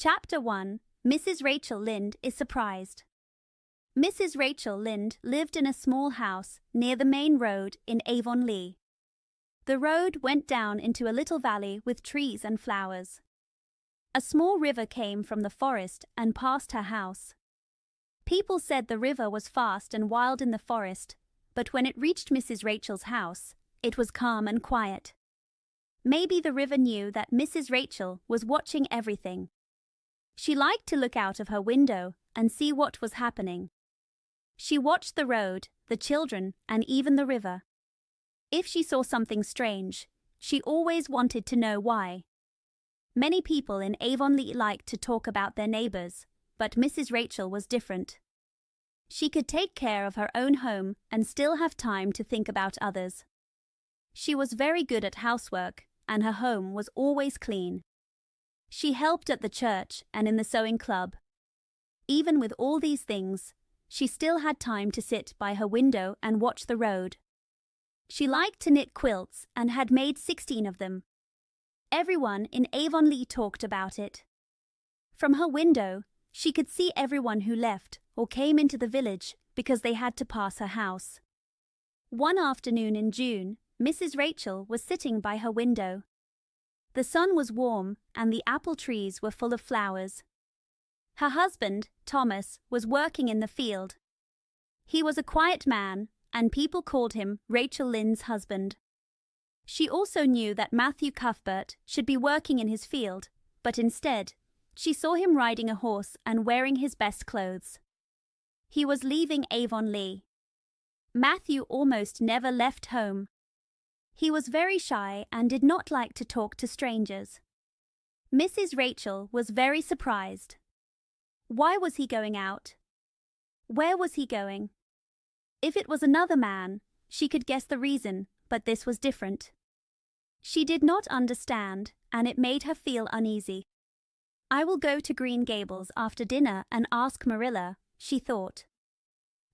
Chapter 1. Mrs. Rachel Lynde is surprised. Mrs. Rachel Lynde lived in a small house near the main road in Avonlea. The road went down into a little valley with trees and flowers. A small river came from the forest and passed her house. People said the river was fast and wild in the forest, but when it reached Mrs. Rachel's house, it was calm and quiet. Maybe the river knew that Mrs. Rachel was watching everything. She liked to look out of her window and see what was happening. She watched the road, the children, and even the river. If she saw something strange, she always wanted to know why. Many people in Avonlea liked to talk about their neighbors, but Mrs. Rachel was different. She could take care of her own home and still have time to think about others. She was very good at housework, and her home was always clean. She helped at the church and in the sewing club. Even with all these things, she still had time to sit by her window and watch the road. She liked to knit quilts and had made 16 of them. Everyone in Avonlea talked about it. From her window, she could see everyone who left or came into the village because they had to pass her house. One afternoon in June, Mrs. Rachel was sitting by her window. The sun was warm and the apple trees were full of flowers. Her husband, Thomas, was working in the field. He was a quiet man, and people called him Rachel Lynde's husband. She also knew that Matthew Cuthbert should be working in his field, but instead, she saw him riding a horse and wearing his best clothes. He was leaving Avonlea. Matthew almost never left home. He was very shy and did not like to talk to strangers. Mrs. Rachel was very surprised. Why was he going out? Where was he going? If it was another man, she could guess the reason, but this was different. She did not understand, and it made her feel uneasy. I will go to Green Gables after dinner and ask Marilla, she thought.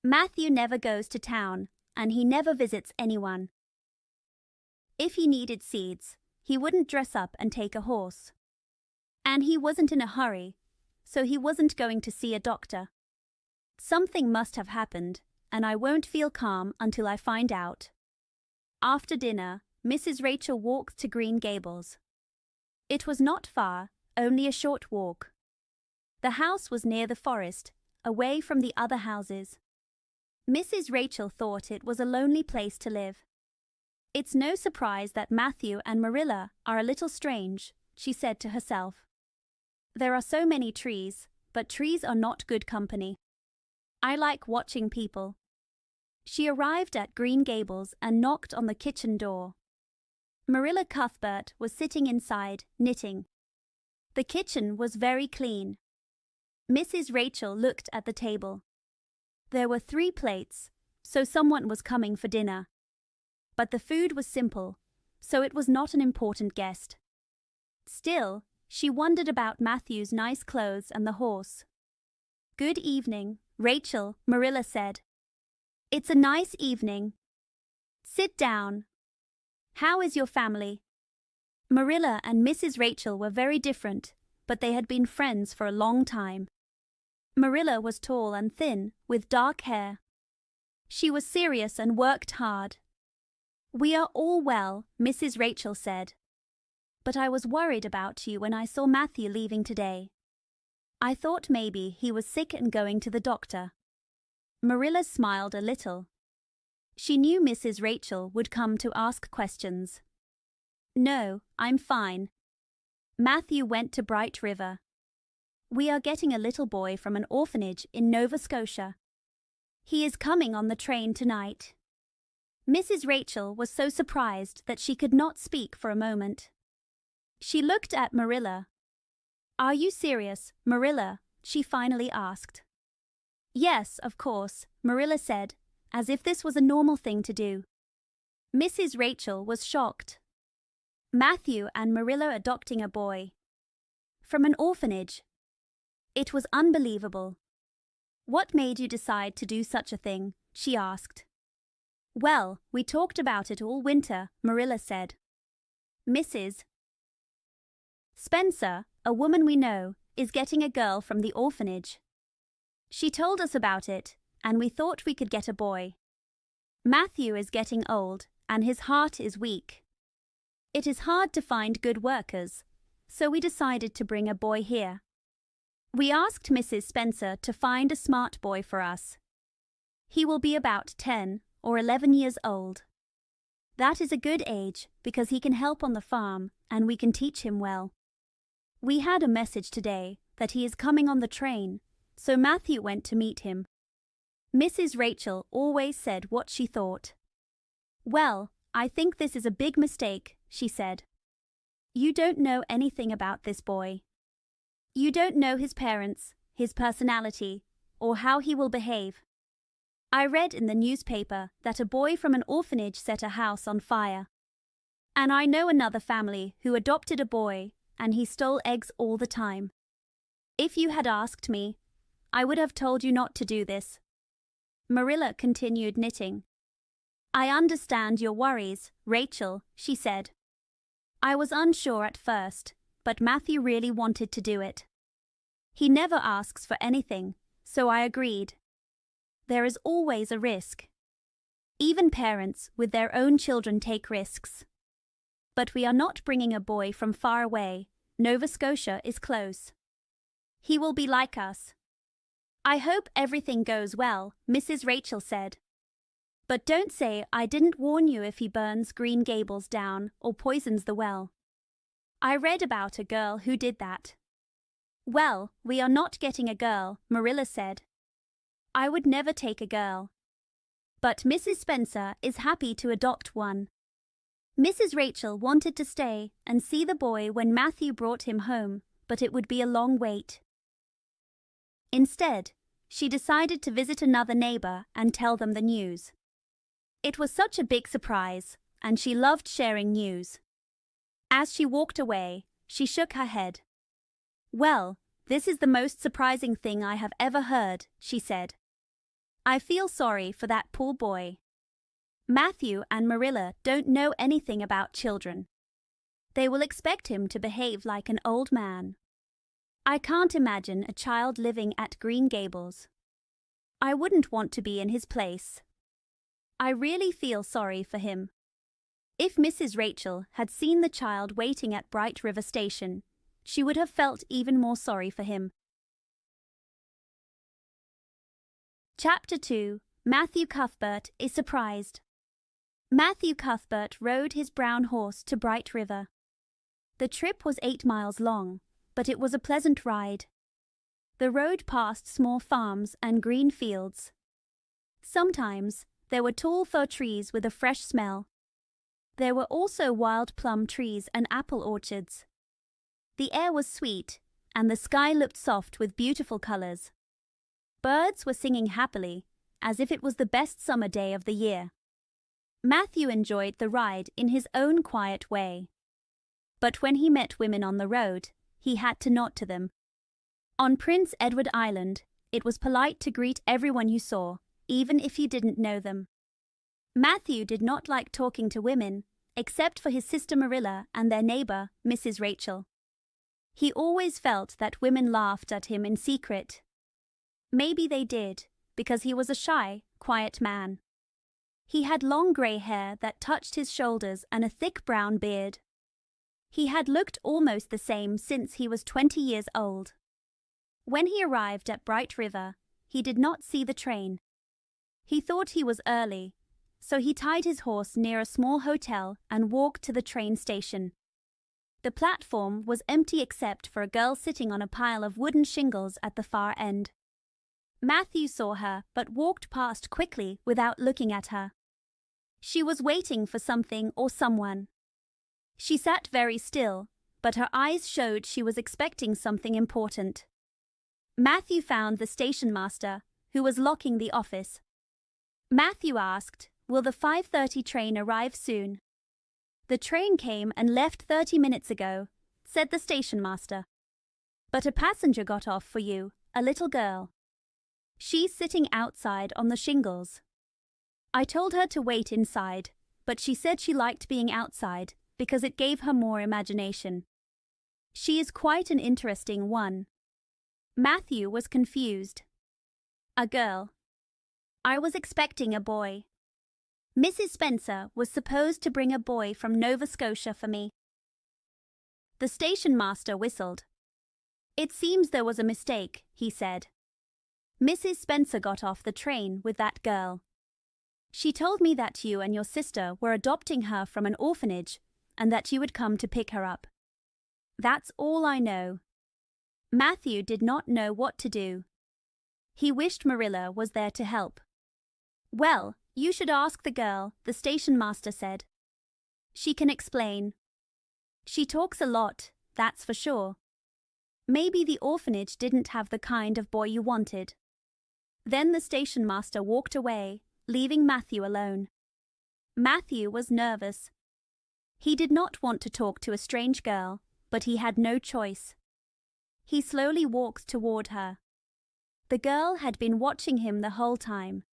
Matthew never goes to town, and he never visits anyone. If he needed seeds, he wouldn't dress up and take a horse. And he wasn't in a hurry, so he wasn't going to see a doctor. Something must have happened, and I won't feel calm until I find out. After dinner, Mrs. Rachel walked to Green Gables. It was not far, only a short walk. The house was near the forest, away from the other houses. Mrs. Rachel thought it was a lonely place to live. It's no surprise that Matthew and Marilla are a little strange, she said to herself. There are so many trees, but trees are not good company. I like watching people. She arrived at Green Gables and knocked on the kitchen door. Marilla Cuthbert was sitting inside, knitting. The kitchen was very clean. Mrs. Rachel looked at the table. There were 3 plates, so someone was coming for dinner. But the food was simple, so it was not an important guest. Still, she wondered about Matthew's nice clothes and the horse. Good evening, Rachel, Marilla said. It's a nice evening. Sit down. How is your family? Marilla and Mrs. Rachel were very different, but they had been friends for a long time. Marilla was tall and thin, with dark hair. She was serious and worked hard. We are all well, Mrs. Rachel said. But I was worried about you when I saw Matthew leaving today. I thought maybe he was sick and going to the doctor. Marilla smiled a little. She knew Mrs. Rachel would come to ask questions. No, I'm fine. Matthew went to Bright River. We are getting a little boy from an orphanage in Nova Scotia. He is coming on the train tonight. Mrs. Rachel was so surprised that she could not speak for a moment. She looked at Marilla. Are you serious, Marilla? She finally asked. Yes, of course, Marilla said, as if this was a normal thing to do. Mrs. Rachel was shocked. Matthew and Marilla adopting a boy. From an orphanage. It was unbelievable. What made you decide to do such a thing? She asked. Well, we talked about it all winter, Marilla said. Mrs. Spencer, a woman we know, is getting a girl from the orphanage. She told us about it, and we thought we could get a boy. Matthew is getting old, and his heart is weak. It is hard to find good workers, so we decided to bring a boy here. We asked Mrs. Spencer to find a smart boy for us. He will be about 10 or 11 years old. That is a good age because he can help on the farm and we can teach him well. We had a message today that he is coming on the train, so Matthew went to meet him. Mrs. Rachel always said what she thought. "Well, I think this is a big mistake," she said. "You don't know anything about this boy. You don't know his parents, his personality, or how he will behave. I read in the newspaper that a boy from an orphanage set a house on fire. And I know another family who adopted a boy and he stole eggs all the time. If you had asked me, I would have told you not to do this." Marilla continued knitting. "I understand your worries, Rachel," she said. "I was unsure at first, but Matthew really wanted to do it. He never asks for anything, so I agreed. There is always a risk. Even parents with their own children take risks. But we are not bringing a boy from far away. Nova Scotia is close. He will be like us." "I hope everything goes well," Mrs. Rachel said. "But don't say I didn't warn you if he burns Green Gables down or poisons the well. I read about a girl who did that." "Well, we are not getting a girl," Marilla said. "I would never take a girl. But Mrs. Spencer is happy to adopt one." Mrs. Rachel wanted to stay and see the boy when Matthew brought him home, but it would be a long wait. Instead, she decided to visit another neighbor and tell them the news. It was such a big surprise, and she loved sharing news. As she walked away, she shook her head. "Well, this is the most surprising thing I have ever heard," she said. "I feel sorry for that poor boy. Matthew and Marilla don't know anything about children. They will expect him to behave like an old man. I can't imagine a child living at Green Gables. I wouldn't want to be in his place. I really feel sorry for him." If Mrs. Rachel had seen the child waiting at Bright River Station, she would have felt even more sorry for him. Chapter 2. Matthew Cuthbert is surprised. Matthew Cuthbert rode his brown horse to Bright River. The trip was 8 miles long, but it was a pleasant ride. The road passed small farms and green fields. Sometimes there were tall fir trees with a fresh smell. There were also wild plum trees and apple orchards. The air was sweet, and the sky looked soft with beautiful colors. Birds were singing happily, as if it was the best summer day of the year. Matthew enjoyed the ride in his own quiet way. But when he met women on the road, he had to nod to them. On Prince Edward Island, it was polite to greet everyone you saw, even if you didn't know them. Matthew did not like talking to women, except for his sister Marilla and their neighbor, Mrs. Rachel. He always felt that women laughed at him in secret. Maybe they did, because he was a shy, quiet man. He had long gray hair that touched his shoulders and a thick brown beard. He had looked almost the same since he was 20 years old. When he arrived at Bright River, he did not see the train. He thought he was early, so he tied his horse near a small hotel and walked to the train station. The platform was empty except for a girl sitting on a pile of wooden shingles at the far end. Matthew saw her but walked past quickly without looking at her. She was waiting for something or someone. She sat very still, but her eyes showed she was expecting something important. Matthew found the station master, who was locking the office. Matthew asked, "Will the 5:30 train arrive soon?" "The train came and left 30 minutes ago," said the station master. "But a passenger got off for you, a little girl. She's sitting outside on the shingles. I told her to wait inside, but she said she liked being outside because it gave her more imagination." She is quite an interesting one. Matthew was confused. A girl. I was expecting a boy. Mrs. Spencer was supposed to bring a boy from Nova Scotia for me. The station master whistled. It seems there was a mistake, he said. Mrs. Spencer got off the train with that girl. She told me that you and your sister were adopting her from an orphanage and that you would come to pick her up. That's all I know. Matthew did not know what to do. He wished Marilla was there to help. Well, you should ask the girl, the station master said. She can explain. She talks a lot, that's for sure. Maybe the orphanage didn't have the kind of boy you wanted. Then the station master walked away, leaving Matthew alone. Matthew was nervous. He did not want to talk to a strange girl, but he had no choice. He slowly walked toward her. The girl had been watching him the whole time.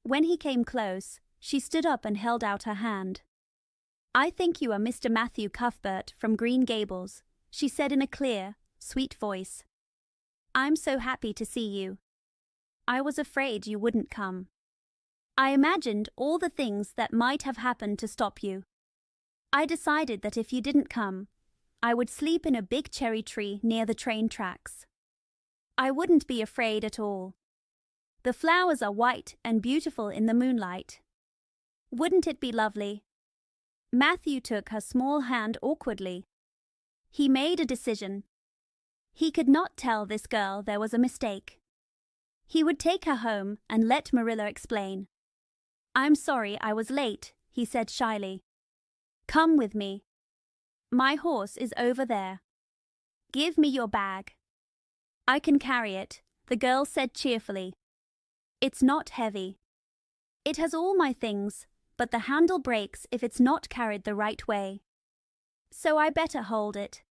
When he came close, she stood up and held out her hand. I think you are Mr. Matthew Cuthbert from Green Gables, she said in a clear, sweet voice. I'm so happy to see you. I was afraid you wouldn't come. I imagined all the things that might have happened to stop you. I decided that if you didn't come, I would sleep in a big cherry tree near the train tracks. I wouldn't be afraid at all. The flowers are white and beautiful in the moonlight. Wouldn't it be lovely? Matthew took her small hand awkwardly. He made a decision. He could not tell this girl there was a mistake. He would take her home and let Marilla explain. I'm sorry I was late, he said shyly. Come with me. My horse is over there. Give me your bag. I can carry it, the girl said cheerfully. It's not heavy. It has all my things, but the handle breaks if it's not carried the right way. So I better hold it.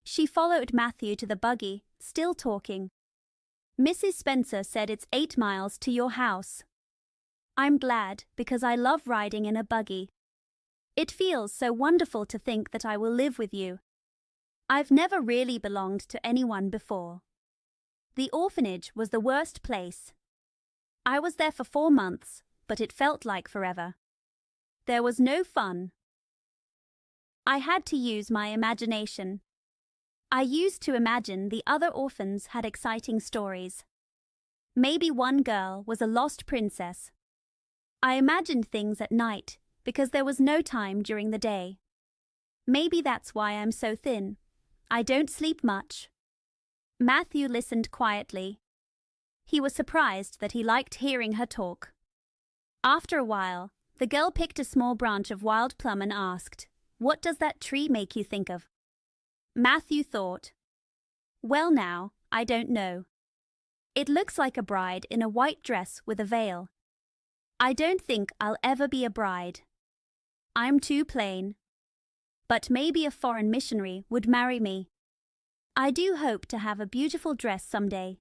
She followed Matthew to the buggy, still talking. Mrs. Spencer said it's 8 miles to your house. I'm glad because I love riding in a buggy. It feels so wonderful to think that I will live with you. I've never really belonged to anyone before. The orphanage was the worst place. I was there for 4 months, but it felt like forever. There was no fun. I had to use my imagination. I used to imagine the other orphans had exciting stories. Maybe one girl was a lost princess. I imagined things at night because there was no time during the day. Maybe that's why I'm so thin. I don't sleep much. Matthew listened quietly. He was surprised that he liked hearing her talk. After a while, the girl picked a small branch of wild plum and asked, "What does that tree make you think of?" Matthew thought, "Well now, I don't know. It looks like a bride in a white dress with a veil. I don't think I'll ever be a bride. I'm too plain. But maybe a foreign missionary would marry me. I do hope to have a beautiful dress someday.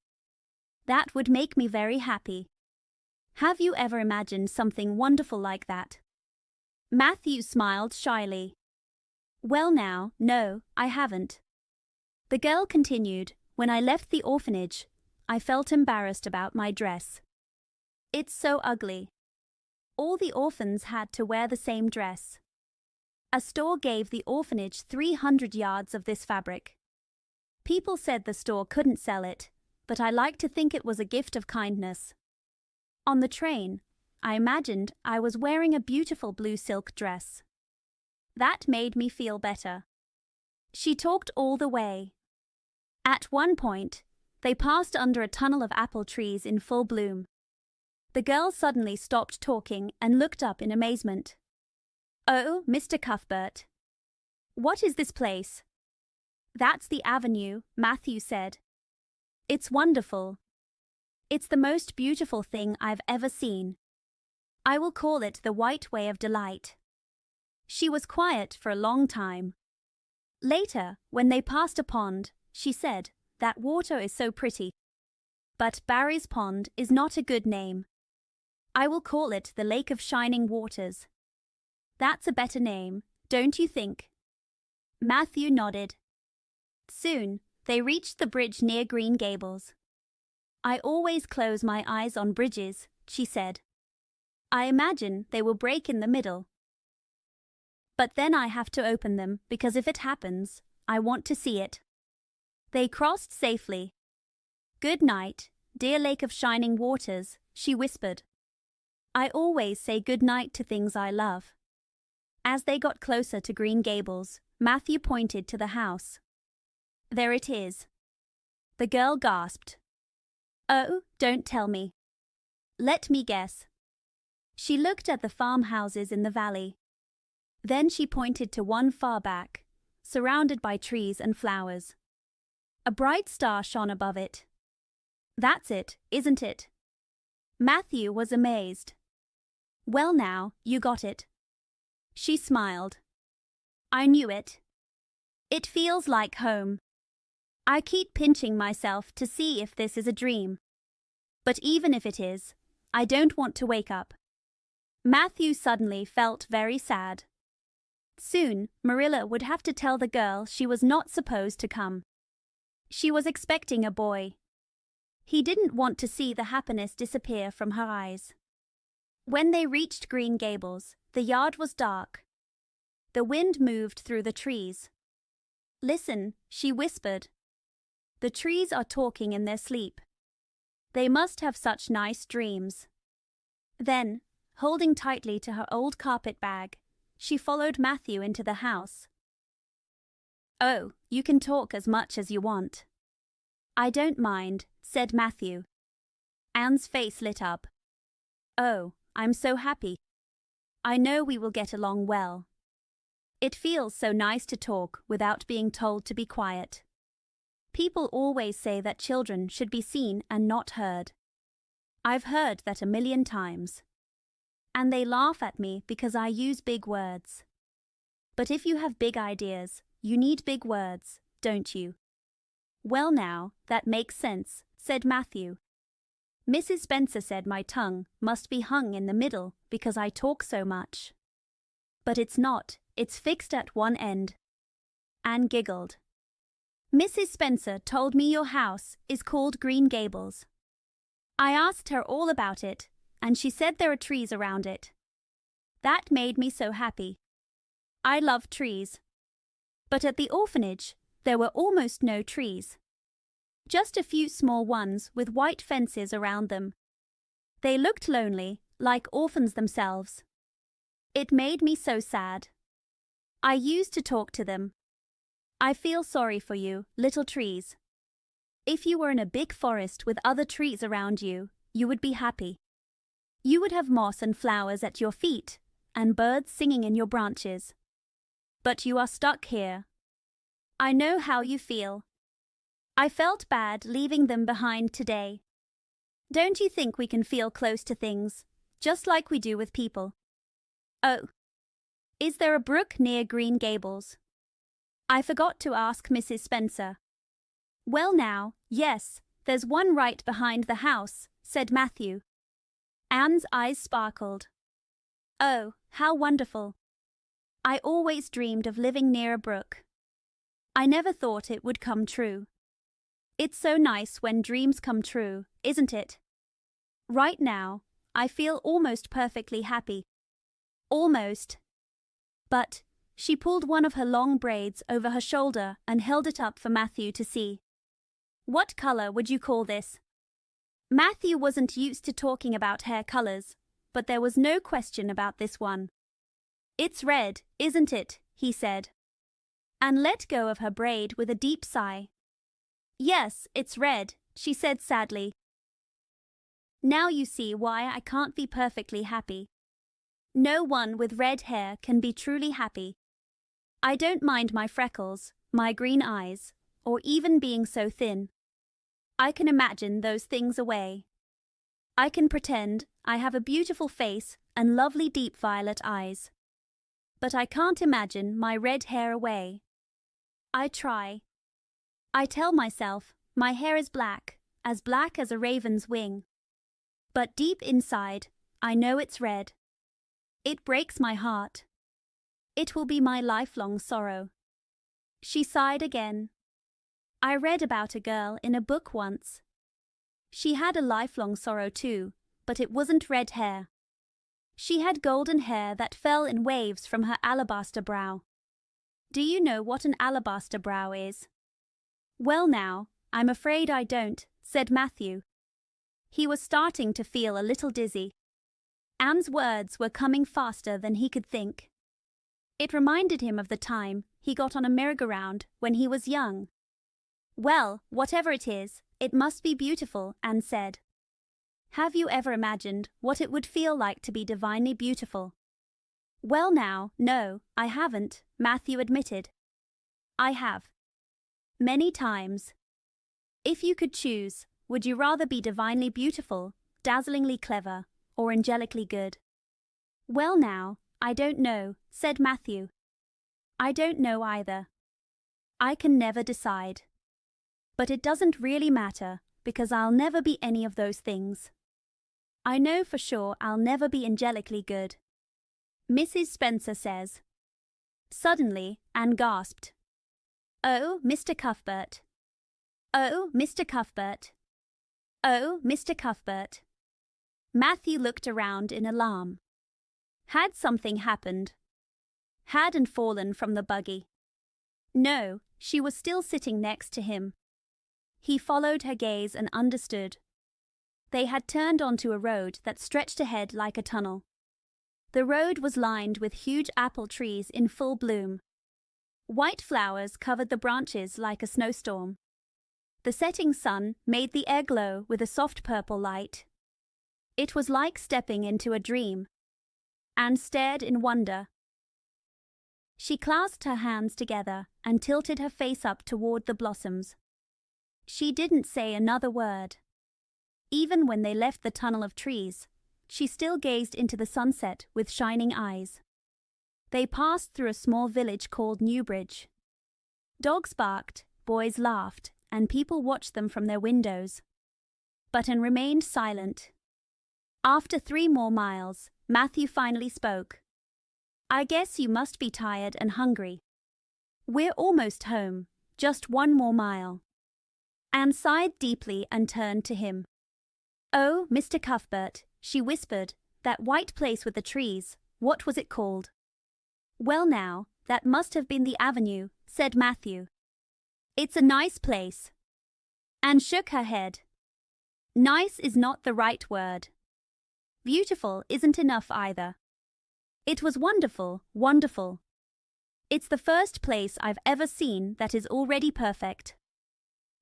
That would make me very happy. Have you ever imagined something wonderful like that?" Matthew smiled shyly. "Well now, no, I haven't." The girl continued, "When I left the orphanage, I felt embarrassed about my dress. It's so ugly. All the orphans had to wear the same dress. A store gave the orphanage 300 yards of this fabric. People said the store couldn't sell it, but I like to think it was a gift of kindness. On the train, I imagined I was wearing a beautiful blue silk dress. That made me feel better." She talked all the way. At one point, they passed under a tunnel of apple trees in full bloom. The girl suddenly stopped talking and looked up in amazement. "Oh, Mr. Cuthbert. What is this place?" "That's the avenue," Matthew said. "It's wonderful. It's the most beautiful thing I've ever seen. I will call it the White Way of Delight." She was quiet for a long time. Later, when they passed a pond, she said, "That water is so pretty. But Barry's Pond is not a good name. I will call it the Lake of Shining Waters. That's a better name, don't you think?" Matthew nodded. Soon, they reached the bridge near Green Gables. "I always close my eyes on bridges," she said. "I imagine they will break in the middle. But then I have to open them because if it happens, I want to see it." They crossed safely. "Good night, dear Lake of Shining Waters," she whispered. "I always say good night to things I love." As they got closer to Green Gables, Matthew pointed to the house. "There it is." The girl gasped. "Oh, don't tell me." "Let me guess." She looked at the farmhouses in the valley. Then she pointed to one far back, surrounded by trees and flowers. A bright star shone above it. "That's it, isn't it?" Matthew was amazed. "Well now, you got it." She smiled. "I knew it. It feels like home. I keep pinching myself to see if this is a dream. But even if it is, I don't want to wake up." Matthew suddenly felt very sad. Soon, Marilla would have to tell the girl she was not supposed to come. She was expecting a boy. He didn't want to see the happiness disappear from her eyes. When they reached Green Gables, the yard was dark. The wind moved through the trees. "Listen," she whispered. "The trees are talking in their sleep. They must have such nice dreams." Then, holding tightly to her old carpet bag, she followed Matthew into the house. "Oh, you can talk as much as you want." "I don't mind," said Matthew. Anne's face lit up. "Oh, I'm so happy. I know we will get along well. It feels so nice to talk without being told to be quiet. People always say that children should be seen and not heard. I've heard that 1,000,000 times. And they laugh at me because I use big words. But if you have big ideas, you need big words, don't you?" "Well now, that makes sense," said Matthew. "Mrs. Spencer said my tongue must be hung in the middle because I talk so much. But it's not, it's fixed at one end." Anne giggled. "Mrs. Spencer told me your house is called Green Gables. I asked her all about it, and she said there are trees around it. That made me so happy. I love trees. But at the orphanage, there were almost no trees. Just a few small ones with white fences around them. They looked lonely, like orphans themselves. It made me so sad. I used to talk to them. I feel sorry for you, little trees. If you were in a big forest with other trees around you, you would be happy. You would have moss and flowers at your feet, and birds singing in your branches. But you are stuck here. I know how you feel. I felt bad leaving them behind today. Don't you think we can feel close to things, just like we do with people? Oh, is there a brook near Green Gables? I forgot to ask Mrs. Spencer." "Well now, yes, there's one right behind the house," said Matthew. Anne's eyes sparkled. "Oh, how wonderful. I always dreamed of living near a brook. I never thought it would come true. It's so nice when dreams come true, isn't it? Right now, I feel almost perfectly happy. Almost." But she pulled one of her long braids over her shoulder and held it up for Matthew to see. "What color would you call this?" Matthew wasn't used to talking about hair colors, but there was no question about this one. "It's red, isn't it?" he said. Anne let go of her braid with a deep sigh. "Yes, it's red," she said sadly. "Now you see why I can't be perfectly happy. No one with red hair can be truly happy. I don't mind my freckles, my green eyes, or even being so thin. I can imagine those things away. I can pretend I have a beautiful face and lovely deep violet eyes. But I can't imagine my red hair away. I try. I tell myself my hair is black as a raven's wing. But deep inside, I know it's red. It breaks my heart. It will be my lifelong sorrow." She sighed again. I read about a girl in a book once. She had a lifelong sorrow too, but it wasn't red hair. She had golden hair that fell in waves from her alabaster brow. Do you know what an alabaster brow is? Well now, I'm afraid I don't, said Matthew. He was starting to feel a little dizzy. Anne's words were coming faster than he could think. It reminded him of the time he got on a merry-go-round when he was young. Well, whatever it is, it must be beautiful, Anne said. Have you ever imagined what it would feel like to be divinely beautiful? Well now, no, I haven't, Matthew admitted. I have. Many times. If you could choose, would you rather be divinely beautiful, dazzlingly clever, or angelically good? Well now, I don't know, said Matthew. I don't know either. I can never decide. But it doesn't really matter, because I'll never be any of those things. I know for sure I'll never be angelically good. Mrs. Spencer says. Suddenly, Anne gasped. Oh, Mr. Cuthbert. Oh, Mr. Cuthbert. Oh, Mr. Cuthbert. Matthew looked around in alarm. Had something happened? Hadn't fallen from the buggy. No, she was still sitting next to him. He followed her gaze and understood. They had turned onto a road that stretched ahead like a tunnel. The road was lined with huge apple trees in full bloom. White flowers covered the branches like a snowstorm. The setting sun made the air glow with a soft purple light. It was like stepping into a dream. Anne stared in wonder. She clasped her hands together and tilted her face up toward the blossoms. She didn't say another word. Even when they left the tunnel of trees, she still gazed into the sunset with shining eyes. They passed through a small village called Newbridge. Dogs barked, boys laughed, and people watched them from their windows. But Anne remained silent. After 3 more miles, Matthew finally spoke. I guess you must be tired and hungry. We're almost home, just 1 more mile. Anne sighed deeply and turned to him. Oh, Mr. Cuthbert, she whispered, that white place with the trees, what was it called? Well now, that must have been the avenue, said Matthew. It's a nice place. Anne shook her head. Nice is not the right word. Beautiful isn't enough either. It was wonderful, wonderful. It's the first place I've ever seen that is already perfect.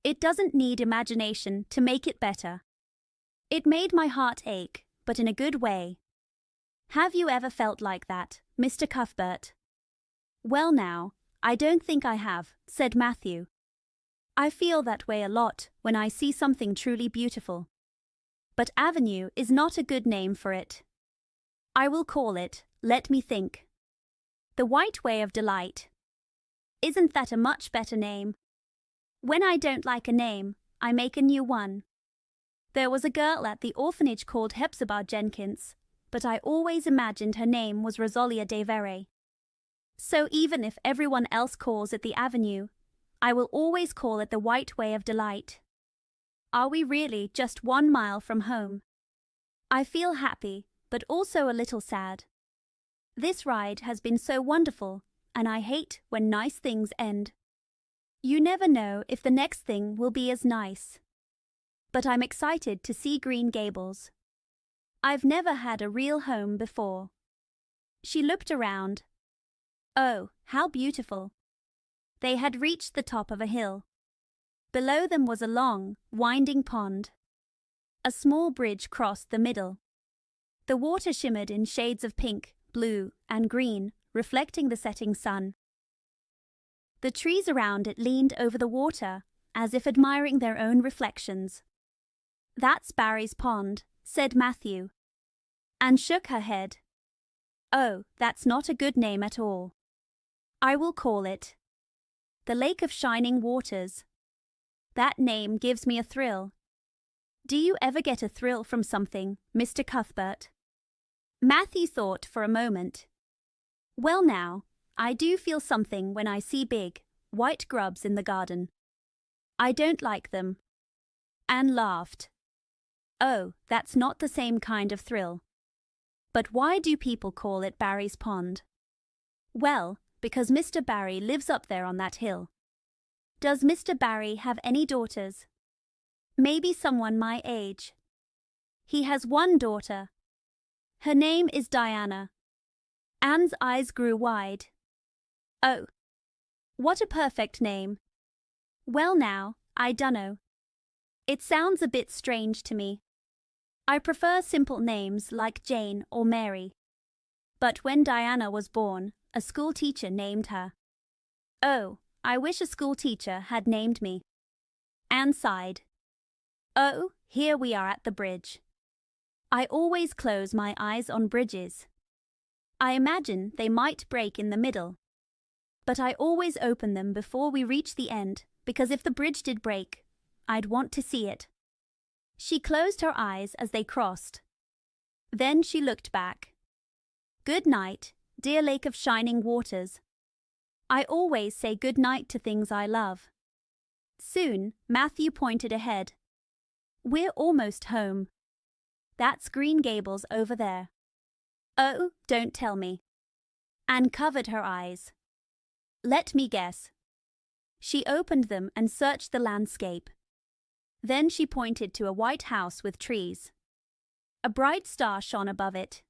It doesn't need imagination to make it better. It made my heart ache, but in a good way. Have you ever felt like that, Mr. Cuthbert? Well now, I don't think I have, said Matthew. I feel that way a lot when I see something truly beautiful. But avenue is not a good name for it. I will call it, let me think. The White Way of Delight. Isn't that a much better name? When I don't like a name, I make a new one. There was a girl at the orphanage called Hepzibah Jenkins, but I always imagined her name was Rosalia de Vere. So even if everyone else calls it the Avenue, I will always call it the White Way of Delight. Are we really just 1 mile from home? I feel happy, but also a little sad. This ride has been so wonderful, and I hate when nice things end. You never know if the next thing will be as nice. But I'm excited to see Green Gables. I've never had a real home before. She looked around. Oh, how beautiful. They had reached the top of a hill. Below them was a long, winding pond. A small bridge crossed the middle. The water shimmered in shades of pink, blue, and green, reflecting the setting sun. The trees around it leaned over the water, as if admiring their own reflections. That's Barry's Pond, said Matthew. Anne shook her head. Oh, that's not a good name at all. I will call it the Lake of Shining Waters. That name gives me a thrill. Do you ever get a thrill from something, Mr. Cuthbert? Matthew thought for a moment. Well now, I do feel something when I see big, white grubs in the garden. I don't like them. Anne laughed. Oh, that's not the same kind of thrill. But why do people call it Barry's Pond? Well, because Mr. Barry lives up there on that hill. Does Mr. Barry have any daughters? Maybe someone my age. He has one daughter. Her name is Diana. Anne's eyes grew wide. Oh, what a perfect name. Well now, I dunno. It sounds a bit strange to me. I prefer simple names like Jane or Mary. But when Diana was born, a school teacher named her. Oh, I wish a school teacher had named me. Anne sighed. Oh, here we are at the bridge. I always close my eyes on bridges. I imagine they might break in the middle. But I always open them before we reach the end, because if the bridge did break, I'd want to see it. She closed her eyes as they crossed. Then she looked back. Good night, dear lake of shining waters. I always say good night to things I love. Soon, Matthew pointed ahead. We're almost home. That's Green Gables over there. Oh, don't tell me. Anne covered her eyes. Let me guess. She opened them and searched the landscape. Then she pointed to a white house with trees. A bright star shone above it.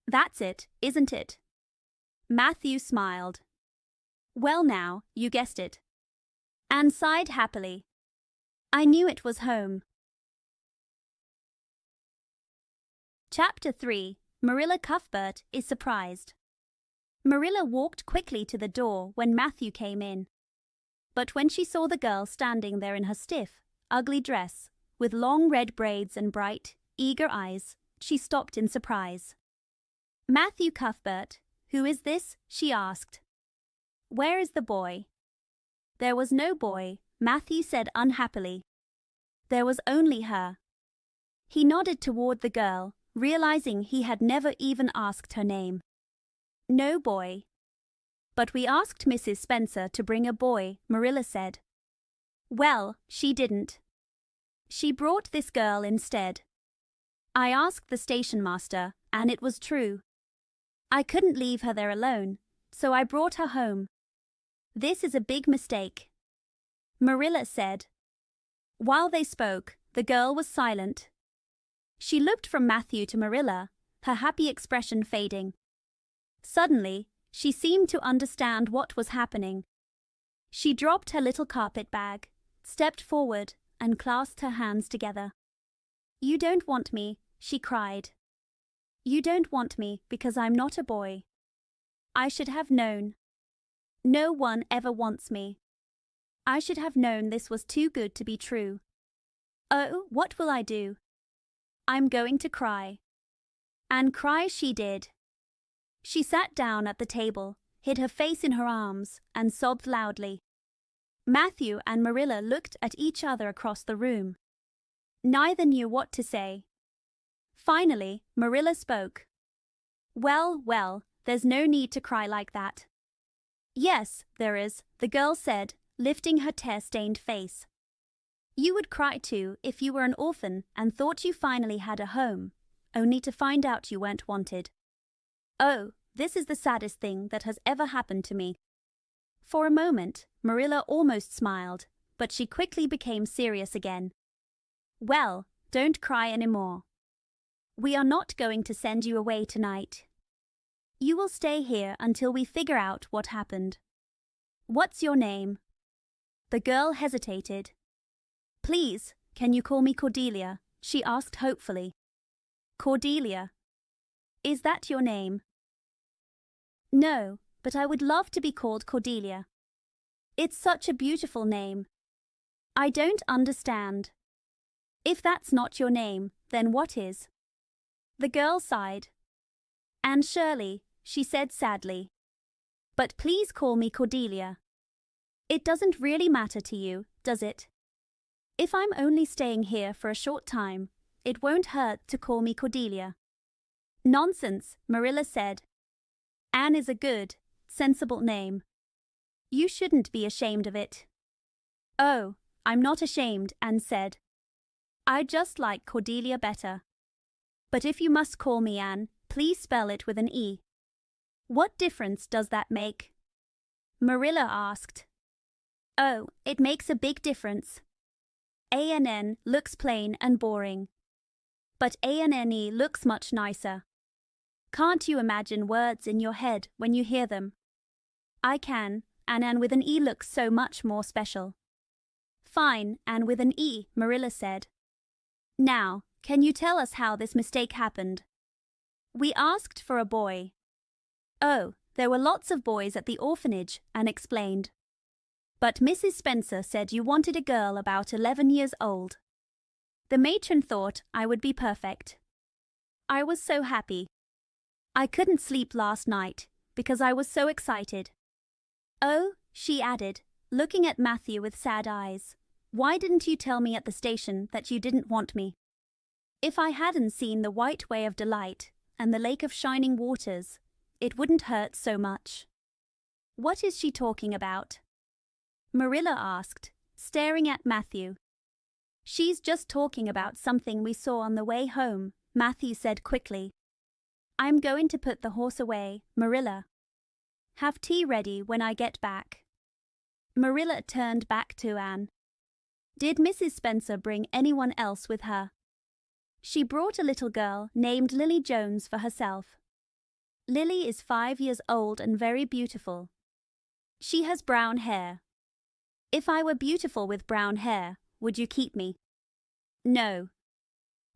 That's it, isn't it? Matthew smiled. Well now, you guessed it. Anne sighed happily. I knew it was home. Chapter 3. Marilla Cuthbert is surprised. Marilla walked quickly to the door when Matthew came in. But when she saw the girl standing there in her stiff, ugly dress, with long red braids and bright, eager eyes, she stopped in surprise. Matthew Cuthbert, who is this? She asked. Where is the boy? There was no boy, Matthew said unhappily. There was only her. He nodded toward the girl, realizing he had never even asked her name. No boy. But we asked Mrs. Spencer to bring a boy, Marilla said. Well, she didn't. She brought this girl instead. I asked the station master, and it was true. I couldn't leave her there alone, so I brought her home. This is a big mistake, Marilla said. While they spoke, the girl was silent. She looked from Matthew to Marilla, her happy expression fading. Suddenly, she seemed to understand what was happening. She dropped her little carpet bag, stepped forward, and clasped her hands together. You don't want me, she cried. You don't want me because I'm not a boy. I should have known. No one ever wants me. I should have known this was too good to be true. Oh, what will I do? I'm going to cry. And cry she did. She sat down at the table, hid her face in her arms, and sobbed loudly. Matthew and Marilla looked at each other across the room. Neither knew what to say. Finally, Marilla spoke. Well, well, there's no need to cry like that. Yes, there is, the girl said, lifting her tear-stained face. You would cry too if you were an orphan and thought you finally had a home, only to find out you weren't wanted. Oh, this is the saddest thing that has ever happened to me. For a moment, Marilla almost smiled, but she quickly became serious again. Well, don't cry any more. We are not going to send you away tonight. You will stay here until we figure out what happened. What's your name? The girl hesitated. Please, can you call me Cordelia? She asked hopefully. Cordelia. Is that your name? No, but I would love to be called Cordelia. It's such a beautiful name. I don't understand. If that's not your name, then what is? The girl sighed. Anne Shirley, she said sadly. But please call me Cordelia. It doesn't really matter to you, does it? If I'm only staying here for a short time, it won't hurt to call me Cordelia. Nonsense, Marilla said. Anne is a good, sensible name. You shouldn't be ashamed of it. Oh, I'm not ashamed, and said, I just like Cordelia better. But if you must call me Anne, please spell it with an E. What difference does that make? Marilla asked. Oh, it makes a big difference. A-N-N looks plain and boring. But A-N-N-E looks much nicer. Can't you imagine words in your head when you hear them? I can, and Anne with an E looks so much more special. Fine, Anne with an E, Marilla said. Now, can you tell us how this mistake happened? We asked for a boy. Oh, there were lots of boys at the orphanage, Anne explained. But Mrs. Spencer said you wanted a girl about 11 years old. The matron thought I would be perfect. I was so happy. I couldn't sleep last night because I was so excited. Oh, she added, looking at Matthew with sad eyes, why didn't you tell me at the station that you didn't want me? If I hadn't seen the White Way of Delight and the Lake of Shining Waters, it wouldn't hurt so much. What is she talking about? Marilla asked, staring at Matthew. She's just talking about something we saw on the way home, Matthew said quickly. I'm going to put the horse away, Marilla. Have tea ready when I get back. Marilla turned back to Anne. Did Mrs. Spencer bring anyone else with her? She brought a little girl named Lily Jones for herself. Lily is 5 years old and very beautiful. She has brown hair. If I were beautiful with brown hair, would you keep me? No.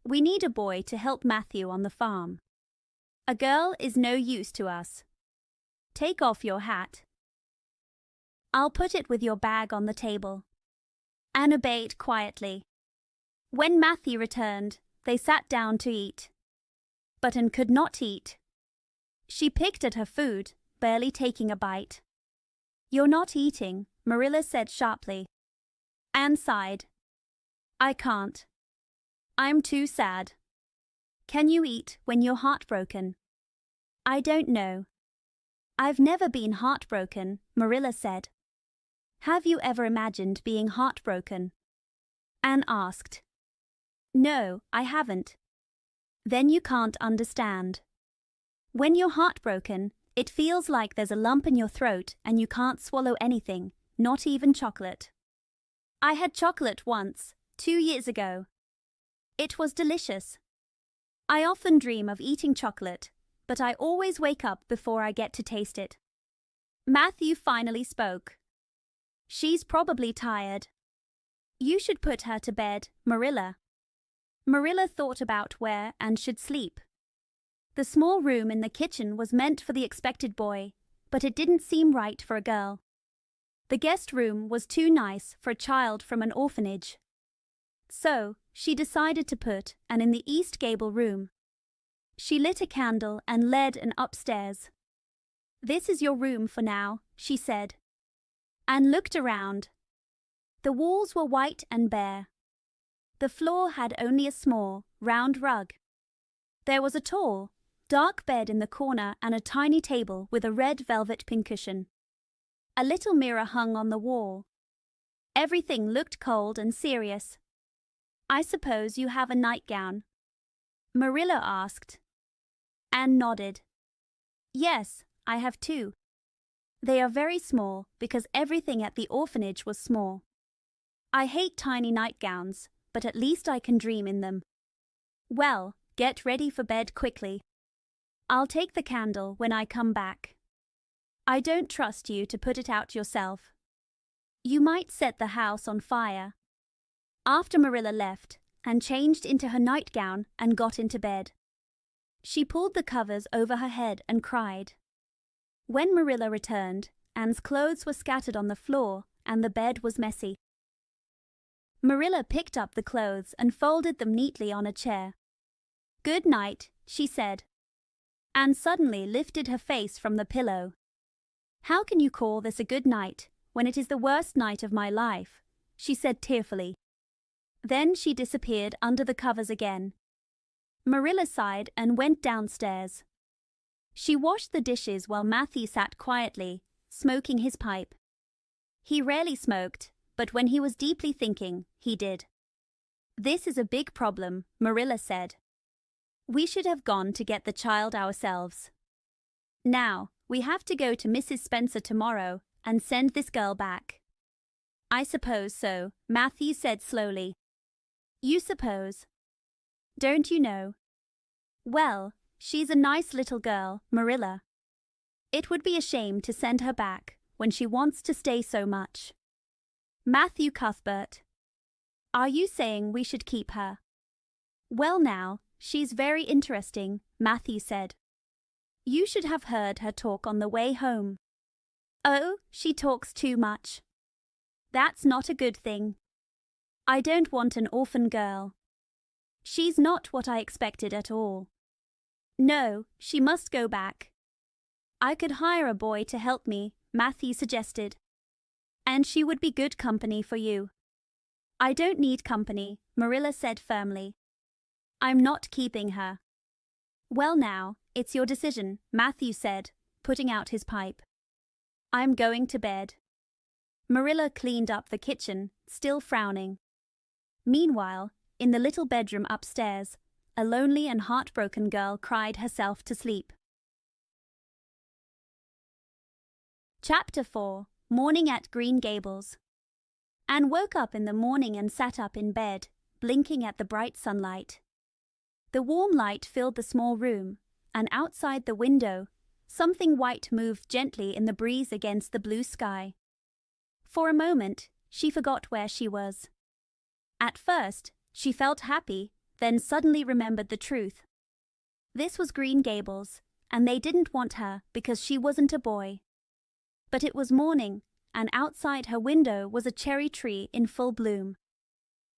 We need a boy to help Matthew on the farm. A girl is no use to us. Take off your hat. I'll put it with your bag on the table. Anne obeyed quietly. When Matthew returned, they sat down to eat. But Anne could not eat. She picked at her food, barely taking a bite. You're not eating, Marilla said sharply. Anne sighed. I can't. I'm too sad. Can you eat when you're heartbroken? I don't know. I've never been heartbroken, Marilla said. Have you ever imagined being heartbroken? Anne asked. No, I haven't. Then you can't understand. When you're heartbroken, it feels like there's a lump in your throat and you can't swallow anything, not even chocolate. I had chocolate once, 2 years ago. It was delicious. I often dream of eating chocolate, but I always wake up before I get to taste it. Matthew finally spoke. She's probably tired. You should put her to bed, Marilla. Marilla thought about where Anne should sleep. The small room in the kitchen was meant for the expected boy, but it didn't seem right for a girl. The guest room was too nice for a child from an orphanage. So, she decided to put Anne in the east gable room. She lit a candle and led Anne upstairs. This is your room for now, she said. Anne looked around. The walls were white and bare. The floor had only a small, round rug. There was a tall, dark bed in the corner and a tiny table with a red velvet pincushion. A little mirror hung on the wall. Everything looked cold and serious. I suppose you have a nightgown? Marilla asked. Anne nodded. Yes, I have 2. They are very small because everything at the orphanage was small. I hate tiny nightgowns, but at least I can dream in them. Well, get ready for bed quickly. I'll take the candle when I come back. I don't trust you to put it out yourself. You might set the house on fire. After Marilla left, Anne changed into her nightgown and got into bed. She pulled the covers over her head and cried. When Marilla returned, Anne's clothes were scattered on the floor and the bed was messy. Marilla picked up the clothes and folded them neatly on a chair. Good night, she said. Anne suddenly lifted her face from the pillow. How can you call this a good night when it is the worst night of my life? She said tearfully. Then she disappeared under the covers again. Marilla sighed and went downstairs. She washed the dishes while Matthew sat quietly, smoking his pipe. He rarely smoked, but when he was deeply thinking, he did. "This is a big problem," Marilla said. "We should have gone to get the child ourselves. Now, we have to go to Mrs. Spencer tomorrow and send this girl back." "I suppose so," Matthew said slowly. "You suppose? Don't you know? Well, she's a nice little girl, Marilla. It would be a shame to send her back when she wants to stay so much." "Matthew Cuthbert, are you saying we should keep her?" "Well now, she's very interesting," Matthew said. "You should have heard her talk on the way home." "Oh, she talks too much. That's not a good thing. I don't want an orphan girl. She's not what I expected at all. No, she must go back." "I could hire a boy to help me," Matthew suggested. "And she would be good company for you." "I don't need company," Marilla said firmly. "I'm not keeping her." "Well now, it's your decision," Matthew said, putting out his pipe. "I'm going to bed." Marilla cleaned up the kitchen, still frowning. Meanwhile, in the little bedroom upstairs, a lonely and heartbroken girl cried herself to sleep. Chapter 4. Morning at Green Gables. Anne woke up in the morning and sat up in bed, blinking at the bright sunlight. The warm light filled the small room, and outside the window, something white moved gently in the breeze against the blue sky. For a moment, she forgot where she was. At first, she felt happy, then suddenly remembered the truth. This was Green Gables, and they didn't want her because she wasn't a boy. But it was morning, and outside her window was a cherry tree in full bloom.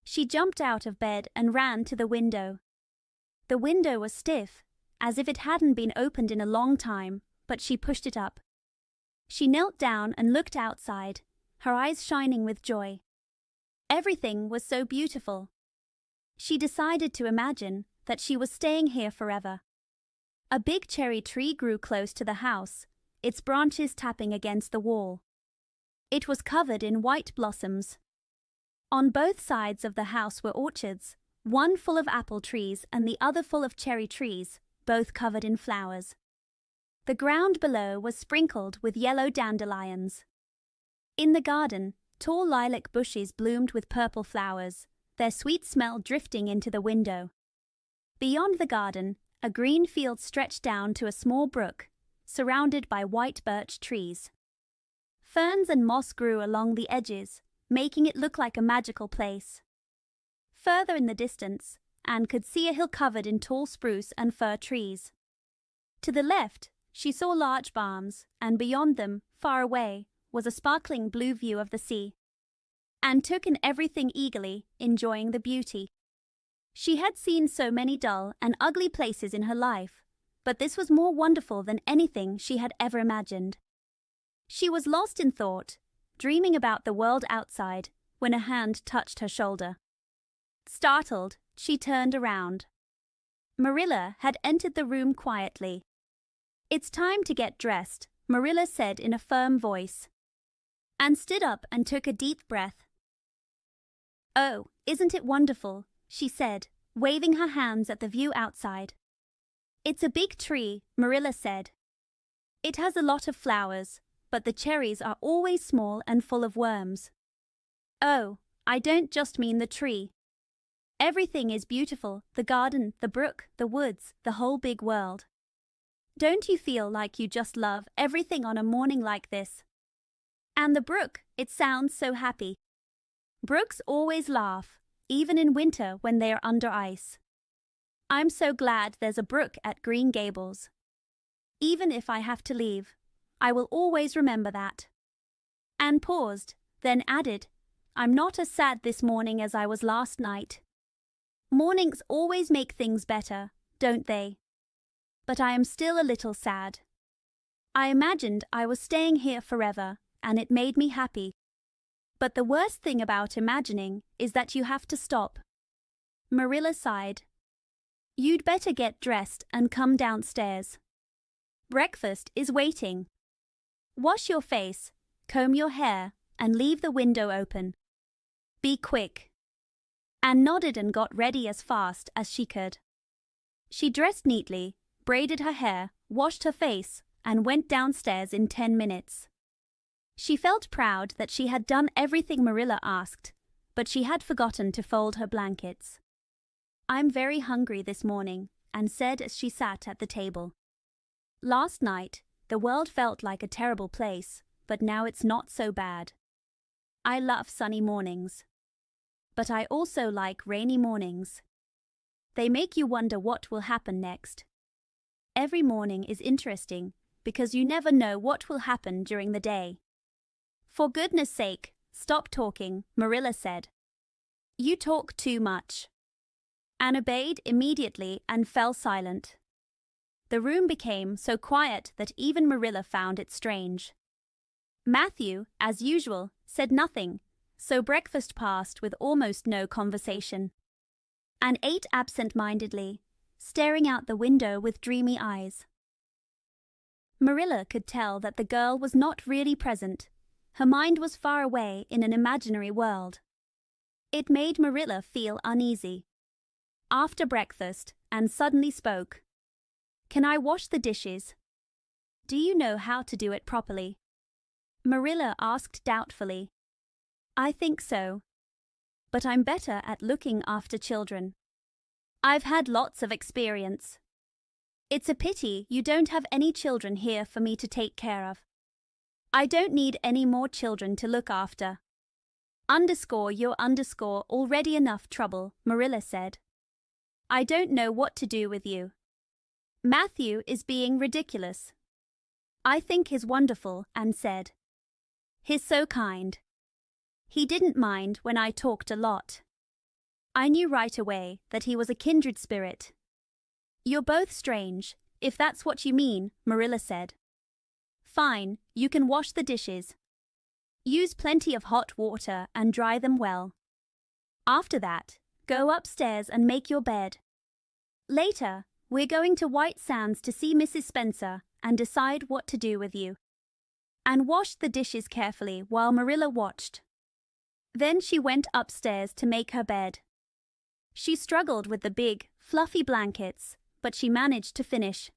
She jumped out of bed and ran to the window. The window was stiff, as if it hadn't been opened in a long time, but she pushed it up. She knelt down and looked outside, her eyes shining with joy. Everything was so beautiful. She decided to imagine that she was staying here forever. A big cherry tree grew close to the house, its branches tapping against the wall. It was covered in white blossoms. On both sides of the house were orchards, one full of apple trees and the other full of cherry trees, both covered in flowers. The ground below was sprinkled with yellow dandelions. In the garden, tall lilac bushes bloomed with purple flowers, their sweet smell drifting into the window. Beyond the garden, a green field stretched down to a small brook, surrounded by white birch trees. Ferns and moss grew along the edges, making it look like a magical place. Further in the distance, Anne could see a hill covered in tall spruce and fir trees. To the left, she saw large Baums, and beyond them, far away, was a sparkling blue view of the sea. Anne took in everything eagerly, enjoying the beauty. She had seen so many dull and ugly places in her life, but this was more wonderful than anything she had ever imagined. She was lost in thought, dreaming about the world outside, when a hand touched her shoulder. Startled, she turned around. Marilla had entered the room quietly. "It's time to get dressed," Marilla said in a firm voice. Anne stood up and took a deep breath. "Oh, isn't it wonderful?" she said, waving her hands at the view outside. "It's a big tree," Marilla said. "It has a lot of flowers, but the cherries are always small and full of worms." "Oh, I don't just mean the tree. Everything is beautiful, the garden, the brook, the woods, the whole big world. Don't you feel like you just love everything on a morning like this? And the brook, it sounds so happy. Brooks always laugh, even in winter when they are under ice. I'm so glad there's a brook at Green Gables. Even if I have to leave, I will always remember that." Anne paused, then added, "I'm not as sad this morning as I was last night. Mornings always make things better, don't they? But I am still a little sad. I imagined I was staying here forever, and it made me happy. But the worst thing about imagining is that you have to stop." Marilla sighed. "You'd better get dressed and come downstairs. Breakfast is waiting. Wash your face, comb your hair, and leave the window open. Be quick." Anne nodded and got ready as fast as she could. She dressed neatly, braided her hair, washed her face, and went downstairs in 10 minutes. She felt proud that she had done everything Marilla asked, but she had forgotten to fold her blankets. "I'm very hungry this morning," Anne said as she sat at the table. "Last night, the world felt like a terrible place, but now it's not so bad. I love sunny mornings. But I also like rainy mornings. They make you wonder what will happen next. Every morning is interesting because you never know what will happen during the day." "For goodness sake, stop talking," Marilla said. "You talk too much." Anne obeyed immediately and fell silent. The room became so quiet that even Marilla found it strange. Matthew, as usual, said nothing, so breakfast passed with almost no conversation. Anne ate absent-mindedly, staring out the window with dreamy eyes. Marilla could tell that the girl was not really present. Her mind was far away in an imaginary world. It made Marilla feel uneasy. After breakfast, Anne suddenly spoke. "Can I wash the dishes?" "Do you know how to do it properly?" Marilla asked doubtfully. "I think so. But I'm better at looking after children. I've had lots of experience. It's a pity you don't have any children here for me to take care of." "I don't need any more children to look after. You're already enough trouble," Marilla said. "I don't know what to do with you. Matthew is being ridiculous." "I think he's wonderful," Anne said. "He's so kind. He didn't mind when I talked a lot. I knew right away that he was a kindred spirit." "You're both strange, if that's what you mean," Marilla said. "Fine, you can wash the dishes. Use plenty of hot water and dry them well. After that, go upstairs and make your bed. Later, we're going to White Sands to see Mrs. Spencer and decide what to do with you." Anne washed the dishes carefully while Marilla watched. Then she went upstairs to make her bed. She struggled with the big, fluffy blankets, but she managed to finish.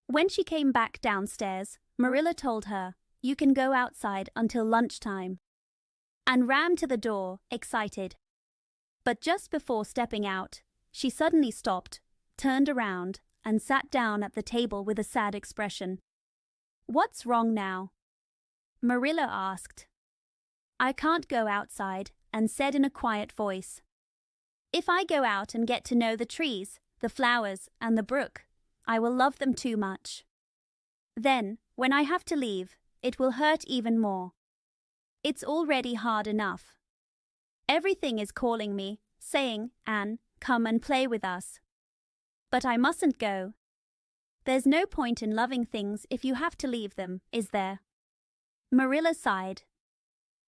When she came back downstairs, Marilla told her, "You can go outside until lunchtime," and ran to the door, excited. But just before stepping out, she suddenly stopped, turned around, and sat down at the table with a sad expression. "What's wrong now?" Marilla asked. "I can't go outside," Anne said in a quiet voice. "If I go out and get to know the trees, the flowers, and the brook, I will love them too much. Then, when I have to leave, it will hurt even more. It's already hard enough. Everything is calling me, saying, 'Anne, come and play with us.' But I mustn't go. There's no point in loving things if you have to leave them, is there?" Marilla sighed.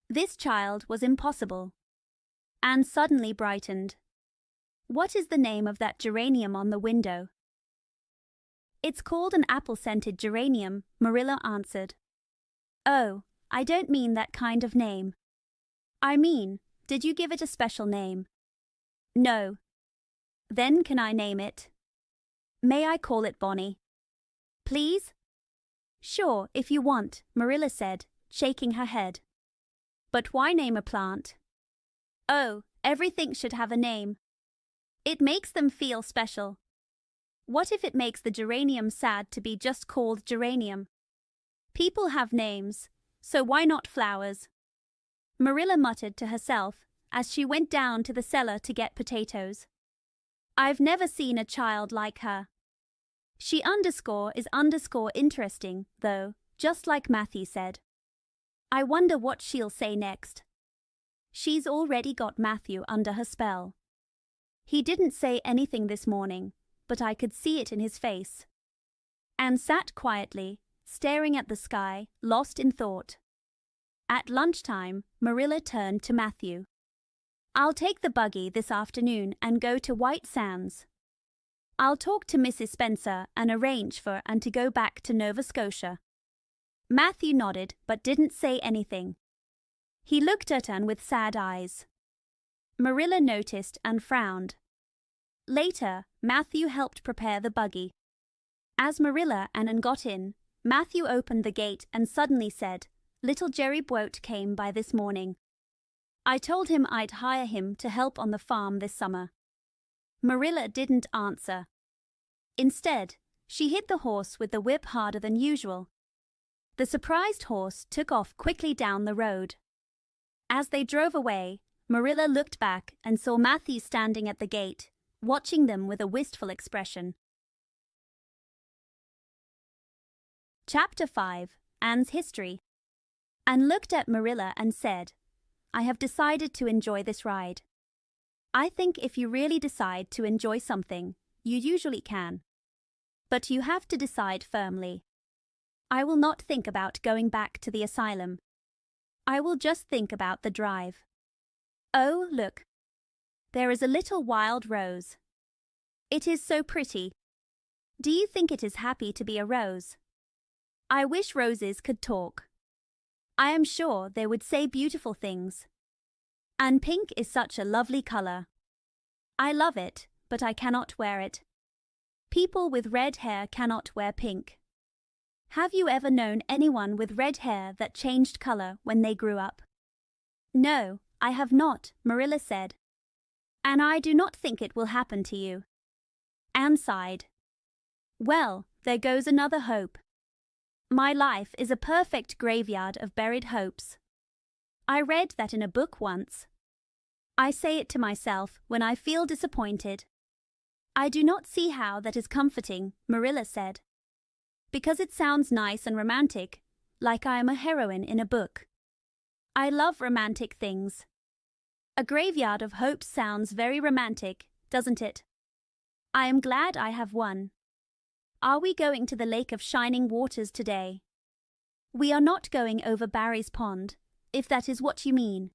This child was impossible. Anne suddenly brightened. "What is the name of that geranium on the window?" "It's called an apple-scented geranium," Marilla answered. "Oh, I don't mean that kind of name. I mean, did you give it a special name?" "No." "Then can I name it?" "May I call it Bonnie?" "Please?" "Sure, if you want," Marilla said, shaking her head. "But why name a plant?" "Oh, everything should have a name. It makes them feel special. What if it makes the geranium sad to be just called geranium? People have names, so why not flowers?" Marilla muttered to herself as she went down to the cellar to get potatoes. "I've never seen a child like her. She is interesting, though, just like Matthew said. I wonder what she'll say next. She's already got Matthew under her spell. He didn't say anything this morning, but I could see it in his face." Anne sat quietly, staring at the sky, lost in thought. At lunchtime, Marilla turned to Matthew. "I'll take the buggy this afternoon and go to White Sands. I'll talk to Mrs. Spencer and arrange for Anne to go back to Nova Scotia." Matthew nodded but didn't say anything. He looked at Anne with sad eyes. Marilla noticed and frowned. Later, Matthew helped prepare the buggy. As Marilla and Anne got in, Matthew opened the gate and suddenly said, "Little Jerry Buote came by this morning. I told him I'd hire him to help on the farm this summer." Marilla didn't answer. Instead, she hit the horse with the whip harder than usual. The surprised horse took off quickly down the road. As they drove away, Marilla looked back and saw Matthew standing at the gate, watching them with a wistful expression. Chapter 5. Anne's History. Anne looked at Marilla and said, "I have decided to enjoy this ride. I think if you really decide to enjoy something, you usually can. But you have to decide firmly. I will not think about going back to the asylum. I will just think about the drive. Oh, look. There is a little wild rose. It is so pretty. Do you think it is happy to be a rose? I wish roses could talk. I am sure they would say beautiful things. And pink is such a lovely color. I love it, but I cannot wear it. People with red hair cannot wear pink. Have you ever known anyone with red hair that changed color when they grew up?" "No, I have not," Marilla said. "And I do not think it will happen to you." Anne sighed. "Well, there goes another hope. My life is a perfect graveyard of buried hopes. I read that in a book once. I say it to myself when I feel disappointed." "I do not see how that is comforting," Marilla said. "Because it sounds nice and romantic, like I am a heroine in a book. I love romantic things. A graveyard of hopes sounds very romantic, doesn't it? I am glad I have one. Are we going to the Lake of Shining Waters today?" "We are not going over Barry's Pond, if that is what you mean.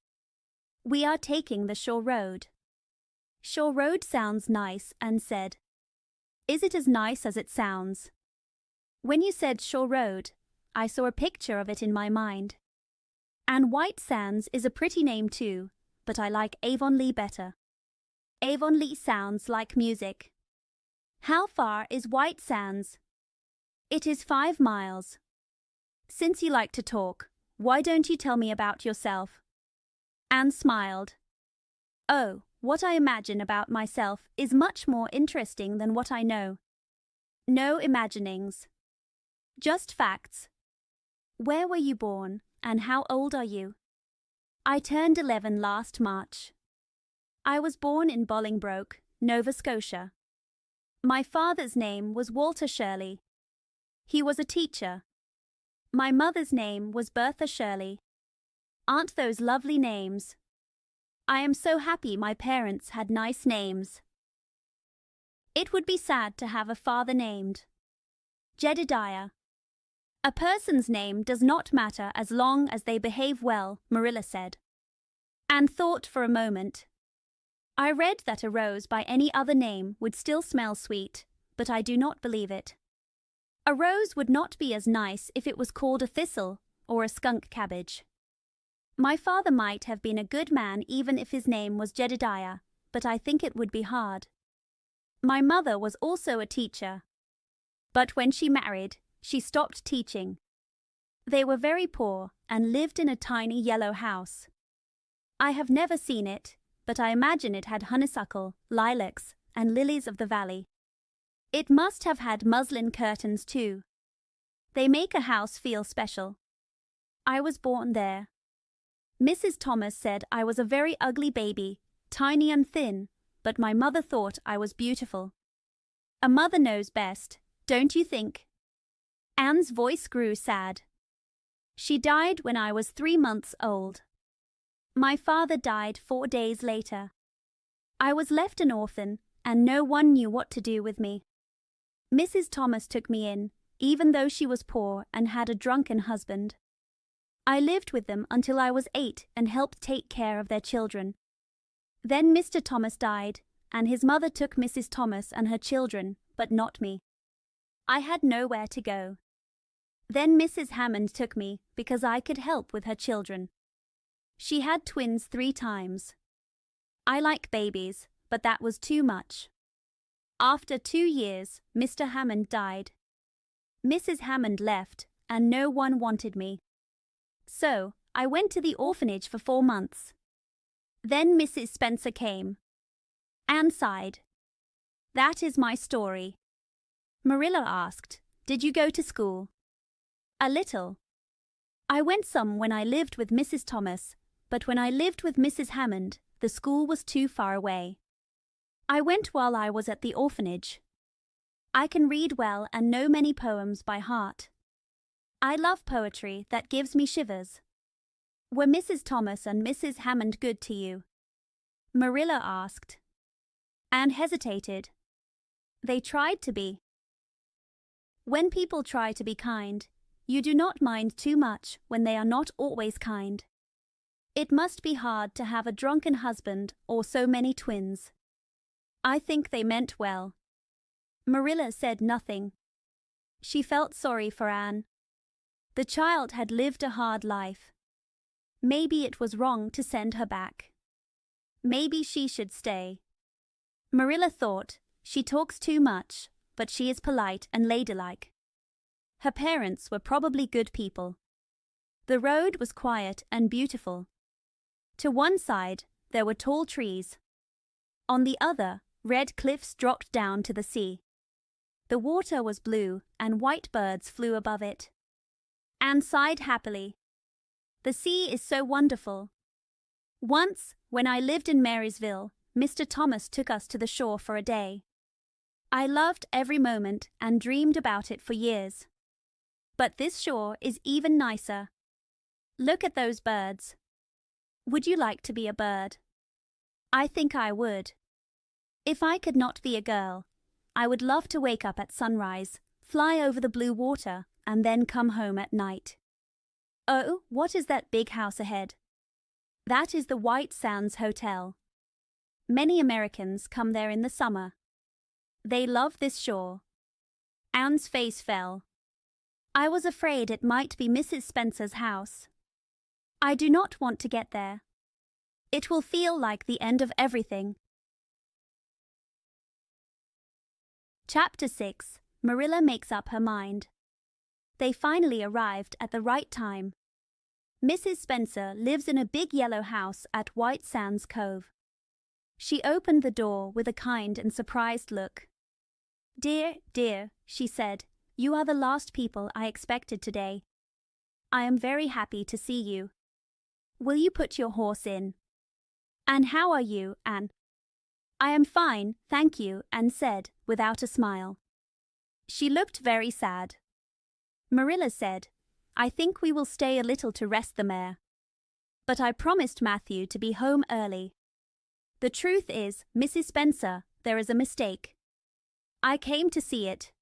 We are taking the Shore Road." "Shore Road sounds nice," Anne said. "Is it as nice as it sounds?" When you said Shore Road, I saw a picture of it in my mind. And White Sands is a pretty name too, but I like Avonlea better. Avonlea sounds like music. How far is White Sands? It is 5 miles. Since you like to talk, why don't you tell me about yourself? Anne smiled. Oh, what I imagine about myself is much more interesting than what I know. No imaginings. Just facts. Where were you born, and how old are you? I turned 11 last March. I was born in Bolingbroke, Nova Scotia. My father's name was Walter Shirley. He was a teacher. My mother's name was Bertha Shirley. Aren't those lovely names? I am so happy my parents had nice names. It would be sad to have a father named Jedediah. A person's name does not matter as long as they behave well, Marilla said. Anne thought for a moment. I read that a rose by any other name would still smell sweet, but I do not believe it. A rose would not be as nice if it was called a thistle or a skunk cabbage. My father might have been a good man even if his name was Jedediah, but I think it would be hard. My mother was also a teacher. But when she married, she stopped teaching. They were very poor and lived in a tiny yellow house. I have never seen it, but I imagine it had honeysuckle, lilacs, and lilies of the valley. It must have had muslin curtains too. They make a house feel special. I was born there. Mrs. Thomas said I was a very ugly baby, tiny and thin, but my mother thought I was beautiful. A mother knows best, don't you think? Anne's voice grew sad. She died when I was 3 months old. My father died 4 days later. I was left an orphan, and no one knew what to do with me. Mrs. Thomas took me in, even though she was poor and had a drunken husband. I lived with them until I was 8 and helped take care of their children. Then Mr. Thomas died, and his mother took Mrs. Thomas and her children, but not me. I had nowhere to go. Then Mrs. Hammond took me because I could help with her children. She had twins 3 times. I like babies, but that was too much. After 2 years, Mr. Hammond died. Mrs. Hammond left, and no one wanted me. So, I went to the orphanage for 4 months. Then Mrs. Spencer came. Anne sighed. That is my story. Marilla asked, Did you go to school? A little. I went some when I lived with Mrs. Thomas, but when I lived with Mrs. Hammond, the school was too far away. I went while I was at the orphanage. I can read well and know many poems by heart. I love poetry that gives me shivers. Were Mrs. Thomas and Mrs. Hammond good to you? Marilla asked. Anne hesitated. They tried to be. When people try to be kind, you do not mind too much when they are not always kind. It must be hard to have a drunken husband or so many twins. I think they meant well. Marilla said nothing. She felt sorry for Anne. The child had lived a hard life. Maybe it was wrong to send her back. Maybe she should stay. Marilla thought, she talks too much, but she is polite and ladylike. Her parents were probably good people. The road was quiet and beautiful. To one side, there were tall trees. On the other, red cliffs dropped down to the sea. The water was blue, and white birds flew above it. Anne sighed happily. The sea is so wonderful. Once, when I lived in Marysville, Mr. Thomas took us to the shore for a day. I loved every moment and dreamed about it for years. But this shore is even nicer. Look at those birds. Would you like to be a bird? I think I would. If I could not be a girl, I would love to wake up at sunrise, fly over the blue water, and then come home at night. Oh, what is that big house ahead? That is the White Sands Hotel. Many Americans come there in the summer. They love this shore. Anne's face fell. I was afraid it might be Mrs. Spencer's house. I do not want to get there. It will feel like the end of everything. Chapter 6. Marilla makes up her mind. They finally arrived at the right time. Mrs. Spencer lives in a big yellow house at White Sands Cove. She opened the door with a kind and surprised look. Dear, dear, she said, you are the last people I expected today. I am very happy to see you. Will you put your horse in? And how are you, Anne? I am fine, thank you, Anne said, without a smile. She looked very sad. Marilla said, I think we will stay a little to rest the mare. But I promised Matthew to be home early. The truth is, Mrs. Spencer, there is a mistake. I came to see it.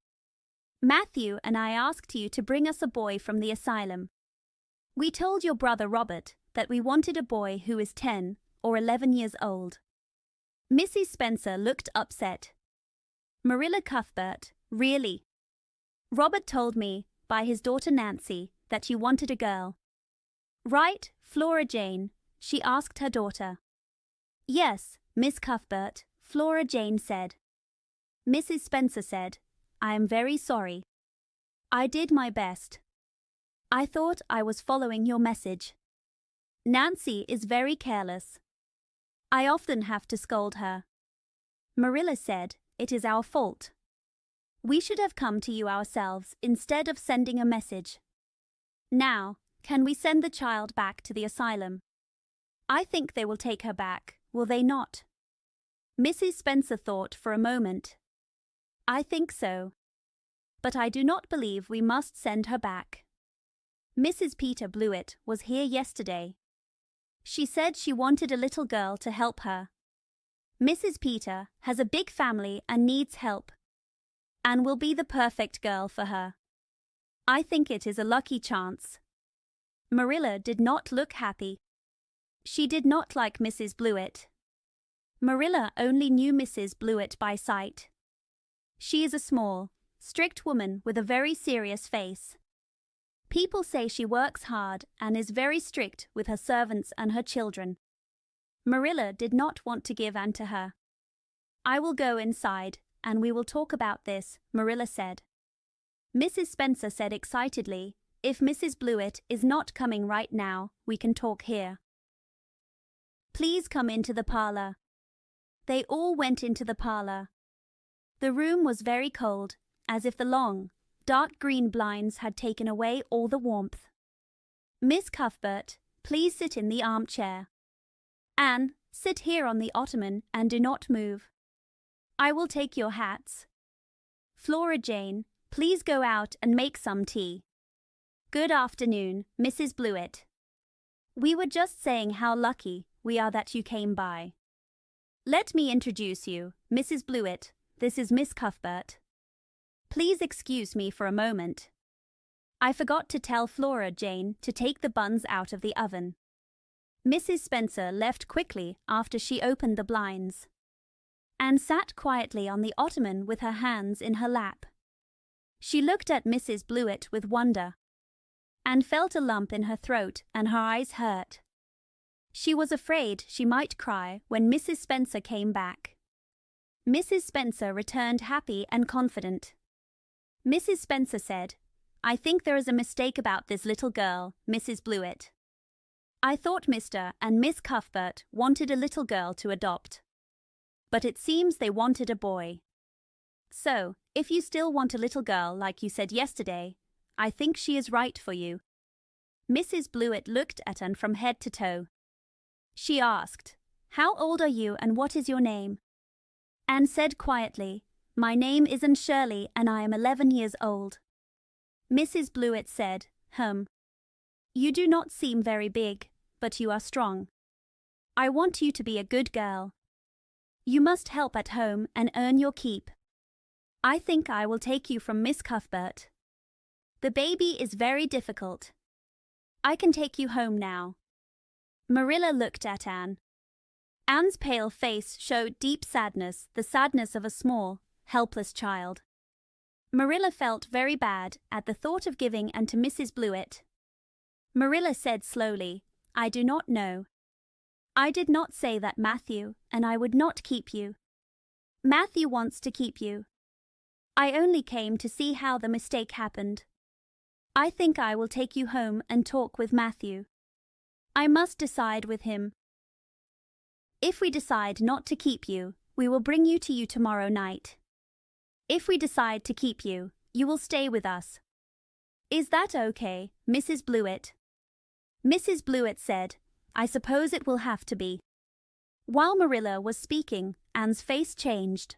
Matthew and I asked you to bring us a boy from the asylum. We told your brother Robert that we wanted a boy who is 10 or 11 years old. Mrs. Spencer looked upset. Marilla Cuthbert, really? Robert told me, by his daughter Nancy, that you wanted a girl. Right, Flora Jane? She asked her daughter. Yes, Miss Cuthbert, Flora Jane said. Mrs. Spencer said, I am very sorry. I did my best. I thought I was following your message. Nancy is very careless. I often have to scold her. Marilla said, it is our fault. We should have come to you ourselves instead of sending a message. Now, can we send the child back to the asylum? I think they will take her back, will they not? Mrs. Spencer thought for a moment. I think so. But I do not believe we must send her back. Mrs. Peter Blewett was here yesterday. She said she wanted a little girl to help her. Mrs. Peter has a big family and needs help. Anne will be the perfect girl for her. I think it is a lucky chance. Marilla did not look happy. She did not like Mrs. Blewett. Marilla only knew Mrs. Blewett by sight. She is a small, strict woman with a very serious face. People say she works hard and is very strict with her servants and her children. Marilla did not want to give Anne to her. "I will go inside, and we will talk about this," Marilla said. Mrs. Spencer said excitedly, "If Mrs. Blewett is not coming right now, we can talk here. Please come into the parlor." They all went into the parlor. The room was very cold, as if the long, dark green blinds had taken away all the warmth. "Miss Cuthbert, please sit in the armchair. Anne, sit here on the ottoman and do not move. I will take your hats. Flora Jane, please go out and make some tea. Good afternoon, Mrs. Blewett. We were just saying how lucky we are that you came by. Let me introduce you, Mrs. Blewett. This is Miss Cuthbert. Please excuse me for a moment. I forgot to tell Flora Jane to take the buns out of the oven." Mrs. Spencer left quickly after she opened the blinds. Anne sat quietly on the ottoman with her hands in her lap. She looked at Mrs. Blewett with wonder. Anne felt a lump in her throat and her eyes hurt. She was afraid she might cry when Mrs. Spencer came back. Mrs. Spencer returned happy and confident. Mrs. Spencer said, "I think there is a mistake about this little girl, Mrs. Blewett. I thought Mr. and Miss Cuthbert wanted a little girl to adopt. But it seems they wanted a boy. So, if you still want a little girl like you said yesterday, I think she is right for you." Mrs. Blewett looked at Anne from head to toe. She asked, "How old are you and what is your name?" Anne said quietly, "My name is Anne Shirley and I am 11 years old." Mrs. Blewett said, You do not seem very big, but you are strong. I want you to be a good girl. You must help at home and earn your keep. I think I will take you from Miss Cuthbert. The baby is very difficult. I can take you home now." Marilla looked at Anne. Anne's pale face showed deep sadness, the sadness of a small, helpless child. Marilla felt very bad at the thought of giving Anne to Mrs. Blewett. Marilla said slowly, "I do not know. I did not say that, Matthew, and I would not keep you. Matthew wants to keep you. I only came to see how the mistake happened. I think I will take you home and talk with Matthew. I must decide with him. If we decide not to keep you, we will bring you to you tomorrow night. If we decide to keep you, you will stay with us. Is that okay, Mrs. Blewett?" Mrs. Blewett said, "I suppose it will have to be." While Marilla was speaking, Anne's face changed.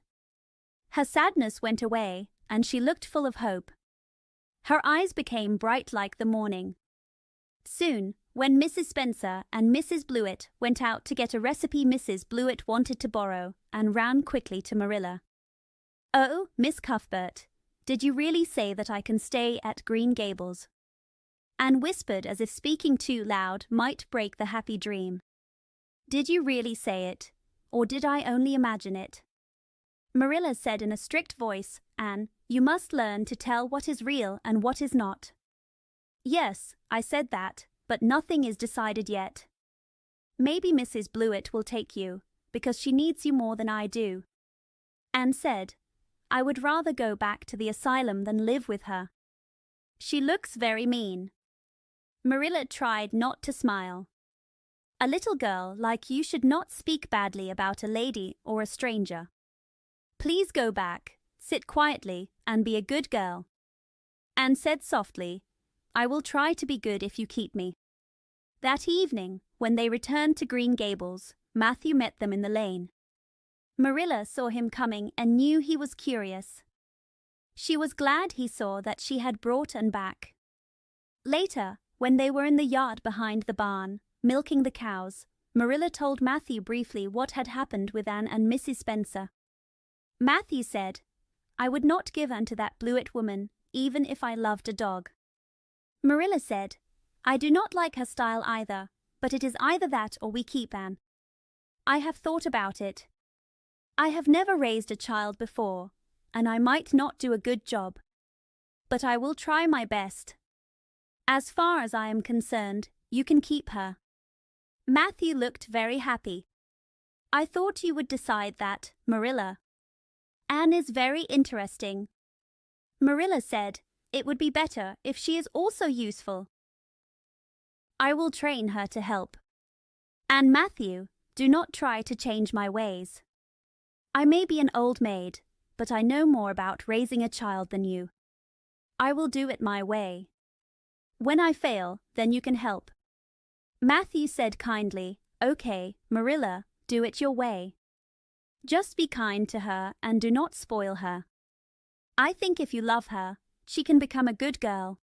Her sadness went away, and she looked full of hope. Her eyes became bright like the morning. Soon, when Mrs. Spencer and Mrs. Blewett went out to get a recipe Mrs. Blewett wanted to borrow, Anne ran quickly to Marilla. "Oh, Miss Cuthbert, did you really say that I can stay at Green Gables?" Anne whispered as if speaking too loud might break the happy dream. "Did you really say it, or did I only imagine it?" Marilla said in a strict voice, "Anne, you must learn to tell what is real and what is not." "Yes, I said that, but nothing is decided yet. Maybe Mrs. Blewett will take you, because she needs you more than I do." Anne said, "I would rather go back to the asylum than live with her. She looks very mean." Marilla tried not to smile. "A little girl like you should not speak badly about a lady or a stranger. Please go back, sit quietly, and be a good girl." Anne said softly, "I will try to be good if you keep me." That evening, when they returned to Green Gables, Matthew met them in the lane. Marilla saw him coming and knew he was curious. She was glad he saw that she had brought Anne back. Later, when they were in the yard behind the barn, milking the cows, Marilla told Matthew briefly what had happened with Anne and Mrs. Spencer. Matthew said, "I would not give Anne to that Blewett woman, even if I loved a dog." Marilla said, "I do not like her style either, but it is either that or we keep Anne. I have thought about it. I have never raised a child before, and I might not do a good job. But I will try my best. As far as I am concerned, you can keep her." Matthew looked very happy. I thought you would decide that, Marilla. Anne is very interesting. Marilla said it would be better if she is also useful. I will train her to help. And Matthew, do not try to change my ways. I may be an old maid, but I know more about raising a child than you. I will do it my way. When I fail, then you can help. Matthew said kindly, Okay, Marilla, do it your way. Just be kind to her and do not spoil her. I think if you love her, she can become a good girl.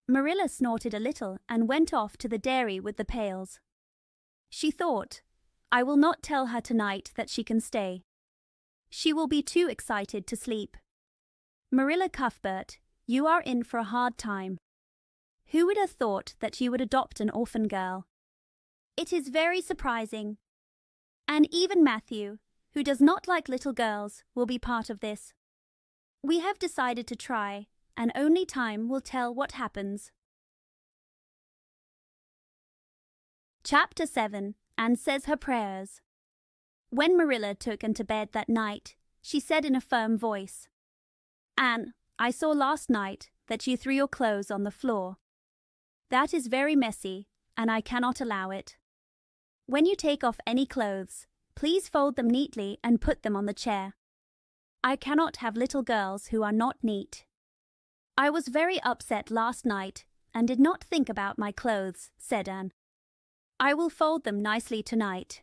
Marilla snorted a little and went off to the dairy with the pails. She thought, I will not tell her tonight that she can stay. She will be too excited to sleep. Marilla Cuthbert, you are in for a hard time. Who would have thought that you would adopt an orphan girl? It is very surprising. And even Matthew, who does not like little girls, will be part of this. We have decided to try, and only time will tell what happens. Chapter 7. Anne says her prayers. When Marilla took Anne to bed that night, she said in a firm voice, Anne, I saw last night that you threw your clothes on the floor. That is very messy, and I cannot allow it. When you take off any clothes, please fold them neatly and put them on the chair. I cannot have little girls who are not neat. I was very upset last night and did not think about my clothes, said Anne. I will fold them nicely tonight.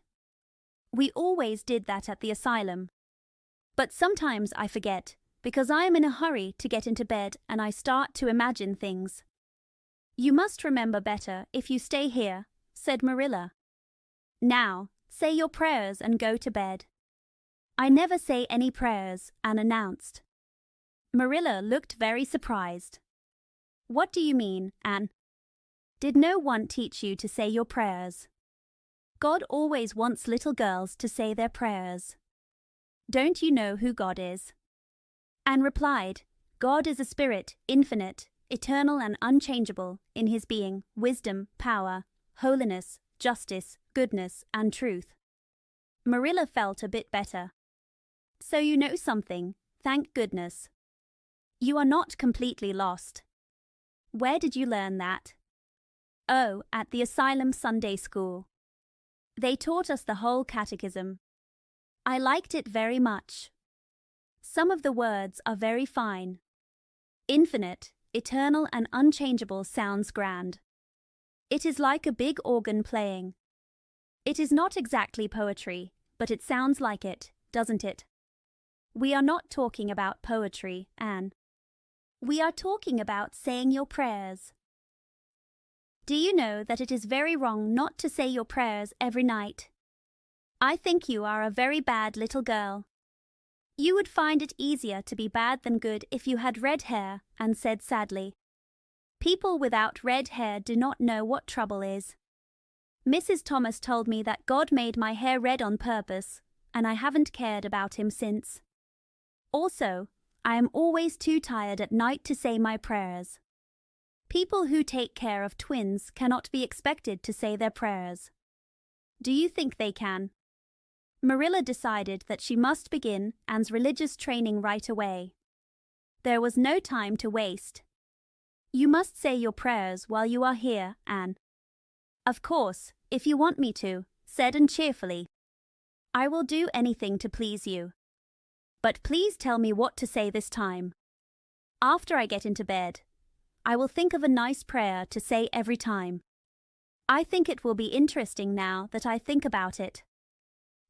We always did that at the asylum. But sometimes I forget, because I am in a hurry to get into bed and I start to imagine things. You must remember better if you stay here, said Marilla. Now, say your prayers and go to bed. I never say any prayers, Anne announced. Marilla looked very surprised. What do you mean, Anne? Did no one teach you to say your prayers? God always wants little girls to say their prayers. Don't you know who God is? Anne replied, God is a spirit, infinite, eternal and unchangeable in his being, wisdom, power, holiness, justice, goodness, and truth. Marilla felt a bit better. So you know something, thank goodness. You are not completely lost. Where did you learn that? Oh, at the Asylum Sunday School. They taught us the whole catechism. I liked it very much. Some of the words are very fine. Infinite, eternal and unchangeable sounds grand. It is like a big organ playing. It is not exactly poetry, but it sounds like it, doesn't it? We are not talking about poetry, Anne. We are talking about saying your prayers. Do you know that it is very wrong not to say your prayers every night? I think you are a very bad little girl. You would find it easier to be bad than good if you had red hair, Anne said sadly. People without red hair do not know what trouble is. Mrs. Thomas told me that God made my hair red on purpose, and I haven't cared about him since. Also, I am always too tired at night to say my prayers. People who take care of twins cannot be expected to say their prayers. Do you think they can? Marilla decided that she must begin Anne's religious training right away. There was no time to waste. You must say your prayers while you are here, Anne. Of course, if you want me to, said Anne cheerfully. I will do anything to please you. But please tell me what to say this time. After I get into bed, I will think of a nice prayer to say every time. I think it will be interesting now that I think about it.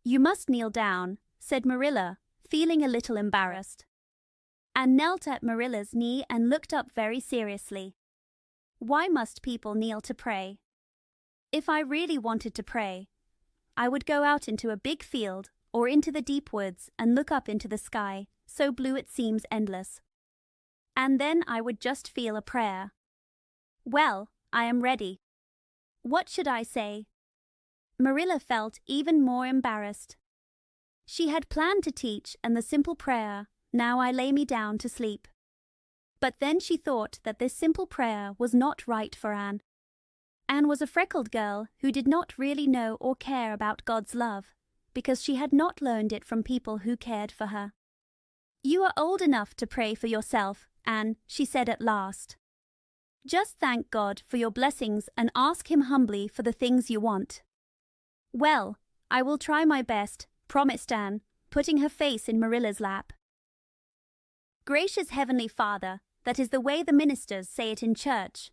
You must kneel down, said Marilla, feeling a little embarrassed. Anne knelt at Marilla's knee and looked up very seriously. Why must people kneel to pray? If I really wanted to pray, I would go out into a big field or into the deep woods and look up into the sky, so blue it seems endless. And then I would just feel a prayer. Well, I am ready. What should I say? Marilla felt even more embarrassed. She had planned to teach Anne the simple prayer, Now I lay me down to sleep. But then she thought that this simple prayer was not right for Anne. Anne was a freckled girl who did not really know or care about God's love, because she had not learned it from people who cared for her. "You are old enough to pray for yourself, Anne," she said at last. "Just thank God for your blessings and ask Him humbly for the things you want." "Well, I will try my best," promised Anne, putting her face in Marilla's lap. "Gracious Heavenly Father, that is the way the ministers say it in church.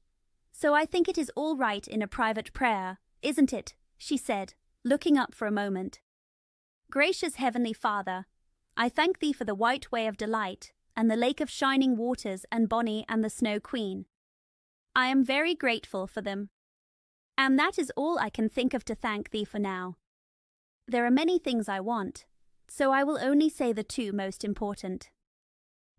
So I think it is all right in a private prayer, isn't it?" she said, looking up for a moment. "Gracious Heavenly Father, I thank Thee for the white way of delight, and the lake of shining waters, and Bonnie and the Snow Queen. I am very grateful for them. And that is all I can think of to thank Thee for now. There are many things I want, so I will only say the two most important.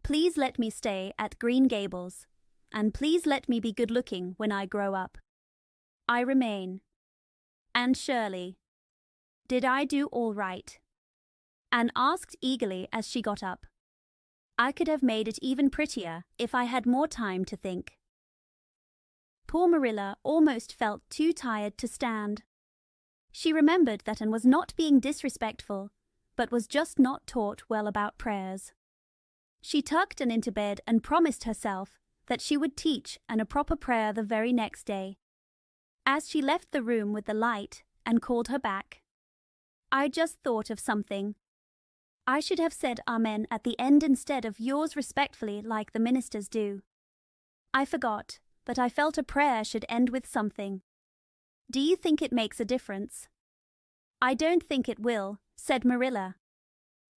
Please let me stay at Green Gables, and please let me be good-looking when I grow up. I remain. And Shirley. Did I do all right?" Anne asked eagerly as she got up. "I could have made it even prettier if I had more time to think." Poor Marilla almost felt too tired to stand. She remembered that Anne was not being disrespectful, but was just not taught well about prayers. She tucked Anne into bed and promised herself that she would teach Anne a proper prayer the very next day. As she left the room with the light, Anne called her back. "I just thought of something. I should have said Amen at the end instead of yours respectfully like the ministers do. I forgot, but I felt a prayer should end with something. Do you think it makes a difference?" "I don't think it will," said Marilla.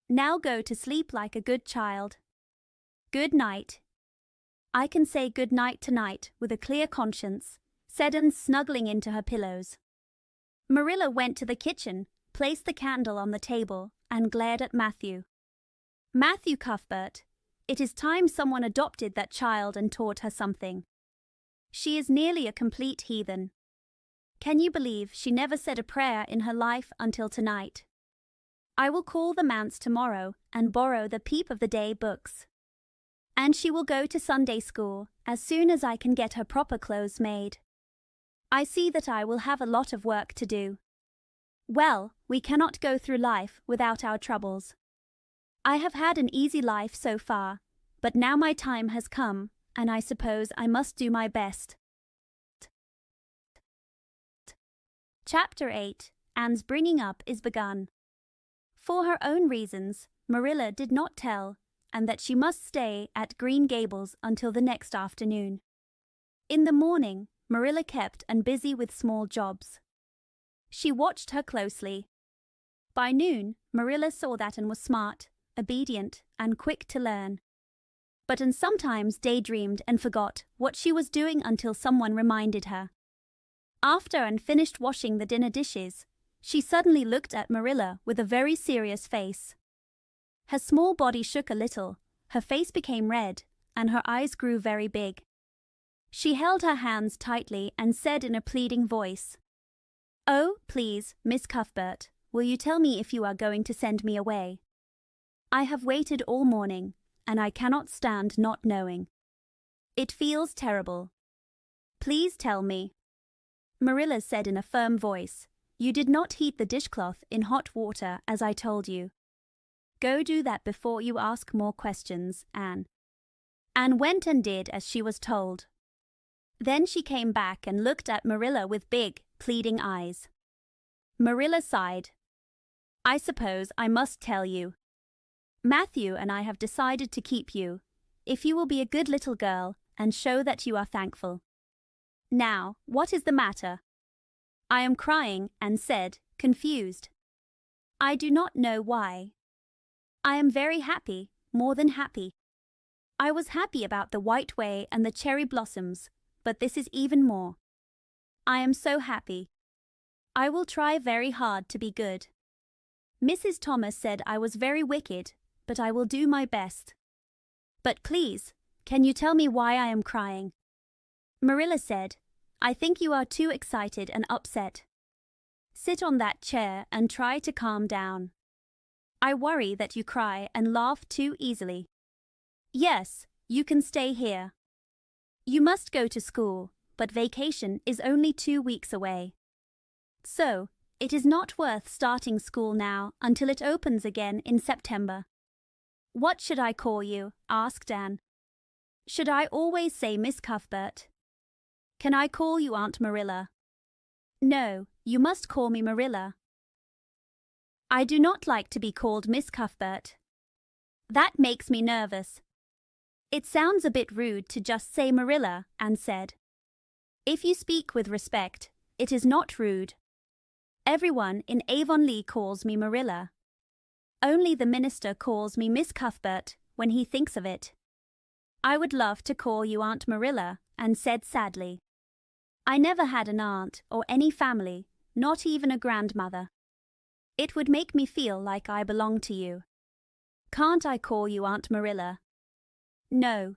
"Now go to sleep like a good child. Good night." "I can say good night tonight with a clear conscience," said Anne, snuggling into her pillows. Marilla went to the kitchen, placed the candle on the table, and glared at Matthew. "Matthew Cuthbert, it is time someone adopted that child and taught her something. She is nearly a complete heathen. Can you believe she never said a prayer in her life until tonight? I will call the manse tomorrow and borrow the Peep of the Day books. And she will go to Sunday school as soon as I can get her proper clothes made. I see that I will have a lot of work to do. Well, we cannot go through life without our troubles. I have had an easy life so far, but now my time has come, and I suppose I must do my best." Chapter 8. Anne's bringing up is begun. For her own reasons, Marilla did not tell Anne that she must stay at Green Gables until the next afternoon. In the morning, Marilla kept Anne busy with small jobs. She watched her closely. By noon, Marilla saw that Anne was smart, obedient, and quick to learn. But Anne sometimes daydreamed and forgot what she was doing until someone reminded her. After Anne finished washing the dinner dishes, she suddenly looked at Marilla with a very serious face. Her small body shook a little, her face became red, and her eyes grew very big. She held her hands tightly and said in a pleading voice, "Oh, please, Miss Cuthbert, will you tell me if you are going to send me away? I have waited all morning, and I cannot stand not knowing. It feels terrible. Please tell me." Marilla said in a firm voice, "You did not heat the dishcloth in hot water as I told you. Go do that before you ask more questions, Anne." Anne went and did as she was told. Then she came back and looked at Marilla with big, pleading eyes. Marilla sighed. "I suppose I must tell you. Matthew and I have decided to keep you, if you will be a good little girl and show that you are thankful. Now, what is the matter?" "I am crying," Anne said, confused. "I do not know why. I am very happy, more than happy. I was happy about the white way and the cherry blossoms, but this is even more. I am so happy. I will try very hard to be good. Mrs. Thomas said I was very wicked, but I will do my best. But please, can you tell me why I am crying?" Marilla said, "I think you are too excited and upset. Sit on that chair and try to calm down. I worry that you cry and laugh too easily. Yes, you can stay here. You must go to school, but vacation is only 2 weeks away. So, It is not worth starting school now until it opens again in September. What should I call you? Asked Anne. Should I always say Miss Cuthbert? Can I call you Aunt Marilla? No, you must call me Marilla. I do not like to be called Miss Cuthbert. That makes me nervous. It sounds a bit rude to just say Marilla, Anne said. If you speak with respect, it is not rude. Everyone in Avonlea calls me Marilla. Only the minister calls me Miss Cuthbert when he thinks of it. I would love to call you Aunt Marilla, Anne said sadly. I never had an aunt or any family, not even a grandmother. It would make me feel like I belong to you. Can't I call you Aunt Marilla? No.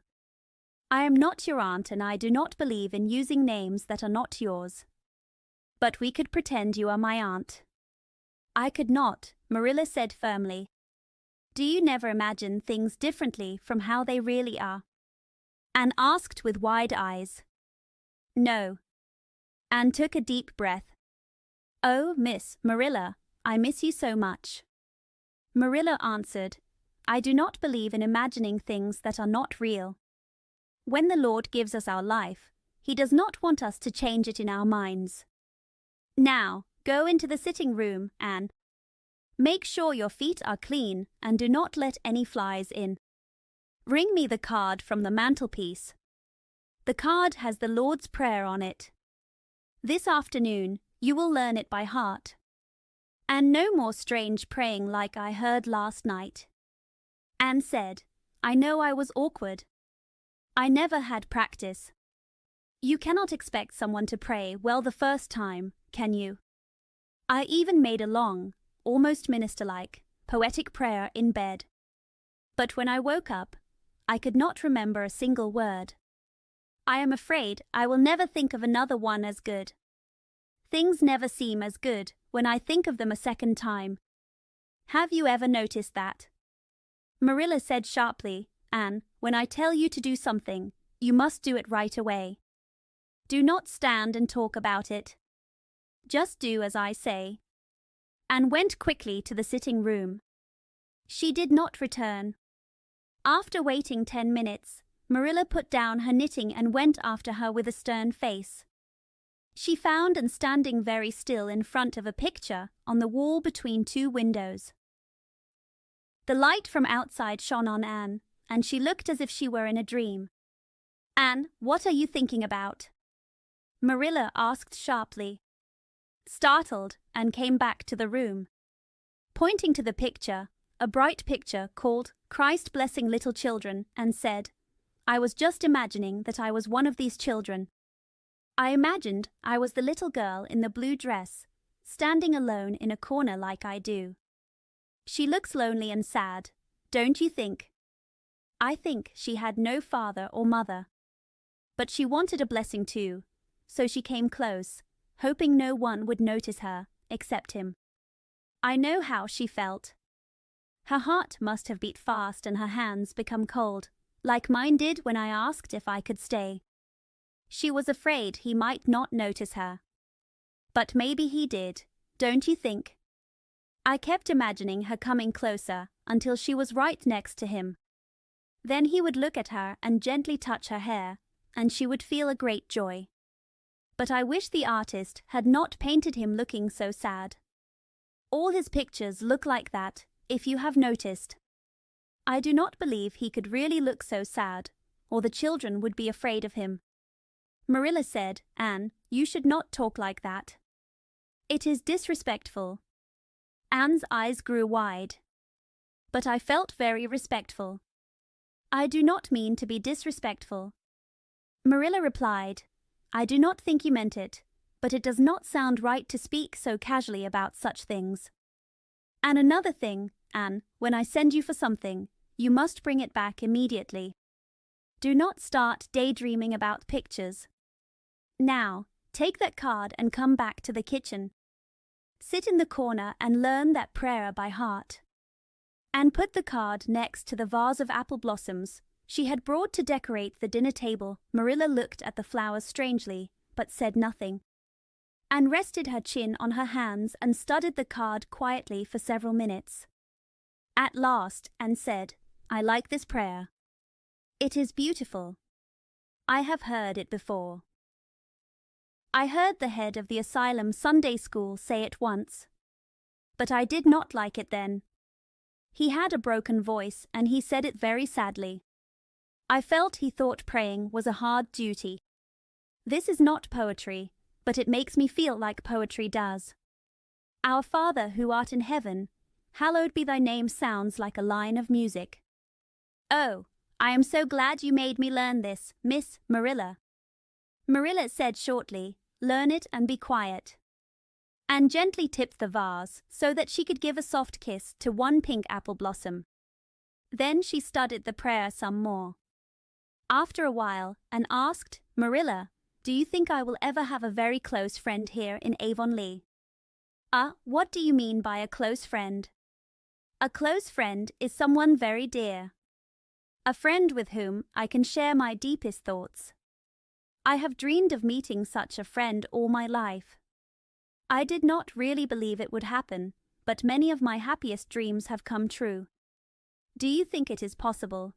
I am not your aunt and I do not believe in using names that are not yours. But we could pretend you are my aunt. I could not, Marilla said firmly. Do you never imagine things differently from how they really are? Anne asked with wide eyes. No. Anne took a deep breath. Oh, Miss Marilla, I miss you so much. Marilla answered, I do not believe in imagining things that are not real. When the Lord gives us our life, He does not want us to change it in our minds. Now, go into the sitting room, Anne. Make sure your feet are clean and do not let any flies in. Bring me the card from the mantelpiece. The card has the Lord's Prayer on it. This afternoon, you will learn it by heart. And no more strange praying like I heard last night. Anne said, I know I was awkward. I never had practice. You cannot expect someone to pray well the first time, can you? I even made a long, almost minister-like, poetic prayer in bed. But when I woke up, I could not remember a single word. I am afraid I will never think of another one as good. Things never seem as good when I think of them a second time. Have you ever noticed that? Marilla said sharply, Anne, when I tell you to do something, you must do it right away. Do not stand and talk about it. Just do as I say. Anne went quickly to the sitting room. She did not return. After waiting 10 minutes, Marilla put down her knitting and went after her with a stern face. She found Anne standing very still in front of a picture on the wall between two windows. The light from outside shone on Anne, and she looked as if she were in a dream. Anne, what are you thinking about? Marilla asked sharply. Startled, Anne came back to the room. Pointing to the picture, a bright picture called Christ Blessing Little Children, and said, I was just imagining that I was one of these children. I imagined I was the little girl in the blue dress, standing alone in a corner like I do. She looks lonely and sad, don't you think? I think she had no father or mother. But she wanted a blessing too, so she came close, hoping no one would notice her, except him. I know how she felt. Her heart must have beat fast and her hands become cold, like mine did when I asked if I could stay. She was afraid he might not notice her. But maybe he did, don't you think? I kept imagining her coming closer until she was right next to him. Then he would look at her and gently touch her hair, and she would feel a great joy. But I wish the artist had not painted him looking so sad. All his pictures look like that, if you have noticed. I do not believe he could really look so sad, or the children would be afraid of him. Marilla said, Anne, you should not talk like that. It is disrespectful. Anne's eyes grew wide. But I felt very respectful. I do not mean to be disrespectful. Marilla replied, I do not think you meant it, but it does not sound right to speak so casually about such things. And another thing, Anne, when I send you for something, you must bring it back immediately. Do not start daydreaming about pictures. Now, take that card and come back to the kitchen. Sit in the corner and learn that prayer by heart. Anne put the card next to the vase of apple blossoms she had brought to decorate the dinner table. Marilla looked at the flowers strangely, but said nothing. Anne rested her chin on her hands and studied the card quietly for several minutes. At last, Anne said, "I like this prayer. It is beautiful. I have heard it before. I heard the head of the asylum Sunday school say it once. But I did not like it then. He had a broken voice and he said it very sadly. I felt he thought praying was a hard duty. This is not poetry, but it makes me feel like poetry does. Our Father who art in heaven, hallowed be thy name sounds like a line of music. Oh, I am so glad you made me learn this, Miss Marilla." Marilla said shortly, "Learn it and be quiet." Anne gently tipped the vase so that she could give a soft kiss to one pink apple blossom. Then she studied the prayer some more. After a while, Anne asked, "Marilla, do you think I will ever have a very close friend here in Avonlea?" What do you mean by a close friend?" "A close friend is someone very dear. A friend with whom I can share my deepest thoughts. I have dreamed of meeting such a friend all my life. I did not really believe it would happen, but many of my happiest dreams have come true. Do you think it is possible?"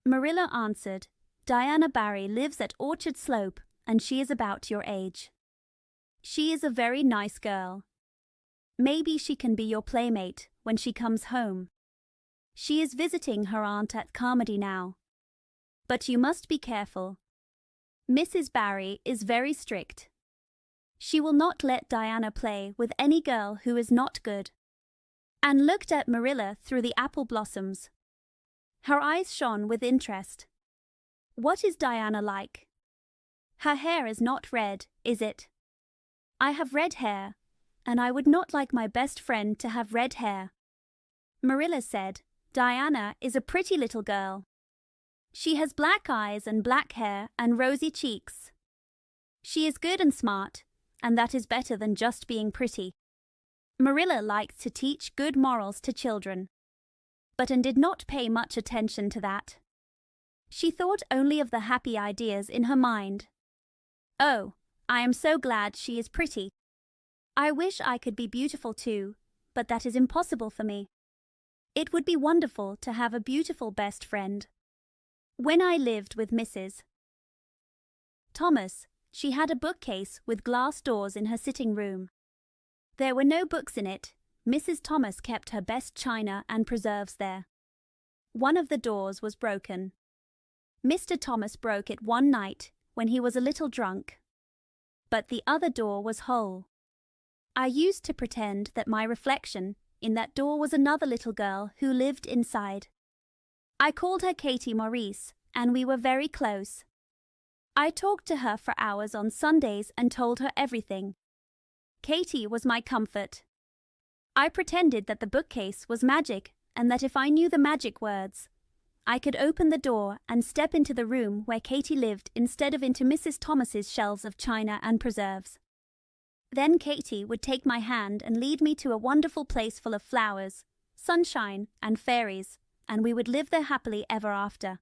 Marilla answered, "Diana Barry lives at Orchard Slope, and she is about your age. She is a very nice girl. Maybe she can be your playmate when she comes home. She is visiting her aunt at Carmody now. But you must be careful. Mrs. Barry is very strict. She will not let Diana play with any girl who is not good." Anne looked at Marilla through the apple blossoms. Her eyes shone with interest. "What is Diana like? Her hair is not red, is it?" "I have red hair, and I would not like my best friend to have red hair." Marilla said, "Diana is a pretty little girl. She has black eyes and black hair and rosy cheeks. She is good and smart, and that is better than just being pretty." Marilla liked to teach good morals to children, but Anne did not pay much attention to that. She thought only of the happy ideas in her mind. "Oh, I am so glad she is pretty. I wish I could be beautiful too, but that is impossible for me. It would be wonderful to have a beautiful best friend. When I lived with Mrs. Thomas, she had a bookcase with glass doors in her sitting room. There were no books in it. Mrs. Thomas kept her best china and preserves there. One of the doors was broken. Mr. Thomas broke it one night when he was a little drunk. But the other door was whole. I used to pretend that my reflection in that door was another little girl who lived inside. I called her Katie Maurice, and we were very close. I talked to her for hours on Sundays and told her everything. Katie was my comfort. I pretended that the bookcase was magic and that if I knew the magic words, I could open the door and step into the room where Katie lived instead of into Mrs. Thomas's shelves of china and preserves. Then Katie would take my hand and lead me to a wonderful place full of flowers, sunshine, and fairies, and we would live there happily ever after.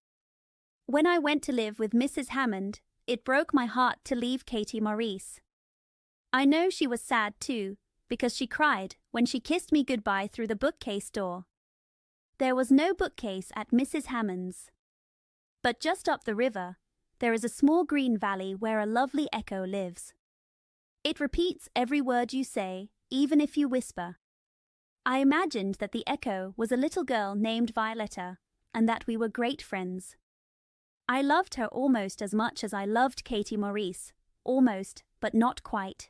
When I went to live with Mrs. Hammond, it broke my heart to leave Katie Maurice. I know she was sad too, because she cried when she kissed me goodbye through the bookcase door. There was no bookcase at Mrs. Hammond's. But just up the river, there is a small green valley where a lovely echo lives. It repeats every word you say, even if you whisper. I imagined that the echo was a little girl named Violetta, and that we were great friends. I loved her almost as much as I loved Katie Maurice, almost, but not quite.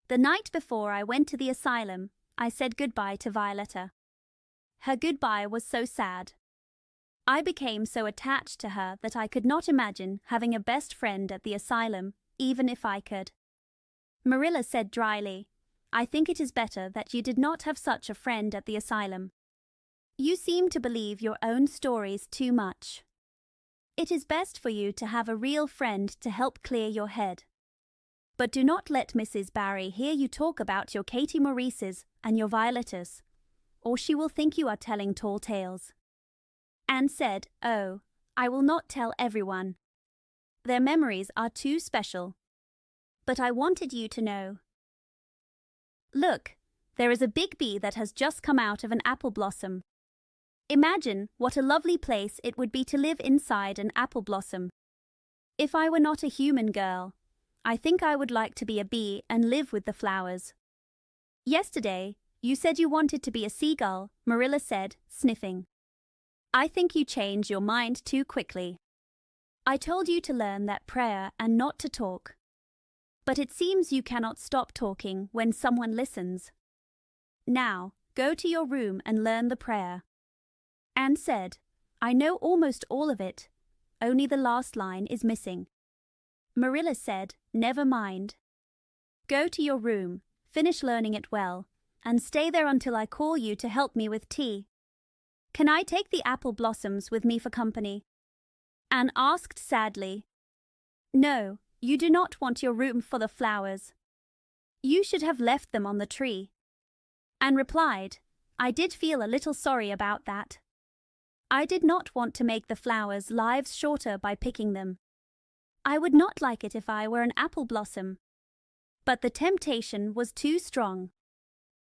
The night before I went to the asylum, I said goodbye to Violetta. Her goodbye was so sad. I became so attached to her that I could not imagine having a best friend at the asylum, even if I could. Marilla said dryly, "I think it is better that you did not have such a friend at the asylum. You seem to believe your own stories too much. It is best for you to have a real friend to help clear your head. But do not let Mrs. Barry hear you talk about your Katie Maurices and your Violettas, or she will think you are telling tall tales." Anne said, "Oh, I will not tell everyone. Their memories are too special. but I wanted you to know. Look, there is a big bee that has just come out of an apple blossom. Imagine what a lovely place it would be to live inside an apple blossom. If I were not a human girl, I think I would like to be a bee and live with the flowers. Yesterday, you said you wanted to be a seagull, Marilla said, sniffing. I think you change your mind too quickly. I told you to learn that prayer and not to talk. But it seems you cannot stop talking when someone listens. Now, go to your room and learn the prayer. Anne said, I know almost all of it. Only the last line is missing. Marilla said, never mind. Go to your room, finish learning it well, and stay there until I call you to help me with tea. Can I take the apple blossoms with me for company? Anne asked sadly. No, you do not want your room full of flowers. You should have left them on the tree. Anne replied, I did feel a little sorry about that. I did not want to make the flowers' lives shorter by picking them. I would not like it if I were an apple blossom. But the temptation was too strong.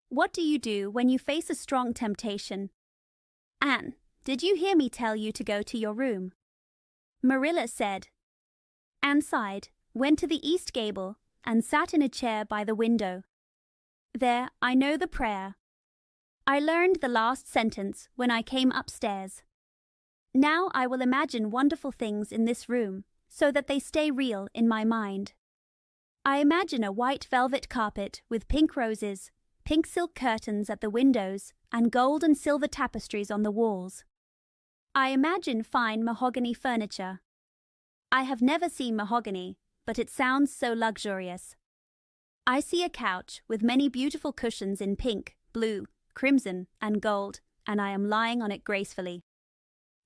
What do you do when you face a strong temptation? Anne, did you hear me tell you to go to your room? Marilla said. Anne sighed, went to the east gable, and sat in a chair by the window. There, I know the prayer. I learned the last sentence when I came upstairs. Now I will imagine wonderful things in this room, so that they stay real in my mind. I imagine a white velvet carpet with pink roses, pink silk curtains at the windows, and gold and silver tapestries on the walls. I imagine fine mahogany furniture. I have never seen mahogany, but it sounds so luxurious. I see a couch with many beautiful cushions in pink, blue, crimson, and gold, and I am lying on it gracefully.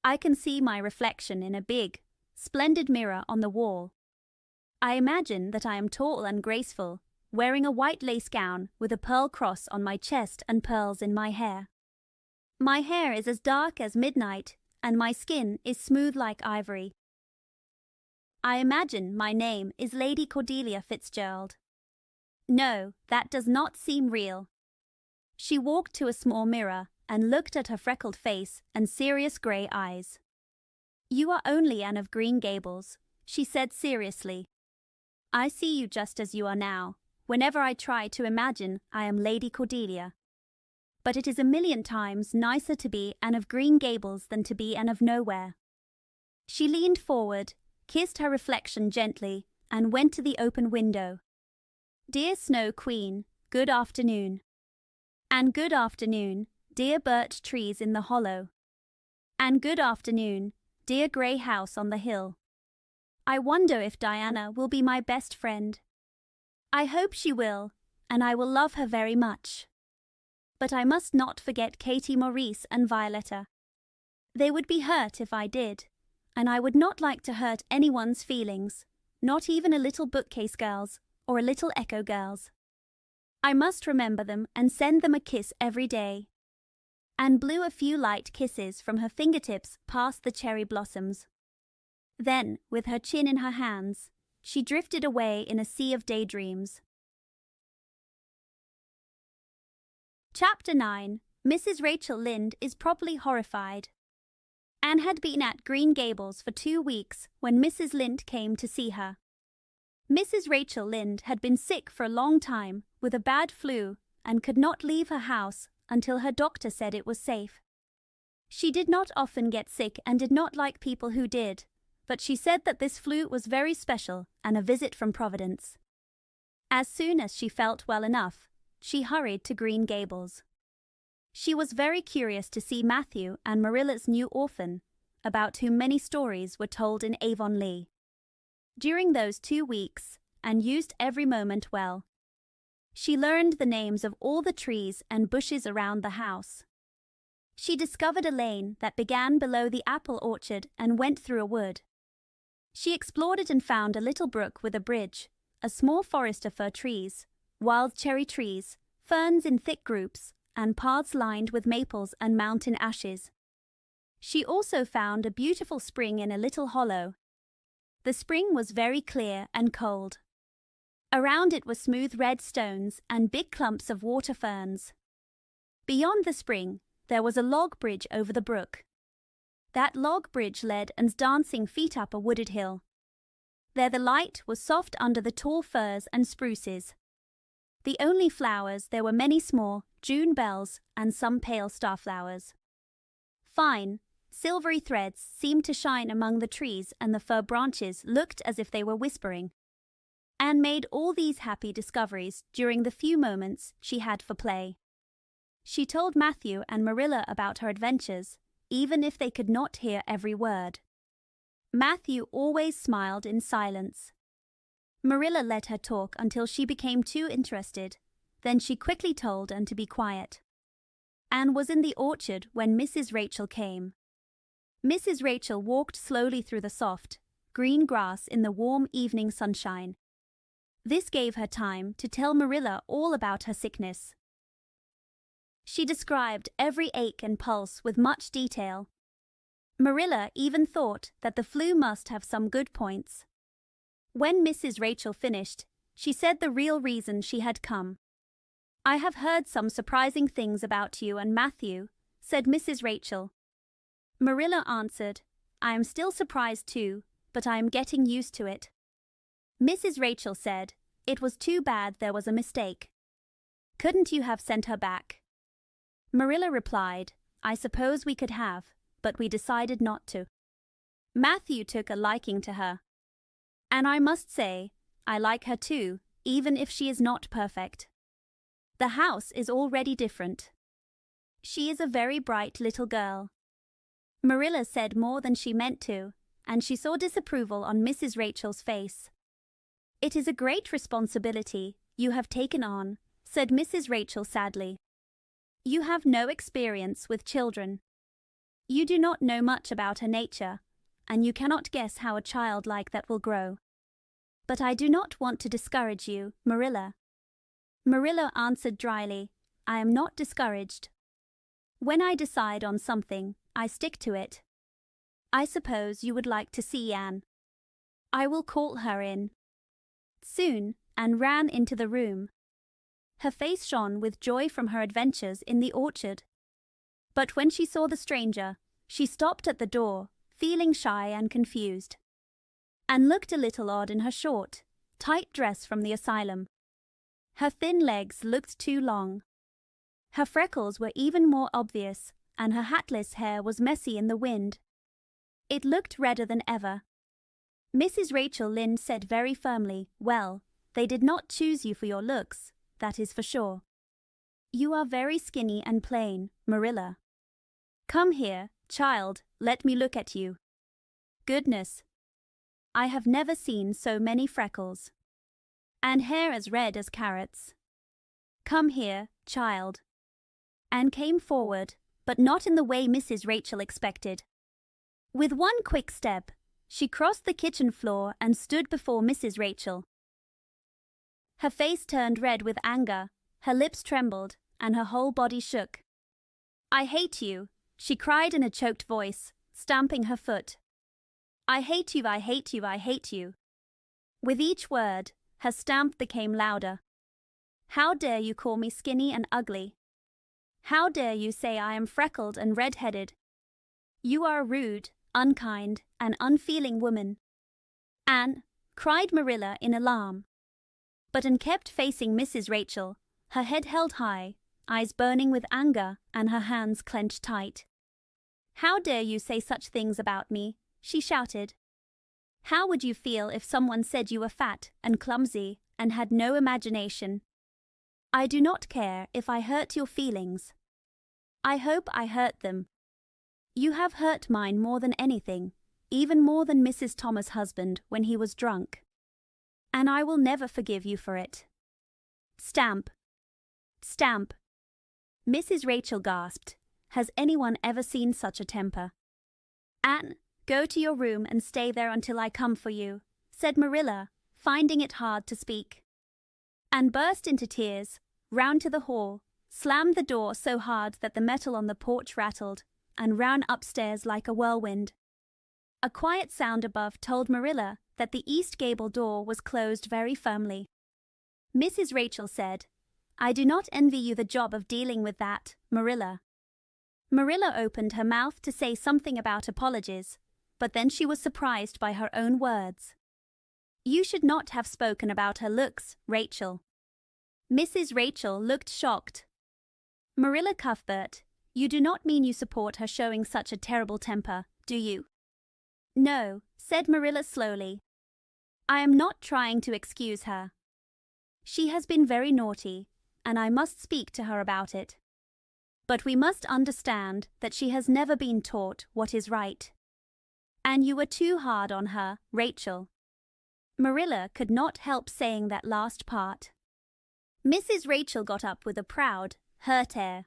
I can see my reflection in a big, splendid mirror on the wall. I imagine that I am tall and graceful, wearing a white lace gown with a pearl cross on my chest and pearls in my hair. My hair is as dark as midnight, and my skin is smooth like ivory. I imagine my name is Lady Cordelia Fitzgerald. No, that does not seem real. She walked to a small mirror and looked at her freckled face and serious grey eyes. You are only Anne of Green Gables, she said seriously. I see you just as you are now, whenever I try to imagine I am Lady Cordelia. But it is a million times nicer to be Anne of Green Gables than to be Anne of Nowhere. She leaned forward, kissed her reflection gently, and went to the open window. Dear Snow Queen, good afternoon. And good afternoon, dear birch trees in the hollow. And good afternoon, dear grey house on the hill. I wonder if Diana will be my best friend. I hope she will, and I will love her very much. But I must not forget Katie Maurice and Violetta. They would be hurt if I did, and I would not like to hurt anyone's feelings, not even a little bookcase girl's or a little echo girl's. I must remember them and send them a kiss every day. Anne blew a few light kisses from her fingertips past the cherry blossoms. Then, with her chin in her hands, she drifted away in a sea of daydreams. Chapter 9. Mrs. Rachel Lynde is properly horrified. Anne had been at Green Gables for 2 weeks when Mrs. Lynde came to see her. Mrs. Rachel Lynde had been sick for a long time with a bad flu and could not leave her house until her doctor said it was safe. She did not often get sick and did not like people who did, but she said that this flu was very special and a visit from Providence. As soon as she felt well enough, she hurried to Green Gables. She was very curious to see Matthew and Marilla's new orphan, about whom many stories were told in Avonlea. During those 2 weeks, Anne used every moment well. She learned the names of all the trees and bushes around the house. She discovered a lane that began below the apple orchard and went through a wood. She explored it and found a little brook with a bridge, a small forest of fir trees, wild cherry trees, ferns in thick groups, and paths lined with maples and mountain ashes. She also found a beautiful spring in a little hollow. The spring was very clear and cold. Around it were smooth red stones and big clumps of water ferns. Beyond the spring, there was a log bridge over the brook. That log bridge led and dancing feet up a wooded hill. There the light was soft under the tall firs and spruces. The only flowers, there were many small June bells and some pale starflowers. Fine, silvery threads seemed to shine among the trees, and the fir branches looked as if they were whispering. Anne made all these happy discoveries during the few moments she had for play. She told Matthew and Marilla about her adventures, even if they could not hear every word. Matthew always smiled in silence. Marilla let her talk until she became too interested. Then she quickly told Anne to be quiet. Anne was in the orchard when Mrs. Rachel came. Mrs. Rachel walked slowly through the soft, green grass in the warm evening sunshine. This gave her time to tell Marilla all about her sickness. She described every ache and pulse with much detail. Marilla even thought that the flu must have some good points. When Mrs. Rachel finished, she said the real reason she had come. "I have heard some surprising things about you and Matthew," said Mrs. Rachel. Marilla answered, "I am still surprised too, but I am getting used to it." Mrs. Rachel said, "It was too bad there was a mistake. Couldn't you have sent her back?" Marilla replied, "I suppose we could have, but we decided not to." Matthew took a liking to her. "And I must say, I like her too, even if she is not perfect. The house is already different. She is a very bright little girl." Marilla said more than she meant to, and she saw disapproval on Mrs. Rachel's face. "It is a great responsibility you have taken on," said Mrs. Rachel sadly. "You have no experience with children. You do not know much about her nature, and you cannot guess how a child like that will grow. But I do not want to discourage you, Marilla." Marilla answered dryly, "I am not discouraged. When I decide on something, I stick to it. I suppose you would like to see Anne. I will call her in." Soon Anne ran into the room. Her face shone with joy from her adventures in the orchard. But when she saw the stranger, she stopped at the door, feeling shy and confused. Anne looked a little odd in her short, tight dress from the asylum. Her thin legs looked too long. Her freckles were even more obvious, and her hatless hair was messy in the wind. It looked redder than ever. Mrs. Rachel Lynde said very firmly, "Well, they did not choose you for your looks, that is for sure. You are very skinny and plain, Marilla. Come here, child, let me look at you. Goodness, I have never seen so many freckles. And hair as red as carrots. Come here, child." Anne came forward, but not in the way Mrs. Rachel expected. With one quick step, she crossed the kitchen floor and stood before Mrs. Rachel. Her face turned red with anger, her lips trembled, and her whole body shook. "I hate you," she cried in a choked voice, stamping her foot. "I hate you, I hate you, I hate you." With each word, her stamp became louder. "How dare you call me skinny and ugly? How dare you say I am freckled and red-headed? You are a rude, unkind, and unfeeling woman." "Anne," cried Marilla in alarm. But Anne kept facing Mrs. Rachel, her head held high, eyes burning with anger, and her hands clenched tight. "How dare you say such things about me?" she shouted. "How would you feel if someone said you were fat and clumsy and had no imagination? I do not care if I hurt your feelings. I hope I hurt them. You have hurt mine more than anything, even more than Mrs. Thomas' husband when he was drunk. And I will never forgive you for it." "Stamp! Stamp!" Mrs. Rachel gasped. Has anyone ever seen such a temper? "Anne, go to your room and stay there until I come for you," said Marilla, finding it hard to speak. Anne burst into tears, ran to the hall, slammed the door so hard that the metal on the porch rattled, and ran upstairs like a whirlwind. A quiet sound above told Marilla that the east gable door was closed very firmly. Mrs. Rachel said, "I do not envy you the job of dealing with that, Marilla." Marilla opened her mouth to say something about apologies, but then she was surprised by her own words. "You should not have spoken about her looks, Rachel." Mrs. Rachel looked shocked. "Marilla Cuthbert, you do not mean you support her showing such a terrible temper, do you?" "No," said Marilla slowly. "I am not trying to excuse her. She has been very naughty, and I must speak to her about it. But we must understand that she has never been taught what is right. And you were too hard on her, Rachel." Marilla could not help saying that last part. Mrs. Rachel got up with a proud, hurt air.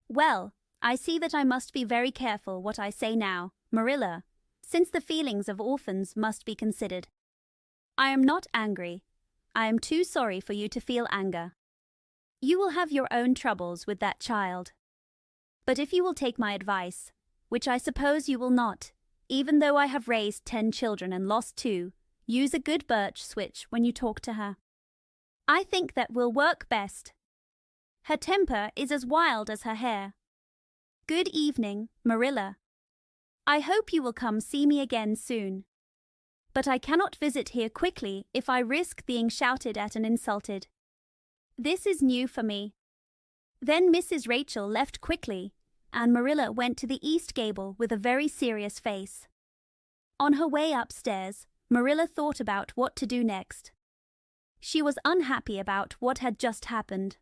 "Well, I see that I must be very careful what I say now, Marilla, since the feelings of orphans must be considered. I am not angry. I am too sorry for you to feel anger. You will have your own troubles with that child. But if you will take my advice, which I suppose you will not, even though I have raised 10 children and lost 2, use a good birch switch when you talk to her. I think that will work best. Her temper is as wild as her hair. Good evening, Marilla. I hope you will come see me again soon. But I cannot visit here quickly if I risk being shouted at and insulted. This is new for me." Then Mrs. Rachel left quickly, and Marilla went to the east gable with a very serious face. On her way upstairs, Marilla thought about what to do next. She was unhappy about what had just happened.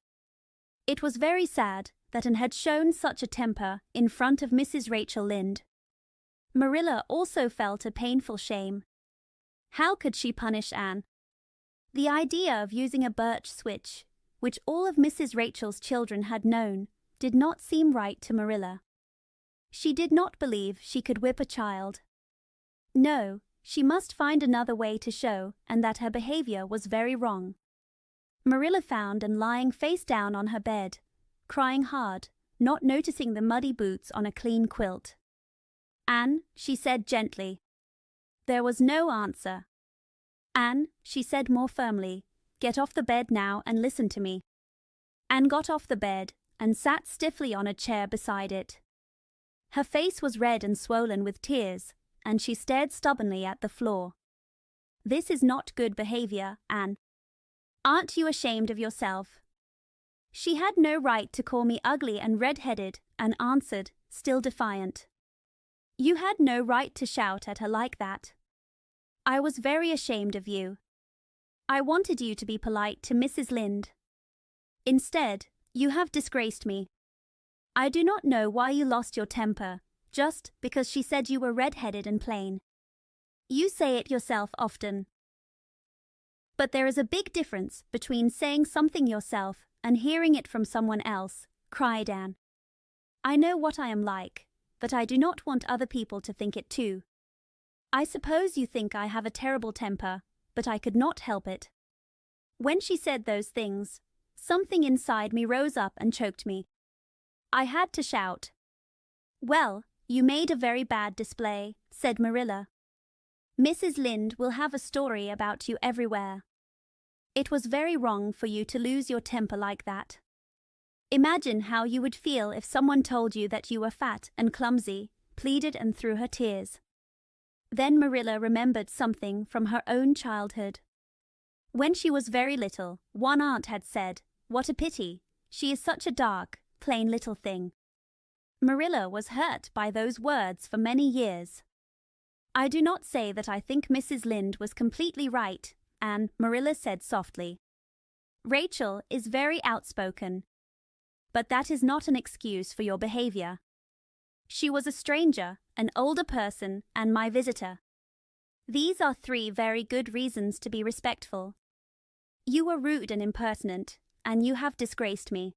It was very sad that Anne had shown such a temper in front of Mrs. Rachel Lynde. Marilla also felt a painful shame. How could she punish Anne? The idea of using a birch switch, which all of Mrs. Rachel's children had known, did not seem right to Marilla. She did not believe she could whip a child. No, she must find another way to show and that her behavior was very wrong. Marilla found Anne lying face down on her bed, crying hard, not noticing the muddy boots on a clean quilt. "Anne," she said gently. There was no answer. "Anne," she said more firmly, "get off the bed now and listen to me." Anne got off the bed and sat stiffly on a chair beside it. Her face was red and swollen with tears, and she stared stubbornly at the floor. "This is not good behavior, Anne. Aren't you ashamed of yourself?" She had no right to call me ugly and red-headed, and answered, still defiant. "You had no right to shout at her like that. I was very ashamed of you. I wanted you to be polite to Mrs. Lynde. Instead, you have disgraced me. I do not know why you lost your temper, just because she said you were red-headed and plain. You say it yourself often. But there is a big difference between saying something yourself and hearing it from someone else," cried Anne. "I know what I am like, but I do not want other people to think it too. I suppose you think I have a terrible temper, but I could not help it." When she said those things, something inside me rose up and choked me. I had to shout. "Well, you made a very bad display," said Marilla. "Mrs. Lynde will have a story about you everywhere. It was very wrong for you to lose your temper like that. Imagine how you would feel if someone told you that you were fat and clumsy," pleaded Anne through her tears. Then Marilla remembered something from her own childhood. When she was very little, one aunt had said, "What a pity, she is such a dark, plain little thing." Marilla was hurt by those words for many years. "I do not say that I think Mrs. Lynde was completely right," and Marilla said softly. "Rachel is very outspoken. But that is not an excuse for your behavior. She was a stranger, an older person, and my visitor. These are 3 very good reasons to be respectful. You were rude and impertinent, and you have disgraced me.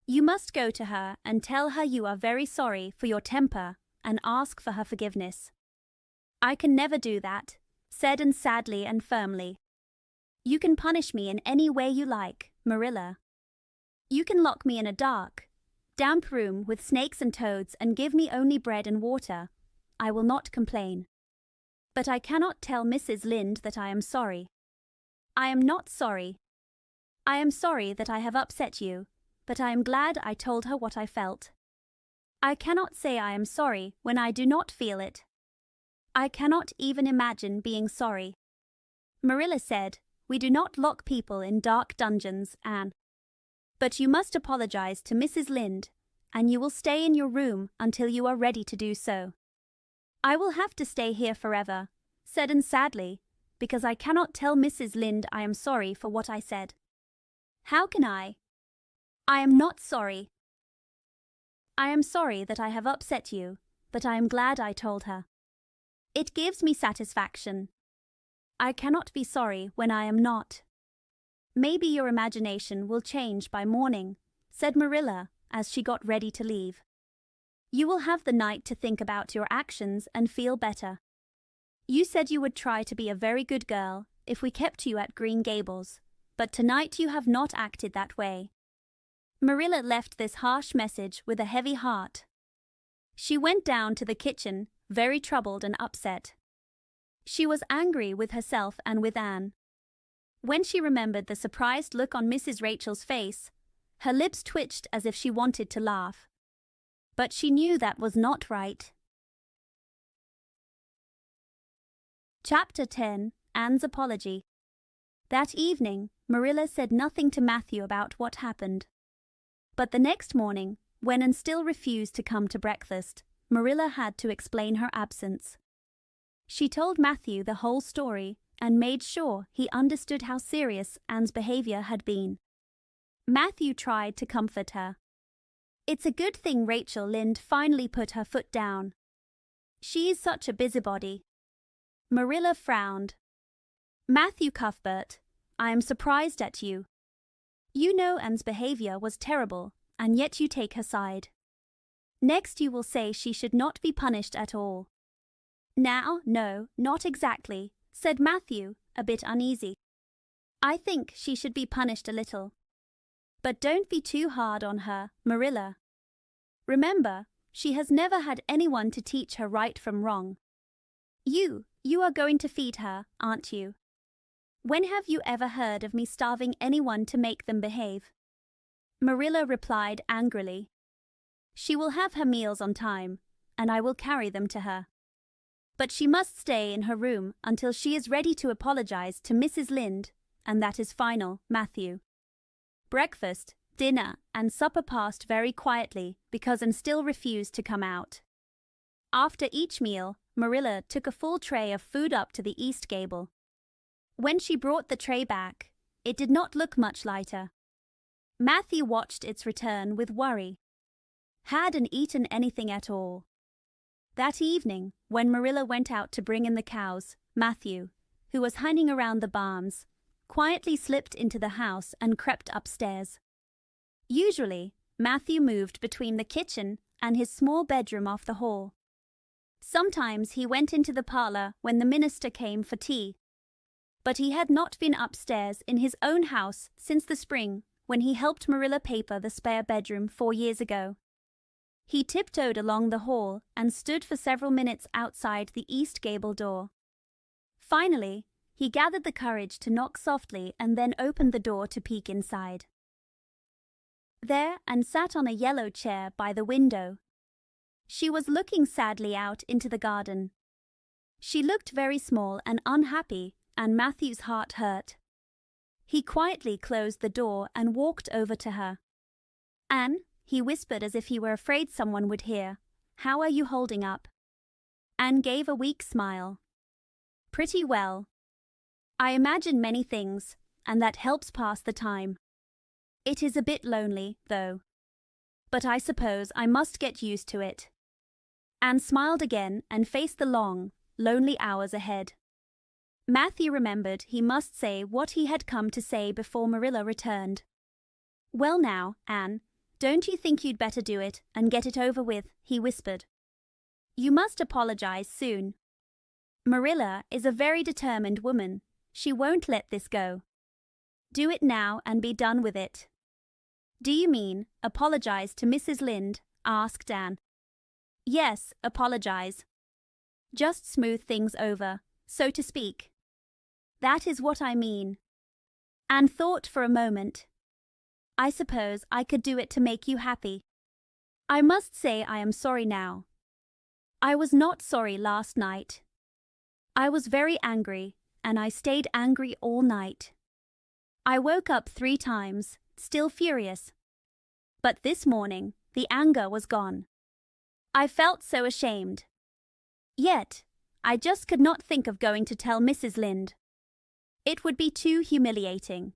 You must go to her and tell her you are very sorry for your temper and ask for her forgiveness." "I can never do that," said Anne sadly and firmly. "You can punish me in any way you like, Marilla. You can lock me in a dark, damp room with snakes and toads and give me only bread and water. I will not complain. But I cannot tell Mrs. Lynde that I am sorry. I am not sorry. I am sorry that I have upset you, but I am glad I told her what I felt. I cannot say I am sorry when I do not feel it. I cannot even imagine being sorry. Marilla said, "We do not lock people in dark dungeons, Anne. But you must apologize to Mrs. Lynde, and you will stay in your room until you are ready to do so." "I will have to stay here forever," said Anne sadly, "because I cannot tell Mrs. Lynde I am sorry for what I said." "How can I?" "I am not sorry. I am sorry that I have upset you, but I am glad I told her. It gives me satisfaction. I cannot be sorry when I am not." "Maybe your imagination will change by morning," said Marilla as she got ready to leave. "You will have the night to think about your actions and feel better. You said you would try to be a very good girl if we kept you at Green Gables, but tonight you have not acted that way." Marilla left this harsh message with a heavy heart. She went down to the kitchen, very troubled and upset. She was angry with herself and with Anne. When she remembered the surprised look on Mrs. Rachel's face, her lips twitched as if she wanted to laugh. But she knew that was not right. Chapter 10. Anne's Apology. That evening, Marilla said nothing to Matthew about what happened. But the next morning, when Anne still refused to come to breakfast, Marilla had to explain her absence. She told Matthew the whole story and made sure he understood how serious Anne's behavior had been. Matthew tried to comfort her. "It's a good thing Rachel Lynde finally put her foot down. She is such a busybody." Marilla frowned. "Matthew Cuthbert, I am surprised at you. You know Anne's behavior was terrible, and yet you take her side. Next you will say she should not be punished at all." "Now, no, not exactly," said Matthew, a bit uneasy. "I think she should be punished a little. But don't be too hard on her, Marilla. Remember, she has never had anyone to teach her right from wrong. You are going to feed her, aren't you? When have you ever heard of me starving anyone to make them behave?" Marilla replied angrily, "She will have her meals on time, and I will carry them to her. But she must stay in her room until she is ready to apologize to Mrs. Lynde, and that is final, Matthew." Breakfast, dinner, and supper passed very quietly because Anne still refused to come out. After each meal, Marilla took a full tray of food up to the east gable. When she brought the tray back, it did not look much lighter. Matthew watched its return with worry. Had Anne eaten anything at all? That evening, when Marilla went out to bring in the cows, Matthew, who was hanging around the barns, quietly slipped into the house and crept upstairs. Usually, Matthew moved between the kitchen and his small bedroom off the hall. Sometimes he went into the parlor when the minister came for tea. But he had not been upstairs in his own house since the spring when he helped Marilla paper the spare bedroom 4 years ago. He tiptoed along the hall and stood for several minutes outside the east gable door. Finally, he gathered the courage to knock softly and then opened the door to peek inside. There Anne sat on a yellow chair by the window. She was looking sadly out into the garden. She looked very small and unhappy, and Matthew's heart hurt. He quietly closed the door and walked over to her. "Anne," he whispered as if he were afraid someone would hear, "how are you holding up?" Anne gave a weak smile. "Pretty well. I imagine many things, and that helps pass the time. It is a bit lonely, though. But I suppose I must get used to it." Anne smiled again and faced the long, lonely hours ahead. Matthew remembered he must say what he had come to say before Marilla returned. "Well now, Anne, don't you think you'd better do it and get it over with?" he whispered. "You must apologize soon. Marilla is a very determined woman. She won't let this go. Do it now and be done with it." "Do you mean apologize to Mrs. Lynde?" asked Anne. "Yes, apologize. Just smooth things over, so to speak." "That is what I mean. Anne thought for a moment. I suppose I could do it to make you happy. I must say I am sorry now. I was not sorry last night. I was very angry, and I stayed angry all night. I woke up 3 times, still furious. But this morning, the anger was gone. I felt so ashamed. Yet, I just could not think of going to tell Mrs. Lynde. It would be too humiliating.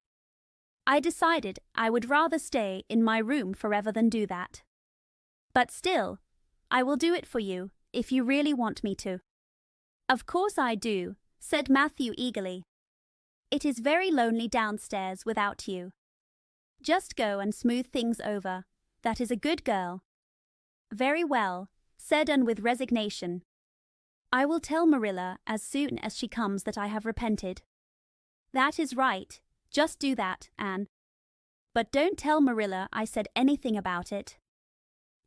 I decided I would rather stay in my room forever than do that. But still, I will do it for you, if you really want me to. Of course I do, said Matthew eagerly. It is very lonely downstairs without you. Just go and smooth things over. That is a good girl. Very well, said Anne with resignation. I will tell Marilla as soon as she comes that I have repented. That is right. Just do that, Anne. But don't tell Marilla I said anything about it.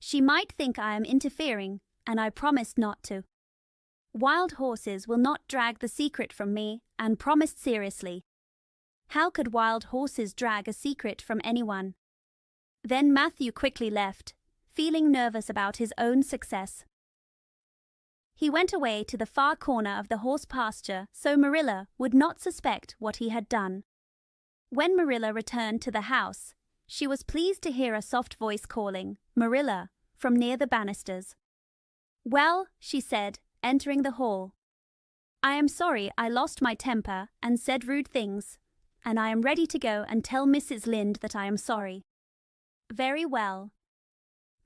She might think I am interfering, and I promised not to. Wild horses will not drag the secret from me, Anne promised seriously. How could wild horses drag a secret from anyone? Then Matthew quickly left, feeling nervous about his own success. He went away to the far corner of the horse pasture so Marilla would not suspect what he had done. When Marilla returned to the house, she was pleased to hear a soft voice calling, "Marilla," from near the banisters. "Well," she said, entering the hall, "I am sorry I lost my temper and said rude things, and I am ready to go and tell Mrs. Lynde that I am sorry." "Very well."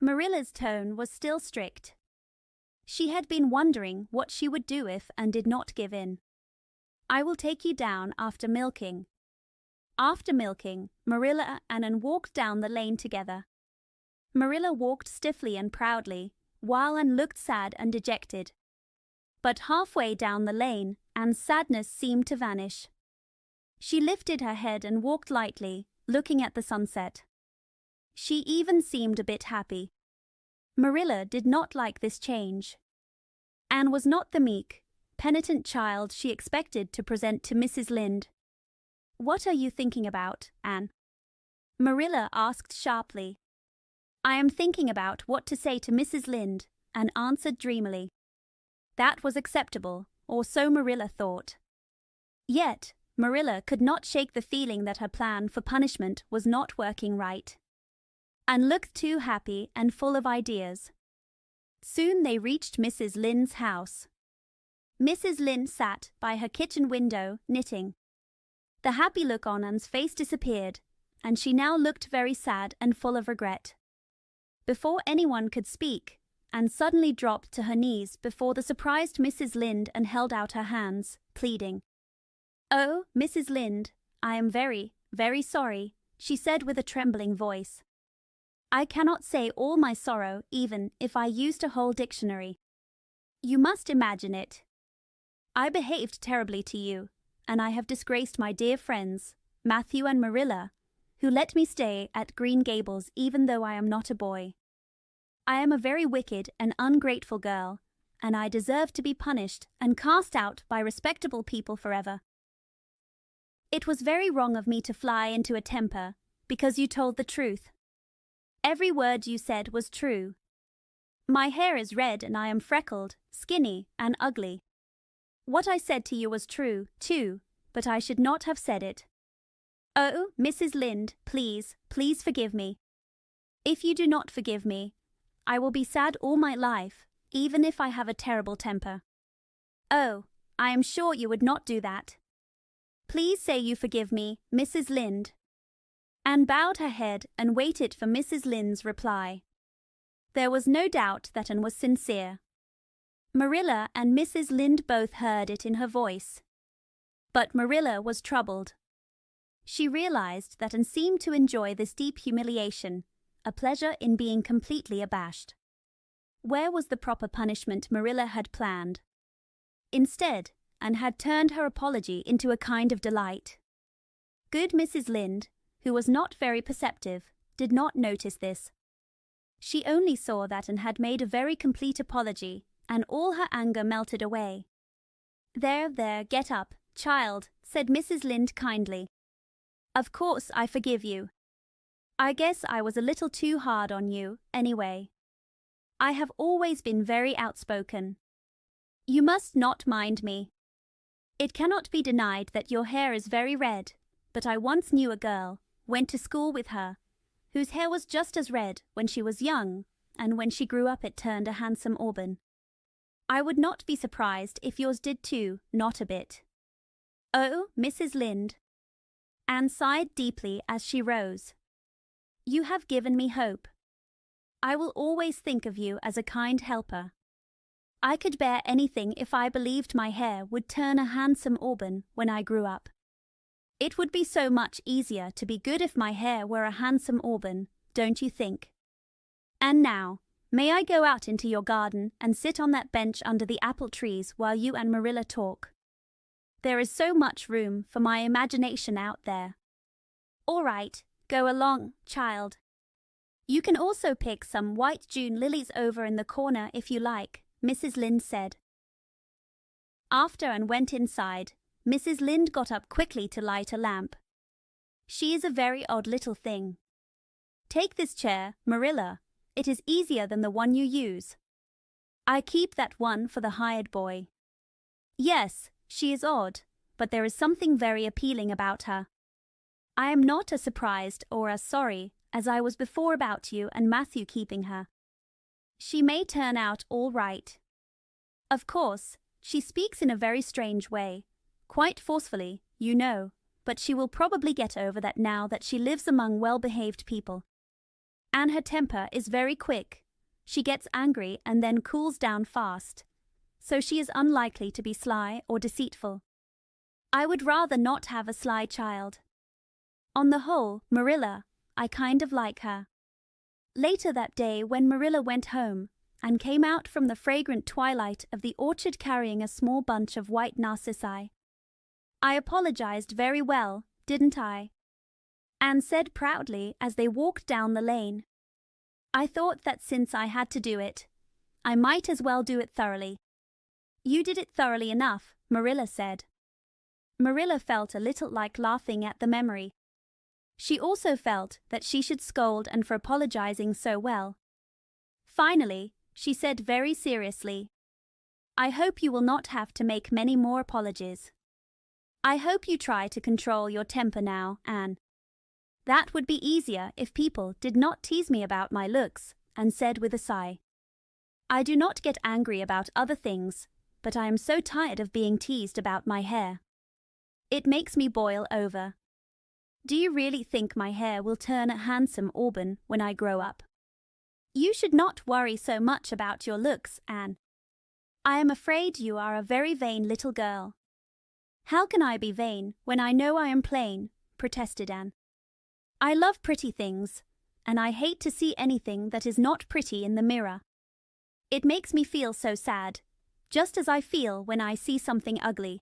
Marilla's tone was still strict. She had been wondering what she would do if Anne did not give in. "I will take you down after milking." After milking, Marilla and Anne walked down the lane together. Marilla walked stiffly and proudly, while Anne looked sad and dejected. But halfway down the lane, Anne's sadness seemed to vanish. She lifted her head and walked lightly, looking at the sunset. She even seemed a bit happy. Marilla did not like this change. Anne was not the meek, penitent child she expected to present to Mrs. Lynde. "What are you thinking about, Anne?" Marilla asked sharply. "I am thinking about what to say to Mrs. Lynde," Anne answered dreamily. That was acceptable, or so Marilla thought. Yet, Marilla could not shake the feeling that her plan for punishment was not working right. Anne looked too happy and full of ideas. Soon they reached Mrs. Lynde's house. Mrs. Lynde sat by her kitchen window, knitting. The happy look on Anne's face disappeared, and she now looked very sad and full of regret. Before anyone could speak, Anne suddenly dropped to her knees before the surprised Mrs. Lynde and held out her hands, pleading. "Oh, Mrs. Lynde, I am very, very sorry," she said with a trembling voice. "I cannot say all my sorrow even if I used a whole dictionary. You must imagine it. I behaved terribly to you, and I have disgraced my dear friends, Matthew and Marilla, who let me stay at Green Gables even though I am not a boy. I am a very wicked and ungrateful girl, and I deserve to be punished and cast out by respectable people forever. It was very wrong of me to fly into a temper, because you told the truth. Every word you said was true. My hair is red and I am freckled, skinny, and ugly. What I said to you was true, too, but I should not have said it. Oh, Mrs. Lynde, please, please forgive me. If you do not forgive me, I will be sad all my life, even if I have a terrible temper. Oh, I am sure you would not do that. Please say you forgive me, Mrs. Lynde." Anne bowed her head and waited for Mrs. Lynde's reply. There was no doubt that Anne was sincere. Marilla and Mrs. Lynde both heard it in her voice. But Marilla was troubled. She realized that Anne seemed to enjoy this deep humiliation, a pleasure in being completely abashed. Where was the proper punishment Marilla had planned? Instead, Anne had turned her apology into a kind of delight. Good Mrs. Lynde, who was not very perceptive, did not notice this. She only saw that Anne had made a very complete apology, and all her anger melted away. There, get up, child," said Mrs. Lynde kindly. Of course I forgive you. I guess I was a little too hard on you, anyway. I have always been very outspoken. You must not mind me. It cannot be denied that your hair is very red, but I once knew a girl, went to school with her, whose hair was just as red when she was young, and when she grew up it turned a handsome auburn. I would not be surprised if yours did too, not a bit. Oh, Mrs. Lynde. Anne sighed deeply as she rose. You have given me hope. I will always think of you as a kind helper. I could bear anything if I believed my hair would turn a handsome auburn when I grew up. It would be so much easier to be good if my hair were a handsome auburn, don't you think? And now, may I go out into your garden and sit on that bench under the apple trees while you and Marilla talk? There is so much room for my imagination out there. All right, go along, child. You can also pick some white June lilies over in the corner if you like, Mrs. Lynde said. After Anne went inside, Mrs. Lynde got up quickly to light a lamp. She is a very odd little thing. Take this chair, Marilla. It is easier than the one you use. I keep that one for the hired boy. Yes, she is odd, but there is something very appealing about her. I am not as surprised or as sorry as I was before about you and Matthew keeping her. She may turn out all right. Of course, she speaks in a very strange way, quite forcefully, you know, but she will probably get over that now that she lives among well-behaved people. And her temper is very quick. She gets angry and then cools down fast, so she is unlikely to be sly or deceitful. I would rather not have a sly child. On the whole, Marilla, I kind of like her. Later that day, when Marilla went home and came out from the fragrant twilight of the orchard carrying a small bunch of white narcissi, I apologized very well, didn't I? Anne said proudly as they walked down the lane. I thought that since I had to do it, I might as well do it thoroughly. You did it thoroughly enough, Marilla said. Marilla felt a little like laughing at the memory. She also felt that she should scold Anne for apologizing so well. Finally, she said very seriously, I hope you will not have to make many more apologies. I hope you try to control your temper now, Anne. That would be easier if people did not tease me about my looks, Anne said with a sigh. I do not get angry about other things, but I am so tired of being teased about my hair. It makes me boil over. Do you really think my hair will turn a handsome auburn when I grow up? You should not worry so much about your looks, Anne. I am afraid you are a very vain little girl. How can I be vain when I know I am plain? Protested Anne. I love pretty things, and I hate to see anything that is not pretty in the mirror. It makes me feel so sad, just as I feel when I see something ugly.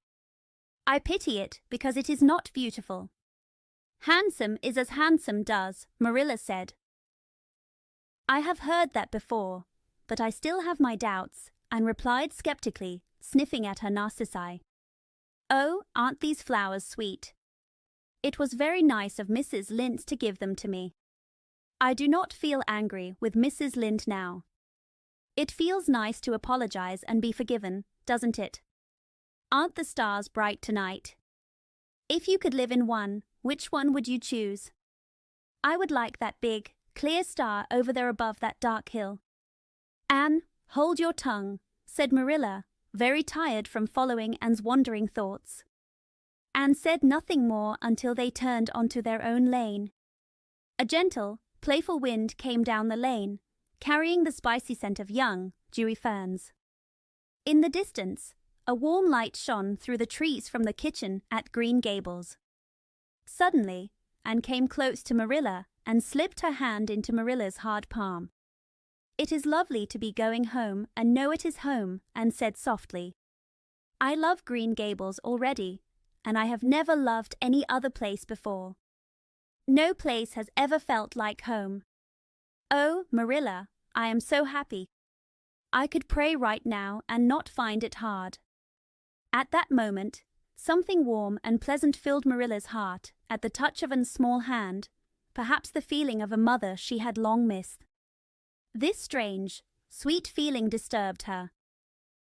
I pity it because it is not beautiful. Handsome is as handsome does, Marilla said. I have heard that before, but I still have my doubts, and replied skeptically, sniffing at her narcissi. Oh, aren't these flowers sweet? It was very nice of Mrs. Lynde to give them to me. I do not feel angry with Mrs. Lynde now. It feels nice to apologize and be forgiven, doesn't it? Aren't the stars bright tonight? If you could live in one, which one would you choose? I would like that big, clear star over there above that dark hill. Anne, hold your tongue, said Marilla, very tired from following Anne's wandering thoughts. Anne said nothing more until they turned onto their own lane. A gentle, playful wind came down the lane, carrying the spicy scent of young, dewy ferns. In the distance, a warm light shone through the trees from the kitchen at Green Gables. Suddenly, Anne came close to Marilla and slipped her hand into Marilla's hard palm. It is lovely to be going home and know it is home, Anne said softly. I love Green Gables already, and I have never loved any other place before. No place has ever felt like home. Oh, Marilla, I am so happy. I could pray right now and not find it hard. At that moment, Something warm and pleasant filled Marilla's heart at the touch of a small hand, perhaps the feeling of a mother she had long missed. This strange, sweet feeling disturbed her.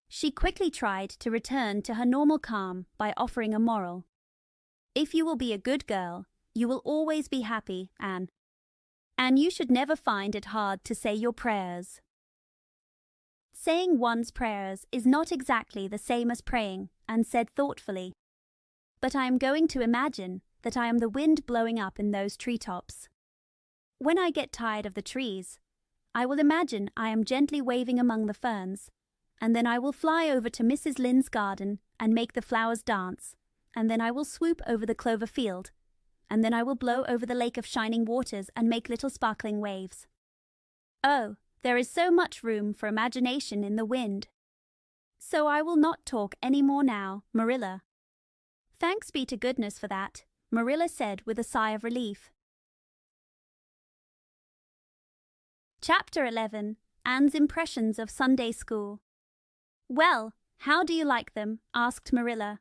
She quickly tried to return to her normal calm by offering a moral. If you will be a good girl, you will always be happy, Anne. And you should never find it hard to say your prayers. Saying one's prayers is not exactly the same as praying, Anne said thoughtfully. But I am going to imagine that I am the wind blowing up in those treetops. When I get tired of the trees, I will imagine I am gently waving among the ferns, and then I will fly over to Mrs. Lynde's garden and make the flowers dance, and then I will swoop over the clover field, and then I will blow over the lake of shining waters and make little sparkling waves. Oh, there is so much room for imagination in the wind. So I will not talk any more now, Marilla. Thanks be to goodness for that, Marilla said with a sigh of relief. Chapter 11. Anne's Impressions of Sunday School. Well, how do you like them? Asked Marilla.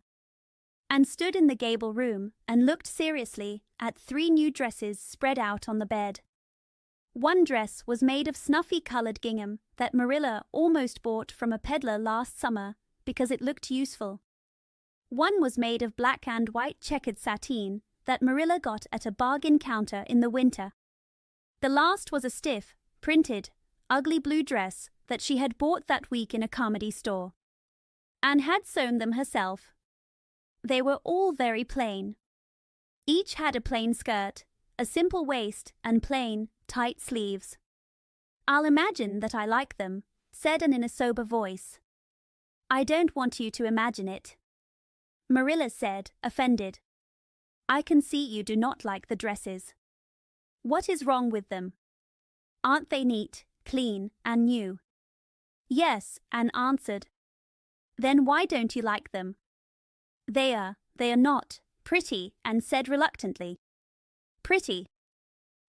Anne stood in the gable room and looked seriously at 3 new dresses spread out on the bed. One dress was made of snuffy-coloured gingham that Marilla almost bought from a peddler last summer because it looked useful. One was made of black and white checkered sateen that Marilla got at a bargain counter in the winter. The last was a stiff, printed, ugly blue dress that she had bought that week in a comedy store. Anne had sewn them herself. They were all very plain. Each had a plain skirt, a simple waist, and plain, tight sleeves. I'll imagine that I like them, said Anne in a sober voice. I don't want you to imagine it. Marilla said, offended. I can see you do not like the dresses. What is wrong with them? Aren't they neat, clean, and new? Yes, Anne answered. Then why don't you like them? They are not pretty, Anne said reluctantly. Pretty.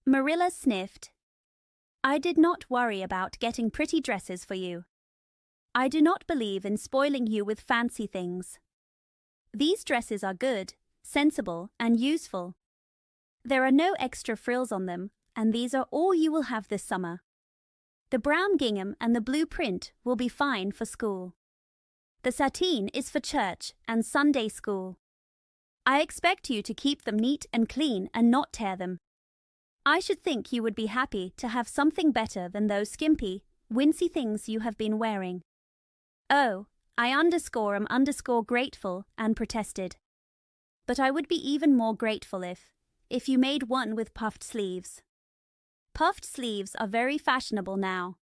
Marilla sniffed. I did not worry about getting pretty dresses for you. I do not believe in spoiling you with fancy things. These dresses are good, sensible, and useful. There are no extra frills on them, and these are all you will have this summer. The brown gingham and the blue print will be fine for school. The sateen is for church and Sunday school. I expect you to keep them neat and clean and not tear them. I should think you would be happy to have something better than those skimpy, wincey things you have been wearing. Oh, I am grateful, Anne protested. But I would be even more grateful if you made one with puffed sleeves. Puffed sleeves are very fashionable now.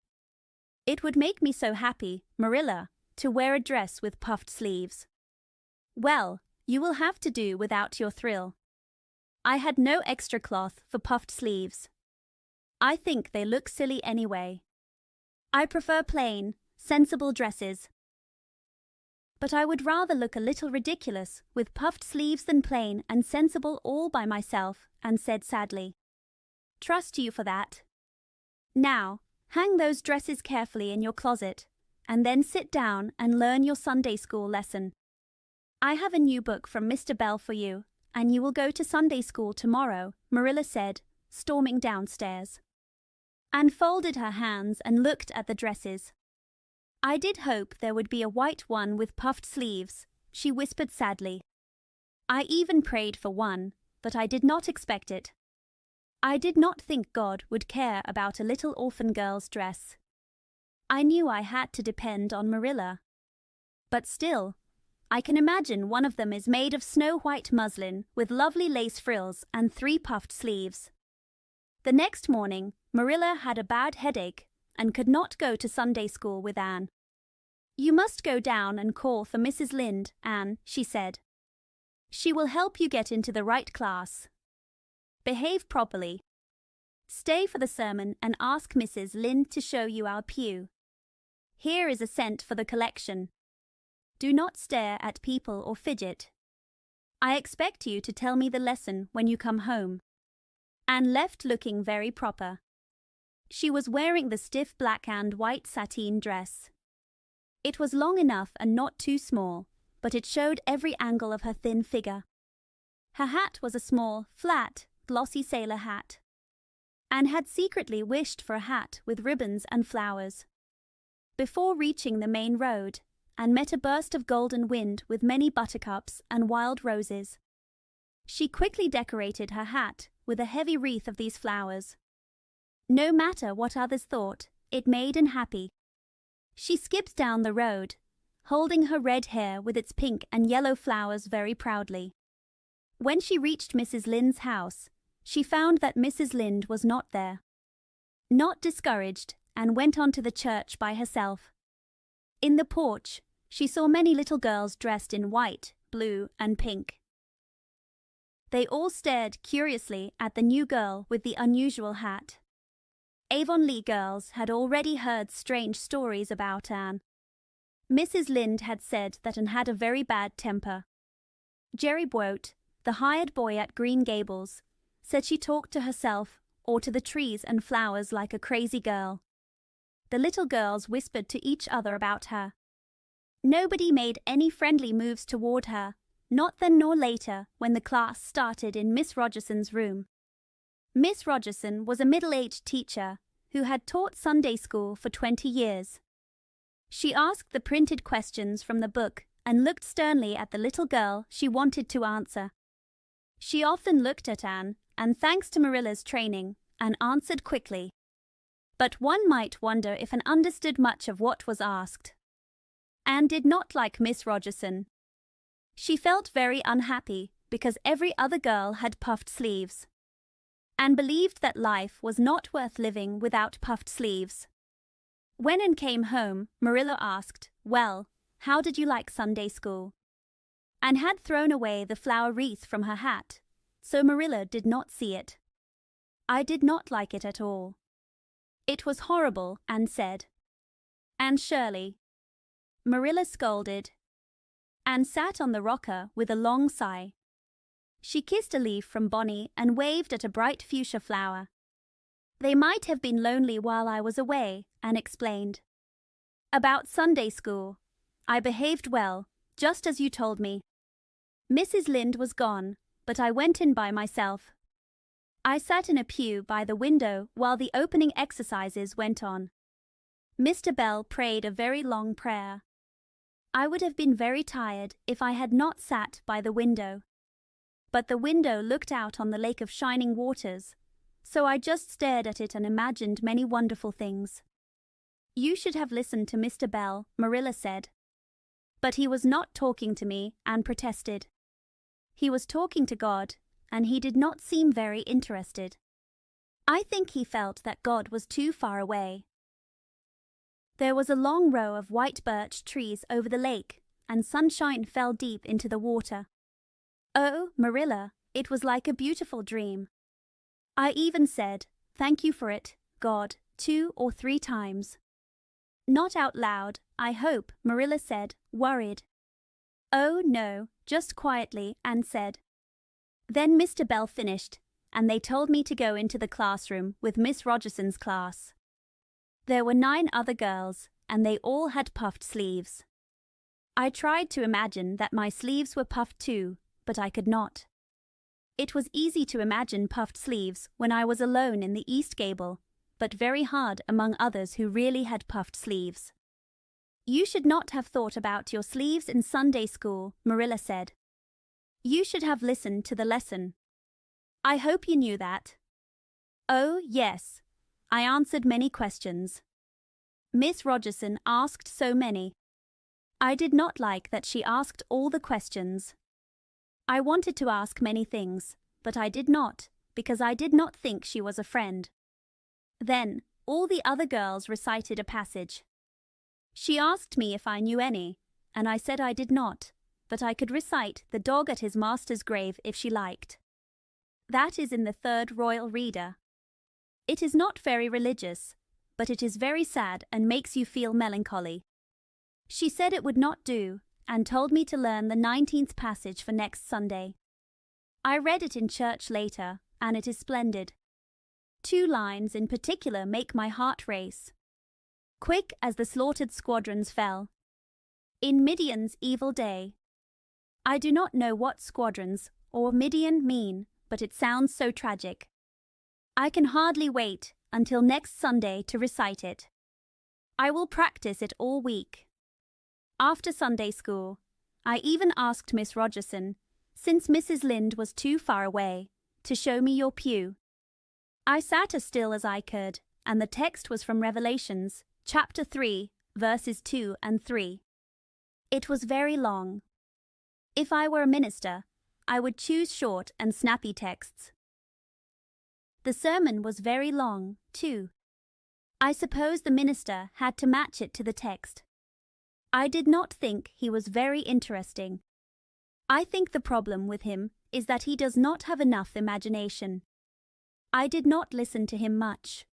It would make me so happy, Marilla, to wear a dress with puffed sleeves. Well, you will have to do without your thrill. I had no extra cloth for puffed sleeves. I think they look silly anyway. I prefer plain, sensible dresses. But I would rather look a little ridiculous with puffed sleeves than plain and sensible all by myself, Anne said sadly. Trust you for that. Now, hang those dresses carefully in your closet, and then sit down and learn your Sunday school lesson. I have a new book from Mr. Bell for you, and you will go to Sunday school tomorrow, Marilla said, storming downstairs. Anne folded her hands and looked at the dresses. I did hope there would be a white one with puffed sleeves, she whispered sadly. I even prayed for one, but I did not expect it. I did not think God would care about a little orphan girl's dress. I knew I had to depend on Marilla. But still, I can imagine one of them is made of snow-white muslin with lovely lace frills and 3 puffed sleeves. The next morning, Marilla had a bad headache and could not go to Sunday school with Anne. You must go down and call for Mrs. Lynde, Anne, she said. She will help you get into the right class. Behave properly. Stay for the sermon and ask Mrs. Lynde to show you our pew. Here is a cent for the collection. Do not stare at people or fidget. I expect you to tell me the lesson when you come home. Anne left looking very proper. She was wearing the stiff black and white sateen dress. It was long enough and not too small, but it showed every angle of her thin figure. Her hat was a small, flat, glossy sailor hat. Anne had secretly wished for a hat with ribbons and flowers. Before reaching the main road, Anne met a burst of golden wind with many buttercups and wild roses. She quickly decorated her hat with a heavy wreath of these flowers. No matter what others thought, it made Anne happy. She skipped down the road, holding her red hair with its pink and yellow flowers very proudly. When she reached Mrs. Lynde's house, she found that Mrs. Lynde was not there. Not discouraged, Anne went on to the church by herself. In the porch, she saw many little girls dressed in white, blue, and pink. They all stared curiously at the new girl with the unusual hat. Avonlea girls had already heard strange stories about Anne. Mrs. Lynde had said that Anne had a very bad temper. Jerry Boat, the hired boy at Green Gables, said she talked to herself or to the trees and flowers like a crazy girl. The little girls whispered to each other about her. Nobody made any friendly moves toward her, not then nor later when the class started in Miss Rogerson's room. Miss Rogerson was a middle-aged teacher who had taught Sunday school for 20 years. She asked the printed questions from the book and looked sternly at the little girl she wanted to answer. She often looked at Anne, and thanks to Marilla's training, Anne answered quickly. But one might wonder if Anne understood much of what was asked. Anne did not like Miss Rogerson. She felt very unhappy because every other girl had puffed sleeves. Anne believed that life was not worth living without puffed sleeves. When Anne came home, Marilla asked, "Well, how did you like Sunday school?" Anne had thrown away the flower wreath from her hat, so Marilla did not see it. "I did not like it at all." "It was horrible," Anne said. "Anne Shirley." Marilla scolded. Anne sat on the rocker with a long sigh. She kissed a leaf from Bonnie and waved at a bright fuchsia flower. "They might have been lonely while I was away," Anne explained. "About Sunday school. I behaved well, just as you told me. Mrs. Lynde was gone, but I went in by myself. I sat in a pew by the window while the opening exercises went on. Mr. Bell prayed a very long prayer. I would have been very tired if I had not sat by the window. But the window looked out on the lake of shining waters, so I just stared at it and imagined many wonderful things." "You should have listened to Mr. Bell," Marilla said. "But he was not talking to me," Anne protested. "He was talking to God, and he did not seem very interested. I think he felt that God was too far away." There was a long row of white birch trees over the lake, and sunshine fell deep into the water. "Oh, Marilla, it was like a beautiful dream. I even said, 'Thank you for it, God,' 2 or 3 times. "Not out loud, I hope," Marilla said, worried. "Oh, no, just quietly," Anne said. Then Mr. Bell finished, and they told me to go into the classroom with Miss Rogerson's class. There were 9 other girls, and they all had puffed sleeves. I tried to imagine that my sleeves were puffed too, but I could not. It was easy to imagine puffed sleeves when I was alone in the east gable, but very hard among others who really had puffed sleeves. "You should not have thought about your sleeves in Sunday school," Marilla said. "You should have listened to the lesson. I hope you knew that." "Oh, yes. I answered many questions. Miss Rogerson asked so many. I did not like that she asked all the questions. I wanted to ask many things, but I did not, because I did not think she was a friend." Then all the other girls recited a passage. She asked me if I knew any, and I said I did not, but I could recite "The Dog at His Master's Grave" if she liked. That is in the 3rd Royal Reader. It is not very religious, but it is very sad and makes you feel melancholy. She said it would not do, and told me to learn the 19th passage for next Sunday. I read it in church later, and it is splendid. 2 lines in particular make my heart race. "Quick as the slaughtered squadrons fell. In Midian's evil day, I do not know what squadrons or Midian mean, but it sounds so tragic. I can hardly wait until next Sunday to recite it. I will practice it all week. After Sunday school, I even asked Miss Rogerson, since Mrs. Lynde was too far away, to show me your pew. I sat as still as I could, and the text was from Revelations, chapter 3, verses 2 and 3. It was very long. If I were a minister, I would choose short and snappy texts. The sermon was very long, too. I suppose the minister had to match it to the text. I did not think he was very interesting. I think the problem with him is that he does not have enough imagination. I did not listen to him much.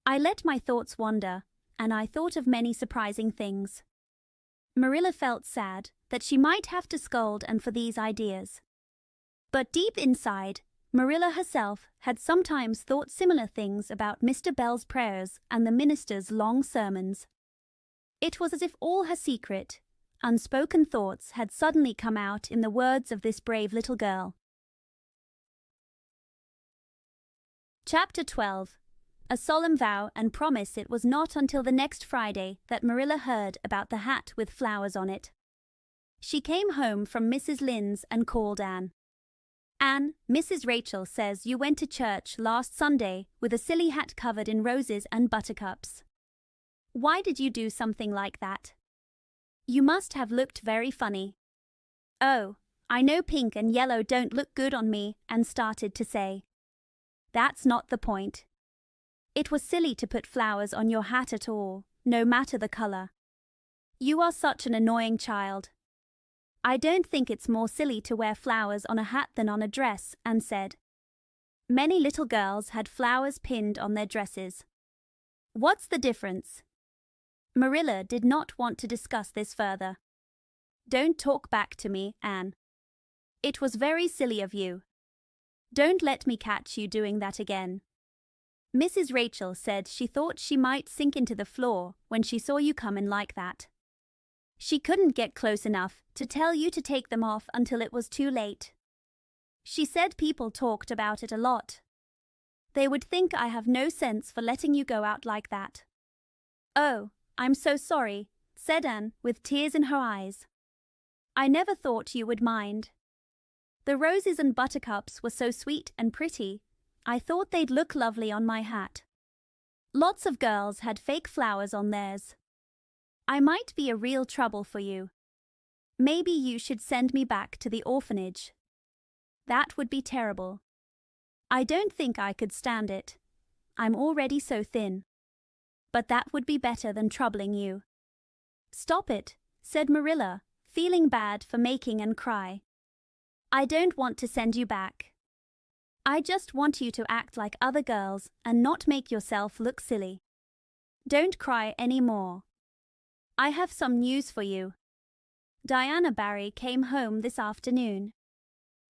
I let my thoughts wander, and I thought of many surprising things. Marilla felt sad that she might have to scold and for these ideas. But deep inside, Marilla herself had sometimes thought similar things about Mr. Bell's prayers and the minister's long sermons. It was as if all her secret, unspoken thoughts had suddenly come out in the words of this brave little girl. Chapter 12. A solemn vow and promise. It was not until the next Friday that Marilla heard about the hat with flowers on it. She came home from Mrs. Lynde's and called Anne. Anne, Mrs. Rachel says you went to church last Sunday with a silly hat covered in roses and buttercups. Why did you do something like that? You must have looked very funny. Oh, I know pink and yellow don't look good on me, Anne started to say. That's not the point. It was silly to put flowers on your hat at all, no matter the color. You are such an annoying child. I don't think it's more silly to wear flowers on a hat than on a dress, Anne said. Many little girls had flowers pinned on their dresses. What's the difference? Marilla did not want to discuss this further. Don't talk back to me, Anne. It was very silly of you. Don't let me catch you doing that again. Mrs. Rachel said she thought she might sink into the floor when she saw you come in like that. She couldn't get close enough to tell you to take them off until it was too late. She said people talked about it a lot. They would think I have no sense for letting you go out like that. Oh, I'm so sorry, said Anne with tears in her eyes. I never thought you would mind. The roses and buttercups were so sweet and pretty. I thought they'd look lovely on my hat. Lots of girls had fake flowers on theirs. I might be a real trouble for you. Maybe you should send me back to the orphanage. That would be terrible. I don't think I could stand it. I'm already so thin. But that would be better than troubling you. Stop it, said Marilla, feeling bad for making Anne cry. I don't want to send you back. I just want you to act like other girls and not make yourself look silly. Don't cry any more. I have some news for you. Diana Barry came home this afternoon.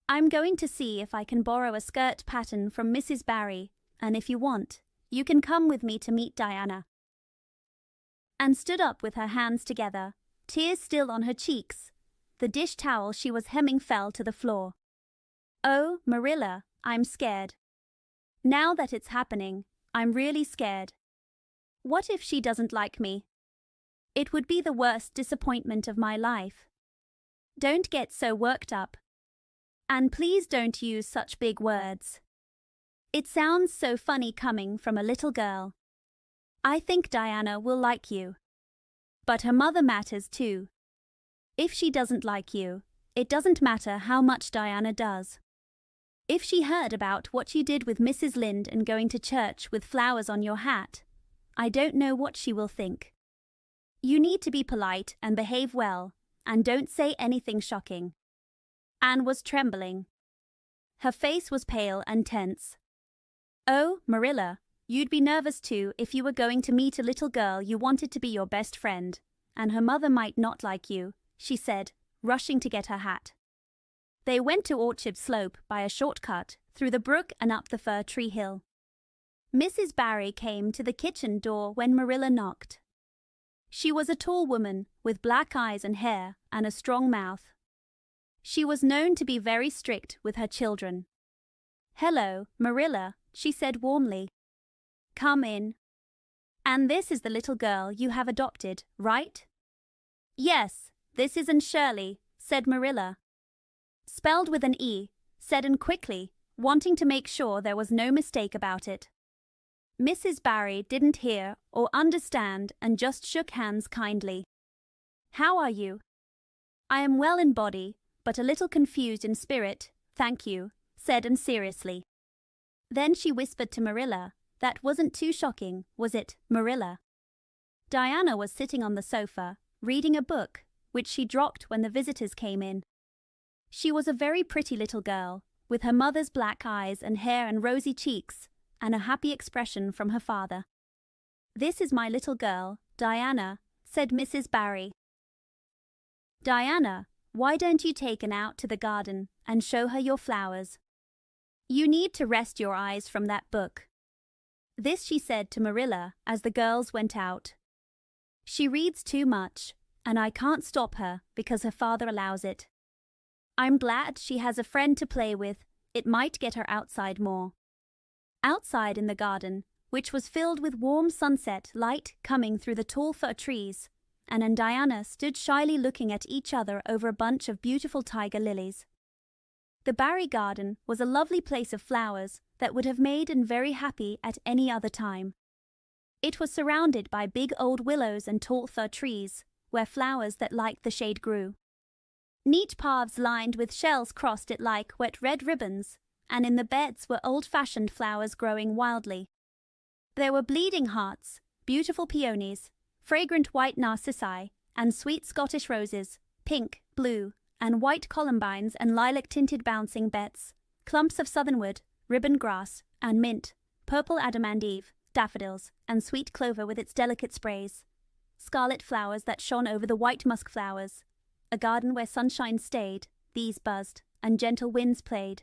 I'm going to see if I can borrow a skirt pattern from Mrs. Barry, and if you want, you can come with me to meet Diana. Anne stood up with her hands together, tears still on her cheeks. The dish towel she was hemming fell to the floor. Oh, Marilla, I'm scared. Now that it's happening, I'm really scared. What if she doesn't like me? It would be the worst disappointment of my life. Don't get so worked up. And please don't use such big words. It sounds so funny coming from a little girl. I think Diana will like you. But her mother matters too. If she doesn't like you, it doesn't matter how much Diana does. If she heard about what you did with Mrs. Lynde and going to church with flowers on your hat, I don't know what she will think. You need to be polite and behave well, and don't say anything shocking. Anne was trembling. Her face was pale and tense. Oh, Marilla, you'd be nervous too if you were going to meet a little girl you wanted to be your best friend, and her mother might not like you, she said, rushing to get her hat. They went to Orchard Slope by a shortcut through the brook and up the fir tree hill. Mrs. Barry came to the kitchen door when Marilla knocked. She was a tall woman with black eyes and hair and a strong mouth. She was known to be very strict with her children. "Hello, Marilla," she said warmly. "Come in. And this is the little girl you have adopted, right?" "Yes, this isn't Shirley," said Marilla. "Spelled with an E," said Anne quickly, wanting to make sure there was no mistake about it. Mrs. Barry didn't hear or understand and just shook hands kindly. "How are you?" "I am well in body, but a little confused in spirit, thank you," said Anne seriously. Then she whispered to Marilla, "That wasn't too shocking, was it, Marilla?" Diana was sitting on the sofa, reading a book, which she dropped when the visitors came in. She was a very pretty little girl, with her mother's black eyes and hair and rosy cheeks, and a happy expression from her father. "This is my little girl, Diana," said Mrs. Barry. "Diana, why don't you take Anne out to the garden and show her your flowers? You need to rest your eyes from that book." This she said to Marilla as the girls went out. "She reads too much, and I can't stop her because her father allows it. I'm glad she has a friend to play with. It might get her outside more." Outside in the garden, which was filled with warm sunset light coming through the tall fir trees, Anne and Diana stood shyly looking at each other over a bunch of beautiful tiger lilies. The Barry garden was a lovely place of flowers that would have made Anne very happy at any other time. It was surrounded by big old willows and tall fir trees, where flowers that liked the shade grew. Neat paths lined with shells crossed it like wet red ribbons, and in the beds were old-fashioned flowers growing wildly. There were bleeding hearts, beautiful peonies, fragrant white narcissi, and sweet Scottish roses, pink, blue, and white columbines and lilac-tinted bouncing bets, clumps of southernwood, ribbon grass, and mint, purple adamantine, daffodils, and sweet clover with its delicate sprays, scarlet flowers that shone over the white musk flowers, a garden where sunshine stayed, bees buzzed, and gentle winds played.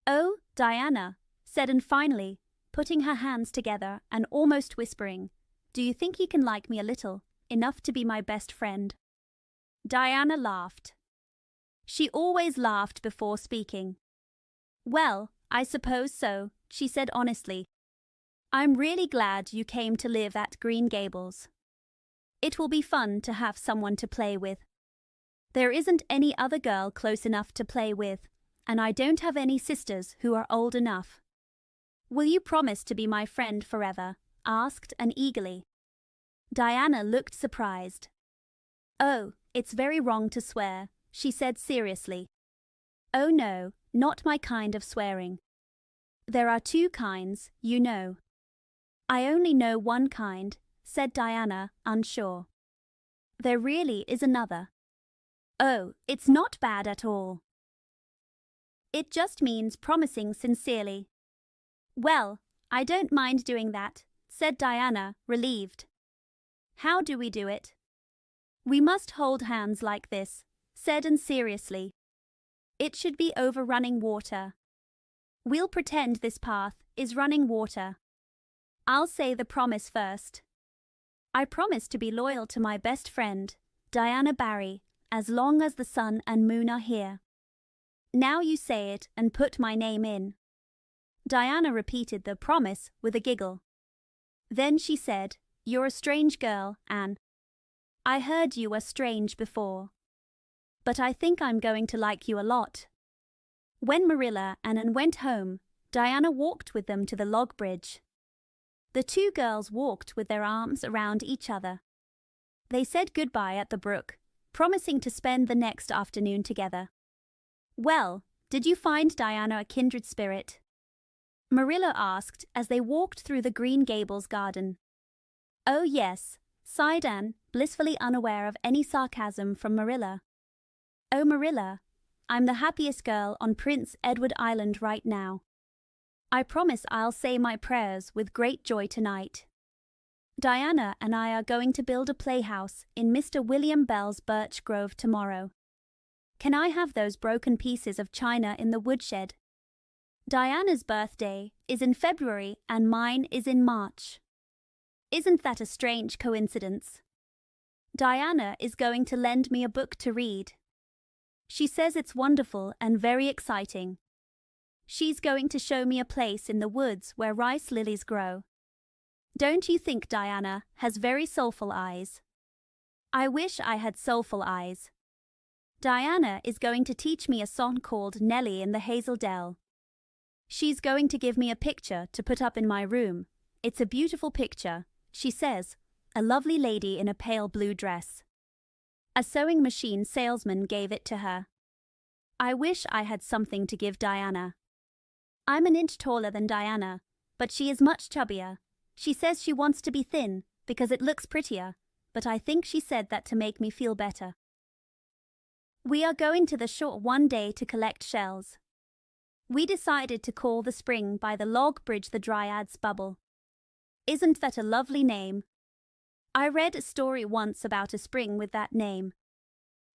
"Oh, Diana," said Anne finally, putting her hands together and almost whispering, "do you think you can like me a little, enough to be my best friend?" Diana laughed. She always laughed before speaking. "Well, I suppose so," she said honestly. "I'm really glad you came to live at Green Gables. It will be fun to have someone to play with. There isn't any other girl close enough to play with, and I don't have any sisters who are old enough." "Will you promise to be my friend forever?" asked Anne eagerly. Diana looked surprised. "Oh, it's very wrong to swear," she said seriously. "Oh no, not my kind of swearing. There are two kinds, you know." "I only know one kind," said Diana, unsure. "There really is another." "Oh, it's not bad at all. It just means promising sincerely." "Well, I don't mind doing that," said Diana, relieved. "How do we do it?" "We must hold hands like this," said Anne seriously. "It should be over running water. We'll pretend this path is running water. I'll say the promise first. I promise to be loyal to my best friend, Diana Barry, as long as the sun and moon are here. Now you say it and put my name in." Diana repeated the promise with a giggle. Then she said, "You're a strange girl, Anne. I heard you were strange before. But I think I'm going to like you a lot." When Marilla and Anne went home, Diana walked with them to the log bridge. The two girls walked with their arms around each other. They said goodbye at the brook, promising to spend the next afternoon together. "Well, did you find Diana a kindred spirit?" Marilla asked as they walked through the Green Gables garden. "Oh yes," sighed Anne, blissfully unaware of any sarcasm from Marilla. "Oh, Marilla, I'm the happiest girl on Prince Edward Island right now. I promise I'll say my prayers with great joy tonight. Diana and I are going to build a playhouse in Mr. William Bell's birch grove tomorrow. Can I have those broken pieces of china in the woodshed? Diana's birthday is in February and mine is in March. Isn't that a strange coincidence? Diana is going to lend me a book to read. She says it's wonderful and very exciting. She's going to show me a place in the woods where rice lilies grow. Don't you think Diana has very soulful eyes? I wish I had soulful eyes. Diana is going to teach me a song called Nellie in the Hazel Dell. She's going to give me a picture to put up in my room. It's a beautiful picture, she says, a lovely lady in a pale blue dress. A sewing machine salesman gave it to her. I wish I had something to give Diana. I'm an inch taller than Diana, but she is much chubbier. She says she wants to be thin because it looks prettier, but I think she said that to make me feel better. We are going to the shore one day to collect shells. We decided to call the spring by the log bridge the Dryad's Bubble. Isn't that a lovely name? I read a story once about a spring with that name.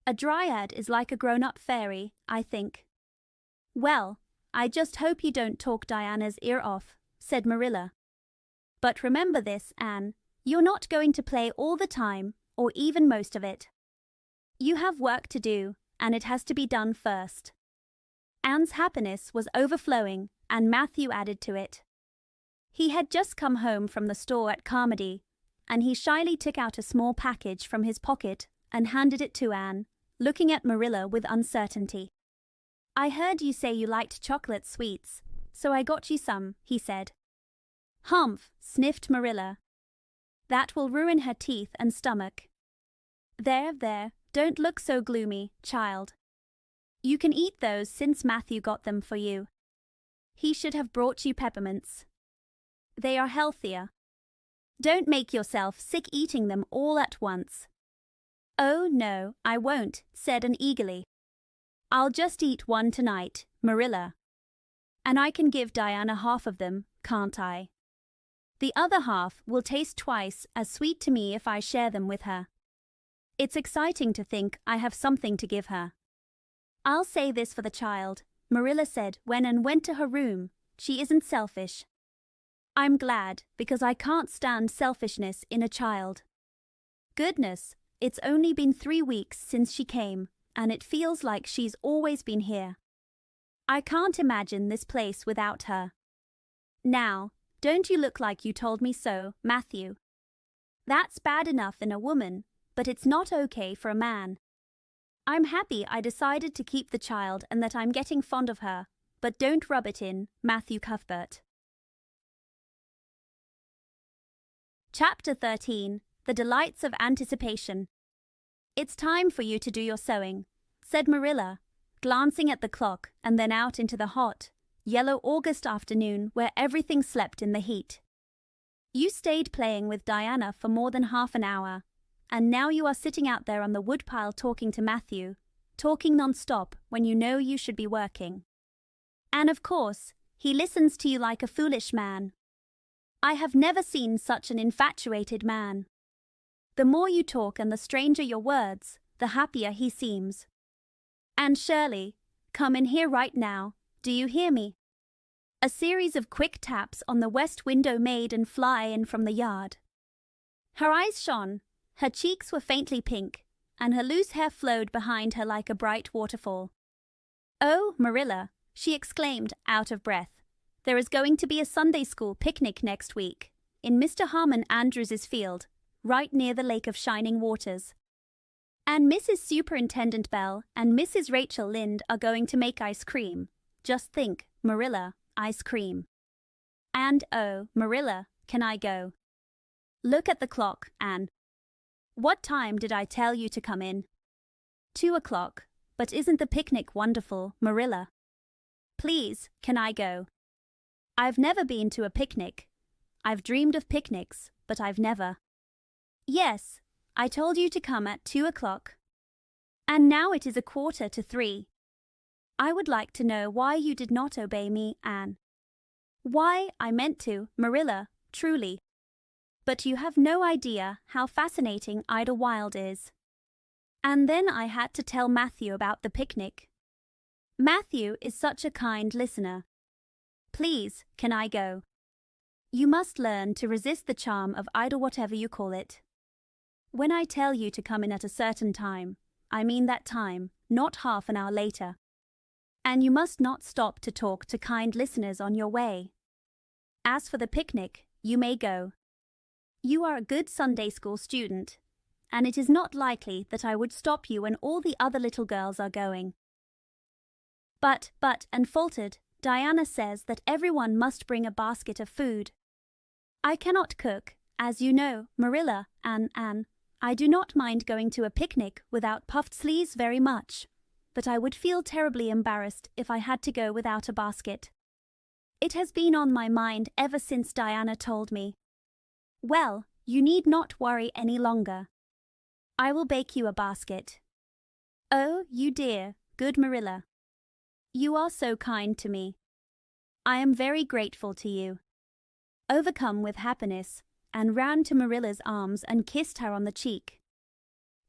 A dryad is like a grown-up fairy, I think. Well, I just hope you don't talk Diana's ear off, said Marilla. But remember this, Anne, you're not going to play all the time, or even most of it. You have work to do, and it has to be done first. Anne's happiness was overflowing, and Matthew added to it. He had just come home from the store at Carmody, and he shyly took out a small package from his pocket and handed it to Anne, looking at Marilla with uncertainty. I heard you say you liked chocolate sweets, so I got you some, he said. Humph, sniffed Marilla. That will ruin her teeth and stomach. There, don't look so gloomy, child. You can eat those since Matthew got them for you. He should have brought you peppermints. They are healthier. Don't make yourself sick eating them all at once. Oh, no, I won't, said Anne eagerly. I'll just eat one tonight, Marilla. And I can give Diana half of them, can't I? The other half will taste twice as sweet to me if I share them with her. It's exciting to think I have something to give her. I'll say this for the child, Marilla said when Anne went to her room. She isn't selfish. I'm glad, because I can't stand selfishness in a child. Goodness, it's only been 3 weeks since she came, and it feels like she's always been here. I can't imagine this place without her. Now, don't you look like you told me so, Matthew? That's bad enough in a woman, but it's not okay for a man. I'm happy I decided to keep the child and that I'm getting fond of her, but don't rub it in, Matthew Cuthbert. Chapter 13. The Delights of Anticipation. It's time for you to do your sewing, said Marilla, glancing at the clock and then out into the hot, yellow August afternoon where everything slept in the heat. You stayed playing with Diana for more than half an hour, and now you are sitting out there on the woodpile talking to Matthew, talking non-stop when you know you should be working. And of course, he listens to you like a foolish man. I have never seen such an infatuated man. The more you talk and the stranger your words, the happier he seems. And Shirley, come in here right now. Do you hear me? A series of quick taps on the west window made Anne fly in from the yard. Her eyes shone, her cheeks were faintly pink, and her loose hair flowed behind her like a bright waterfall. Oh, Marilla, she exclaimed, out of breath. There is going to be a Sunday school picnic next week, in Mr. Harmon Andrews's field, right near the Lake of Shining Waters. And Mrs. Superintendent Bell and Mrs. Rachel Lynde are going to make ice cream. Just think, Marilla, ice cream. And oh, Marilla, can I go? Look at the clock, Anne. What time did I tell you to come in? 2 o'clock. But isn't the picnic wonderful, Marilla? Please, can I go? I've never been to a picnic. I've dreamed of picnics, but I've never. Yes, I told you to come at 2 o'clock. And now it is 2:45. I would like to know why you did not obey me, Anne. Why, I meant to, Marilla, truly. But you have no idea how fascinating Idlewild is. And then I had to tell Matthew about the picnic. Matthew is such a kind listener. Please, can I go? You must learn to resist the charm of idle whatever you call it. When I tell you to come in at a certain time, I mean that time, not half an hour later. And you must not stop to talk to kind listeners on your way. As for the picnic, you may go. You are a good Sunday school student, and it is not likely that I would stop you when all the other little girls are going. But, and faltered, Diana says that everyone must bring a basket of food. I cannot cook, as you know, Marilla, and Anne. I do not mind going to a picnic without puffed sleeves very much, but I would feel terribly embarrassed if I had to go without a basket. It has been on my mind ever since Diana told me. Well, you need not worry any longer. I will bake you a basket. Oh, you dear, good Marilla. You are so kind to me. I am very grateful to you. Overcome with happiness, Anne ran to Marilla's arms and kissed her on the cheek.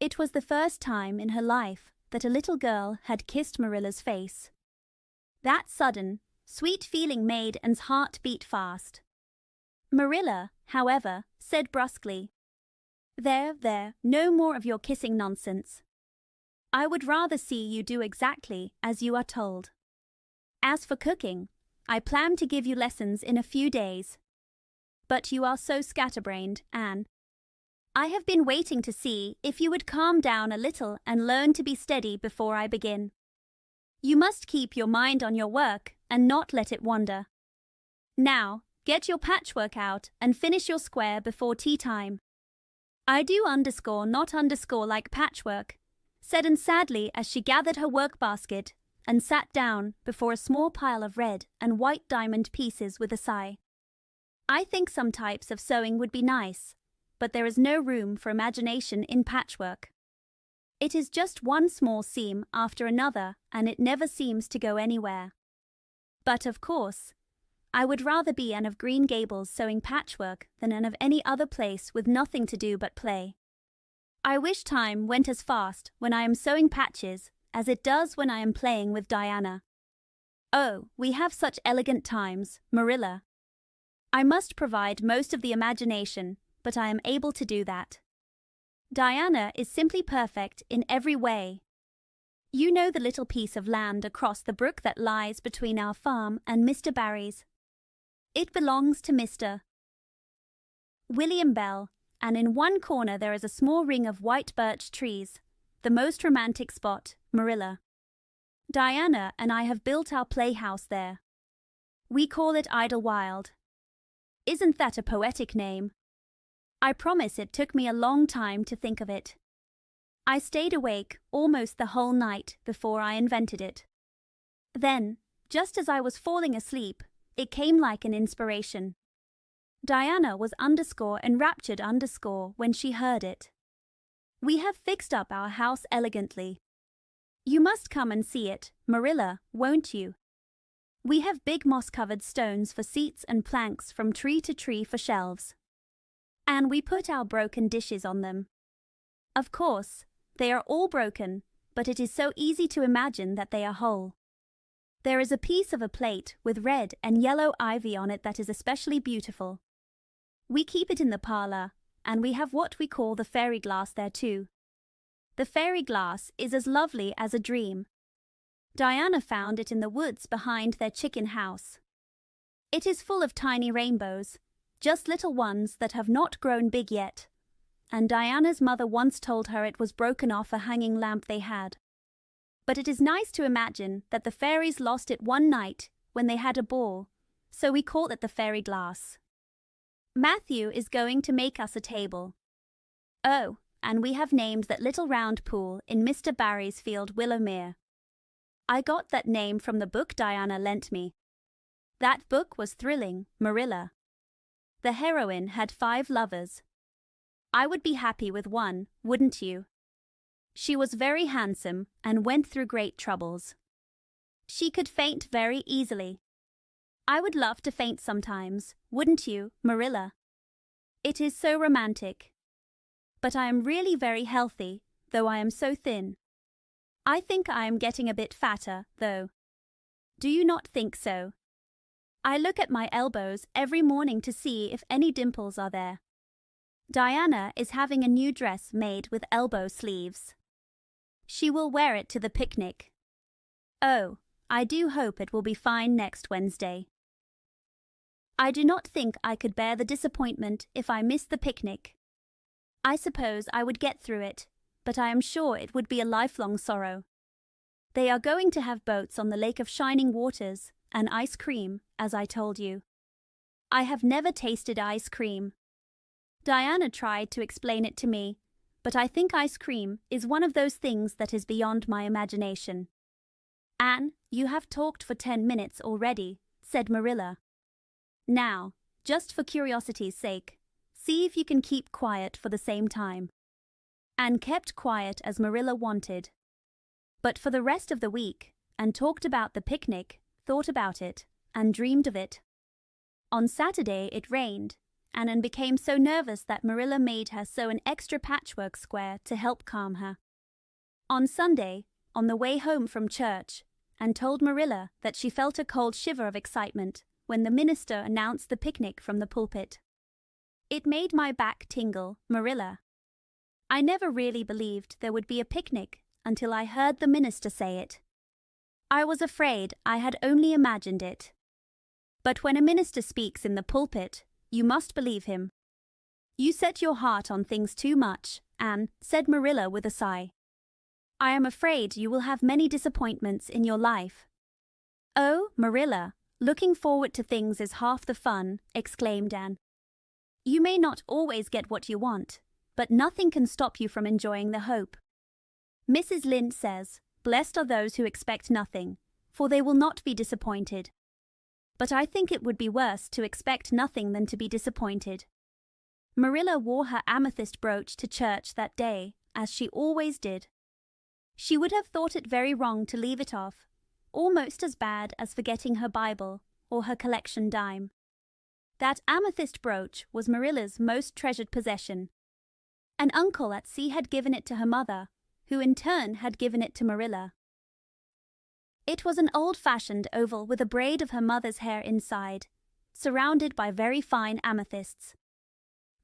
It was the first time in her life that a little girl had kissed Marilla's face. That sudden, sweet feeling made Anne's heart beat fast. Marilla, however, said brusquely, There, no more of your kissing nonsense. I would rather see you do exactly as you are told. As for cooking, I plan to give you lessons in a few days. But you are so scatterbrained, Anne. I have been waiting to see if you would calm down a little and learn to be steady before I begin. You must keep your mind on your work and not let it wander. Now, get your patchwork out and finish your square before tea time. I do not like patchwork, said Anne sadly as she gathered her work basket and sat down before a small pile of red and white diamond pieces with a sigh. I think some types of sewing would be nice, but there is no room for imagination in patchwork. It is just one small seam after another, and it never seems to go anywhere. But of course, I would rather be Anne of Green Gables sewing patchwork than Anne of any other place with nothing to do but play. I wish time went as fast when I am sewing patches as it does when I am playing with Diana. Oh, we have such elegant times, Marilla. I must provide most of the imagination, but I am able to do that. Diana is simply perfect in every way. You know the little piece of land across the brook that lies between our farm and Mr. Barry's. It belongs to Mr. William Bell, and in one corner there is a small ring of white birch trees, the most romantic spot, Marilla. Diana and I have built our playhouse there. We call it Idlewild. Isn't that a poetic name? I promise it took me a long time to think of it. I stayed awake almost the whole night before I invented it. Then, just as I was falling asleep, it came like an inspiration. Diana was enraptured when she heard it. We have fixed up our house elegantly. You must come and see it, Marilla, won't you? We have big moss-covered stones for seats and planks from tree to tree for shelves. And we put our broken dishes on them. Of course, they are all broken, but it is so easy to imagine that they are whole. There is a piece of a plate with red and yellow ivy on it that is especially beautiful. We keep it in the parlor, and we have what we call the fairy glass there too. The fairy glass is as lovely as a dream. Diana found it in the woods behind their chicken house. It is full of tiny rainbows, just little ones that have not grown big yet, and Diana's mother once told her it was broken off a hanging lamp they had. But it is nice to imagine that the fairies lost it one night when they had a ball, so we call it the fairy glass. Matthew is going to make us a table. Oh, and we have named that little round pool in Mr. Barry's field Willowmere. I got that name from the book Diana lent me. That book was thrilling, Marilla. The heroine had 5 lovers. I would be happy with one, wouldn't you? She was very handsome and went through great troubles. She could faint very easily. I would love to faint sometimes, wouldn't you, Marilla? It is so romantic. But I am really very healthy, though I am so thin. I think I am getting a bit fatter, though. Do you not think so? I look at my elbows every morning to see if any dimples are there. Diana is having a new dress made with elbow sleeves. She will wear it to the picnic. Oh, I do hope it will be fine next Wednesday. I do not think I could bear the disappointment if I missed the picnic. I suppose I would get through it, but I am sure it would be a lifelong sorrow. They are going to have boats on the Lake of Shining Waters and ice cream, as I told you. I have never tasted ice cream. Diana tried to explain it to me, but I think ice cream is one of those things that is beyond my imagination. Anne, you have talked for 10 minutes already, said Marilla. Now, just for curiosity's sake, see if you can keep quiet for the same time. Anne kept quiet as Marilla wanted. But for the rest of the week, Anne talked about the picnic, thought about it, and dreamed of it. On Saturday it rained, and Anne became so nervous that Marilla made her sew an extra patchwork square to help calm her. On Sunday, on the way home from church, Anne told Marilla that she felt a cold shiver of excitement when the minister announced the picnic from the pulpit. It made my back tingle, Marilla. I never really believed there would be a picnic until I heard the minister say it. I was afraid I had only imagined it. But when a minister speaks in the pulpit, you must believe him. You set your heart on things too much, Anne, said Marilla with a sigh. I am afraid you will have many disappointments in your life. Oh, Marilla, looking forward to things is half the fun, exclaimed Anne. You may not always get what you want, but nothing can stop you from enjoying the hope. Mrs. Lynde says, "Blessed are those who expect nothing, for they will not be disappointed." But I think it would be worse to expect nothing than to be disappointed. Marilla wore her amethyst brooch to church that day, as she always did. She would have thought it very wrong to leave it off, almost as bad as forgetting her Bible or her collection dime. That amethyst brooch was Marilla's most treasured possession. An uncle at sea had given it to her mother, who in turn had given it to Marilla. It was an old-fashioned oval with a braid of her mother's hair inside, surrounded by very fine amethysts.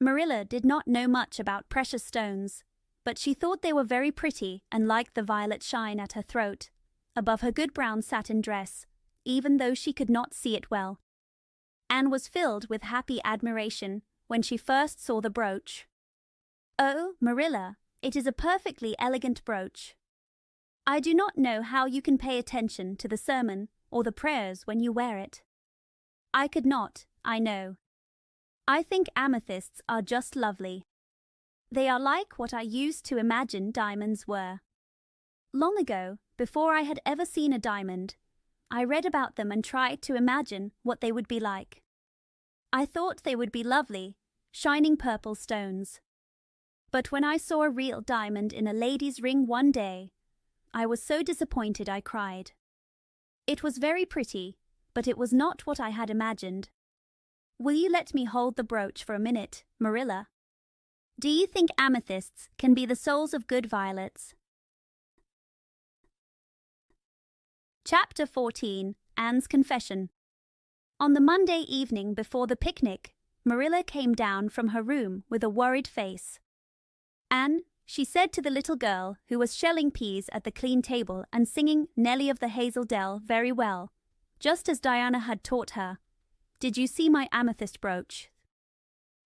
Marilla did not know much about precious stones, but she thought they were very pretty and liked the violet shine at her throat, above her good brown satin dress, even though she could not see it well. Anne was filled with happy admiration when she first saw the brooch. "Oh, Marilla, it is a perfectly elegant brooch. I do not know how you can pay attention to the sermon or the prayers when you wear it. I could not, I know. I think amethysts are just lovely. They are like what I used to imagine diamonds were. Long ago, before I had ever seen a diamond, I read about them and tried to imagine what they would be like. I thought they would be lovely, shining purple stones. But when I saw a real diamond in a lady's ring one day, I was so disappointed I cried. It was very pretty, but it was not what I had imagined. Will you let me hold the brooch for a minute, Marilla? Do you think amethysts can be the souls of good violets?" Chapter 14. Anne's Confession. On the Monday evening before the picnic, Marilla came down from her room with a worried face. "Anne," she said to the little girl who was shelling peas at the clean table and singing Nellie of the Hazel Dell very well, just as Diana had taught her, "did you see my amethyst brooch?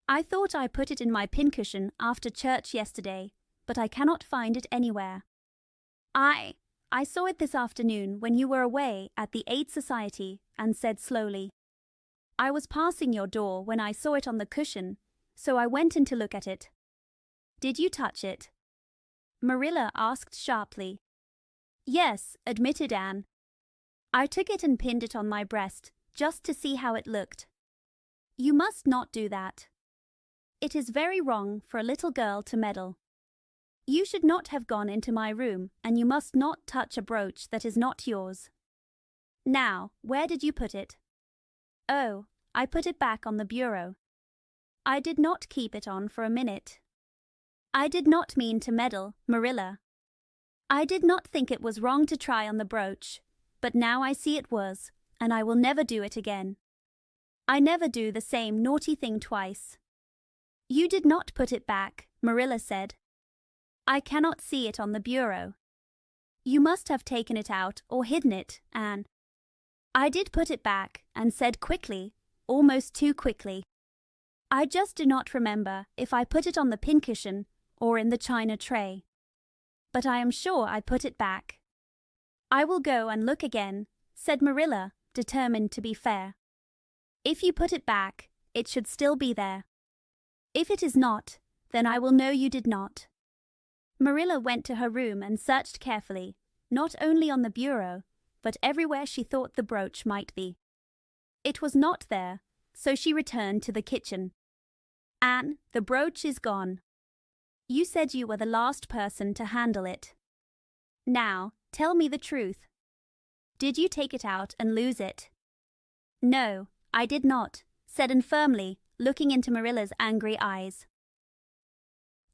I thought I put it in my pincushion after church yesterday, but I cannot find it anywhere. I saw it this afternoon when you were away at the Aid Society," and said slowly. "I was passing your door when I saw it on the cushion, so I went in to look at it." "Did you touch it?" Marilla asked sharply. "Yes," admitted Anne. "I took it and pinned it on my breast, just to see how it looked." "You must not do that. It is very wrong for a little girl to meddle. You should not have gone into my room, and you must not touch a brooch that is not yours. Now, where did you put it?" "Oh, I put it back on the bureau. I did not keep it on for a minute. I did not mean to meddle, Marilla. I did not think it was wrong to try on the brooch, but now I see it was, and I will never do it again. I never do the same naughty thing twice." "You did not put it back," Marilla said. "I cannot see it on the bureau. You must have taken it out or hidden it, Anne. I did put it back, and said quickly, almost too quickly. I just do not remember if I put it on the pincushion or in the china tray. But I am sure I put it back. I will go and look again, said Marilla, determined to be fair. If you put it back, it should still be there. If it is not, then I will know you did not. Marilla went to her room and searched carefully, not only on the bureau, but everywhere she thought the brooch might be. It was not there, so she returned to the kitchen. Anne, the brooch is gone. You said you were the last person to handle it. Now, tell me the truth. Did you take it out and lose it? No, I did not, said Anne firmly, looking into Marilla's angry eyes.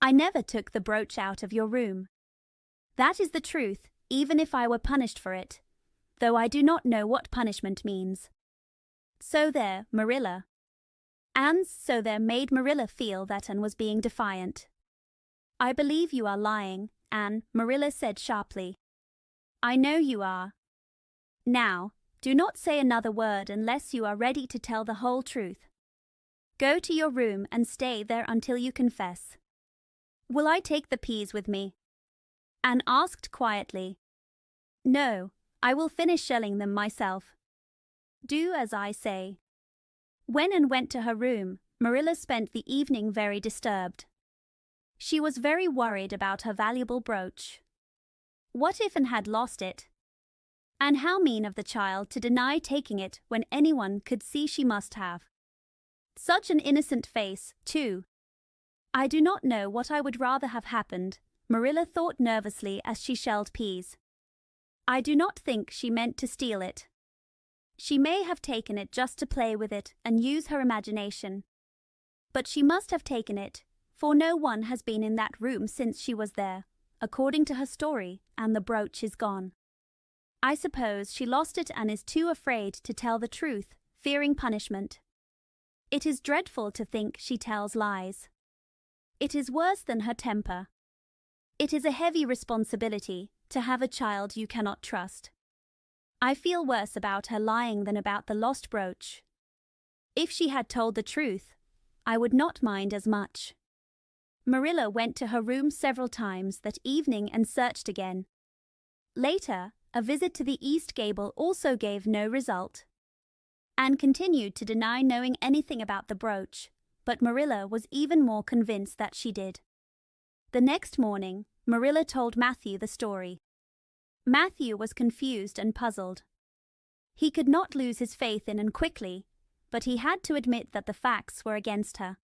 I never took the brooch out of your room. That is the truth, even if I were punished for it, though I do not know what punishment means. So there, Marilla. Anne's so there made Marilla feel that Anne was being defiant. I believe you are lying, Anne, Marilla said sharply. I know you are. Now, do not say another word unless you are ready to tell the whole truth. Go to your room and stay there until you confess. Will I take the peas with me? Anne asked quietly. No, I will finish shelling them myself. Do as I say. When Anne went to her room, Marilla spent the evening very disturbed. She was very worried about her valuable brooch. What if Anne had lost it? And how mean of the child to deny taking it when anyone could see she must have. Such an innocent face, too. I do not know what I would rather have happened, Marilla thought nervously as she shelled peas. I do not think she meant to steal it. She may have taken it just to play with it and use her imagination. But she must have taken it, for no one has been in that room since she was there, according to her story, and the brooch is gone. I suppose she lost it and is too afraid to tell the truth, fearing punishment. It is dreadful to think she tells lies. It is worse than her temper. It is a heavy responsibility to have a child you cannot trust. I feel worse about her lying than about the lost brooch. If she had told the truth, I would not mind as much. Marilla went to her room several times that evening and searched again. Later, a visit to the east gable also gave no result. Anne continued to deny knowing anything about the brooch, but Marilla was even more convinced that she did. The next morning, Marilla told Matthew the story. Matthew was confused and puzzled. He could not lose his faith in Anne quickly, but he had to admit that the facts were against her.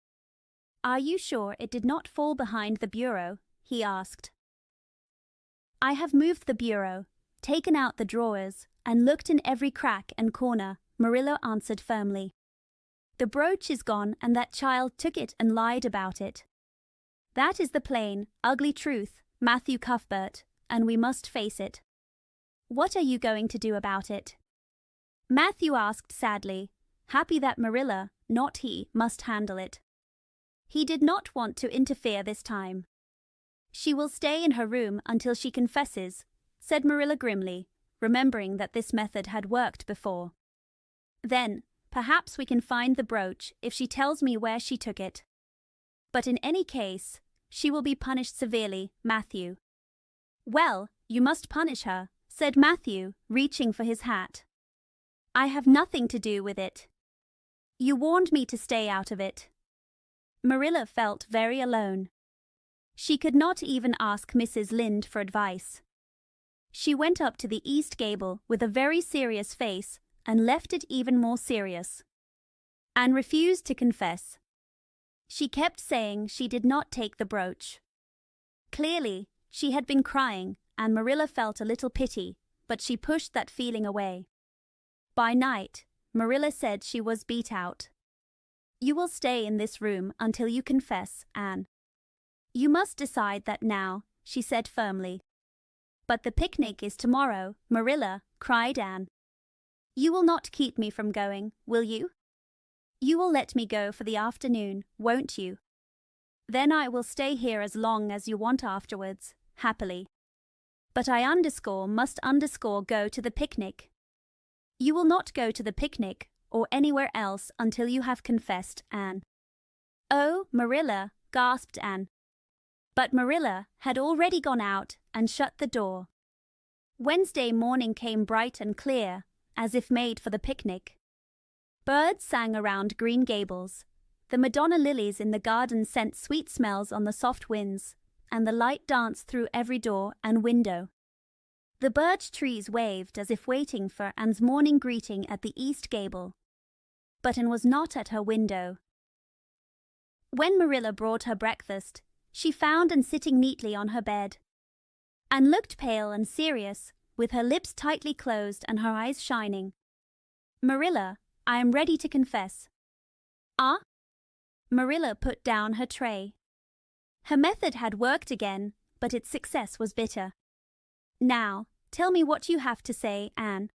Are you sure it did not fall behind the bureau? He asked. I have moved the bureau, taken out the drawers, and looked in every crack and corner, Marilla answered firmly. The brooch is gone and that child took it and lied about it. That is the plain, ugly truth, Matthew Cuthbert, and we must face it. What are you going to do about it? Matthew asked sadly, happy that Marilla, not he, must handle it. He did not want to interfere this time. She will stay in her room until she confesses, said Marilla grimly, remembering that this method had worked before. Then, perhaps we can find the brooch if she tells me where she took it. But in any case, she will be punished severely, Matthew. Well, you must punish her, said Matthew, reaching for his hat. I have nothing to do with it. You warned me to stay out of it. Marilla felt very alone. She could not even ask Mrs. Lynde for advice. She went up to the east gable with a very serious face and left it even more serious. Anne refused to confess. She kept saying she did not take the brooch. Clearly, she had been crying, and Marilla felt a little pity, but she pushed that feeling away. By night, Marilla said she was beat out. You will stay in this room until you confess, Anne. You must decide that now, she said firmly. But the picnic is tomorrow, Marilla, cried Anne. You will not keep me from going, will you? You will let me go for the afternoon, won't you? Then I will stay here as long as you want afterwards, happily. But I must go to the picnic. You will not go to the picnic or anywhere else until you have confessed, Anne. Oh, Marilla, gasped Anne. But Marilla had already gone out and shut the door. Wednesday morning came bright and clear, as if made for the picnic. Birds sang around Green Gables. The Madonna lilies in the garden sent sweet smells on the soft winds, and the light danced through every door and window. The birch trees waved as if waiting for Anne's morning greeting at the east gable. But Anne was not at her window. When Marilla brought her breakfast, she found Anne sitting neatly on her bed. Anne looked pale and serious, with her lips tightly closed and her eyes shining. Marilla, I am ready to confess. Ah? Marilla put down her tray. Her method had worked again, but its success was bitter. Now, tell me what you have to say, Anne.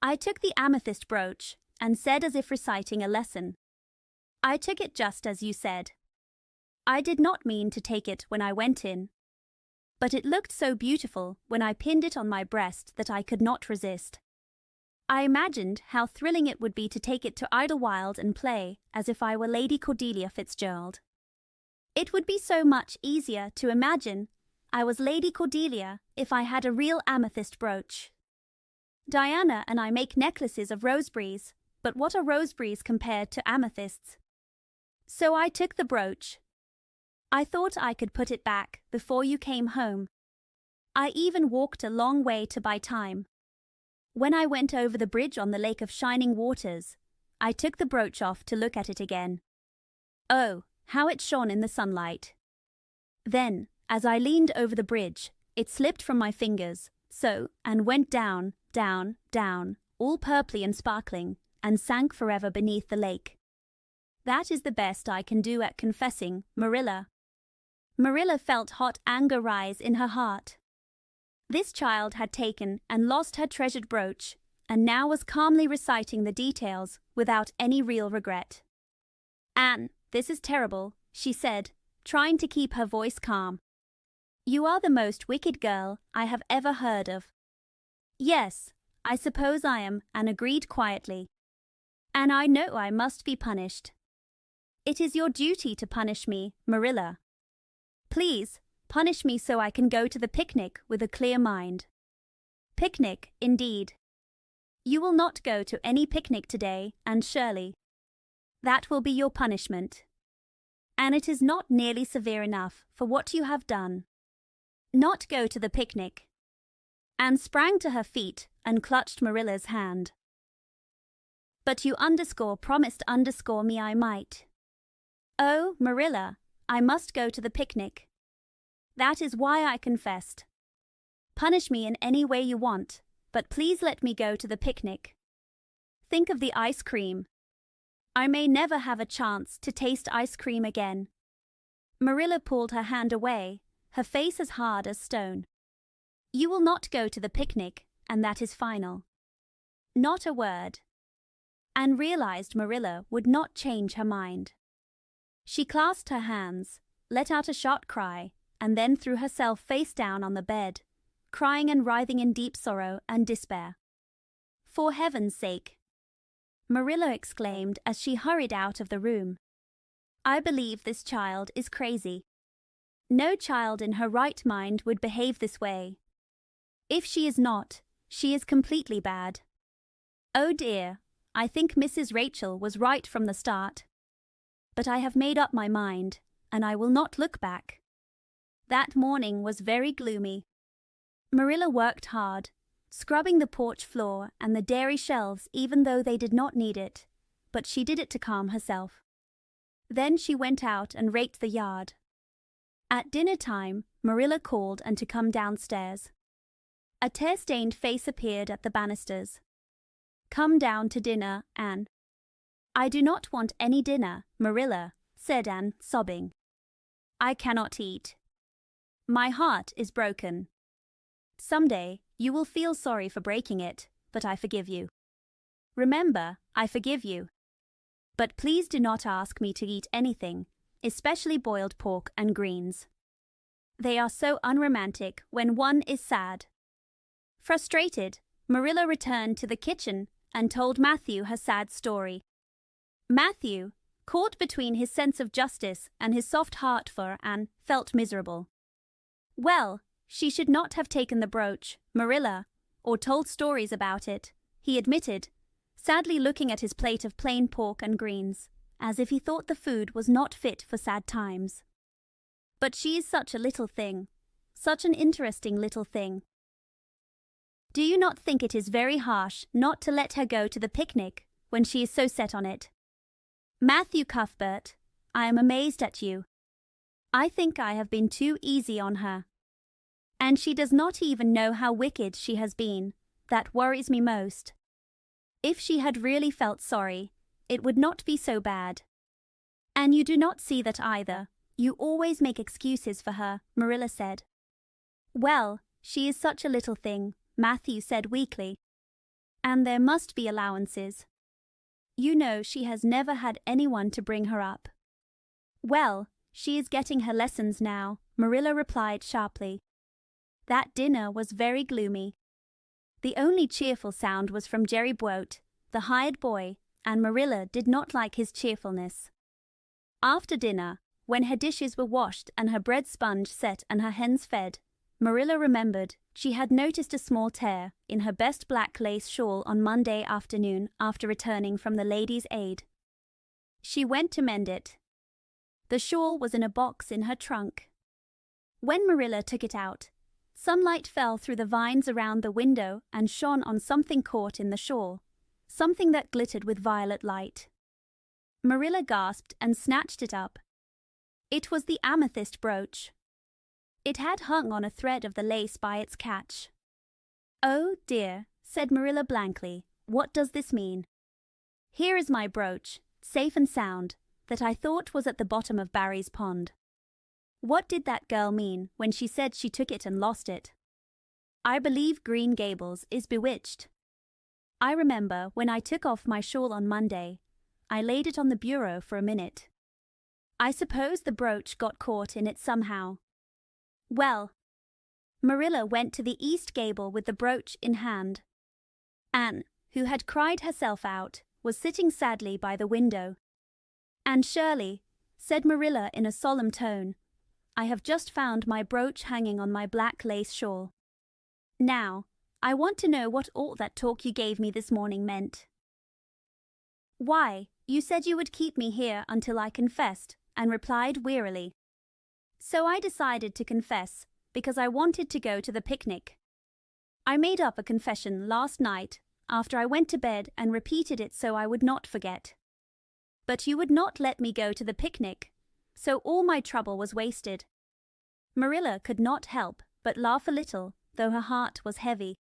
I took the amethyst brooch and said as if reciting a lesson. I took it just as you said. I did not mean to take it when I went in. But it looked so beautiful when I pinned it on my breast that I could not resist. I imagined how thrilling it would be to take it to Idlewild and play as if I were Lady Cordelia Fitzgerald. It would be so much easier to imagine I was Lady Cordelia if I had a real amethyst brooch. Diana and I make necklaces of roseberries, but what are roseberries compared to amethysts? So I took the brooch. I thought I could put it back before you came home. I even walked a long way to buy time. When I went over the bridge on the Lake of Shining Waters, I took the brooch off to look at it again. Oh, how it shone in the sunlight. Then, as I leaned over the bridge, it slipped from my fingers, and went down, down, down, all purply and sparkling, and sank forever beneath the lake. That is the best I can do at confessing, Marilla. Marilla felt hot anger rise in her heart. This child had taken and lost her treasured brooch, and now was calmly reciting the details without any real regret. Anne, this is terrible, she said, trying to keep her voice calm. You are the most wicked girl I have ever heard of. Yes, I suppose I am, Anne agreed quietly. And I know I must be punished. It is your duty to punish me, Marilla. Please, punish me so I can go to the picnic with a clear mind. Picnic, indeed. You will not go to any picnic today, Anne Shirley. That will be your punishment. And it is not nearly severe enough for what you have done. Not go to the picnic. Anne sprang to her feet and clutched Marilla's hand. But you promised me I might. Oh, Marilla, I must go to the picnic. That is why I confessed. Punish me in any way you want, but please let me go to the picnic. Think of the ice cream. I may never have a chance to taste ice cream again. Marilla pulled her hand away, her face as hard as stone. You will not go to the picnic, and that is final. Not a word. Anne realized Marilla would not change her mind. She clasped her hands, let out a short cry, and then threw herself face down on the bed, crying and writhing in deep sorrow and despair. For heaven's sake! Marilla exclaimed as she hurried out of the room. I believe this child is crazy. No child in her right mind would behave this way. If she is not, she is completely bad. Oh dear, I think Mrs. Rachel was right from the start. But I have made up my mind, and I will not look back. That morning was very gloomy. Marilla worked hard, scrubbing the porch floor and the dairy shelves even though they did not need it, but she did it to calm herself. Then she went out and raked the yard. At dinner time, Marilla called Anne to come downstairs. A tear-stained face appeared at the banisters. Come down to dinner, Anne. I do not want any dinner, Marilla, said Anne, sobbing. I cannot eat. My heart is broken. Someday you will feel sorry for breaking it, but I forgive you. Remember, I forgive you. But please do not ask me to eat anything, especially boiled pork and greens. They are so unromantic when one is sad. Frustrated, Marilla returned to the kitchen and told Matthew her sad story. Matthew, caught between his sense of justice and his soft heart for Anne, felt miserable. Well, she should not have taken the brooch, Marilla, or told stories about it, he admitted, sadly looking at his plate of plain pork and greens, as if he thought the food was not fit for sad times. But she is such a little thing, such an interesting little thing. Do you not think it is very harsh not to let her go to the picnic when she is so set on it? Matthew Cuthbert, I am amazed at you. I think I have been too easy on her. And she does not even know how wicked she has been. That worries me most. If she had really felt sorry, it would not be so bad. And you do not see that either. You always make excuses for her, Marilla said. Well, she is such a little thing, Matthew said weakly. And there must be allowances. You know she has never had anyone to bring her up. Well, she is getting her lessons now, Marilla replied sharply. That dinner was very gloomy. The only cheerful sound was from Jerry Boat, the hired boy, and Marilla did not like his cheerfulness. After dinner, when her dishes were washed and her bread sponge set and her hens fed, Marilla remembered she had noticed a small tear in her best black lace shawl on Monday afternoon after returning from the Ladies' Aid. She went to mend it. The shawl was in a box in her trunk. When Marilla took it out, sunlight fell through the vines around the window and shone on something caught in the shawl, something that glittered with violet light. Marilla gasped and snatched it up. It was the amethyst brooch. It had hung on a thread of the lace by its catch. Oh, dear, said Marilla blankly, what does this mean? Here is my brooch, safe and sound, that I thought was at the bottom of Barry's pond. What did that girl mean when she said she took it and lost it? I believe Green Gables is bewitched. I remember when I took off my shawl on Monday, I laid it on the bureau for a minute. I suppose the brooch got caught in it somehow. Well, Marilla went to the east gable with the brooch in hand. Anne, who had cried herself out, was sitting sadly by the window. And Shirley, said Marilla in a solemn tone, I have just found my brooch hanging on my black lace shawl. Now, I want to know what all that talk you gave me this morning meant. Why, you said you would keep me here until I confessed, and replied wearily. So I decided to confess, because I wanted to go to the picnic. I made up a confession last night, after I went to bed and repeated it so I would not forget. But you would not let me go to the picnic, so all my trouble was wasted. Marilla could not help but laugh a little, though her heart was heavy.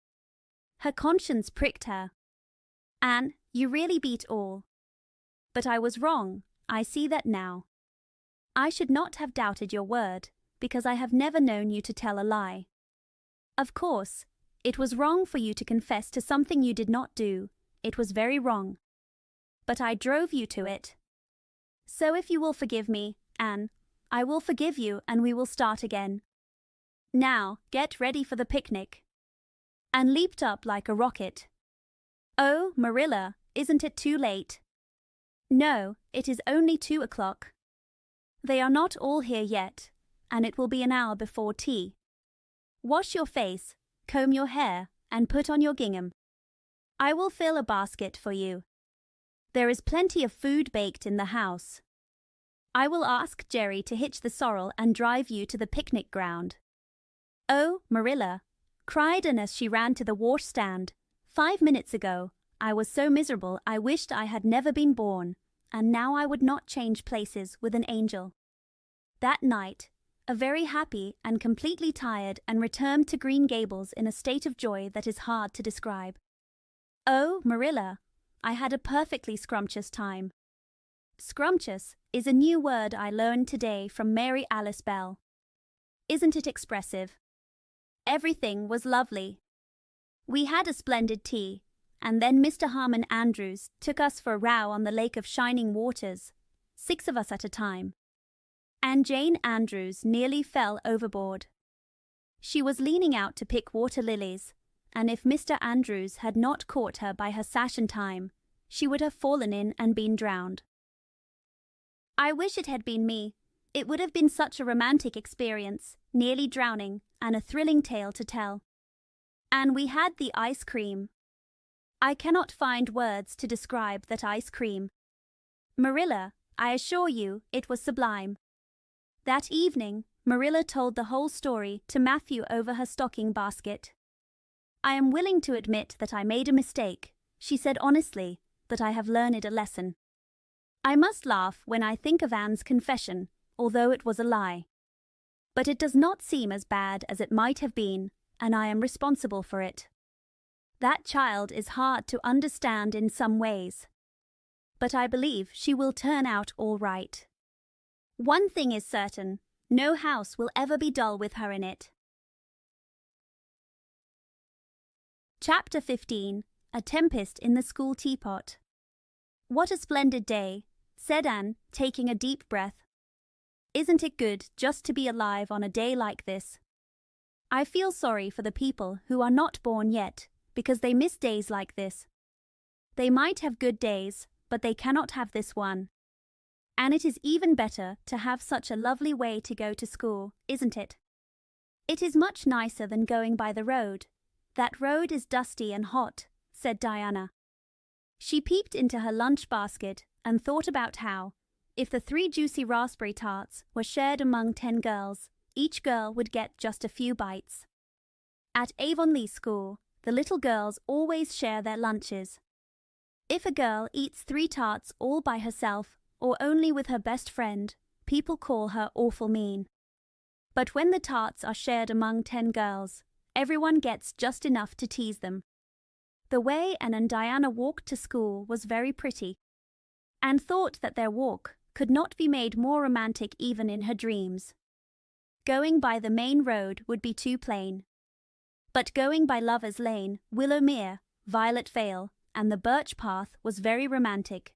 Her conscience pricked her. Anne, you really beat all. But I was wrong, I see that now. I should not have doubted your word, because I have never known you to tell a lie. Of course, it was wrong for you to confess to something you did not do. It was very wrong. But I drove you to it. So if you will forgive me, Anne, I will forgive you and we will start again. Now, get ready for the picnic. Anne leaped up like a rocket. Oh, Marilla, isn't it too late? No, it is only 2 o'clock. They are not all here yet, and it will be an hour before tea. Wash your face, comb your hair, and put on your gingham. I will fill a basket for you. There is plenty of food baked in the house. I will ask Jerry to hitch the sorrel and drive you to the picnic ground. Oh, Marilla, cried Anne as she ran to the washstand. 5 minutes ago, I was so miserable I wished I had never been born, and now I would not change places with an angel. That night, a very happy and completely tired and returned to Green Gables in a state of joy that is hard to describe. Oh, Marilla, I had a perfectly scrumptious time. Scrumptious is a new word I learned today from Mary Alice Bell. Isn't it expressive? Everything was lovely. We had a splendid tea, and then Mr. Harmon Andrews took us for a row on the Lake of Shining Waters, 6 of us at a time. and Jane Andrews nearly fell overboard. She was leaning out to pick water lilies, and if Mr. Andrews had not caught her by her sash in time, she would have fallen in and been drowned. I wish it had been me. It would have been such a romantic experience, nearly drowning, and a thrilling tale to tell. And we had the ice cream. I cannot find words to describe that ice cream. Marilla, I assure you, it was sublime. That evening, Marilla told the whole story to Matthew over her stocking basket. I am willing to admit that I made a mistake, she said honestly, but I have learned a lesson. I must laugh when I think of Anne's confession, although it was a lie. But it does not seem as bad as it might have been, and I am responsible for it. That child is hard to understand in some ways. But I believe she will turn out all right. One thing is certain, no house will ever be dull with her in it. Chapter 15. A Tempest in the School Teapot. What a splendid day, said Anne, taking a deep breath. Isn't it good just to be alive on a day like this? I feel sorry for the people who are not born yet, because they miss days like this. They might have good days, but they cannot have this one. And it is even better to have such a lovely way to go to school, isn't it? It is much nicer than going by the road. That road is dusty and hot, said Diana. She peeped into her lunch basket and thought about how, if the 3 juicy raspberry tarts were shared among 10 girls, each girl would get just a few bites. At Avonlea School, the little girls always share their lunches. If a girl eats 3 tarts all by herself or only with her best friend, people call her awful mean. But when the tarts are shared among 10 girls, everyone gets just enough to tease them. The way Anne and Diana walked to school was very pretty. Anne thought that their walk could not be made more romantic even in her dreams. Going by the main road would be too plain. But going by Lover's Lane, Willowmere, Violet Vale, and the Birch Path was very romantic.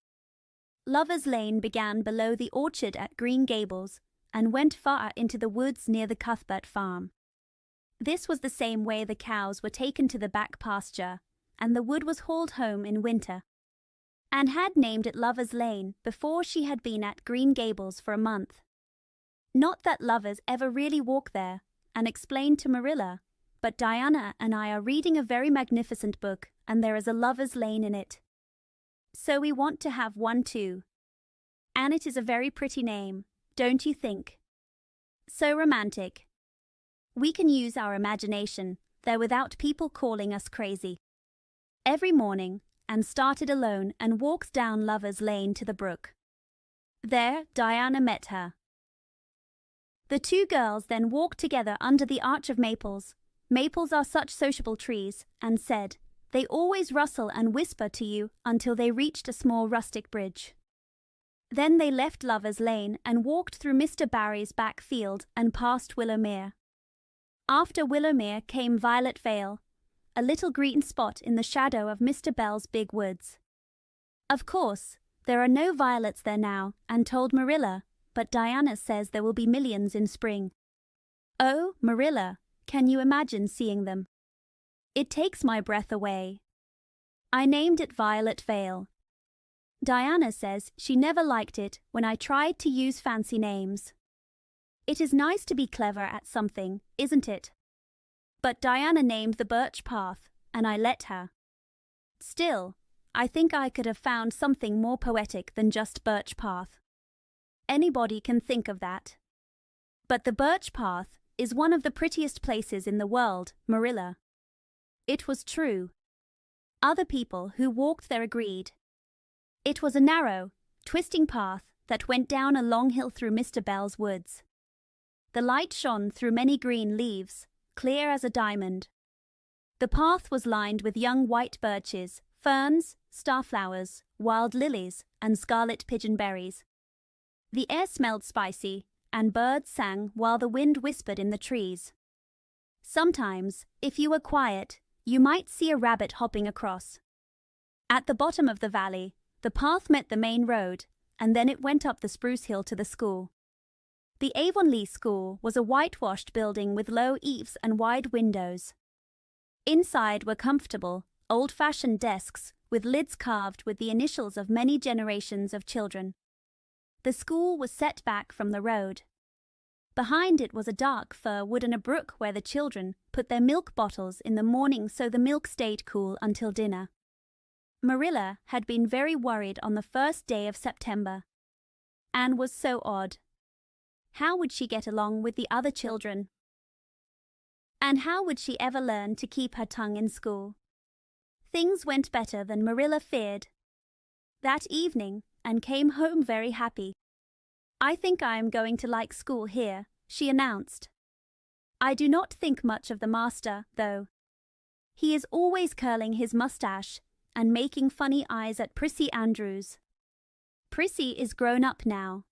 Lover's Lane began below the orchard at Green Gables and went far into the woods near the Cuthbert farm. This was the same way the cows were taken to the back pasture, and the wood was hauled home in winter. Anne had named it Lover's Lane before she had been at Green Gables for a month. Not that lovers ever really walk there, Anne explained to Marilla, but Diana and I are reading a very magnificent book, and there is a Lover's Lane in it. So we want to have one too. And it is a very pretty name, don't you think? So romantic. We can use our imagination, though without people calling us crazy. Every morning, Anne started alone and walked down Lover's Lane to the brook. There, Diana met her. The 2 girls then walked together under the arch of maples. Maples are such sociable trees, Anne said. They always rustle and whisper to you until they reached a small rustic bridge. Then they left Lover's Lane and walked through Mr. Barry's back field and past Willowmere. After Willowmere came Violet Vale, a little green spot in the shadow of Mr. Bell's big woods. Of course, there are no violets there now, Anne told Marilla, but Diana says there will be millions in spring. Oh, Marilla, can you imagine seeing them? It takes my breath away. I named it Violet Vale. Diana says she never liked it when I tried to use fancy names. It is nice to be clever at something, isn't it? But Diana named the Birch Path, and I let her. Still, I think I could have found something more poetic than just Birch Path. Anybody can think of that. But the Birch Path is one of the prettiest places in the world, Marilla. It was true. Other people who walked there agreed. It was a narrow, twisting path that went down a long hill through Mr. Bell's woods. The light shone through many green leaves, clear as a diamond. The path was lined with young white birches, ferns, starflowers, wild lilies, and scarlet pigeonberries. The air smelled spicy, and birds sang while the wind whispered in the trees. Sometimes, if you were quiet, you might see a rabbit hopping across. At the bottom of the valley, the path met the main road, and then it went up the spruce hill to the school. The Avonlea School was a whitewashed building with low eaves and wide windows. Inside were comfortable, old-fashioned desks with lids carved with the initials of many generations of children. The school was set back from the road. Behind it was a dark fir wood and a brook where the children put their milk bottles in the morning so the milk stayed cool until dinner. Marilla had been very worried on the first day of September. Anne was so odd. How would she get along with the other children? And how would she ever learn to keep her tongue in school? Things went better than Marilla feared. That evening, Anne came home very happy. "I think I am going to like school here," she announced. "I do not think much of the master, though. He is always curling his mustache and making funny eyes at Prissy Andrews. Prissy is grown up now.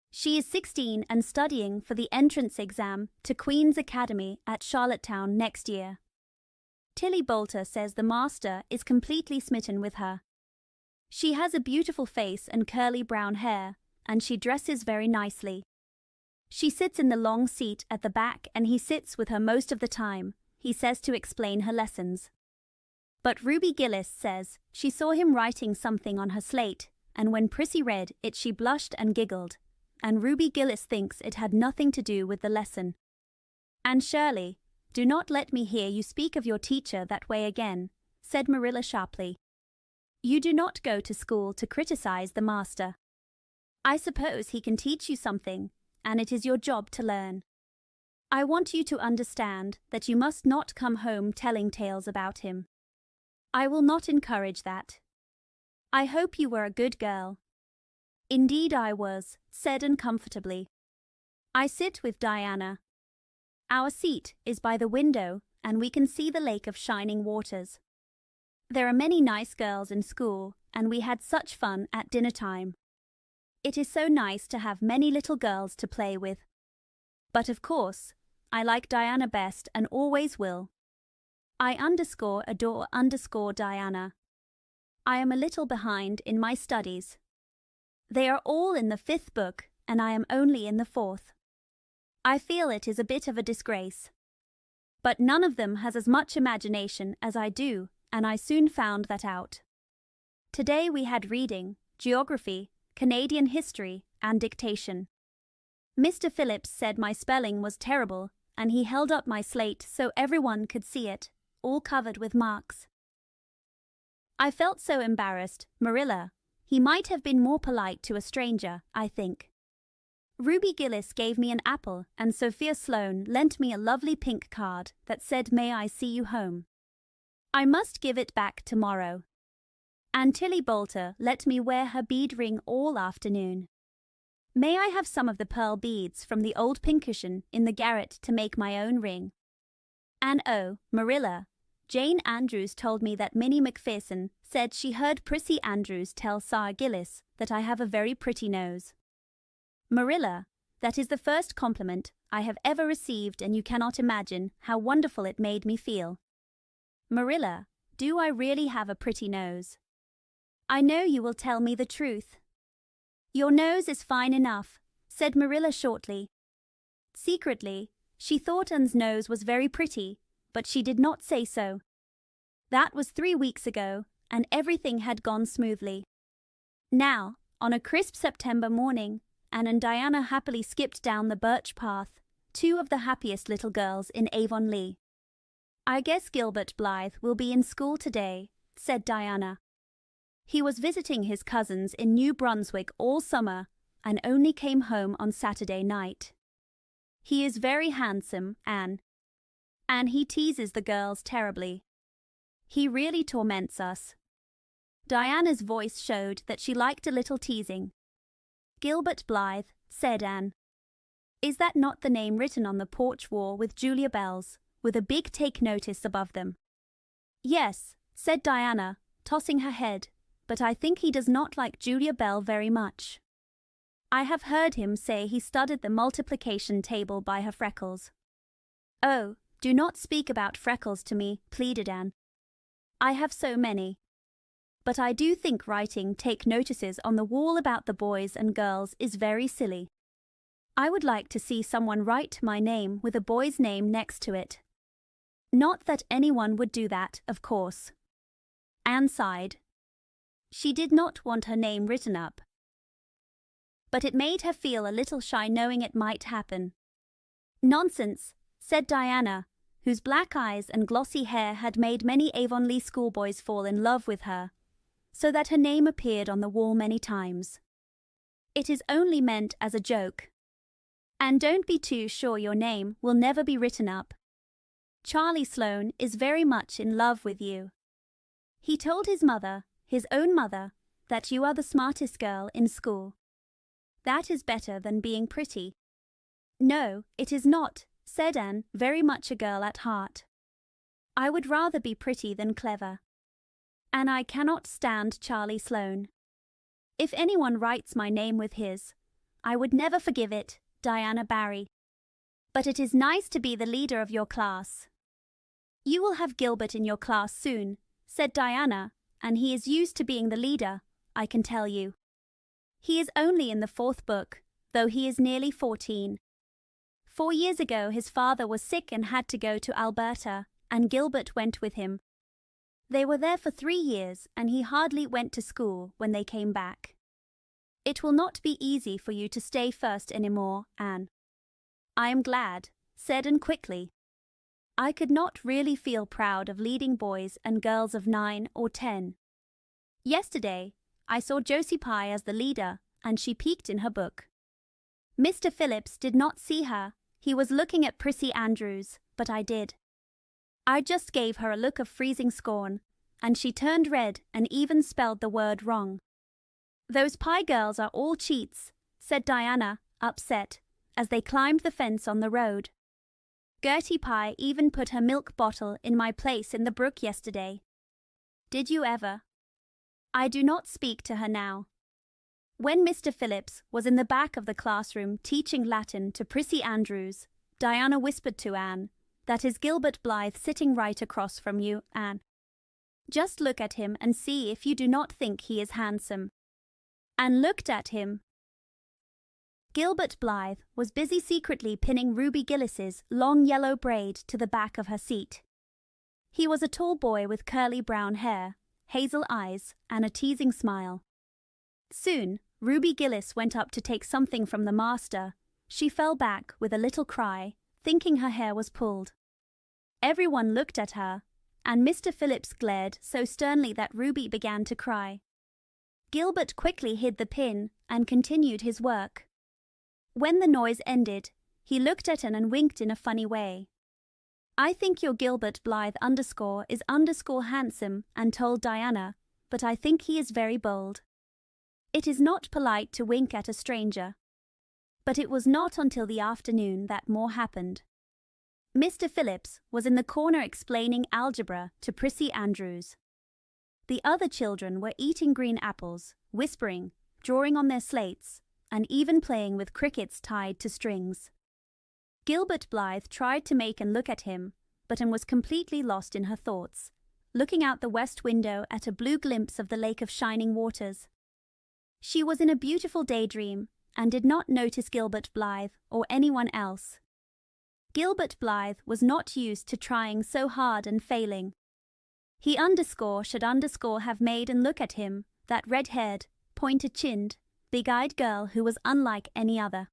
She is 16 and studying for the entrance exam to Queen's Academy at Charlottetown next year. Tilly Boulter says the master is completely smitten with her. She has a beautiful face and curly brown hair, and she dresses very nicely. She sits in the long seat at the back and he sits with her most of the time, he says, to explain her lessons. But Ruby Gillis says she saw him writing something on her slate, and when Prissy read it she blushed and giggled, and Ruby Gillis thinks it had nothing to do with the lesson. "And Shirley, do not let me hear you speak of your teacher that way again," said Marilla sharply. "You do not go to school to criticize the master. I suppose he can teach you something, and it is your job to learn. I want you to understand that you must not come home telling tales about him. I will not encourage that. I hope you were a good girl." "Indeed I was," said Anne comfortably. "I sit with Diana. Our seat is by the window and we can see the lake of shining waters. There are many nice girls in school and we had such fun at dinner time. It is so nice to have many little girls to play with. But of course, I like Diana best and always will. I adore Diana. I am a little behind in my studies. They are all in the 5th book and I am only in the 4th. I feel it is a bit of a disgrace. But none of them has as much imagination as I do, and I soon found that out. Today we had reading, geography, Canadian history, and dictation. Mr. Phillips said my spelling was terrible, and he held up my slate so everyone could see it, all covered with marks. I felt so embarrassed, Marilla. He might have been more polite to a stranger, I think. Ruby Gillis gave me an apple, and Sophia Sloane lent me a lovely pink card that said, 'May I see you home?' I must give it back tomorrow. And Tilly Boulter let me wear her bead ring all afternoon. May I have some of the pearl beads from the old pincushion in the garret to make my own ring? And oh, Marilla, Jane Andrews told me that Minnie Macpherson said she heard Prissy Andrews tell Sarah Gillis that I have a very pretty nose. Marilla, that is the first compliment I have ever received, and you cannot imagine how wonderful it made me feel. Marilla, do I really have a pretty nose? I know you will tell me the truth." "Your nose is fine enough," said Marilla shortly. Secretly, she thought Anne's nose was very pretty, but she did not say so. That was 3 weeks ago, and everything had gone smoothly. Now, on a crisp September morning, Anne and Diana happily skipped down the birch path, 2 of the happiest little girls in Avonlea. "I guess Gilbert Blythe will be in school today," said Diana. "He was visiting his cousins in New Brunswick all summer and only came home on Saturday night. He is very handsome, Anne. And he teases the girls terribly. He really torments us." Diana's voice showed that she liked a little teasing. "Gilbert Blythe," said Anne. "Is that not the name written on the porch wall with Julia bells, with a big take notice above them?" "Yes," said Diana, tossing her head, "but I think he does not like Julia Bell very much. I have heard him say he studied the multiplication table by her freckles." "Oh, do not speak about freckles to me," pleaded Anne. "I have so many. But I do think writing take notices on the wall about the boys and girls is very silly." I would like to see someone write my name with a boy's name next to it. Not that anyone would do that, of course. Anne sighed. She did not want her name written up. But it made her feel a little shy knowing it might happen. Nonsense, said Diana, whose black eyes and glossy hair had made many Avonlea schoolboys fall in love with her, so that her name appeared on the wall many times. It is only meant as a joke. And don't be too sure your name will never be written up. Charlie Sloane is very much in love with you. He told his mother, his own mother, that you are the smartest girl in school. That is better than being pretty. No, it is not, said Anne, very much a girl at heart. I would rather be pretty than clever. And I cannot stand Charlie Sloane. If anyone writes my name with his, I would never forgive it, Diana Barry. But it is nice to be the leader of your class. You will have Gilbert in your class soon, said Diana, and he is used to being the leader, I can tell you. He is only in the 4th book, though he is nearly 14. 4 years ago his father was sick and had to go to Alberta, and Gilbert went with him. They were there for 3 years, and he hardly went to school when they came back. It will not be easy for you to stay first anymore, Anne. I am glad, said Anne quickly. I could not really feel proud of leading boys and girls of 9 or 10. Yesterday, I saw Josie Pye as the leader, and she peeked in her book. Mr. Phillips did not see her. He was looking at Prissy Andrews, but I did. I just gave her a look of freezing scorn, and she turned red and even spelled the word wrong. Those Pye girls are all cheats, said Diana, upset, as they climbed the fence on the road. Gertie Pye even put her milk bottle in my place in the brook yesterday. Did you ever? I do not speak to her now. When Mr. Phillips was in the back of the classroom teaching Latin to Prissy Andrews, Diana whispered to Anne, "That is Gilbert Blythe sitting right across from you, Anne. Just look at him and see if you do not think he is handsome." Anne looked at him. Gilbert Blythe was busy secretly pinning Ruby Gillis's long yellow braid to the back of her seat. He was a tall boy with curly brown hair, hazel eyes, and a teasing smile. Soon, Ruby Gillis went up to take something from the master. She fell back with a little cry, thinking her hair was pulled. Everyone looked at her, and Mr. Phillips glared so sternly that Ruby began to cry. Gilbert quickly hid the pin and continued his work. When the noise ended, he looked at Anne and winked in a funny way. "I think your Gilbert Blythe underscore is underscore handsome," and told Diana, "but I think he is very bold." It is not polite to wink at a stranger. But it was not until the afternoon that more happened. Mr. Phillips was in the corner explaining algebra to Prissy Andrews. The other children were eating green apples, whispering, drawing on their slates, and even playing with crickets tied to strings. Gilbert Blythe tried to make Anne look at him, but Anne was completely lost in her thoughts, looking out the west window at a blue glimpse of the lake of shining waters. She was in a beautiful daydream, and did not notice Gilbert Blythe or anyone else. Gilbert Blythe was not used to trying so hard and failing. He should have made Anne look at him, that red-haired, pointed-chinned, big-eyed girl who was unlike any other.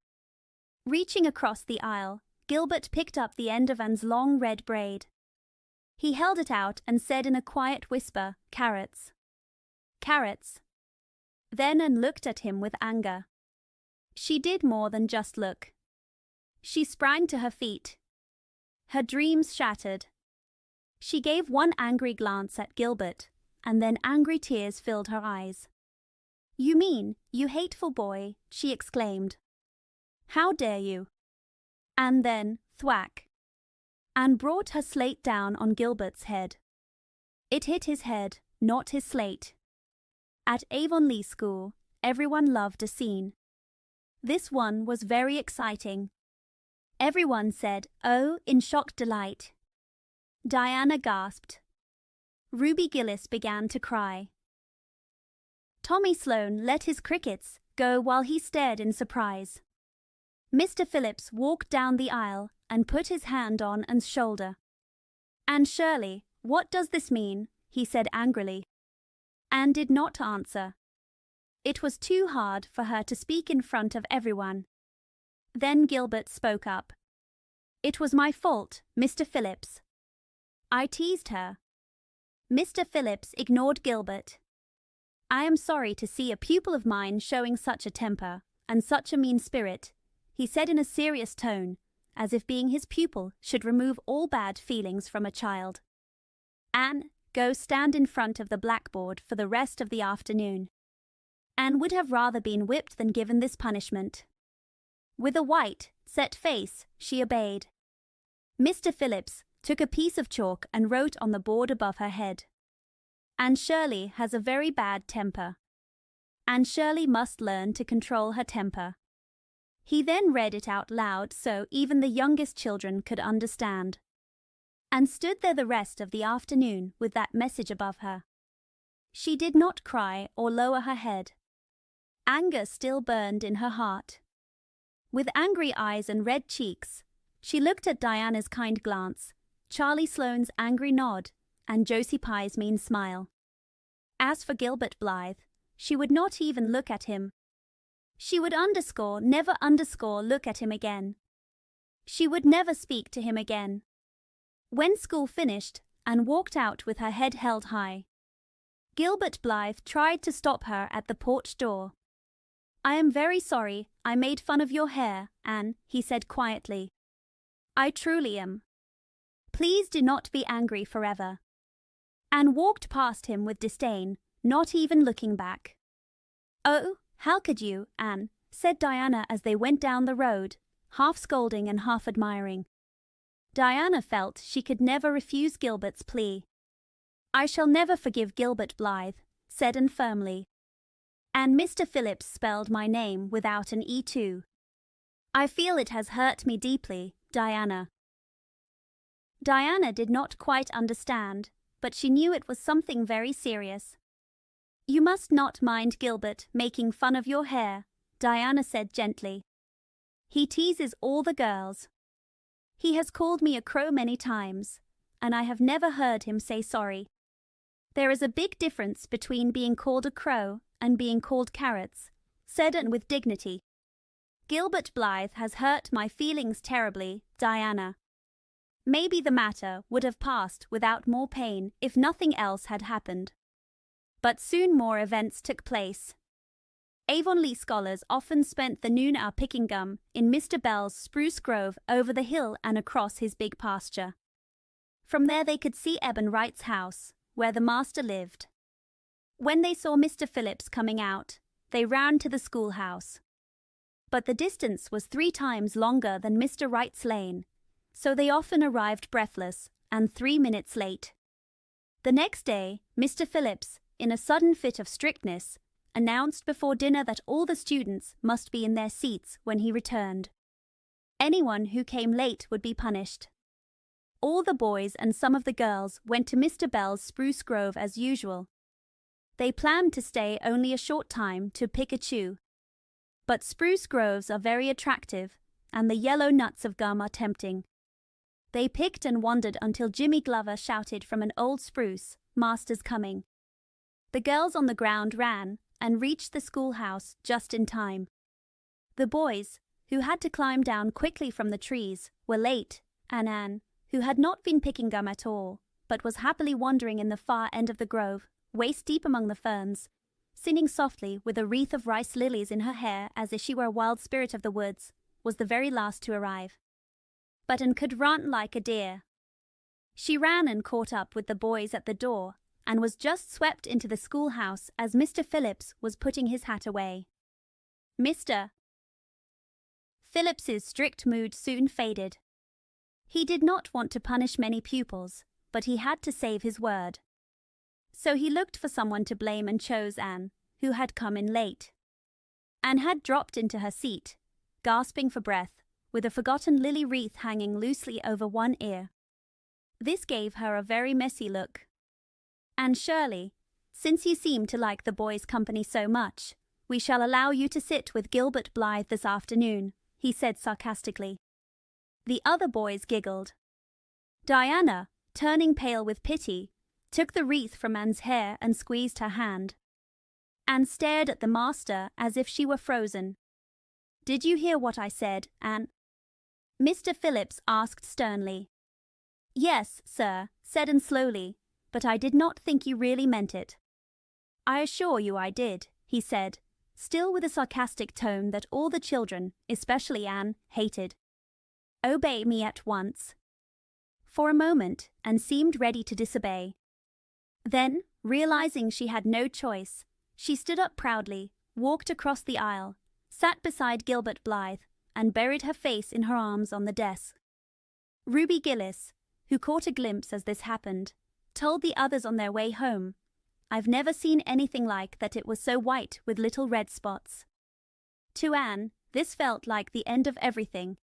Reaching across the aisle, Gilbert picked up the end of Anne's long red braid. He held it out and said in a quiet whisper, "Carrots." "Carrots." Then Anne looked at him with anger. She did more than just look. She sprang to her feet. Her dreams shattered. She gave one angry glance at Gilbert, and then angry tears filled her eyes. "You mean, you hateful boy," she exclaimed. "How dare you?" And then, thwack. Anne brought her slate down on Gilbert's head. It hit his head, not his slate. At Avonlea School, everyone loved a scene. This one was very exciting. Everyone said, "Oh," in shocked delight. Diana gasped. Ruby Gillis began to cry. Tommy Sloane let his crickets go while he stared in surprise. Mr. Phillips walked down the aisle and put his hand on Anne's shoulder. "Anne Shirley, what does this mean?" he said angrily. Anne did not answer. It was too hard for her to speak in front of everyone. Then Gilbert spoke up. "It was my fault, Mr. Phillips. I teased her." Mr. Phillips ignored Gilbert. "I am sorry to see a pupil of mine showing such a temper and such a mean spirit," he said in a serious tone, as if being his pupil should remove all bad feelings from a child. "Anne, go stand in front of the blackboard for the rest of the afternoon." Anne would have rather been whipped than given this punishment. With a white, set face, she obeyed. Mr. Phillips took a piece of chalk and wrote on the board above her head, "Anne Shirley has a very bad temper. Anne Shirley must learn to control her temper." He then read it out loud so even the youngest children could understand. Anne stood there the rest of the afternoon with that message above her. She did not cry or lower her head. Anger still burned in her heart. With angry eyes and red cheeks, she looked at Diana's kind glance, Charlie Sloane's angry nod, and Josie Pye's mean smile. As for Gilbert Blythe, she would not even look at him. She would never look at him again. She would never speak to him again. When school finished, Anne walked out with her head held high. Gilbert Blythe tried to stop her at the porch door. "I am very sorry I made fun of your hair, Anne," he said quietly. "I truly am. Please do not be angry forever." Anne walked past him with disdain, not even looking back. "Oh, how could you, Anne?" said Diana as they went down the road, half scolding and half admiring. Diana felt she could never refuse Gilbert's plea. "I shall never forgive Gilbert Blythe," said Anne firmly. "And Mr. Phillips spelled my name without an E too. I feel it has hurt me deeply, Diana." Diana did not quite understand, but she knew it was something very serious. "You must not mind Gilbert making fun of your hair," Diana said gently. "He teases all the girls. He has called me a crow many times, and I have never heard him say sorry. There is a big difference between being called a crow and being called carrots," said Anne with dignity. "Gilbert Blythe has hurt my feelings terribly, Diana. Maybe the matter would have passed without more pain if nothing else had happened. But soon more events took place. Avonlea scholars often spent the noon hour picking gum in Mr. Bell's spruce grove over the hill and across his big pasture. From there they could see Eben Wright's house, where the master lived. When they saw Mr. Phillips coming out, they ran to the schoolhouse. But the distance was 3 times longer than Mr. Wright's lane, so they often arrived breathless and 3 minutes late. The next day, Mr. Phillips, in a sudden fit of strictness, announced before dinner that all the students must be in their seats when he returned. Anyone who came late would be punished. All the boys and some of the girls went to Mr. Bell's spruce grove as usual. They planned to stay only a short time to pick a chew. But spruce groves are very attractive, and the yellow nuts of gum are tempting. They picked and wandered until Jimmy Glover shouted from an old spruce, "Master's coming." The girls on the ground ran and reached the schoolhouse just in time. The boys, who had to climb down quickly from the trees, were late, and Anne, who had not been picking gum at all, but was happily wandering in the far end of the grove, waist deep among the ferns, singing softly with a wreath of rice lilies in her hair as if she were a wild spirit of the woods, was the very last to arrive. But Anne could run like a deer. She ran and caught up with the boys at the door, and was just swept into the schoolhouse as Mr. Phillips was putting his hat away. Mr. Phillips's strict mood soon faded. He did not want to punish many pupils, but he had to save his word. So he looked for someone to blame and chose Anne, who had come in late. Anne had dropped into her seat, gasping for breath, with a forgotten lily wreath hanging loosely over one ear. This gave her a very messy look. "Anne Shirley, since you seem to like the boys' company so much, we shall allow you to sit with Gilbert Blythe this afternoon," he said sarcastically. The other boys giggled. Diana, turning pale with pity, took the wreath from Anne's hair and squeezed her hand. Anne stared at the master as if she were frozen. Did you hear what I said, Anne? Mr. Phillips asked sternly. Yes, sir, said Anne slowly, but I did not think you really meant it. I assure you I did, he said, still with a sarcastic tone that all the children, especially Anne, hated. Obey me at once. For a moment, Anne seemed ready to disobey. Then, realizing she had no choice, she stood up proudly, walked across the aisle, sat beside Gilbert Blythe, and buried her face in her arms on the desk. Ruby Gillis, who caught a glimpse as this happened, told the others on their way home, I've never seen anything like that. It was so white with little red spots. To Anne, this felt like the end of everything.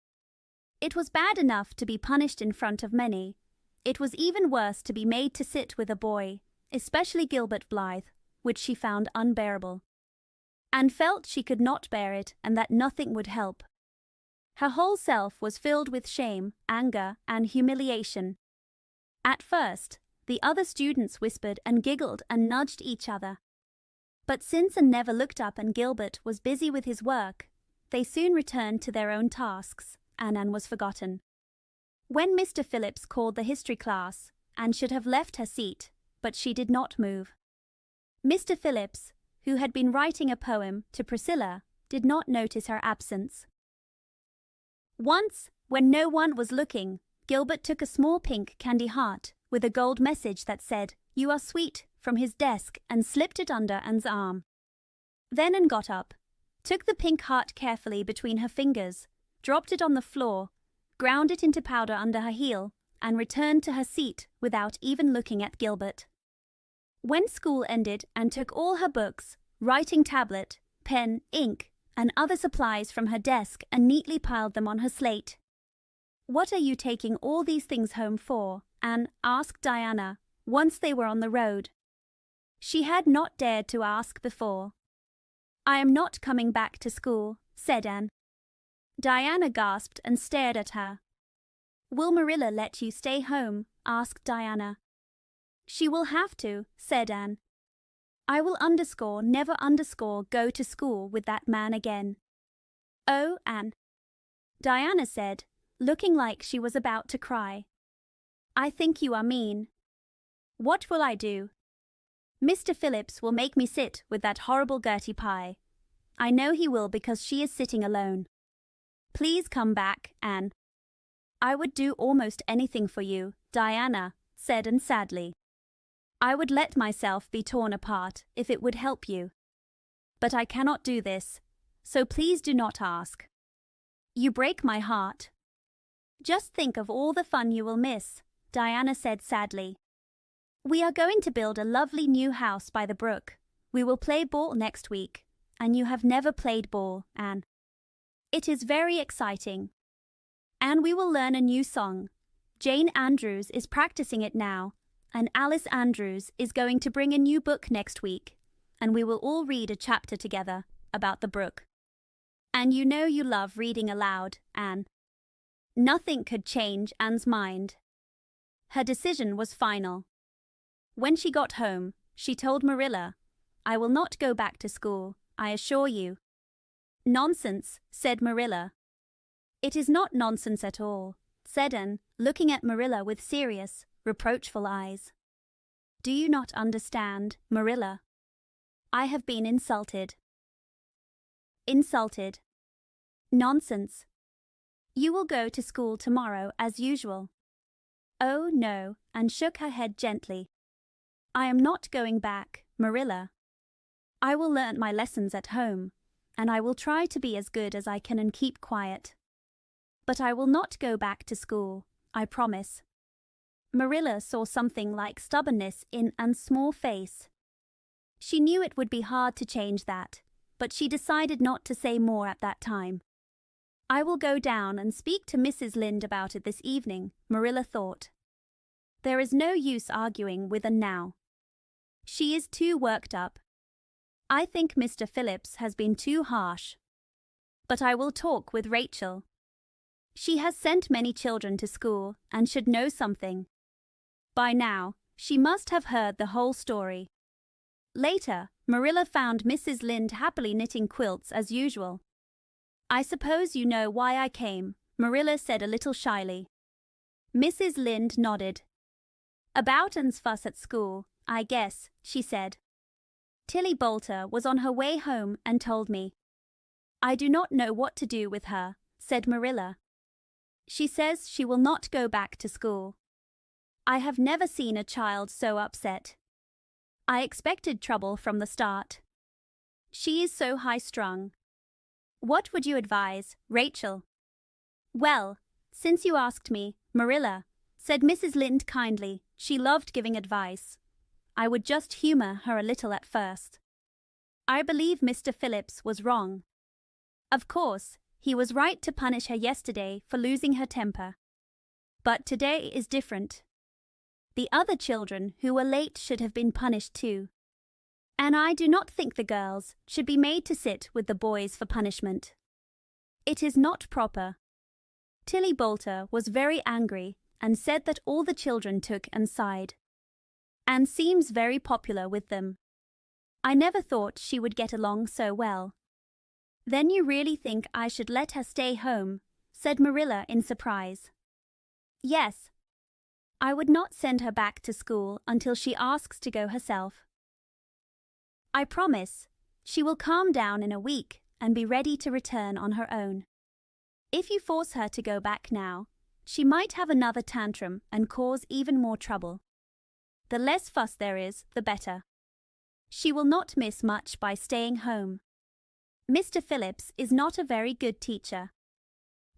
It was bad enough to be punished in front of many. It was even worse to be made to sit with a boy, especially Gilbert Blythe, which she found unbearable. Anne felt she could not bear it and that nothing would help. Her whole self was filled with shame, anger, and humiliation. At first, the other students whispered and giggled and nudged each other. But since Anne never looked up and Gilbert was busy with his work, they soon returned to their own tasks, and Anne was forgotten. When Mr. Phillips called the history class, Anne should have left her seat, but she did not move. Mr. Phillips, who had been writing a poem to Priscilla, did not notice her absence. Once, when no one was looking, Gilbert took a small pink candy heart with a gold message that said, "You are sweet," from his desk and slipped it under Anne's arm. Then Anne got up, took the pink heart carefully between her fingers, dropped it on the floor, ground it into powder under her heel, and returned to her seat without even looking at Gilbert. When school ended, Anne took all her books, writing tablet, pen, ink, and other supplies from her desk and neatly piled them on her slate. "What are you taking all these things home for?" Anne asked Diana, once they were on the road. She had not dared to ask before. "I am not coming back to school," said Anne. Diana gasped and stared at her. "Will Marilla let you stay home?" asked Diana. "She will have to," said Anne. "I will never go to school with that man again." "Oh, Anne," Diana said, looking like she was about to cry. "I think you are mean." "What will I do?" "Mr. Phillips will make me sit with that horrible Gertie Pye. I know he will because she is sitting alone. Please come back, Anne." "I would do almost anything for you," Diana said, and sadly. "I would let myself be torn apart if it would help you. But I cannot do this, so please do not ask. You break my heart." "Just think of all the fun you will miss," Diana said sadly. "We are going to build a lovely new house by the brook. We will play ball next week, and you have never played ball, Anne. It is very exciting. And we will learn a new song. Jane Andrews is practicing it now, and Alice Andrews is going to bring a new book next week, and we will all read a chapter together about the brook. And you know you love reading aloud, Anne." Nothing could change Anne's mind. Her decision was final. When she got home, she told Marilla, "I will not go back to school, I assure you." "Nonsense," said Marilla. "It is not nonsense at all," said Anne, looking at Marilla with serious, reproachful eyes. "Do you not understand, Marilla? I have been insulted." "Insulted? Nonsense. You will go to school tomorrow as usual." "Oh, no," and shook her head gently. "I am not going back, Marilla. I will learn my lessons at home, and I will try to be as good as I can and keep quiet. But I will not go back to school, I promise." Marilla saw something like stubbornness in Anne's small face. She knew it would be hard to change that, but she decided not to say more at that time. "I will go down and speak to Mrs. Lynde about it this evening," Marilla thought. "There is no use arguing with Anne now. She is too worked up. I think Mr. Phillips has been too harsh." but I will talk with Rachel. She has sent many children to school and should know something. By now, she must have heard the whole story. Later, Marilla found Mrs. Lynde happily knitting quilts as usual. I suppose you know why I came, Marilla said a little shyly. Mrs. Lynde nodded. About Anne's fuss at school, I guess, she said. Tilly Boulter was on her way home and told me. I do not know what to do with her, said Marilla. She says she will not go back to school. I have never seen a child so upset. I expected trouble from the start. She is so high-strung. What would you advise, Rachel? Well, since you asked me, Marilla, said Mrs. Lynde kindly, she loved giving advice. I would just humor her a little at first. I believe Mr. Phillips was wrong. Of course, he was right to punish her yesterday for losing her temper. But today is different. The other children who were late should have been punished too. And I do not think the girls should be made to sit with the boys for punishment. It is not proper. Tilly Boulter was very angry and said that all the children took and sighed. Anne seems very popular with them. I never thought she would get along so well. Then you really think I should let her stay home, said Marilla in surprise. Yes. I would not send her back to school until she asks to go herself. I promise. She will calm down in a week and be ready to return on her own. If you force her to go back now, she might have another tantrum and cause even more trouble. The less fuss there is, the better. She will not miss much by staying home. Mr. Phillips is not a very good teacher.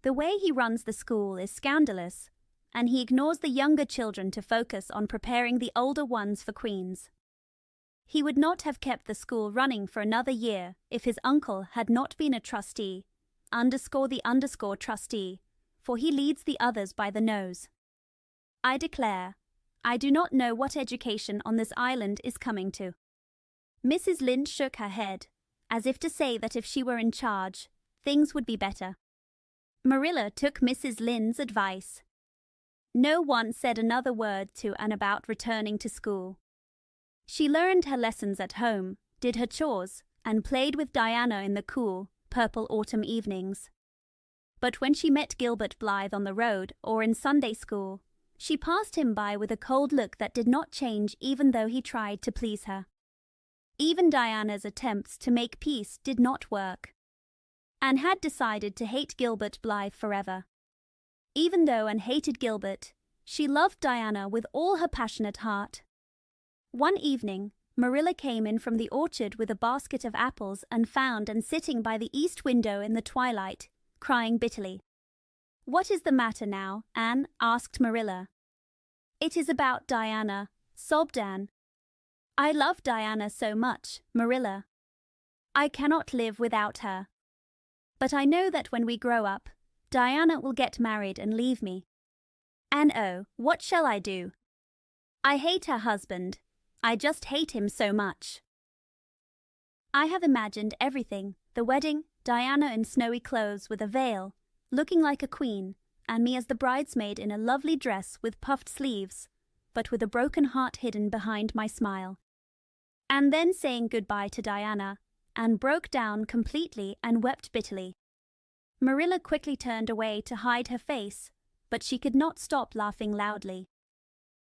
The way he runs the school is scandalous, and he ignores the younger children to focus on preparing the older ones for queens. He would not have kept the school running for another year if his uncle had not been a trustee, _trustee, for he leads the others by the nose. I declare, I do not know what education on this island is coming to. Mrs. Lynde shook her head, as if to say that if she were in charge, things would be better. Marilla took Mrs. Lynde's advice. No one said another word to Anne about returning to school. She learned her lessons at home, did her chores, and played with Diana in the cool, purple autumn evenings. But when she met Gilbert Blythe on the road or in Sunday school, she passed him by with a cold look that did not change even though he tried to please her. Even Diana's attempts to make peace did not work. Anne had decided to hate Gilbert Blythe forever. Even though Anne hated Gilbert, she loved Diana with all her passionate heart. One evening, Marilla came in from the orchard with a basket of apples and found Anne sitting by the east window in the twilight, crying bitterly. "What is the matter now, Anne?" asked Marilla. "It is about Diana," sobbed Anne. "I love Diana so much, Marilla. I cannot live without her. But I know that when we grow up, Diana will get married and leave me. And oh, what shall I do? I hate her husband. I just hate him so much. I have imagined everything, the wedding, Diana in snowy clothes with a veil, looking like a queen, and me as the bridesmaid in a lovely dress with puffed sleeves, but with a broken heart hidden behind my smile. And then saying goodbye to Diana, and broke down completely and wept bitterly. Marilla quickly turned away to hide her face, but she could not stop laughing loudly.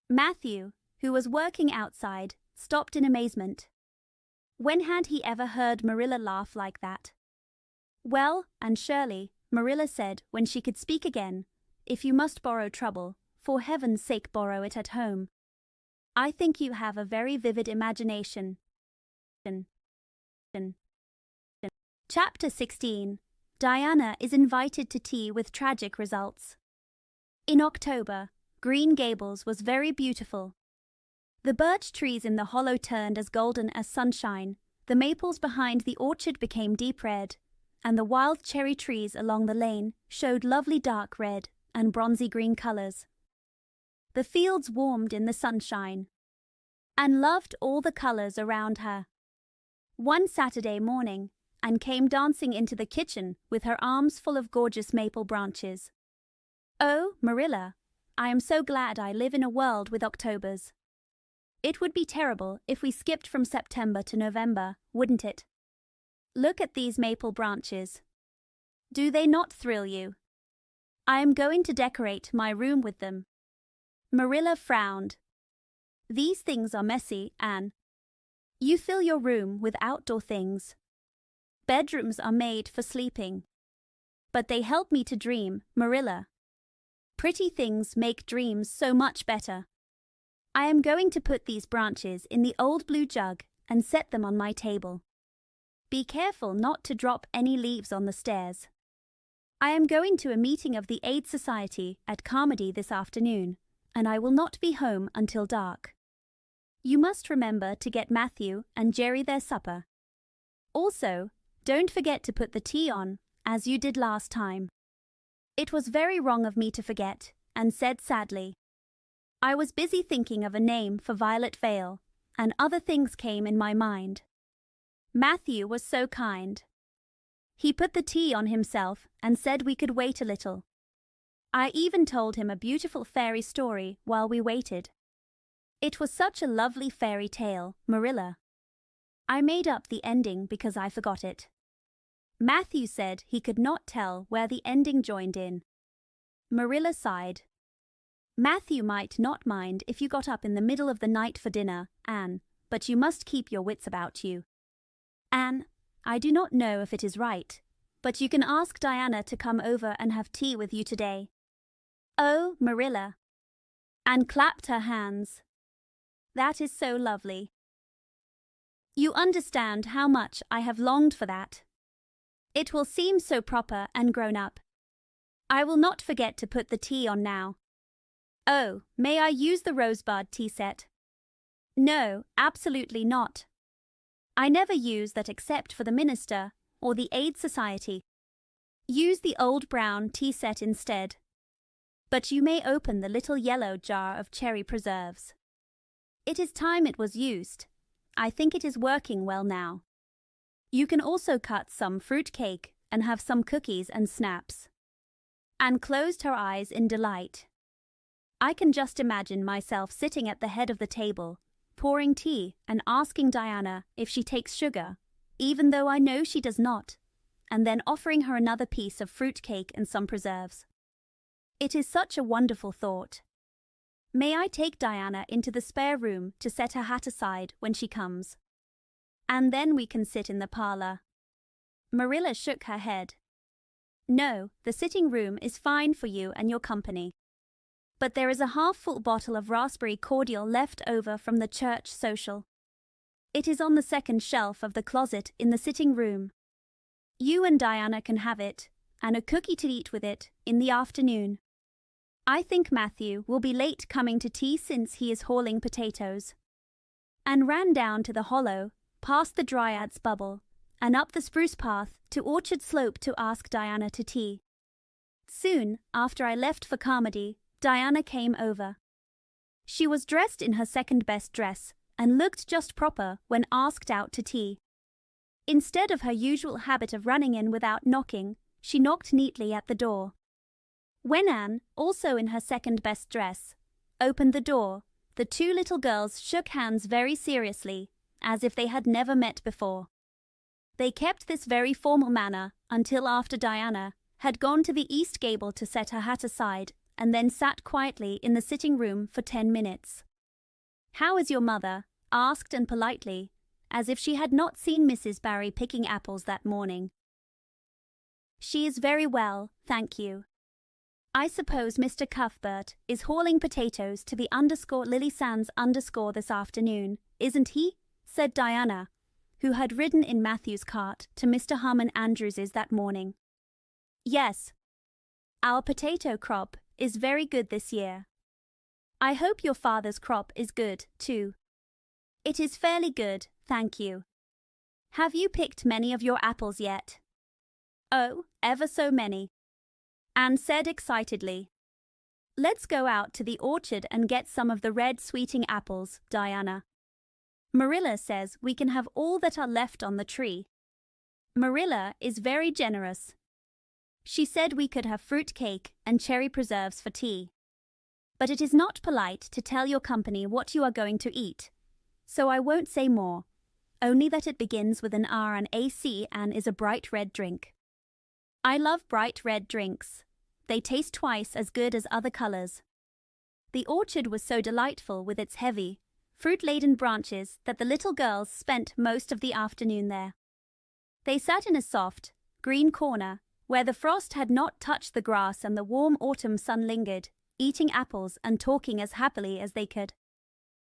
Matthew, who was working outside, stopped in amazement. When had he ever heard Marilla laugh like that? "Well, and Shirley," Marilla said when she could speak again, "if you must borrow trouble, for heaven's sake borrow it at home. I think you have a very vivid imagination." Chapter 16. Diana is invited to tea with tragic results. In October, Green Gables was very beautiful. The birch trees in the hollow turned as golden as sunshine, the maples behind the orchard became deep red, and the wild cherry trees along the lane showed lovely dark red and bronzy green colors. The fields warmed in the sunshine. Anne loved all the colors around her. One Saturday morning, and came dancing into the kitchen with her arms full of gorgeous maple branches. "Oh, Marilla, I am so glad I live in a world with Octobers. It would be terrible if we skipped from September to November, wouldn't it? Look at these maple branches. Do they not thrill you? I am going to decorate my room with them." Marilla frowned. "These things are messy, Anne. You fill your room with outdoor things. Bedrooms are made for sleeping. But they help me to dream, Marilla. Pretty things make dreams so much better. I am going to put these branches in the old blue jug and set them on my table. Be careful not to drop any leaves on the stairs. I am going to a meeting of the Aid Society at Carmody this afternoon, and I will not be home until dark. You must remember to get Matthew and Jerry their supper. Also, don't forget to put the tea on, as you did last time." It was very wrong of me to forget, and said sadly, "I was busy thinking of a name for Violet Vale, and other things came in my mind." Matthew was so kind. He put the tea on himself and said we could wait a little. I even told him a beautiful fairy story while we waited. It was such a lovely fairy tale, Marilla. I made up the ending because I forgot it. Matthew said he could not tell where the ending joined in. Marilla sighed. "Matthew might not mind if you got up in the middle of the night for dinner, Anne, but you must keep your wits about you. Anne, I do not know if it is right, but you can ask Diana to come over and have tea with you today." "Oh, Marilla." Anne clapped her hands. "That is so lovely. You understand how much I have longed for that. It will seem so proper and grown up. I will not forget to put the tea on now. Oh, may I use the rosebud tea set?" "No, absolutely not. I never use that except for the minister or the Aid Society. Use the old brown tea set instead. But you may open the little yellow jar of cherry preserves. It is time it was used. I think it is working well now. You can also cut some fruit cake and have some cookies and snaps." Anne closed her eyes in delight. I can just imagine myself sitting at the head of the table, pouring tea and asking Diana if she takes sugar, even though I know she does not, and then offering her another piece of fruit cake and some preserves. It is such a wonderful thought. May I take Diana into the spare room to set her hat aside when she comes? And then we can sit in the parlor. Marilla shook her head. "No, the sitting room is fine for you and your company. But there is a half-full bottle of raspberry cordial left over from the church social. It is on the second shelf of the closet in the sitting room. You and Diana can have it, and a cookie to eat with it, in the afternoon. I think Matthew will be late coming to tea since he is hauling potatoes." And ran down to the hollow, past the Dryad's bubble, and up the spruce path to Orchard Slope to ask Diana to tea. Soon after I left for Carmody, Diana came over. She was dressed in her second-best dress and looked just proper when asked out to tea. Instead of her usual habit of running in without knocking, she knocked neatly at the door. When Anne, also in her second-best dress, opened the door, the two little girls shook hands very seriously, as if they had never met before. They kept this very formal manner until after Diana had gone to the east gable to set her hat aside and then sat quietly in the sitting room for 10 minutes. "How is your mother?" asked and politely, as if she had not seen Mrs. Barry picking apples that morning. "She is very well, thank you. I suppose Mr. Cuthbert is hauling potatoes to the _Lily Sands _ this afternoon, isn't he?" said Diana, who had ridden in Matthew's cart to Mr. Harmon Andrews's that morning. "Yes. Our potato crop is very good this year. I hope your father's crop is good, too." "It is fairly good, thank you. Have you picked many of your apples yet?" "Oh, ever so many," Anne said excitedly. "Let's go out to the orchard and get some of the red sweeting apples, Diana. Marilla says we can have all that are left on the tree." Marilla is very generous. She said we could have fruit cake and cherry preserves for tea. But it is not polite to tell your company what you are going to eat, so I won't say more, only that it begins with an R and AC and is a bright red drink. I love bright red drinks. They taste twice as good as other colors. The orchard was so delightful with its heavy, fruit-laden branches that the little girls spent most of the afternoon there. They sat in a soft, green corner where the frost had not touched the grass and the warm autumn sun lingered, eating apples and talking as happily as they could.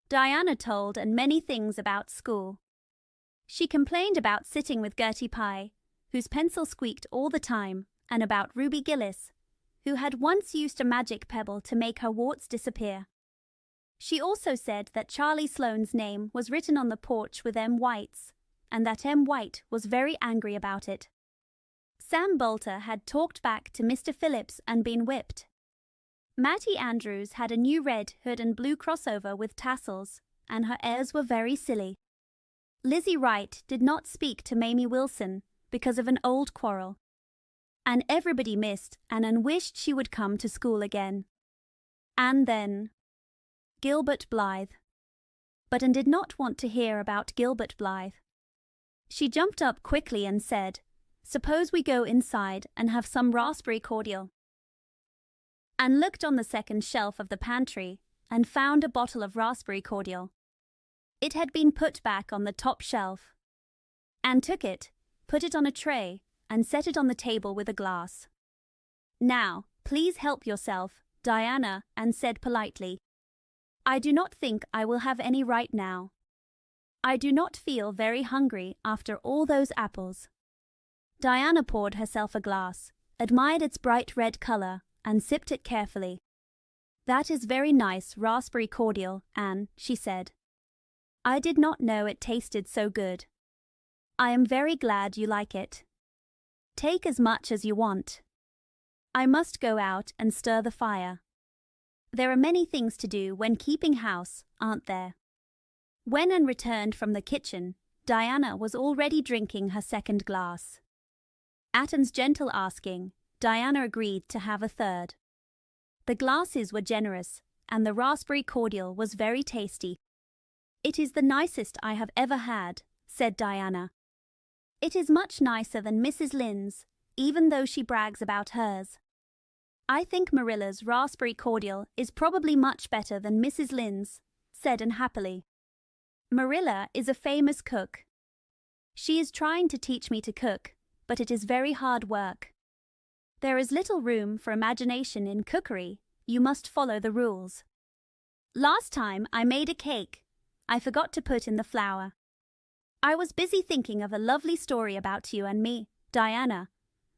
Diana told and many things about school. She complained about sitting with Gertie Pye, whose pencil squeaked all the time, and about Ruby Gillis, who had once used a magic pebble to make her warts disappear. She also said that Charlie Sloane's name was written on the porch with M. White's, and that M. White was very angry about it. Sam Bolter had talked back to Mr. Phillips and been whipped. Mattie Andrews had a new red hood and blue crossover with tassels, and her airs were very silly. Lizzie Wright did not speak to Mamie Wilson because of an old quarrel. And everybody missed Anne and wished she would come to school again. And then Gilbert Blythe. But Anne did not want to hear about Gilbert Blythe. She jumped up quickly and said, "Suppose we go inside and have some raspberry cordial." Anne looked on the second shelf of the pantry and found a bottle of raspberry cordial. It had been put back on the top shelf. Anne took it, put it on a tray, and set it on the table with a glass. "Now, please help yourself," Diana Anne said politely. "I do not think I will have any right now. I do not feel very hungry after all those apples." Diana poured herself a glass, admired its bright red color, and sipped it carefully. "That is very nice raspberry cordial, Anne," she said. "I did not know it tasted so good. I am very glad you like it. Take as much as you want. I must go out and stir the fire. There are many things to do when keeping house, aren't there?" When Anne returned from the kitchen, Diana was already drinking her second glass. At Anne's gentle asking, Diana agreed to have a third. The glasses were generous, and the raspberry cordial was very tasty. "It is the nicest I have ever had," said Diana. "It is much nicer than Mrs. Lynde's, even though she brags about hers. I think Marilla's raspberry cordial is probably much better than Mrs. Lynde's," said Anne happily. "Marilla is a famous cook. She is trying to teach me to cook, but it is very hard work. There is little room for imagination in cookery. You must follow the rules. Last time I made a cake. I forgot to put in the flour. I was busy thinking of a lovely story about you and me, Diana,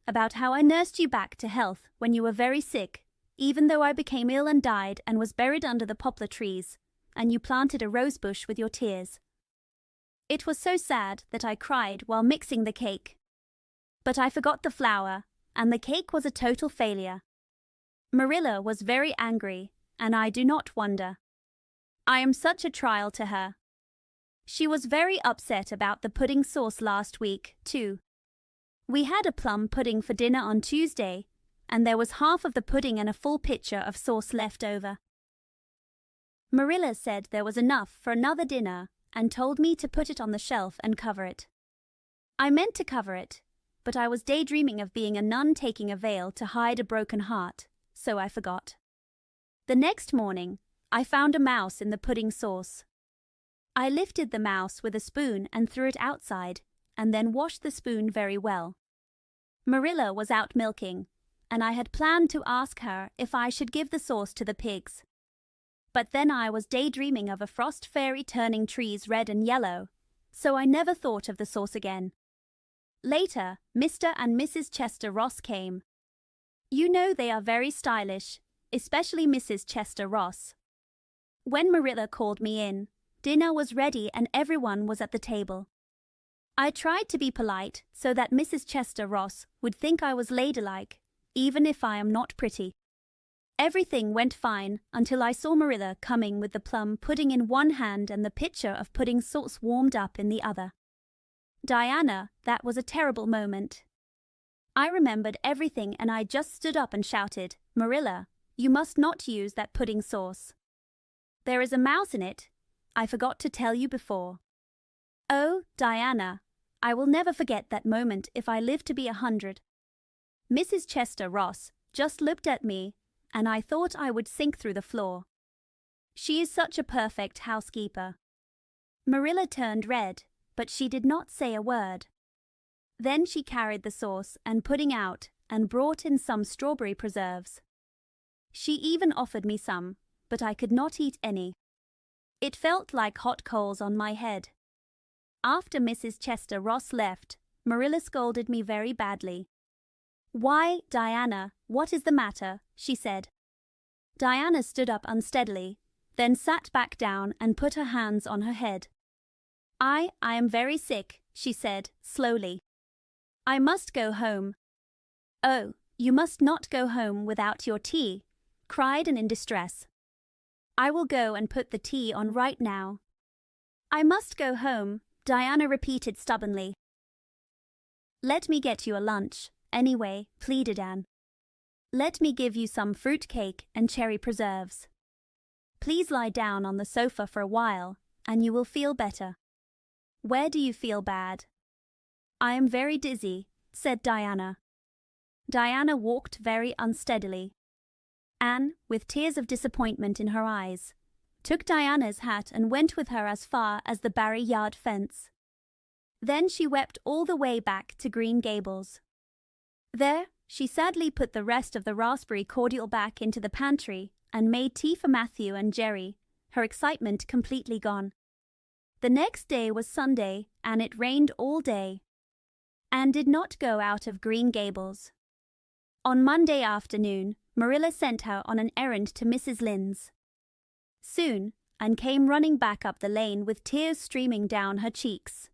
about how I nursed you back to health when you were very sick, even though I became ill and died and was buried under the poplar trees, and you planted a rose bush with your tears. It was so sad that I cried while mixing the cake. But I forgot the flour, and the cake was a total failure. Marilla was very angry, and I do not wonder. I am such a trial to her. She was very upset about the pudding sauce last week, too. We had a plum pudding for dinner on Tuesday, and there was half of the pudding and a full pitcher of sauce left over. Marilla said there was enough for another dinner and told me to put it on the shelf and cover it. I meant to cover it, but I was daydreaming of being a nun taking a veil to hide a broken heart, so I forgot. The next morning, I found a mouse in the pudding sauce. I lifted the mouse with a spoon and threw it outside, and then washed the spoon very well. Marilla was out milking, and I had planned to ask her if I should give the sauce to the pigs. But then I was daydreaming of a frost fairy turning trees red and yellow, so I never thought of the sauce again. Later, Mr. and Mrs. Chester Ross came. You know they are very stylish, especially Mrs. Chester Ross. When Marilla called me in, dinner was ready and everyone was at the table. I tried to be polite so that Mrs. Chester Ross would think I was ladylike, even if I am not pretty. Everything went fine until I saw Marilla coming with the plum pudding in one hand and the pitcher of pudding sauce warmed up in the other. Diana, that was a terrible moment. I remembered everything and I just stood up and shouted, Marilla, you must not use that pudding sauce. There is a mouse in it. I forgot to tell you before. Oh, Diana, I will never forget that moment if I live to be 100. Mrs. Chester Ross just looked at me, and I thought I would sink through the floor. She is such a perfect housekeeper. Marilla turned red, but she did not say a word. Then she carried the sauce and pudding out and brought in some strawberry preserves. She even offered me some, but I could not eat any. It felt like hot coals on my head. After Mrs. Chester Ross left, Marilla scolded me very badly. Why, Diana, what is the matter? She said. Diana stood up unsteadily, then sat back down and put her hands on her head. I am very sick, she said, slowly. I must go home. Oh, you must not go home without your tea, cried Anne in distress. I will go and put the tea on right now. I must go home, Diana repeated stubbornly. Let me get you a lunch, anyway, pleaded Anne. Let me give you some fruit cake and cherry preserves. Please lie down on the sofa for a while, and you will feel better. Where do you feel bad? I am very dizzy, said Diana. Diana walked very unsteadily. Anne, with tears of disappointment in her eyes, took Diana's hat and went with her as far as the Barry Yard fence. Then she wept all the way back to Green Gables. There, she sadly put the rest of the raspberry cordial back into the pantry and made tea for Matthew and Jerry, her excitement completely gone. The next day was Sunday, and it rained all day. Anne did not go out of Green Gables. On Monday afternoon, Marilla sent her on an errand to Mrs. Lynde's. Soon, Anne came running back up the lane with tears streaming down her cheeks.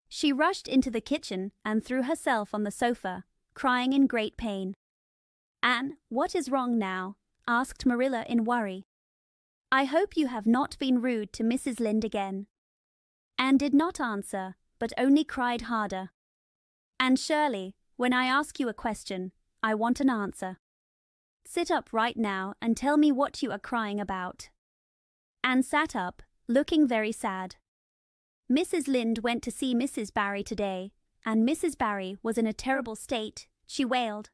She rushed into the kitchen and threw herself on the sofa, crying in great pain. Anne, what is wrong now? Asked Marilla in worry. I hope you have not been rude to Mrs. Lynde again. Anne did not answer, but only cried harder. And Shirley, when I ask you a question, I want an answer. Sit up right now and tell me what you are crying about. Anne sat up, looking very sad. Mrs. Lynde went to see Mrs. Barry today, and Mrs. Barry was in a terrible state, she wailed.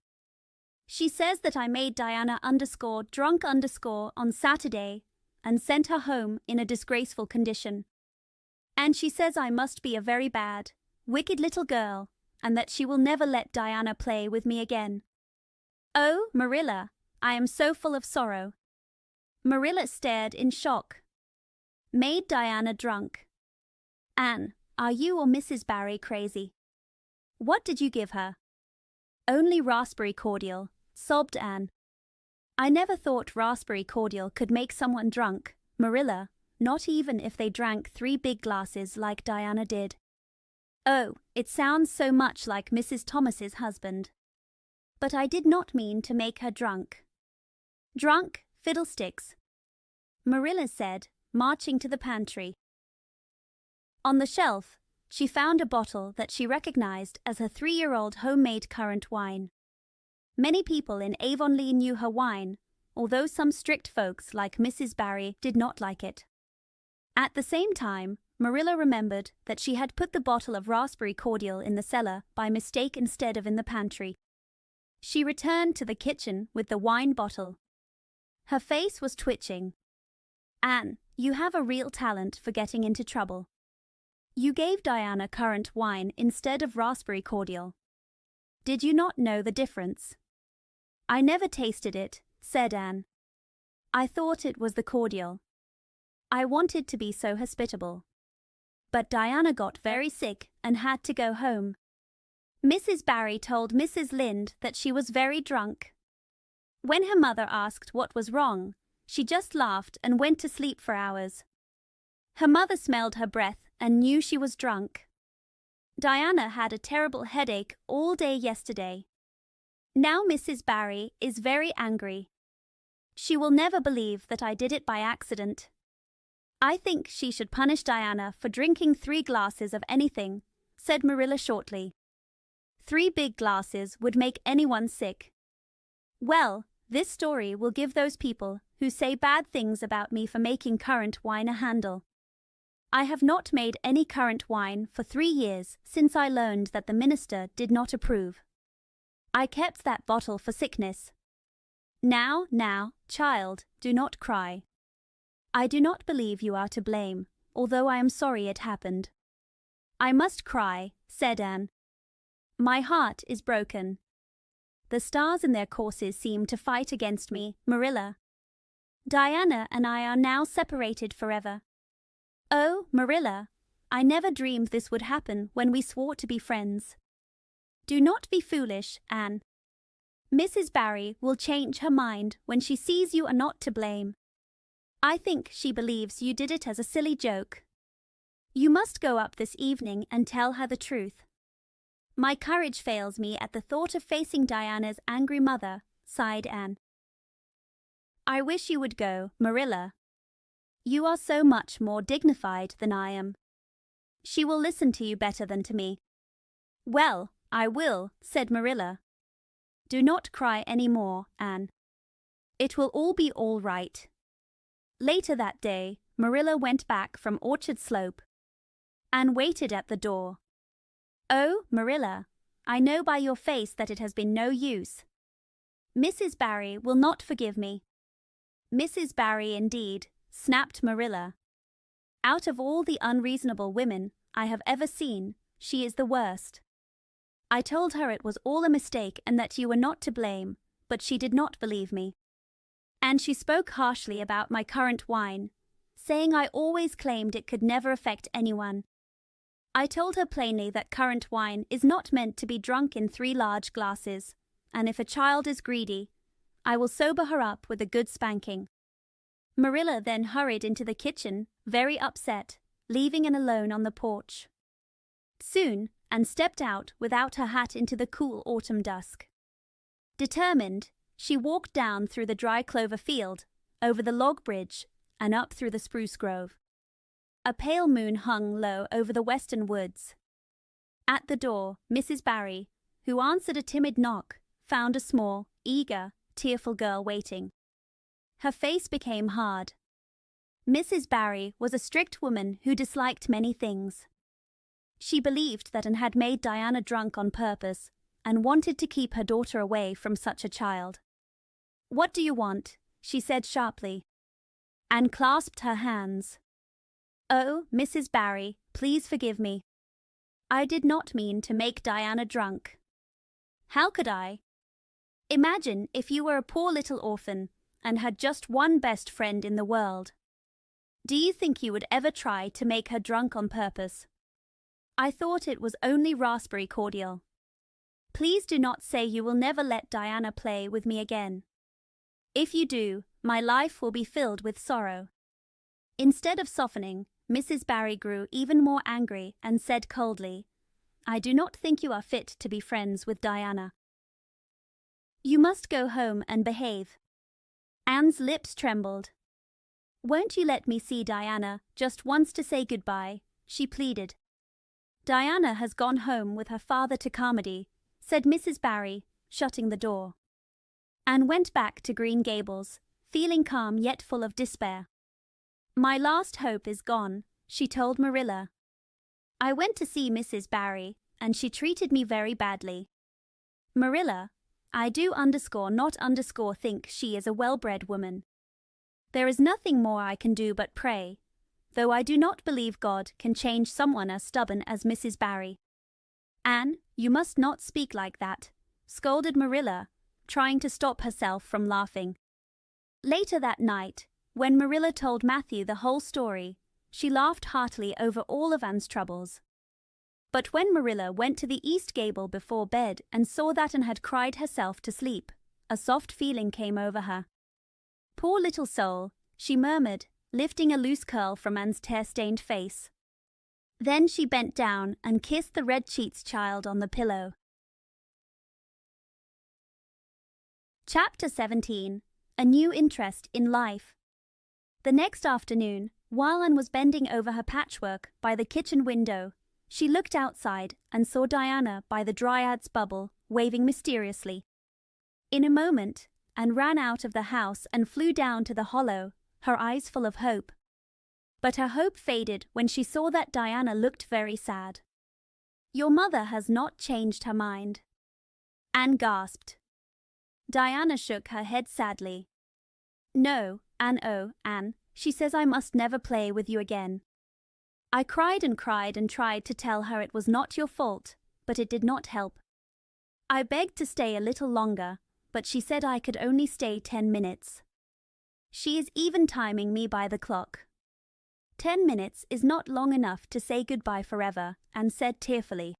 She says that I made Diana _drunk_ on Saturday and sent her home in a disgraceful condition. And she says I must be a very bad, wicked little girl, and that she will never let Diana play with me again. Oh, Marilla, I am so full of sorrow. Marilla stared in shock. Made Diana drunk. Anne, are you or Mrs. Barry crazy? What did you give her? Only raspberry cordial, sobbed Anne. I never thought raspberry cordial could make someone drunk, Marilla, not even if they drank 3 big glasses like Diana did. Oh, it sounds so much like Mrs. Thomas's husband. But I did not mean to make her drunk. Drunk, fiddlesticks, Marilla said, marching to the pantry. On the shelf, she found a bottle that she recognized as her 3-year-old homemade currant wine. Many people in Avonlea knew her wine, although some strict folks like Mrs. Barry did not like it. At the same time, Marilla remembered that she had put the bottle of raspberry cordial in the cellar by mistake instead of in the pantry. She returned to the kitchen with the wine bottle. Her face was twitching. Anne, you have a real talent for getting into trouble. You gave Diana currant wine instead of raspberry cordial. Did you not know the difference? I never tasted it, said Anne. I thought it was the cordial. I wanted to be so hospitable. But Diana got very sick and had to go home. Mrs. Barry told Mrs. Lynde that she was very drunk. When her mother asked what was wrong, she just laughed and went to sleep for hours. Her mother smelled her breath and knew she was drunk. Diana had a terrible headache all day yesterday. Now Mrs. Barry is very angry. She will never believe that I did it by accident. I think she should punish Diana for drinking 3 glasses of anything, said Marilla shortly. 3 big glasses would make anyone sick. Well, this story will give those people who say bad things about me for making currant wine a handle. I have not made any currant wine for 3 years since I learned that the minister did not approve. I kept that bottle for sickness. Now, child, do not cry. I do not believe you are to blame, although I am sorry it happened. I must cry, said Anne. My heart is broken. The stars in their courses seem to fight against me, Marilla. Diana and I are now separated forever. Oh, Marilla, I never dreamed this would happen when we swore to be friends. Do not be foolish, Anne. Mrs. Barry will change her mind when she sees you are not to blame. I think she believes you did it as a silly joke. You must go up this evening and tell her the truth. My courage fails me at the thought of facing Diana's angry mother, sighed Anne. I wish you would go, Marilla. You are so much more dignified than I am. She will listen to you better than to me. Well, I will, said Marilla. Do not cry any more, Anne. It will all be all right. Later that day, Marilla went back from Orchard Slope. Anne waited at the door. Oh, Marilla, I know by your face that it has been no use. Mrs. Barry will not forgive me. Mrs. Barry, indeed, snapped Marilla. Out of all the unreasonable women I have ever seen, she is the worst. I told her it was all a mistake and that you were not to blame, but she did not believe me. And she spoke harshly about my currant wine, saying I always claimed it could never affect anyone. I told her plainly that currant wine is not meant to be drunk in 3 large glasses, and if a child is greedy, I will sober her up with a good spanking. Marilla then hurried into the kitchen, very upset, leaving Anne alone on the porch. Soon Anne stepped out without her hat into the cool autumn dusk. Determined, she walked down through the dry clover field, over the log bridge, and up through the spruce grove. A pale moon hung low over the western woods. At the door, Mrs. Barry, who answered a timid knock, found a small, eager, tearful girl waiting. Her face became hard. Mrs. Barry was a strict woman who disliked many things. She believed that Anne had made Diana drunk on purpose and wanted to keep her daughter away from such a child. What do you want? She said sharply. Anne clasped her hands. Oh, Mrs. Barry, please forgive me. I did not mean to make Diana drunk. How could I? Imagine if you were a poor little orphan and had just one best friend in the world. Do you think you would ever try to make her drunk on purpose? I thought it was only raspberry cordial. Please do not say you will never let Diana play with me again. If you do, my life will be filled with sorrow. Instead of softening, Mrs. Barry grew even more angry and said coldly, I do not think you are fit to be friends with Diana. You must go home and behave. Anne's lips trembled. Won't you let me see Diana just once to say goodbye? She pleaded. Diana has gone home with her father to Carmody, said Mrs. Barry, shutting the door. Anne went back to Green Gables, feeling calm yet full of despair. My last hope is gone, she told Marilla. I went to see Mrs. Barry, and she treated me very badly. Marilla, I do not think she is a well-bred woman. There is nothing more I can do but pray, though I do not believe God can change someone as stubborn as Mrs. Barry. Anne, you must not speak like that, scolded Marilla, trying to stop herself from laughing. Later that night, when Marilla told Matthew the whole story, she laughed heartily over all of Anne's troubles. But when Marilla went to the east gable before bed and saw that Anne had cried herself to sleep, a soft feeling came over her. Poor little soul, she murmured, lifting a loose curl from Anne's tear-stained face. Then she bent down and kissed the red-cheeked child on the pillow. Chapter 17. A New Interest in Life. The next afternoon, while Anne was bending over her patchwork by the kitchen window, She looked outside and saw Diana by the Dryad's bubble, waving mysteriously. In a moment, and ran out of the house and flew down to the hollow, her eyes full of hope. But her hope faded when she saw that Diana looked very sad. "Your mother has not changed her mind," Anne gasped. Diana shook her head sadly. "No, Anne, oh, Anne, she says I must never play with you again." I cried and tried to tell her it was not your fault, but it did not help. I begged to stay a little longer, but she said I could only stay 10 minutes. She is even timing me by the clock. 10 minutes is not long enough to say goodbye forever, and said tearfully,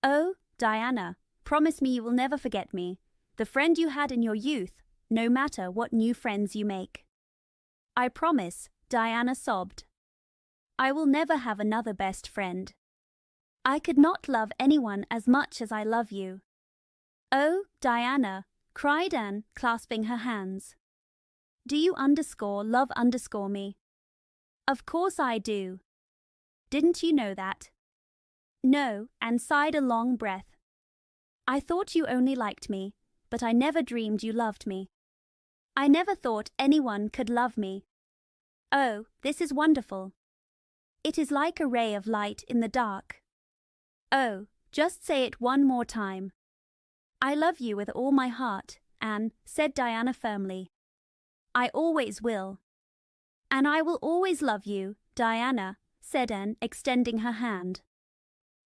"Oh, Diana, promise me you will never forget me, the friend you had in your youth, no matter what new friends you make." "I promise," Diana sobbed. "I will never have another best friend. I could not love anyone as much as I love you." "Oh, Diana," cried Anne, clasping her hands. "Do you love me?" "Of course I do. Didn't you know that?" "No," Anne sighed a long breath. "I thought you only liked me, but I never dreamed you loved me. I never thought anyone could love me. Oh, this is wonderful. It is like a ray of light in the dark. Oh, just say it one more time." "I love you with all my heart," Anne, said Diana firmly. "I always will." "And I will always love you, Diana," said Anne, extending her hand.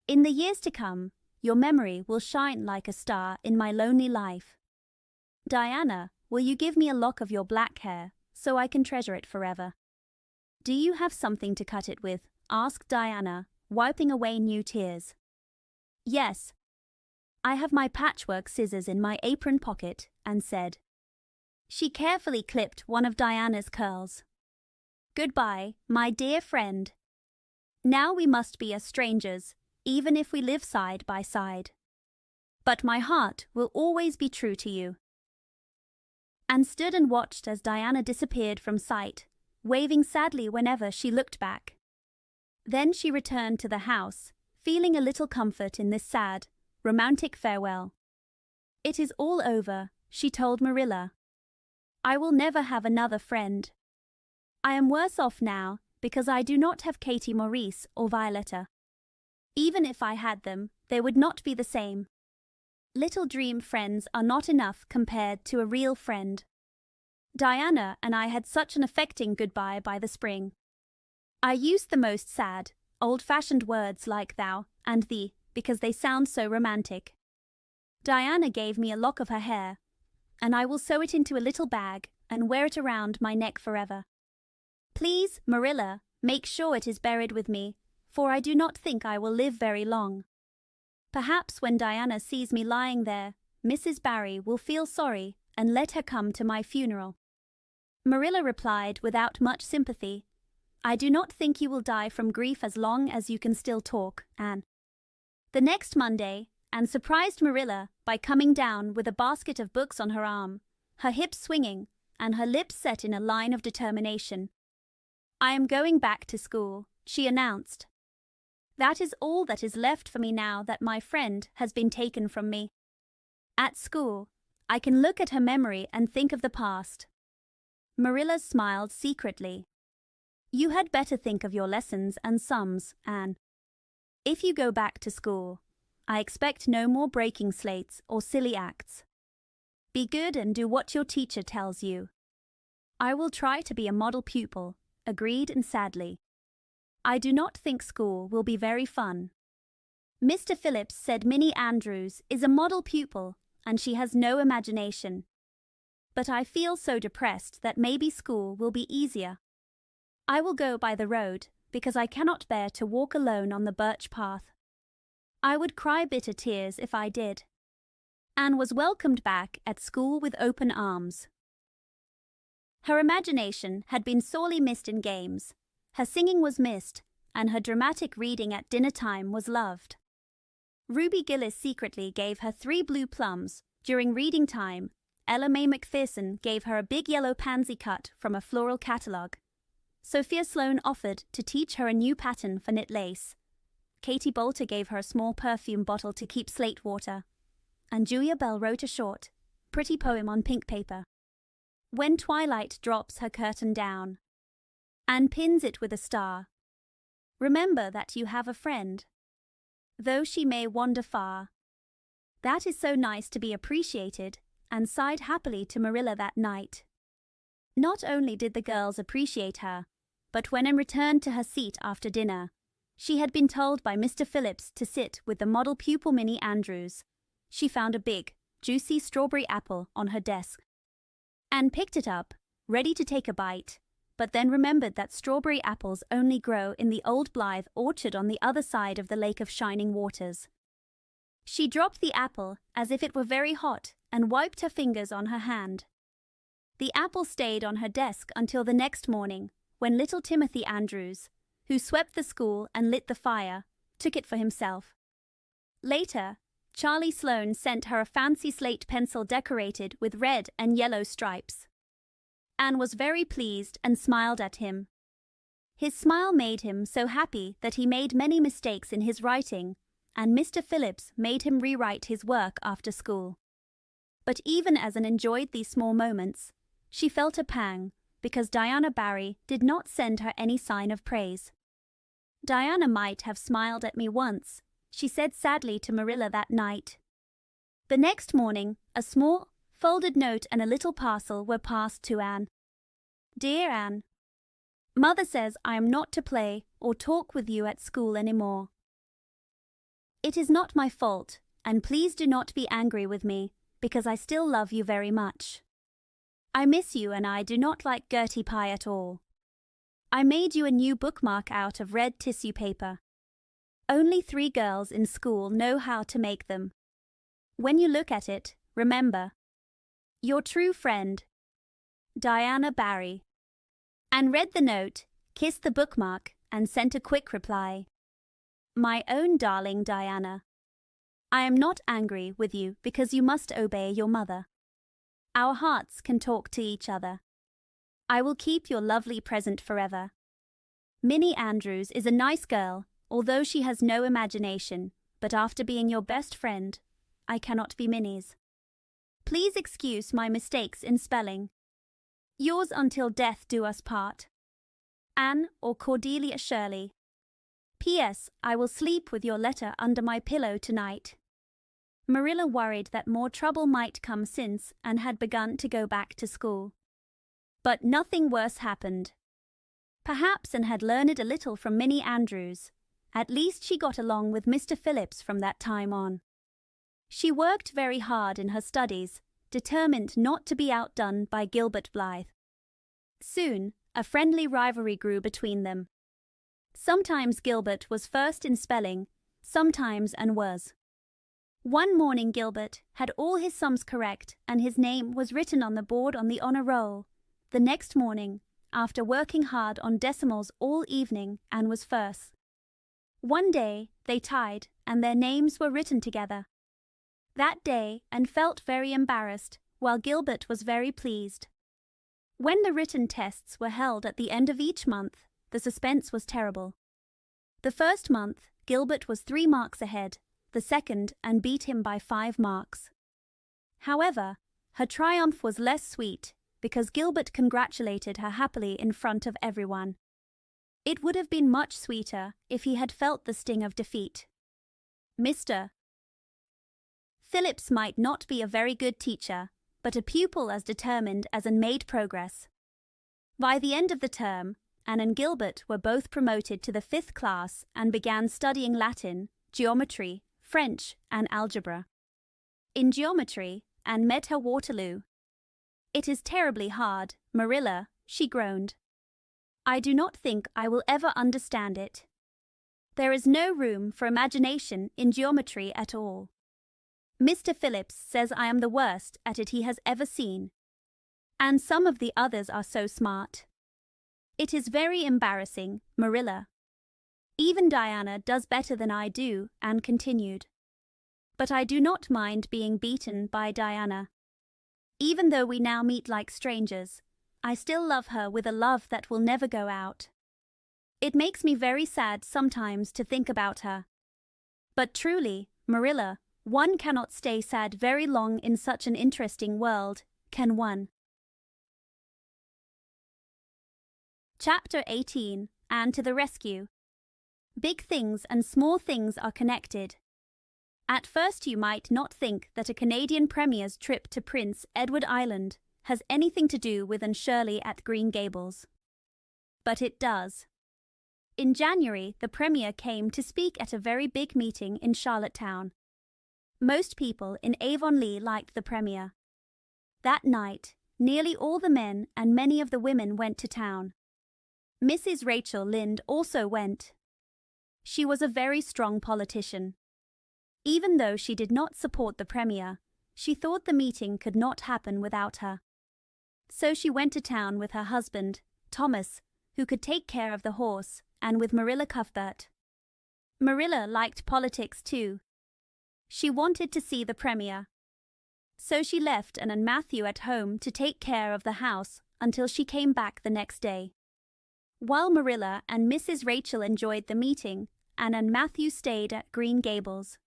"In the years to come, your memory will shine like a star in my lonely life. Diana, will you give me a lock of your black hair, so I can treasure it forever?" "Do you have something to cut it with?" asked Diana, wiping away new tears. "Yes. I have my patchwork scissors in my apron pocket," Anne said. She carefully clipped one of Diana's curls. "Goodbye, my dear friend. Now we must be as strangers, even if we live side by side. But my heart will always be true to you." Anne stood and watched as Diana disappeared from sight, waving sadly whenever she looked back. Then she returned to the house, feeling a little comfort in this sad, romantic farewell. "It is all over," she told Marilla. "I will never have another friend. I am worse off now because I do not have Katie Maurice or Violetta. Even if I had them, they would not be the same. Little dream friends are not enough compared to a real friend. Diana and I had such an affecting goodbye by the spring. I used the most sad, old-fashioned words like thou and thee because they sound so romantic. Diana gave me a lock of her hair, and I will sew it into a little bag and wear it around my neck forever. Please, Marilla, make sure it is buried with me, for I do not think I will live very long. Perhaps when Diana sees me lying there, Mrs. Barry will feel sorry and let her come to my funeral." Marilla replied without much sympathy, "I do not think you will die from grief as long as you can still talk, Anne." The next Monday, Anne surprised Marilla by coming down with a basket of books on her arm, her hips swinging, and her lips set in a line of determination. "I am going back to school," she announced. "That is all that is left for me now that my friend has been taken from me. At school, I can look at her memory and think of the past." Marilla smiled secretly. "You had better think of your lessons and sums, Anne. If you go back to school, I expect no more breaking slates or silly acts. Be good and do what your teacher tells you." "I will try to be a model pupil," agreed Anne sadly. "I do not think school will be very fun. Mr. Phillips said Minnie Andrews is a model pupil and she has no imagination. But I feel so depressed that maybe school will be easier. I will go by the road because I cannot bear to walk alone on the birch path. I would cry bitter tears if I did." Anne was welcomed back at school with open arms. Her imagination had been sorely missed in games, her singing was missed, and her dramatic reading at dinner time was loved. Ruby Gillis secretly gave her 3 blue plums. During reading time, Ella Mae Macpherson gave her a big yellow pansy cut from a floral catalogue. Sophia Sloane offered to teach her a new pattern for knit lace. Katie Bolter gave her a small perfume bottle to keep slate water, and Julia Bell wrote a short, pretty poem on pink paper. When twilight drops her curtain down, and pins it with a star, remember that you have a friend, though she may wander far. That is so nice to be appreciated, and sighed happily to Marilla that night. Not only did the girls appreciate her, but when in return to her seat after dinner, she had been told by Mr. Phillips to sit with the model pupil Minnie Andrews, she found a big, juicy strawberry apple on her desk. Anne picked it up, ready to take a bite, but then remembered that strawberry apples only grow in the old Blythe orchard on the other side of the Lake of Shining Waters. She dropped the apple as if it were very hot and wiped her fingers on her hand. The apple stayed on her desk until the next morning, when little Timothy Andrews, who swept the school and lit the fire, took it for himself. Later, Charlie Sloane sent her a fancy slate pencil decorated with red and yellow stripes. Anne was very pleased and smiled at him. His smile made him so happy that he made many mistakes in his writing, and Mr. Phillips made him rewrite his work after school. But even as Anne enjoyed these small moments, she felt a pang because Diana Barry did not send her any sign of praise. Diana might have smiled at me once, she said sadly to Marilla that night. The next morning, a small, folded note and a little parcel were passed to Anne. Dear Anne, Mother says I am not to play or talk with you at school any more. It is not my fault, and please do not be angry with me, because I still love you very much. I miss you and I do not like Gertie pie at all. I made you a new bookmark out of red tissue paper. Only 3 girls in school know how to make them. When you look at it, remember, your true friend, Diana Barry. Anne read the note, kissed the bookmark, and sent a quick reply. My own darling Diana, I am not angry with you because you must obey your mother. Our hearts can talk to each other. I will keep your lovely present forever. Minnie Andrews is a nice girl, although she has no imagination, but after being your best friend, I cannot be Minnie's. Please excuse my mistakes in spelling. Yours until death do us part. Anne or Cordelia Shirley. P.S. I will sleep with your letter under my pillow tonight. Marilla worried that more trouble might come since Anne had begun to go back to school. But nothing worse happened. Perhaps Anne had learned a little from Minnie Andrews. At least she got along with Mr. Phillips from that time on. She worked very hard in her studies, determined not to be outdone by Gilbert Blythe. Soon, a friendly rivalry grew between them. Sometimes Gilbert was first in spelling, sometimes Anne was. One morning Gilbert had all his sums correct and his name was written on the board on the honor roll. The next morning, after working hard on decimals all evening, Anne was first. One day they tied and their names were written together. That day Anne felt very embarrassed, while Gilbert was very pleased. When the written tests were held at the end of each month, the suspense was terrible. The first month, Gilbert was 3 marks ahead, the second Anne beat him by 5 marks. However, her triumph was less sweet, because Gilbert congratulated her happily in front of everyone. It would have been much sweeter if he had felt the sting of defeat. Mr. Phillips might not be a very good teacher, but a pupil as determined as Anne made progress. By the end of the term, Anne and Gilbert were both promoted to the 5th class and began studying Latin, geometry, French, and algebra. In geometry, Anne met her Waterloo. It is terribly hard, Marilla, she groaned. I do not think I will ever understand it. There is no room for imagination in geometry at all. Mr. Phillips says I am the worst at it he has ever seen. And some of the others are so smart. It is very embarrassing, Marilla. Even Diana does better than I do, Anne continued. But I do not mind being beaten by Diana. Even though we now meet like strangers, I still love her with a love that will never go out. It makes me very sad sometimes to think about her. But truly, Marilla, one cannot stay sad very long in such an interesting world, can one? Chapter 18, Anne to the Rescue. Big things and small things are connected. At first you might not think that a Canadian Premier's trip to Prince Edward Island has anything to do with Anne Shirley at Green Gables. But it does. In January, the Premier came to speak at a very big meeting in Charlottetown. Most people in Avonlea liked the Premier. That night, nearly all the men and many of the women went to town. Mrs. Rachel Lynde also went. She was a very strong politician. Even though she did not support the Premier, she thought the meeting could not happen without her. So she went to town with her husband, Thomas, who could take care of the horse, and with Marilla Cuthbert. Marilla liked politics too. She wanted to see the Premier. So she left Anne and Matthew at home to take care of the house until she came back the next day. While Marilla and Mrs. Rachel enjoyed the meeting, Anne and Matthew stayed at Green Gables.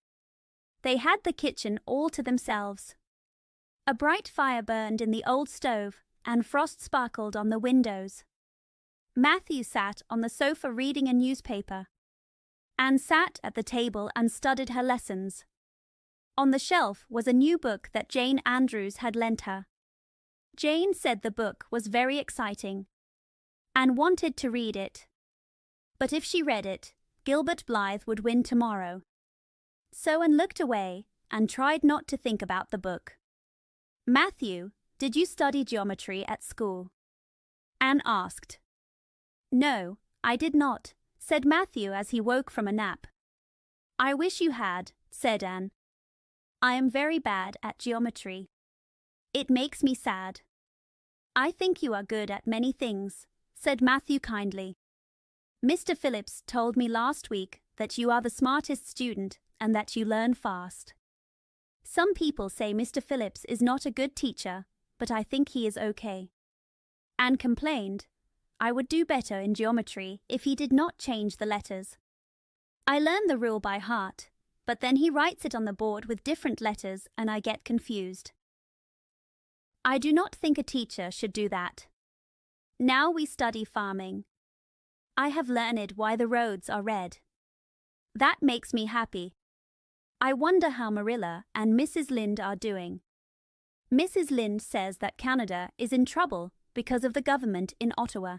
They had the kitchen all to themselves. A bright fire burned in the old stove, and frost sparkled on the windows. Matthew sat on the sofa reading a newspaper. Anne sat at the table and studied her lessons. On the shelf was a new book that Jane Andrews had lent her. Jane said the book was very exciting. Anne wanted to read it. But if she read it, Gilbert Blythe would win tomorrow. So Anne looked away and tried not to think about the book. Matthew, did you study geometry at school? Anne asked. No, I did not, said Matthew as he woke from a nap. I wish you had, said Anne. I am very bad at geometry. It makes me sad. I think you are good at many things, said Matthew kindly. Mr. Phillips told me last week that you are the smartest student and that you learn fast. Some people say Mr. Phillips is not a good teacher, but I think he is okay. Anne complained, I would do better in geometry if he did not change the letters. I learn the rule by heart, but then he writes it on the board with different letters and I get confused. I do not think a teacher should do that. Now we study farming. I have learned why the roads are red. That makes me happy. I wonder how Marilla and Mrs. Lynde are doing. Mrs. Lynde says that Canada is in trouble because of the government in Ottawa.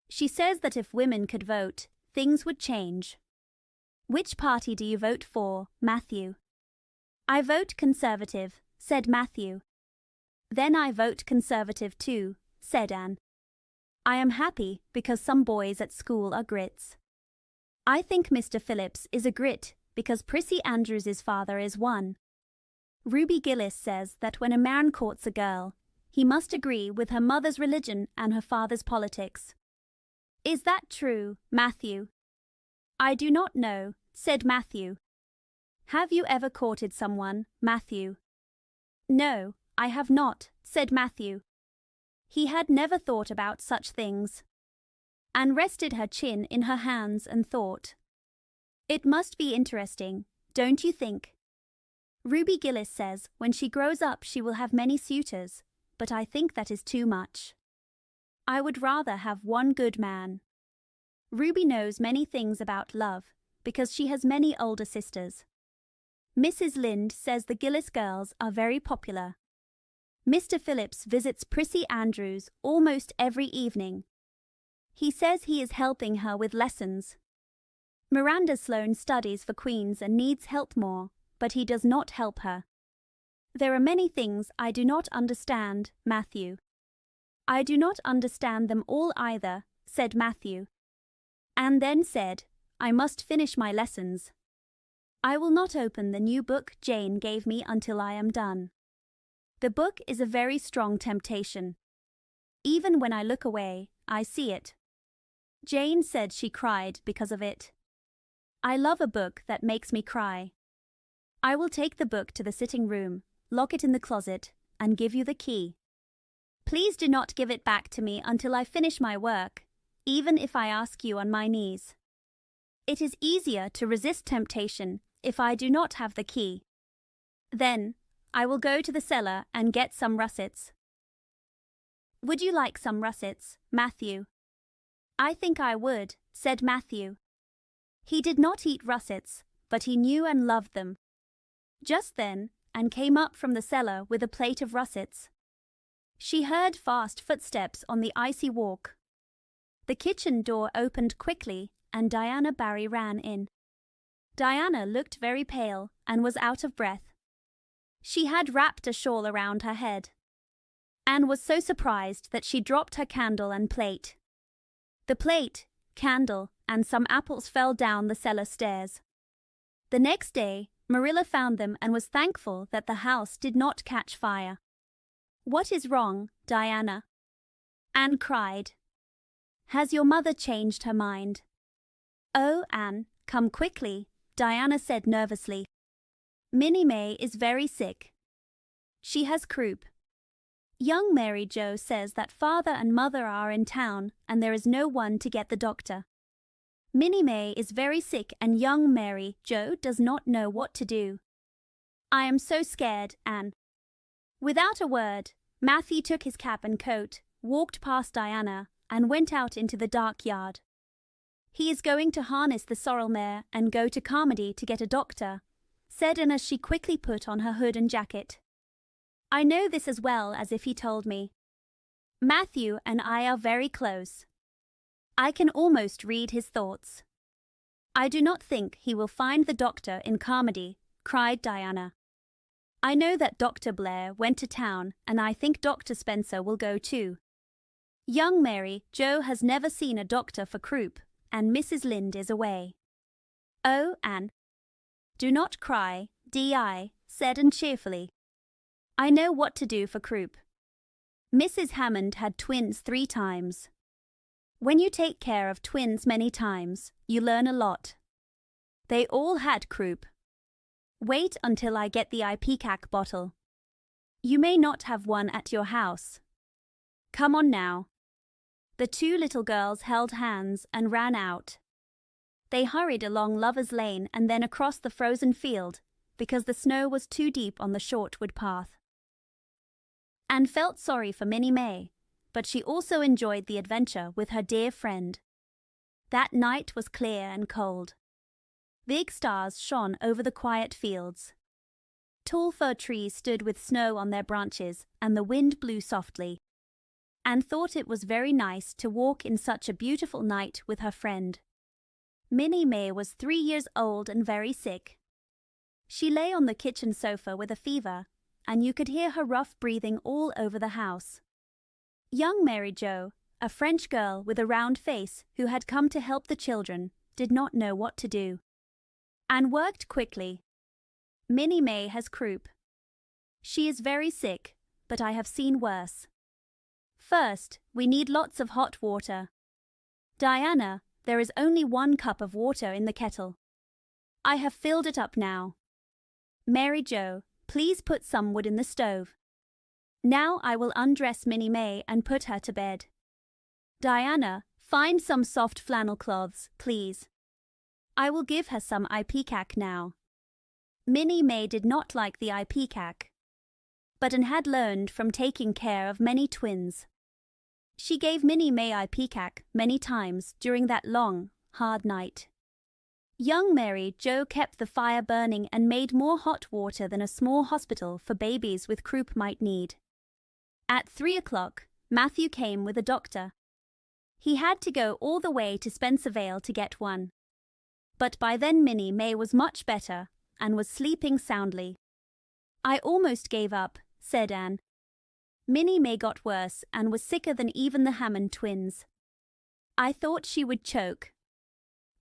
She says that if women could vote, things would change. Which party do you vote for, Matthew? I vote Conservative, said Matthew. Then I vote Conservative too, said Anne. I am happy because some boys at school are grits. I think Mr. Phillips is a grit because Prissy Andrews's father is one. Ruby Gillis says that when a man courts a girl, he must agree with her mother's religion and her father's politics. Is that true, Matthew? I do not know, said Matthew. Have you ever courted someone, Matthew? No, I have not, said Matthew. He had never thought about such things. Anne rested her chin in her hands and thought. It must be interesting, don't you think? Ruby Gillis says when she grows up she will have many suitors, but I think that is too much. I would rather have one good man. Ruby knows many things about love because she has many older sisters. Mrs. Lynde says the Gillis girls are very popular. Mr. Phillips visits Prissy Andrews almost every evening. He says he is helping her with lessons. Miranda Sloane studies for Queen's and needs help more, but he does not help her. There are many things I do not understand, Matthew. I do not understand them all either, said Matthew. Anne then said, I must finish my lessons. I will not open the new book Jane gave me until I am done. The book is a very strong temptation. Even when I look away, I see it. Jane said she cried because of it. I love a book that makes me cry. I will take the book to the sitting room, lock it in the closet, and give you the key. Please do not give it back to me until I finish my work, even if I ask you on my knees. It is easier to resist temptation if I do not have the key. Then, I will go to the cellar and get some russets. Would you like some russets, Matthew? I think I would, said Matthew. He did not eat russets, but he knew and loved them. Just then, Anne came up from the cellar with a plate of russets. She heard fast footsteps on the icy walk. The kitchen door opened quickly, and Diana Barry ran in. Diana looked very pale and was out of breath. She had wrapped a shawl around her head. Anne was so surprised that she dropped her candle and plate. The plate, candle, and some apples fell down the cellar stairs. The next day, Marilla found them and was thankful that the house did not catch fire. What is wrong, Diana? Anne cried. Has your mother changed her mind? Oh, Anne, come quickly, Diana said nervously. Minnie May is very sick. She has croup. Young Mary Joe says that father and mother are in town and there is no one to get the doctor. Minnie May is very sick and young Mary Joe does not know what to do. I am so scared, Anne. Without a word, Matthew took his cap and coat, walked past Diana, and went out into the dark yard. He is going to harness the sorrel mare and go to Carmody to get a doctor, said Anne as she quickly put on her hood and jacket. I know this as well as if he told me. Matthew and I are very close. I can almost read his thoughts. I do not think he will find the doctor in Carmody, cried Diana. I know that Dr. Blair went to town, and I think Dr. Spencer will go too. Young Mary Joe has never seen a doctor for croup, and Mrs. Lynde is away. Oh, Anne. Do not cry, Di, said Anne cheerfully. I know what to do for croup. Mrs. Hammond had twins 3 times. When you take care of twins many times, you learn a lot. They all had croup. Wait until I get the ipecac bottle. You may not have one at your house. Come on now. The 2 little girls held hands and ran out. They hurried along Lover's Lane and then across the frozen field, because the snow was too deep on the short wood path. Anne felt sorry for Minnie May, but she also enjoyed the adventure with her dear friend. That night was clear and cold. Big stars shone over the quiet fields. Tall fir trees stood with snow on their branches, and the wind blew softly. Anne thought it was very nice to walk in such a beautiful night with her friend. Minnie May was 3 years old and very sick. She lay on the kitchen sofa with a fever, and you could hear her rough breathing all over the house. Young Mary Joe, a French girl with a round face who had come to help the children, did not know what to do. Anne worked quickly. Minnie May has croup. She is very sick, but I have seen worse. First, we need lots of hot water. Diana, there is only 1 cup of water in the kettle. I have filled it up now. Mary Joe, please put some wood in the stove. Now I will undress Minnie May and put her to bed. Diana, find some soft flannel cloths, please. I will give her some ipecac now. Minnie May did not like the ipecac, but Anne had learned from taking care of many twins. She gave Minnie May ipecac many times during that long, hard night. Young Mary Joe kept the fire burning and made more hot water than a small hospital for babies with croup might need. At 3 o'clock, Matthew came with a doctor. He had to go all the way to Spencervale to get one. But by then Minnie May was much better and was sleeping soundly. I almost gave up, said Anne. Minnie May got worse and was sicker than even the Hammond twins. I thought she would choke.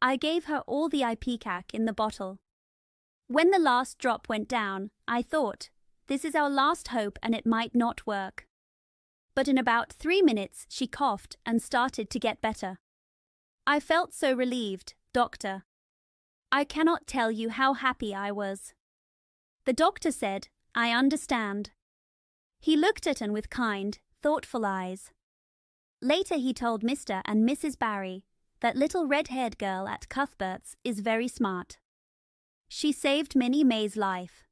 I gave her all the ipecac in the bottle. When the last drop went down, I thought, this is our last hope and it might not work. But in about 3 minutes she coughed and started to get better. I felt so relieved, doctor. I cannot tell you how happy I was. The doctor said, I understand. He looked at Anne with kind, thoughtful eyes. Later he told Mr. and Mrs. Barry that little red-haired girl at Cuthbert's is very smart. She saved Minnie May's life.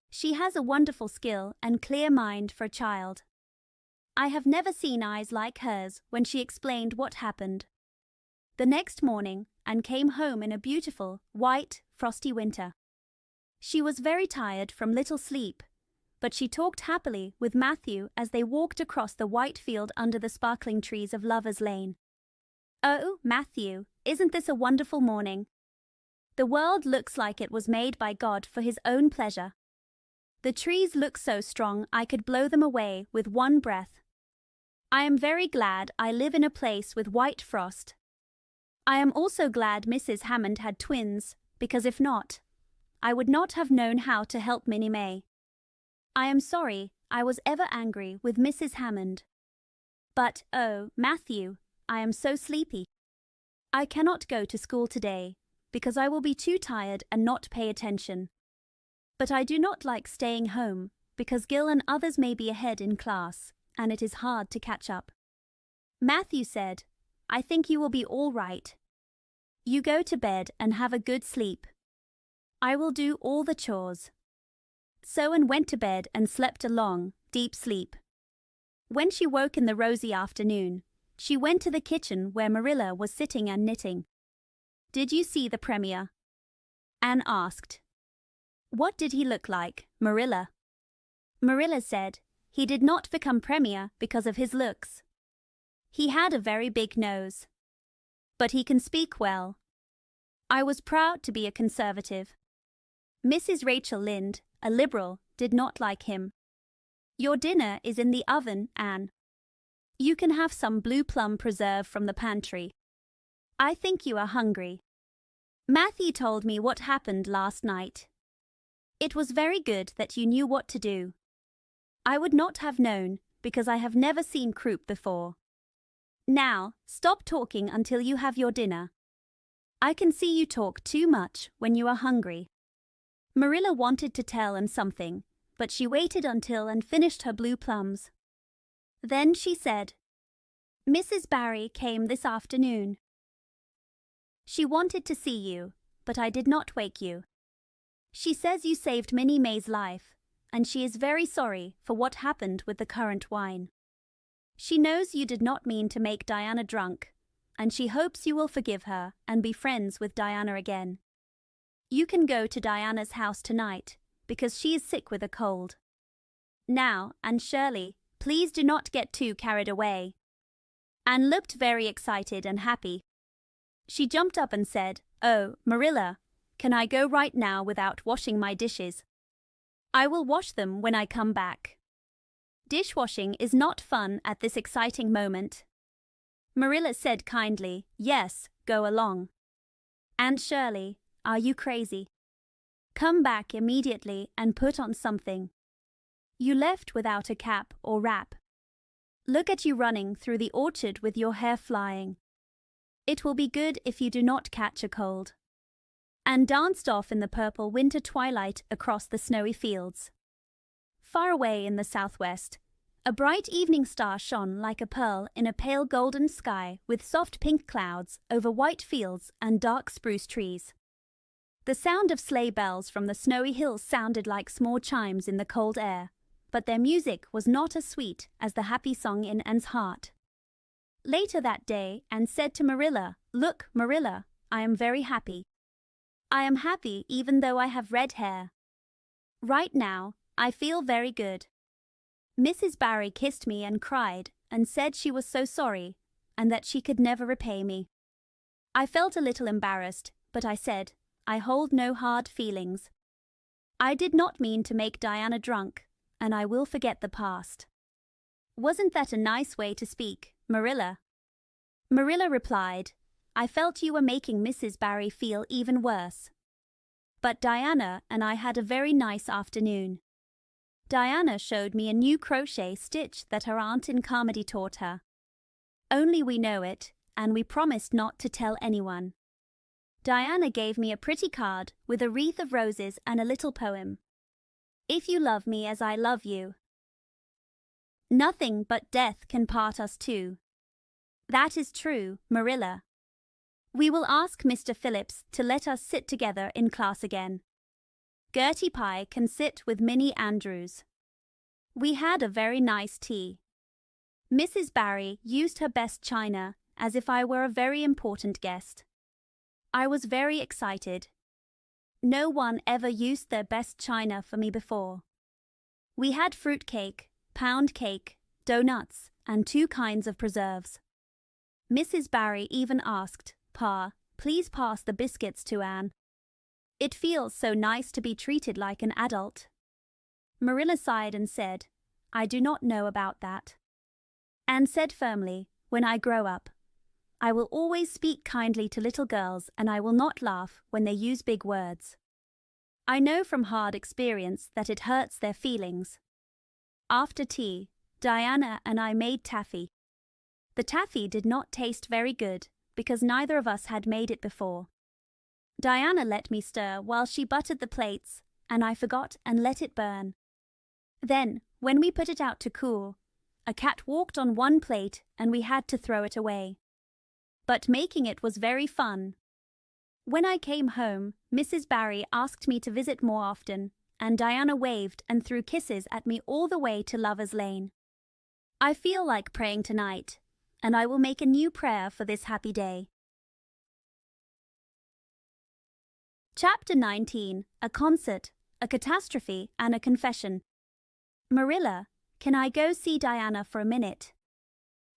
She has a wonderful skill and clear mind for a child. I have never seen eyes like hers when she explained what happened the next morning and came home in a beautiful, white, frosty winter. She was very tired from little sleep, but she talked happily with Matthew as they walked across the white field under the sparkling trees of Lover's Lane. "Oh, Matthew, isn't this a wonderful morning? The world looks like it was made by God for his own pleasure. The trees look so strong I could blow them away with one breath. I am very glad I live in a place with white frost. I am also glad Mrs. Hammond had twins, because if not, I would not have known how to help Minnie May. I am sorry I was ever angry with Mrs. Hammond. But, oh, Matthew, I am so sleepy. I cannot go to school today, because I will be too tired and not pay attention. But I do not like staying home, because Gil and others may be ahead in class, and it is hard to catch up." Matthew said, "I think you will be all right. You go to bed and have a good sleep. I will do all the chores." So Anne went to bed and slept a long, deep sleep. When she woke in the rosy afternoon, she went to the kitchen where Marilla was sitting and knitting. "Did you see the Premier?" Anne asked. "What did he look like, Marilla?" Marilla said he did not become Premier because of his looks. He had a very big nose. But he can speak well. I was proud to be a Conservative. Mrs. Rachel Lynde, a Liberal, did not like him. "Your dinner is in the oven, Anne. You can have some blue plum preserve from the pantry. I think you are hungry. Matthew told me what happened last night. It was very good that you knew what to do. I would not have known, because I have never seen croup before. Now, stop talking until you have your dinner. I can see you talk too much when you are hungry." Marilla wanted to tell Anne something, but she waited until Anne finished her blue plums. Then she said, "Mrs. Barry came this afternoon. She wanted to see you, but I did not wake you. She says you saved Minnie May's life, and she is very sorry for what happened with the currant wine. She knows you did not mean to make Diana drunk, and she hopes you will forgive her and be friends with Diana again. You can go to Diana's house tonight, because she is sick with a cold. Now, and Shirley, please do not get too carried away." Anne looked very excited and happy. She jumped up and said, "Oh, Marilla, can I go right now without washing my dishes? I will wash them when I come back." Dishwashing is not fun at this exciting moment. Marilla said kindly, "Yes, go along." "Aunt Shirley, are you crazy? Come back immediately and put on something. You left without a cap or wrap. Look at you running through the orchard with your hair flying. It will be good if you do not catch a cold." And danced off in the purple winter twilight across the snowy fields. Far away in the southwest, a bright evening star shone like a pearl in a pale golden sky with soft pink clouds over white fields and dark spruce trees. The sound of sleigh bells from the snowy hills sounded like small chimes in the cold air, but their music was not as sweet as the happy song in Anne's heart. Later that day, Anne said to Marilla, "Look, Marilla, I am very happy. I am happy even though I have red hair. Right now, I feel very good." Mrs. Barry kissed me and cried and said she was so sorry and that she could never repay me. I felt a little embarrassed, but I said, "I hold no hard feelings. I did not mean to make Diana drunk, and I will forget the past." Wasn't that a nice way to speak, Marilla? Marilla replied, "I felt you were making Mrs. Barry feel even worse. But Diana and I had a very nice afternoon. Diana showed me a new crochet stitch that her aunt in Carmody taught her. Only we know it, and we promised not to tell anyone. Diana gave me a pretty card with a wreath of roses and a little poem. 'If you love me as I love you.' Nothing but death can part us two. That is true, Marilla. We will ask Mr. Phillips to let us sit together in class again. Gertie Pye can sit with Minnie Andrews. We had a very nice tea. Mrs. Barry used her best china as if I were a very important guest. I was very excited. No one ever used their best china for me before. We had fruit cake, pound cake, donuts, and 2 kinds of preserves. Mrs. Barry even asked, Pa, please pass the biscuits to Anne. It feels so nice to be treated like an adult. Marilla sighed and said, I do not know about that. Anne said firmly, when I grow up, I will always speak kindly to little girls and I will not laugh when they use big words. I know from hard experience that it hurts their feelings. After tea, Diana and I made taffy. The taffy did not taste very good because neither of us had made it before. Diana let me stir while she buttered the plates, and I forgot and let it burn. Then, when we put it out to cool, a cat walked on one plate and we had to throw it away. But making it was very fun. When I came home, Mrs. Barry asked me to visit more often, and Diana waved and threw kisses at me all the way to Lover's Lane. I feel like praying tonight, and I will make a new prayer for this happy day. Chapter 19. A Concert, a Catastrophe, and a Confession. Marilla, can I go see Diana for a minute?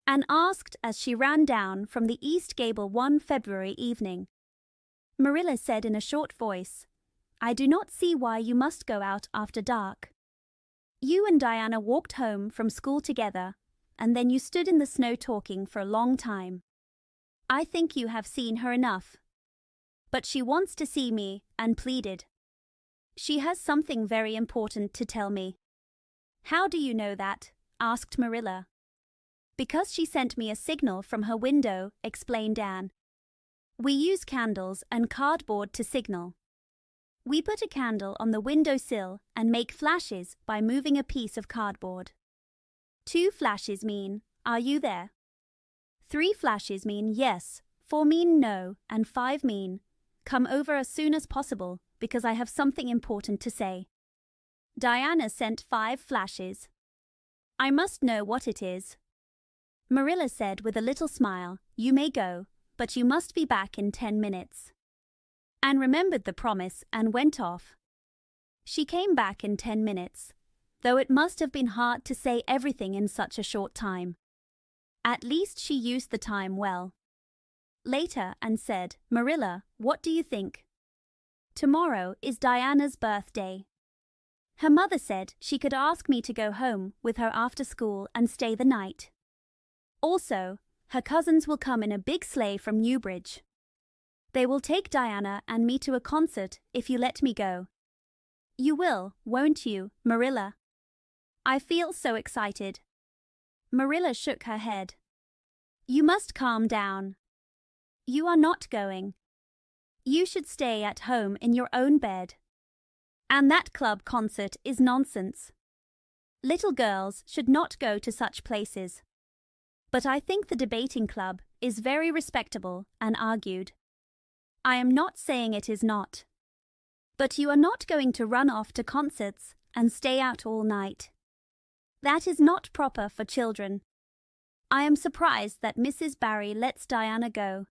Anne asked as she ran down from the East Gable one February evening. Marilla said in a short voice, I do not see why you must go out after dark. You and Diana walked home from school together, and then you stood in the snow talking for a long time. I think you have seen her enough. But she wants to see me and pleaded. She has something very important to tell me. How do you know that? Asked Marilla. Because she sent me a signal from her window, explained Anne. We use candles and cardboard to signal. We put a candle on the windowsill and make flashes by moving a piece of cardboard. 2 flashes mean, are you there? 3 flashes mean yes, 4 mean no, and 5 mean, come over as soon as possible because I have something important to say. Diana sent 5 flashes. I must know what it is. Marilla said with a little smile, you may go, but you must be back in 10 minutes. Anne remembered the promise and went off. She came back in 10 minutes, though it must have been hard to say everything in such a short time. At least she used the time well. Later, Anne said, Marilla, what do you think? Tomorrow is Diana's birthday. Her mother said she could ask me to go home with her after school and stay the night. Also, her cousins will come in a big sleigh from Newbridge. They will take Diana and me to a concert if you let me go. You will, won't you, Marilla? I feel so excited. Marilla shook her head. You must calm down. You are not going. You should stay at home in your own bed. And that club concert is nonsense. Little girls should not go to such places. But I think the debating club is very respectable and argued. I am not saying it is not. But you are not going to run off to concerts and stay out all night. That is not proper for children. I am surprised that Mrs. Barry lets Diana go.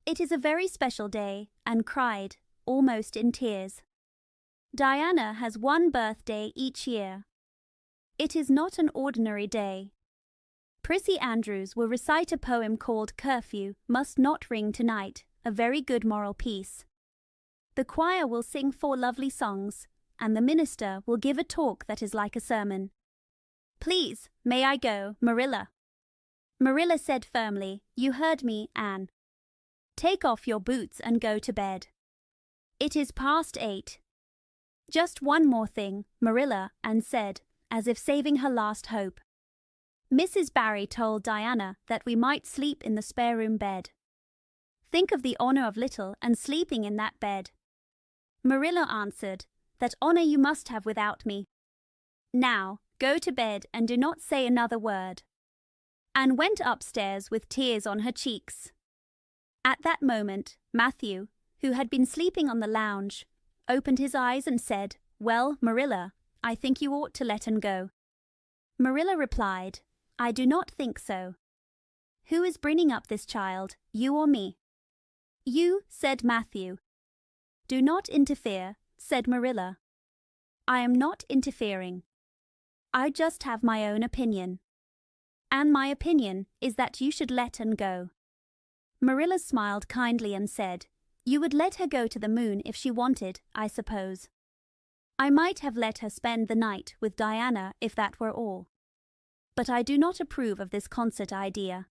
It is a very special day, Anne cried, almost in tears. Diana has one birthday each year. It is not an ordinary day. Prissy Andrews will recite a poem called Curfew Must Not Ring Tonight, a very good moral piece. The choir will sing 4 lovely songs, and the minister will give a talk that is like a sermon. Please, may I go, Marilla? Marilla said firmly, you heard me, Anne. Take off your boots and go to bed. It is past 8. Just one more thing, Marilla, Anne said, as if saving her last hope. Mrs. Barry told Diana that we might sleep in the spare room bed. Think of the honor of little and sleeping in that bed. Marilla answered, that honor you must have without me. Now, Go to bed and do not say another word." Anne went upstairs with tears on her cheeks. At that moment, Matthew, who had been sleeping on the lounge, opened his eyes and said, "Well, Marilla, I think you ought to let him go." Marilla replied, "I do not think so." "Who is bringing up this child, you or me?" "You," said Matthew. "Do not interfere," said Marilla. "I am not interfering. I just have my own opinion. And my opinion is that you should let Anne go." Marilla smiled kindly and said, "You would let her go to the moon if she wanted, I suppose. I might have let her spend the night with Diana if that were all. But I do not approve of this concert idea.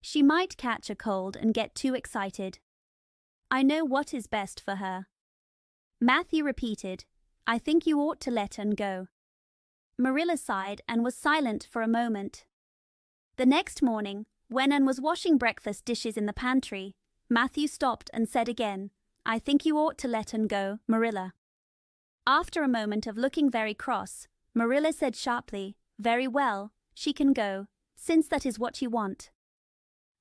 She might catch a cold and get too excited. I know what is best for her." Matthew repeated, "I think you ought to let Anne go." Marilla sighed and was silent for a moment. The next morning, when Anne was washing breakfast dishes in the pantry, Matthew stopped and said again, "I think you ought to let Anne go, Marilla." After a moment of looking very cross, Marilla said sharply, "Very well, she can go, since that is what you want,"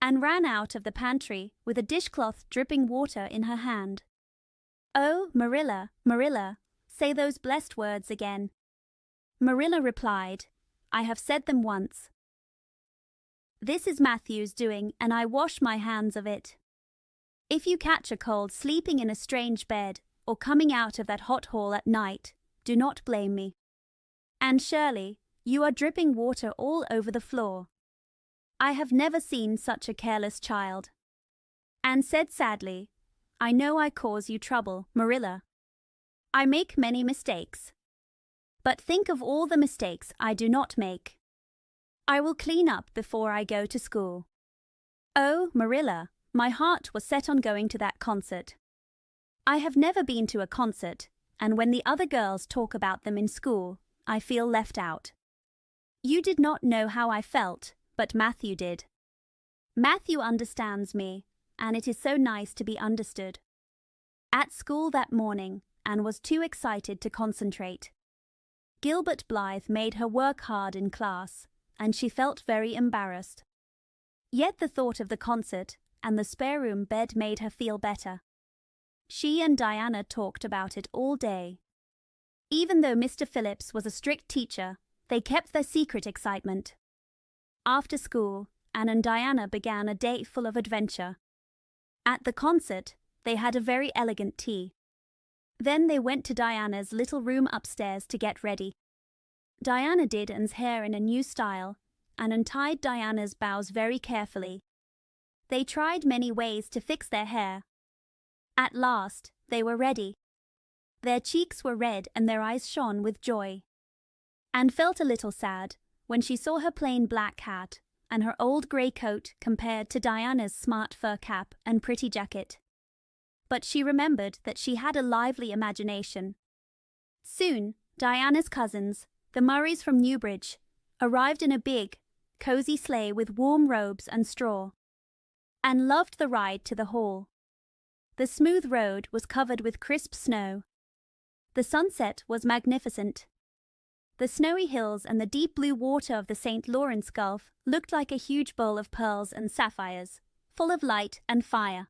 and ran out of the pantry with a dishcloth dripping water in her hand. "Oh, Marilla, Marilla, say those blessed words again." Marilla replied, "I have said them once. This is Matthew's doing, and I wash my hands of it. If you catch a cold sleeping in a strange bed or coming out of that hot hall at night, do not blame me. And Shirley, you are dripping water all over the floor. I have never seen such a careless child." Anne said sadly, "I know I cause you trouble, Marilla. I make many mistakes. But think of all the mistakes I do not make. I will clean up before I go to school. Oh, Marilla, my heart was set on going to that concert. I have never been to a concert, and when the other girls talk about them in school, I feel left out. You did not know how I felt, but Matthew did. Matthew understands me, and it is so nice to be understood." At school that morning, Anne was too excited to concentrate. Gilbert Blythe made her work hard in class, and she felt very embarrassed. Yet the thought of the concert and the spare room bed made her feel better. She and Diana talked about it all day. Even though Mr. Phillips was a strict teacher, they kept their secret excitement. After school, Anne and Diana began a day full of adventure. At the concert, they had a very elegant tea. Then they went to Diana's little room upstairs to get ready. Diana did Anne's hair in a new style and untied Diana's bows very carefully. They tried many ways to fix their hair. At last, they were ready. Their cheeks were red and their eyes shone with joy. Anne felt a little sad when she saw her plain black hat and her old grey coat compared to Diana's smart fur cap and pretty jacket. But she remembered that she had a lively imagination. Soon, Diana's cousins, the Murrays from Newbridge, arrived in a big, cosy sleigh with warm robes and straw. Anne loved the ride to the hall. The smooth road was covered with crisp snow. The sunset was magnificent. The snowy hills and the deep blue water of the St. Lawrence Gulf looked like a huge bowl of pearls and sapphires, full of light and fire.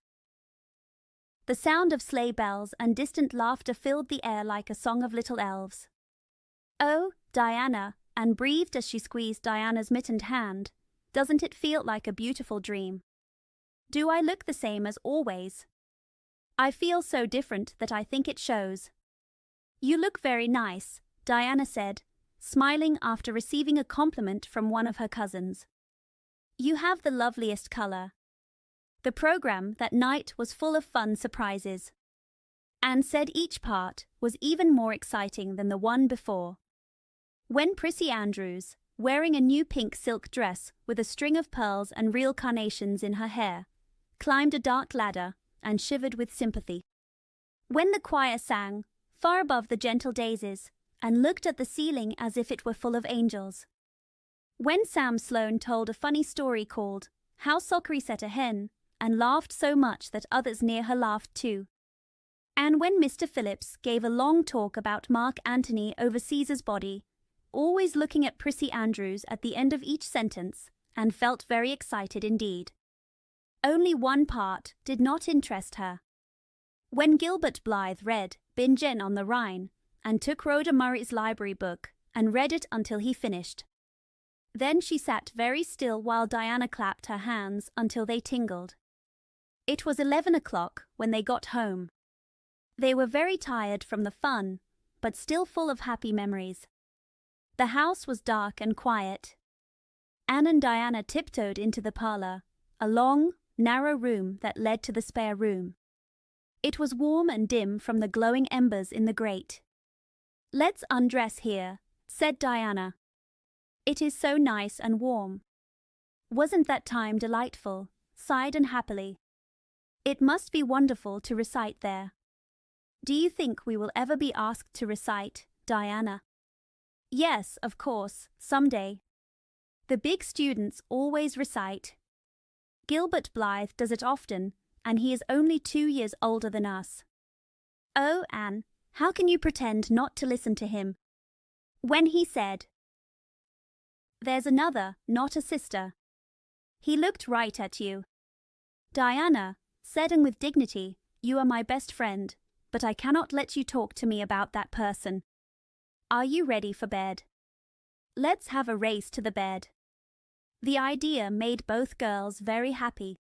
The sound of sleigh bells and distant laughter filled the air like a song of little elves. "Oh, Diana," Anne breathed as she squeezed Diana's mittened hand, "doesn't it feel like a beautiful dream? Do I look the same as always? I feel so different that I think it shows." "You look very nice," Diana said, smiling after receiving a compliment from one of her cousins. "You have the loveliest color." The program that night was full of fun surprises. Anne said each part was even more exciting than the one before. When Prissy Andrews, wearing a new pink silk dress with a string of pearls and real carnations in her hair, climbed a dark ladder and shivered with sympathy. When the choir sang, far above the gentle daisies, and looked at the ceiling as if it were full of angels. When Sam Sloane told a funny story called "How Sockery Set a Hen," and laughed so much that others near her laughed too. And when Mr. Phillips gave a long talk about Mark Antony over Caesar's body, always looking at Prissy Andrews at the end of each sentence and felt very excited indeed. Only one part did not interest her. When Gilbert Blythe read Bingen on the Rhine and took Rhoda Murray's library book and read it until he finished. Then she sat very still while Diana clapped her hands until they tingled. It was 11 o'clock when they got home. They were very tired from the fun, but still full of happy memories. The house was dark and quiet. Anne and Diana tiptoed into the parlor, a long, narrow room that led to the spare room. It was warm and dim from the glowing embers in the grate. "Let's undress here," said Diana. "It is so nice and warm." "Wasn't that time delightful?" sighed Anne happily. "It must be wonderful to recite there." "Do you think we will ever be asked to recite, Diana?" "Yes, of course, some day. The big students always recite. Gilbert Blythe does it often, and he is only 2 years older than us." "Oh, Anne, how can you pretend not to listen to him? When he said, 'There's another, not a sister,' he looked right at you." "Diana," said Anne with dignity, "you are my best friend, but I cannot let you talk to me about that person. Are you ready for bed? Let's have a race to the bed." The idea made both girls very happy.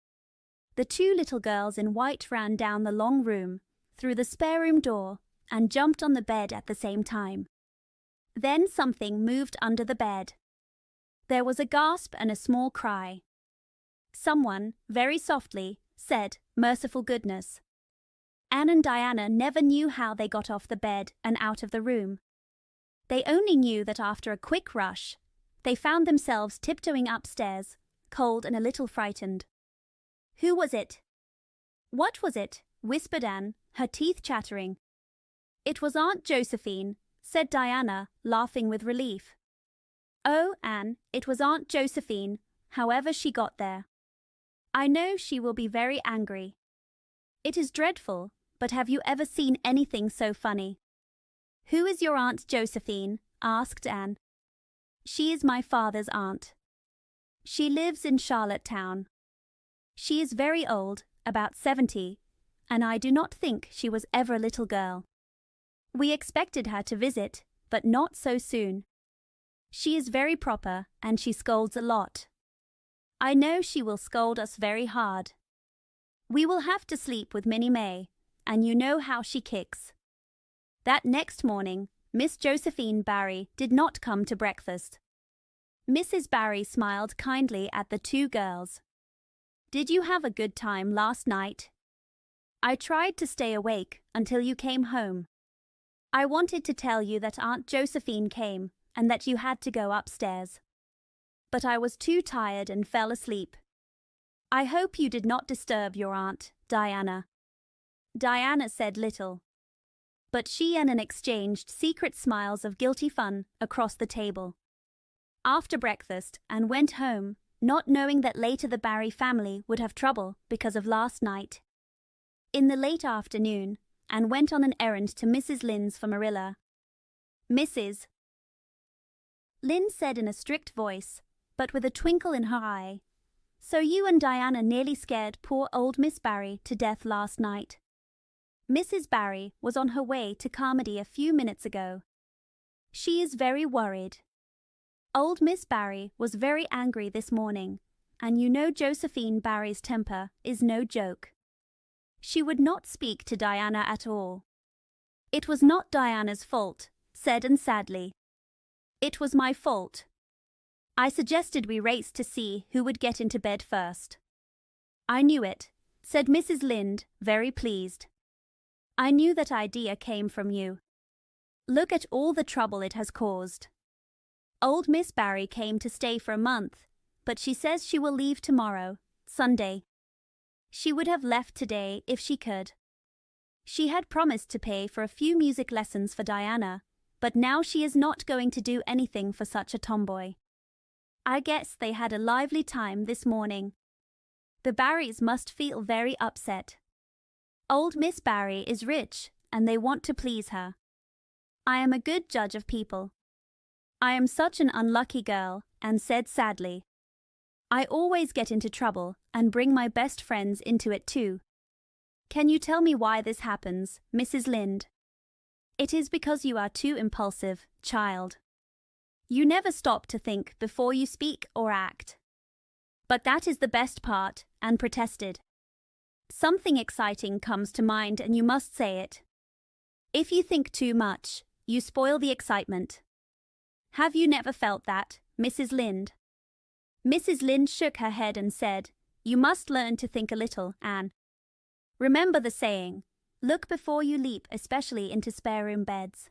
The 2 little girls in white ran down the long room, through the spare room door, and jumped on the bed at the same time. Then something moved under the bed. There was a gasp and a small cry. Someone, very softly, said, "Merciful goodness." Anne and Diana never knew how they got off the bed and out of the room. They only knew that after a quick rush, they found themselves tiptoeing upstairs, cold and a little frightened. "Who was it?" "What was it?" whispered Anne, her teeth chattering. "It was Aunt Josephine," said Diana, laughing with relief. "Oh, Anne, it was Aunt Josephine, however she got there. I know she will be very angry. It is dreadful, but have you ever seen anything so funny?" "Who is your Aunt Josephine?" asked Anne. "She is my father's aunt. She lives in Charlottetown. She is very old, about 70, and I do not think she was ever a little girl. We expected her to visit, but not so soon. She is very proper, and she scolds a lot. I know she will scold us very hard. We will have to sleep with Minnie May, and you know how she kicks." That next morning, Miss Josephine Barry did not come to breakfast. Mrs. Barry smiled kindly at the 2 girls. "Did you have a good time last night?" "I tried to stay awake until you came home. I wanted to tell you that Aunt Josephine came and that you had to go upstairs. But I was too tired and fell asleep. I hope you did not disturb your aunt, Diana." Diana said little, but she and Anne exchanged secret smiles of guilty fun across the table. After breakfast, Anne went home, not knowing that later the Barry family would have trouble because of last night. In the late afternoon, Anne went on an errand to Mrs. Lynde's for Marilla. "Mrs." Lynde said in a strict voice, but with a twinkle in her eye, "So you and Diana nearly scared poor old Miss Barry to death last night." Mrs. Barry was on her way to Carmody a few minutes ago. "She is very worried. Old Miss Barry was very angry this morning, and you know Josephine Barry's temper is no joke. She would not speak to Diana at all. It was not Diana's fault," said Anne sadly. "It was my fault. I suggested we race to see who would get into bed first." "I knew it," said Mrs. Lynde, very pleased. "I knew that idea came from you. Look at all the trouble it has caused. Old Miss Barry came to stay for a month, but she says she will leave tomorrow, Sunday. She would have left today if she could. She had promised to pay for a few music lessons for Diana, but now she is not going to do anything for such a tomboy. I guess they had a lively time this morning. The Barrys must feel very upset. Old Miss Barry is rich, and they want to please her. I am a good judge of people. I am such an unlucky girl, and said sadly. I always get into trouble and bring my best friends into it too. Can you tell me why this happens, Mrs. Lind? It is because you are too impulsive, child. You never stop to think before you speak or act. But that is the best part, and protested. Something exciting comes to mind and you must say it. If you think too much, you spoil the excitement. Have you never felt that, Mrs. Lind? Mrs. Lind shook her head and said, You must learn to think a little, Anne. Remember the saying, look before you leap, especially into spare-room beds.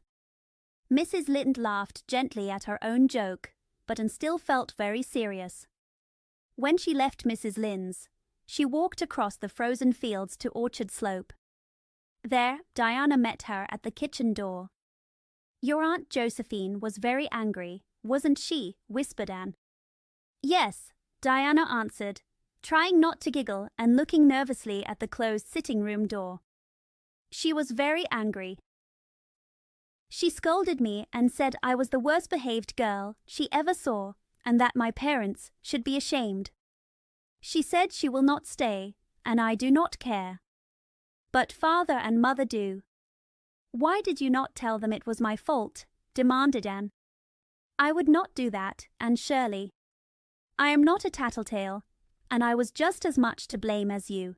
Mrs. Lind laughed gently at her own joke, but still felt very serious. When she left Mrs. Lind's, she walked across the frozen fields to Orchard Slope. There, Diana met her at the kitchen door. Your Aunt Josephine was very angry, wasn't she? Whispered Anne. Yes, Diana answered, trying not to giggle and looking nervously at the closed sitting-room door. She was very angry. She scolded me and said I was the worst-behaved girl she ever saw and that my parents should be ashamed. She said she will not stay, and I do not care. But father and mother do. Why did you not tell them it was my fault? Demanded Anne. I would not do that, Anne Shirley. I am not a tattletale, and I was just as much to blame as you.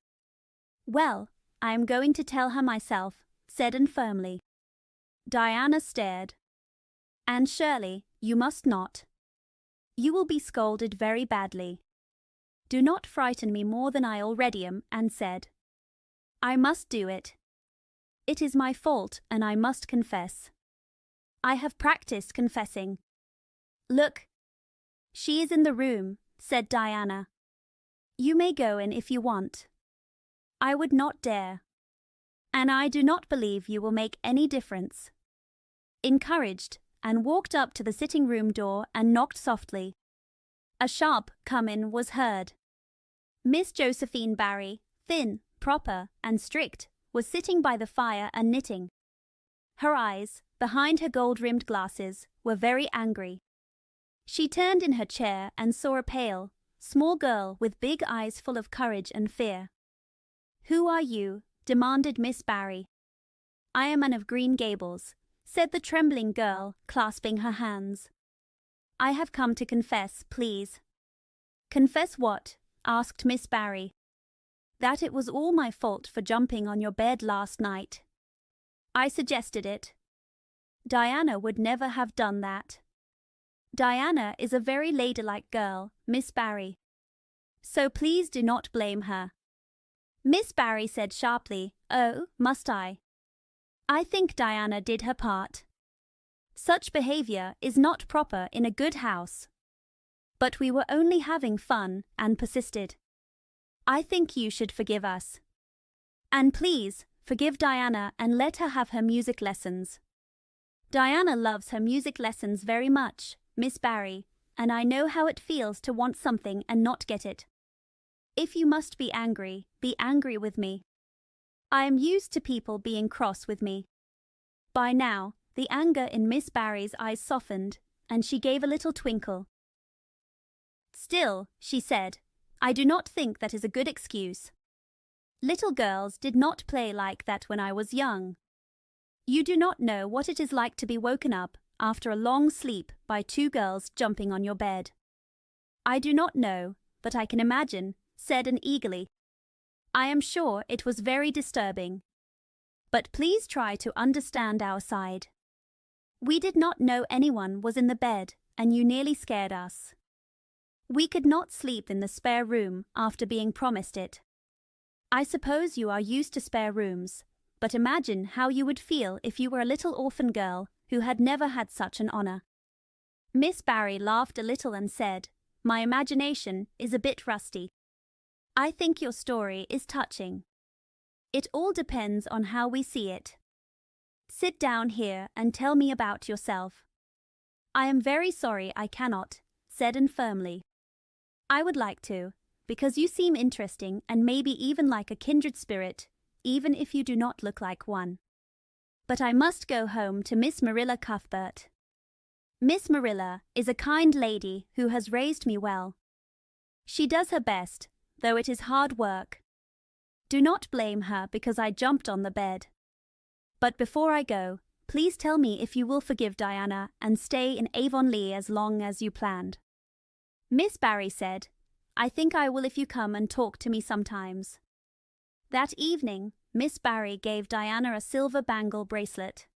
Well, I am going to tell her myself, said Anne firmly. Diana stared. Anne Shirley, you must not. You will be scolded very badly. Do not frighten me more than I already am, Anne said. I must do it. It is my fault, and I must confess. I have practiced confessing. Look. She is in the room, said Diana. You may go in if you want. I would not dare. And I do not believe you will make any difference. Encouraged, Anne walked up to the sitting-room door and knocked softly. A sharp come-in was heard. Miss Josephine Barry, thin, proper, and strict, was sitting by the fire and knitting. Her eyes, behind her gold-rimmed glasses, were very angry. She turned in her chair and saw a pale, small girl with big eyes full of courage and fear. Who are you? Demanded Miss Barry. I am Anne of Green Gables, said the trembling girl, clasping her hands. I have come to confess, please. Confess what? Asked Miss Barry. That it was all my fault for jumping on your bed last night. I suggested it. Diana would never have done that. Diana is a very ladylike girl, Miss Barry. So please do not blame her. Miss Barry said sharply, Oh, must I? I think Diana did her part. Such behavior is not proper in a good house. But we were only having fun, and persisted. I think you should forgive us. And please, forgive Diana and let her have her music lessons. Diana loves her music lessons very much, Miss Barry, and I know how it feels to want something and not get it. If you must be angry with me. I am used to people being cross with me. By now, the anger in Miss Barry's eyes softened, and she gave a little twinkle. Still, she said, I do not think that is a good excuse. Little girls did not play like that when I was young. You do not know what it is like to be woken up after a long sleep by two girls jumping on your bed. I do not know, but I can imagine, said Anne eagerly. I am sure it was very disturbing. But please try to understand our side. We did not know anyone was in the bed, and you nearly scared us. We could not sleep in the spare room after being promised it. I suppose you are used to spare rooms, but imagine how you would feel if you were a little orphan girl who had never had such an honor. Miss Barry laughed a little and said, My imagination is a bit rusty. I think your story is touching. It all depends on how we see it. Sit down here and tell me about yourself. I am very sorry I cannot, said Anne firmly. I would like to, because you seem interesting and maybe even like a kindred spirit, even if you do not look like one. But I must go home to Miss Marilla Cuthbert. Miss Marilla is a kind lady who has raised me well. She does her best, though it is hard work. Do not blame her because I jumped on the bed. But before I go, please tell me if you will forgive Diana and stay in Avonlea as long as you planned. Miss Barry said, I think I will if you come and talk to me sometimes. That evening, Miss Barry gave Diana a silver bangle bracelet.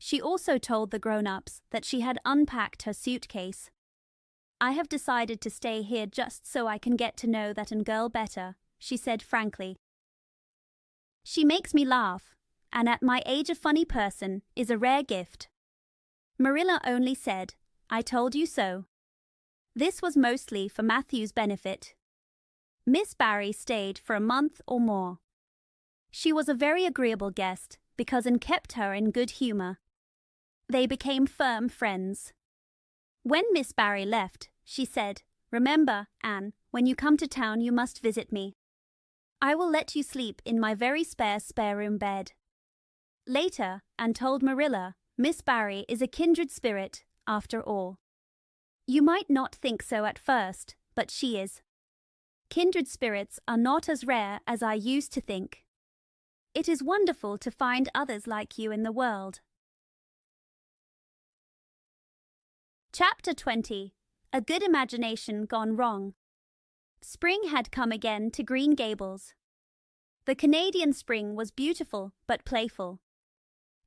She also told the grown-ups that she had unpacked her suitcase. I have decided to stay here just so I can get to know that girl better, she said frankly. She makes me laugh, and at my age a funny person is a rare gift. Marilla only said, I told you so. This was mostly for Matthew's benefit. Miss Barry stayed for a month or more. She was a very agreeable guest because it kept her in good humor. They became firm friends. When Miss Barry left, she said, Remember, Anne, when you come to town you must visit me. I will let you sleep in my very spare room bed. Later, Anne told Marilla, Miss Barry is a kindred spirit, after all. You might not think so at first, but she is. Kindred spirits are not as rare as I used to think. It is wonderful to find others like you in the world. Chapter 20. A Good Imagination Gone Wrong. Spring had come again to Green Gables. The Canadian spring was beautiful but playful.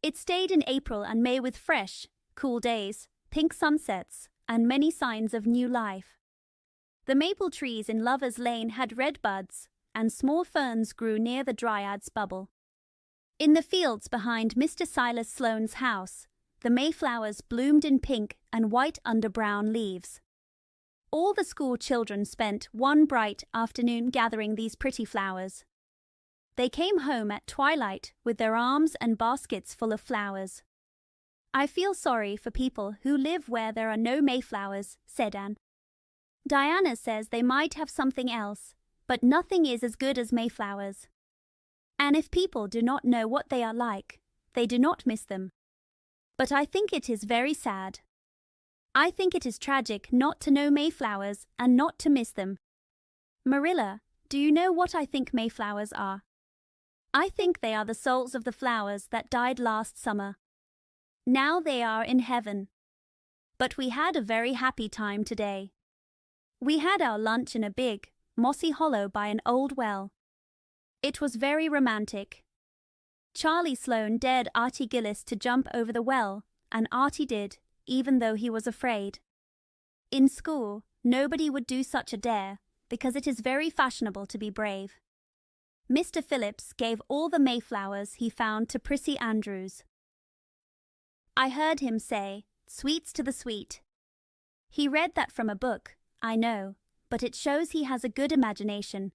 It stayed in April and May with fresh, cool days, pink sunsets, and many signs of new life. The maple trees in Lover's Lane had red buds, and small ferns grew near the Dryad's Bubble. In the fields behind Mr. Silas Sloane's house, the mayflowers bloomed in pink and white under brown leaves. All the school children spent one bright afternoon gathering these pretty flowers. They came home at twilight with their arms and baskets full of flowers. I feel sorry for people who live where there are no mayflowers, said Anne. Diana says they might have something else, but nothing is as good as mayflowers. And if people do not know what they are like, they do not miss them. But I think it is very sad. I think it is tragic not to know mayflowers and not to miss them. Marilla, do you know what I think mayflowers are? I think they are the souls of the flowers that died last summer. Now they are in heaven. But we had a very happy time today. We had our lunch in a big, mossy hollow by an old well. It was very romantic. Charlie Sloane dared Artie Gillis to jump over the well, and Artie did, even though he was afraid. In school, nobody would do such a dare, because it is very fashionable to be brave. Mr. Phillips gave all the mayflowers he found to Prissy Andrews. I heard him say, "Sweets to the sweet." He read that from a book, I know, but it shows he has a good imagination.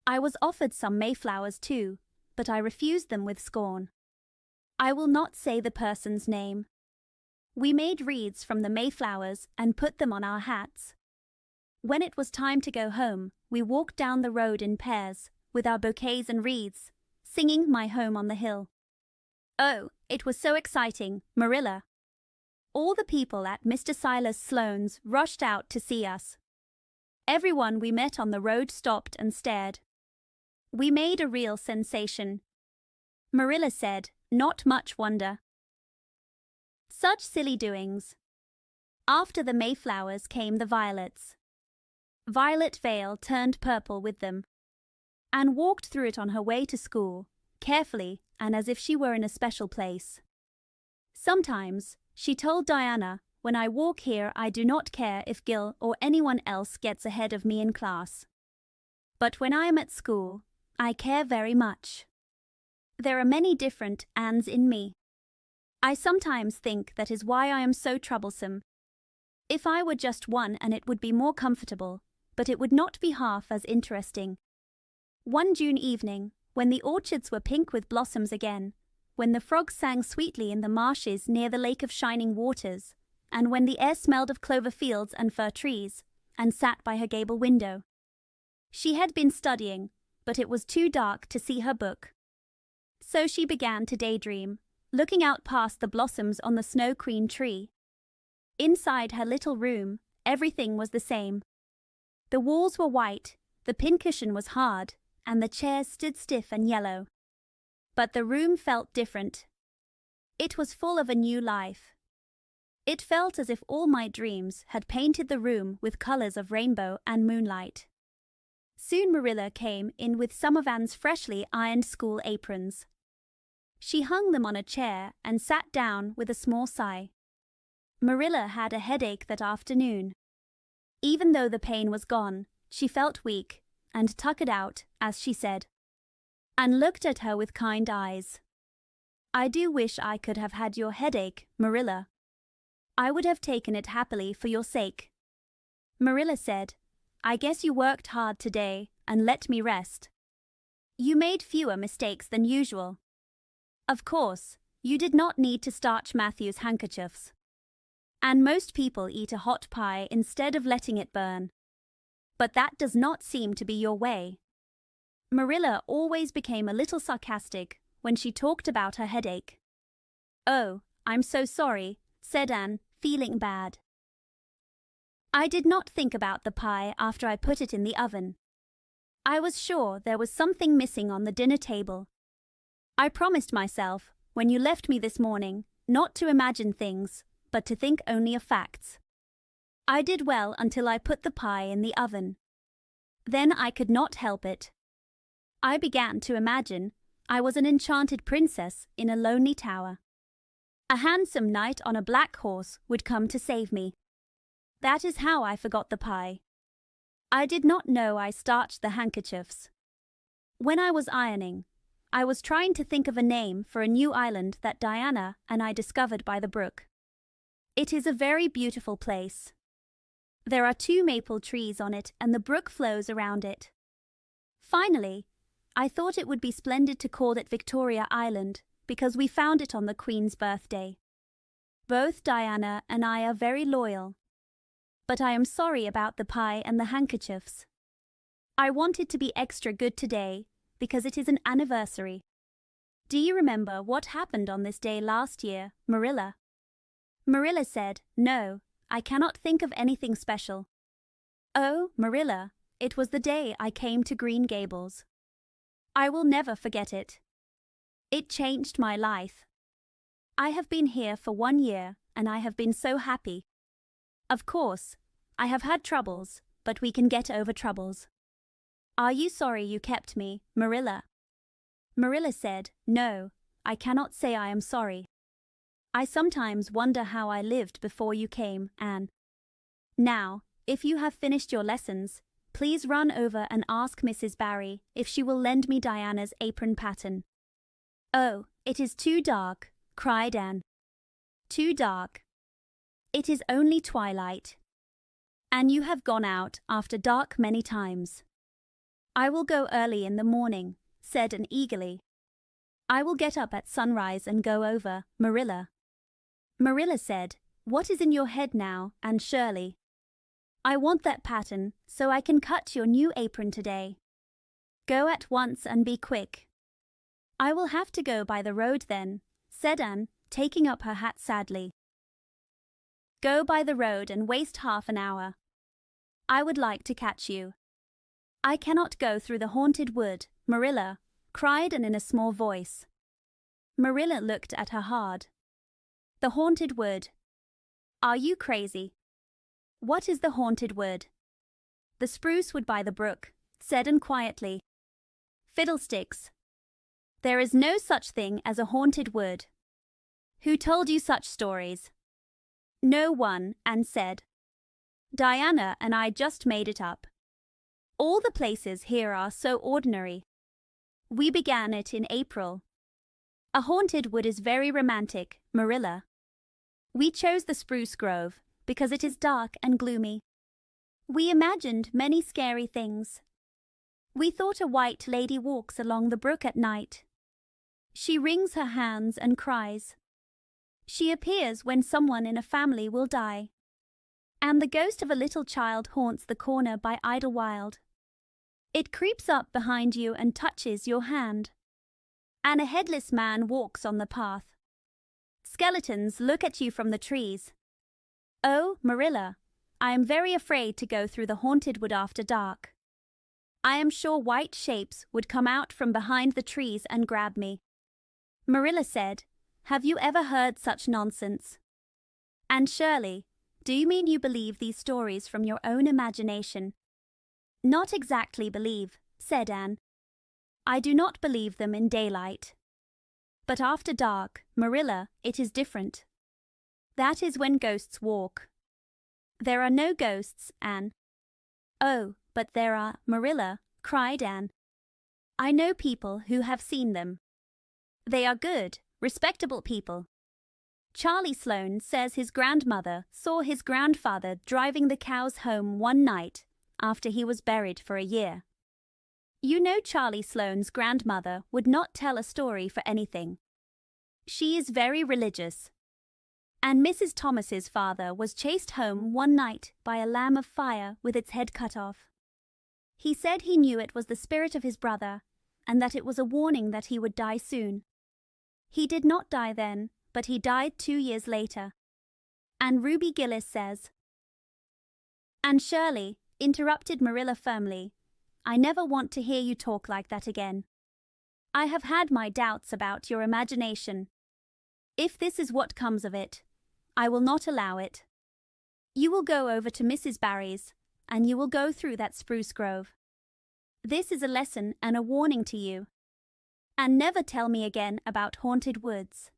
I was offered some mayflowers too, but I refused them with scorn. I will not say the person's name. We made wreaths from the mayflowers and put them on our hats. When it was time to go home, we walked down the road in pairs, with our bouquets and wreaths, singing My Home on the Hill. Oh, it was so exciting, Marilla. All the people at Mr. Silas Sloane's rushed out to see us. Everyone we met on the road stopped and stared. We made a real sensation. Marilla said, "Not much wonder." Such silly doings. After the mayflowers came the violets. Violet Vale turned purple with them. Anne walked through it on her way to school, carefully and as if she were in a special place. Sometimes, she told Diana, "When I walk here I do not care if Gil or anyone else gets ahead of me in class. But when I am at school, I care very much. There are many different Annes in me. I sometimes think that is why I am so troublesome. If I were just one and it would be more comfortable, but it would not be half as interesting." One June evening, when the orchards were pink with blossoms again, when the frogs sang sweetly in the marshes near the Lake of Shining Waters, and when the air smelled of clover fields and fir trees, Anne sat by her gable window. She had been studying, but it was too dark to see her book. So she began to daydream, looking out past the blossoms on the snow-queen tree. Inside her little room, everything was the same. The walls were white, the pincushion was hard, and the chairs stood stiff and yellow. But the room felt different. It was full of a new life. It felt as if all my dreams had painted the room with colors of rainbow and moonlight. Soon Marilla came in with some of Anne's freshly ironed school aprons. She hung them on a chair and sat down with a small sigh. Marilla had a headache that afternoon. Even though the pain was gone, she felt weak and tuckered out as she said. Anne looked at her with kind eyes. "I do wish I could have had your headache, Marilla. I would have taken it happily for your sake." Marilla said, "I guess you worked hard today and let me rest. You made fewer mistakes than usual. Of course, you did not need to starch Matthew's handkerchiefs. And most people eat a hot pie instead of letting it burn. But that does not seem to be your way." Marilla always became a little sarcastic when she talked about her headache. "Oh, I'm so sorry," said Anne, feeling bad. "I did not think about the pie after I put it in the oven. I was sure there was something missing on the dinner table. I promised myself, when you left me this morning, not to imagine things, but to think only of facts. I did well until I put the pie in the oven. Then I could not help it. I began to imagine I was an enchanted princess in a lonely tower. A handsome knight on a black horse would come to save me. That is how I forgot the pie. I did not know I starched the handkerchiefs. When I was ironing, I was trying to think of a name for a new island that Diana and I discovered by the brook. It is a very beautiful place. There are 2 maple trees on it and the brook flows around it. Finally, I thought it would be splendid to call it Victoria Island because we found it on the Queen's birthday. Both Diana and I are very loyal. But I am sorry about the pie and the handkerchiefs. I wanted to be extra good today because it is an anniversary. Do you remember what happened on this day last year, Marilla?" Marilla said, "No, I cannot think of anything special." "Oh, Marilla, it was the day I came to Green Gables. I will never forget it. It changed my life. I have been here for 1 year and I have been so happy. Of course, I have had troubles, but we can get over troubles. Are you sorry you kept me, Marilla?" Marilla said, "No, I cannot say I am sorry. I sometimes wonder how I lived before you came, Anne. Now, if you have finished your lessons, please run over and ask Mrs. Barry if she will lend me Diana's apron pattern." "Oh, it is too dark," cried Anne. "Too dark. It is only twilight. And you have gone out after dark many times." "I will go early in the morning," said Anne eagerly. "I will get up at sunrise and go over, Marilla." Marilla said, "What is in your head now, Anne Shirley?" "I want that pattern so I can cut your new apron today." "Go at once and be quick." "I will have to go by the road then," said Anne, taking up her hat sadly. "Go by the road and waste half an hour. I would like to catch you." "I cannot go through the haunted wood, Marilla," cried Anne in a small voice. Marilla looked at her hard. "The haunted wood. Are you crazy?" "What is the haunted wood?" "The spruce wood by the brook," said Anne quietly. "Fiddlesticks. There is no such thing as a haunted wood." "Who told you such stories?" "No one," Anne said. "Diana and I just made it up. All the places here are so ordinary. We began it in April. A haunted wood is very romantic, Marilla. We chose the spruce grove because it is dark and gloomy. We imagined many scary things. We thought a white lady walks along the brook at night. She wrings her hands and cries. She appears when someone in a family will die. And the ghost of a little child haunts the corner by Idlewild. It creeps up behind you and touches your hand. And a headless man walks on the path. Skeletons look at you from the trees. "Oh, Marilla, I am very afraid to go through the haunted wood after dark. I am sure white shapes would come out from behind the trees and grab me." Marilla said, "Have you ever heard such nonsense? Anne Shirley, do you mean you believe these stories from your own imagination?" "Not exactly believe," said Anne. "I do not believe them in daylight. But after dark, Marilla, it is different. That is when ghosts walk." "There are no ghosts, Anne." "Oh, but there are, Marilla," cried Anne. "I know people who have seen them. They are good, respectable people. Charlie Sloane says his grandmother saw his grandfather driving the cows home one night after he was buried for a year. You know Charlie Sloane's grandmother would not tell a story for anything. She is very religious. And Mrs. Thomas's father was chased home one night by a lamb of fire with its head cut off. He said he knew it was the spirit of his brother, and that it was a warning that he would die soon. He did not die then, but he died 2 years later." And Ruby Gillis says, "Anne Shirley," interrupted Marilla firmly, "I never want to hear you talk like that again. I have had my doubts about your imagination. If this is what comes of it, I will not allow it. You will go over to Mrs. Barry's, and you will go through that spruce grove. This is a lesson and a warning to you. And never tell me again about haunted woods."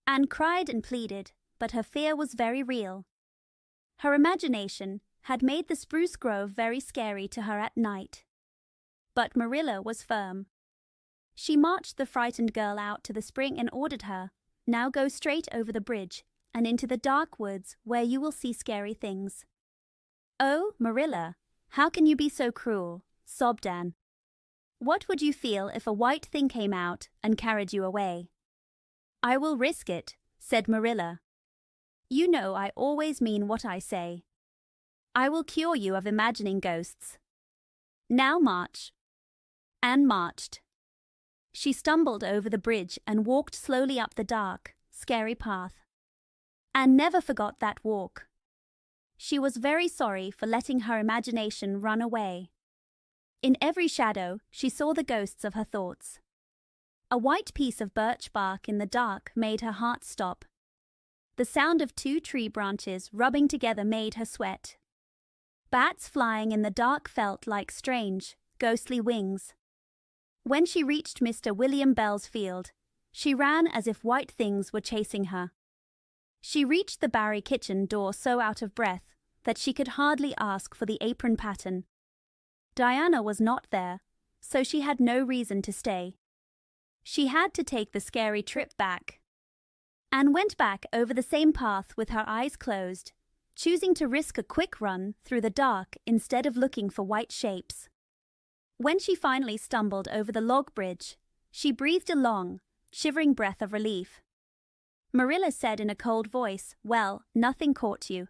Anne cried and pleaded, but her fear was very real. Her imagination had made the spruce grove very scary to her at night. But Marilla was firm. She marched the frightened girl out to the spring and ordered her, "Now go straight over the bridge and into the dark woods where you will see scary things." "Oh, Marilla, how can you be so cruel?" sobbed Anne. "What would you feel if a white thing came out and carried you away?" "I will risk it," said Marilla. "You know I always mean what I say. I will cure you of imagining ghosts. Now march." Anne marched. She stumbled over the bridge and walked slowly up the dark, scary path. Anne never forgot that walk. She was very sorry for letting her imagination run away. In every shadow she saw the ghosts of her thoughts. A white piece of birch bark in the dark made her heart stop. The sound of 2 tree branches rubbing together made her sweat. Bats flying in the dark felt like strange, ghostly wings. When she reached Mr. William Bell's field, she ran as if white things were chasing her. She reached the Barry kitchen door so out of breath that she could hardly ask for the apron pattern. Diana was not there, so she had no reason to stay. She had to take the scary trip back. Anne went back over the same path with her eyes closed, choosing to risk a quick run through the dark instead of looking for white shapes. When she finally stumbled over the log bridge, she breathed a long, shivering breath of relief. Marilla said in a cold voice, "Well, nothing caught you."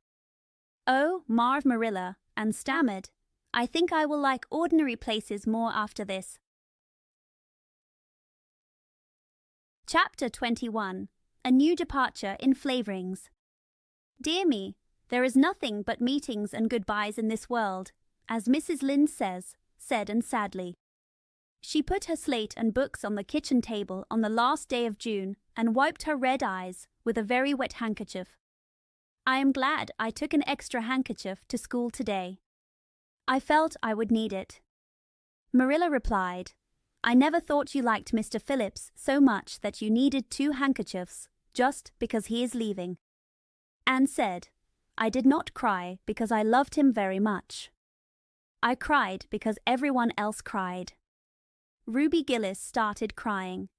"Oh, Marv Marilla," Anne stammered, "I think I will like ordinary places more after this." Chapter 21. A New Departure in Flavorings. Dear me, there is nothing but meetings and goodbyes in this world, as Mrs. Lynde said and sadly. She put her slate and books on the kitchen table on the last day of June and wiped her red eyes with a very wet handkerchief. "I am glad I took an extra handkerchief to school today. I felt I would need it." Marilla replied, "I never thought you liked Mr. Phillips so much that you needed 2 handkerchiefs just because he is leaving." Anne said, "I did not cry because I loved him very much. I cried because everyone else cried." Ruby Gillis started crying.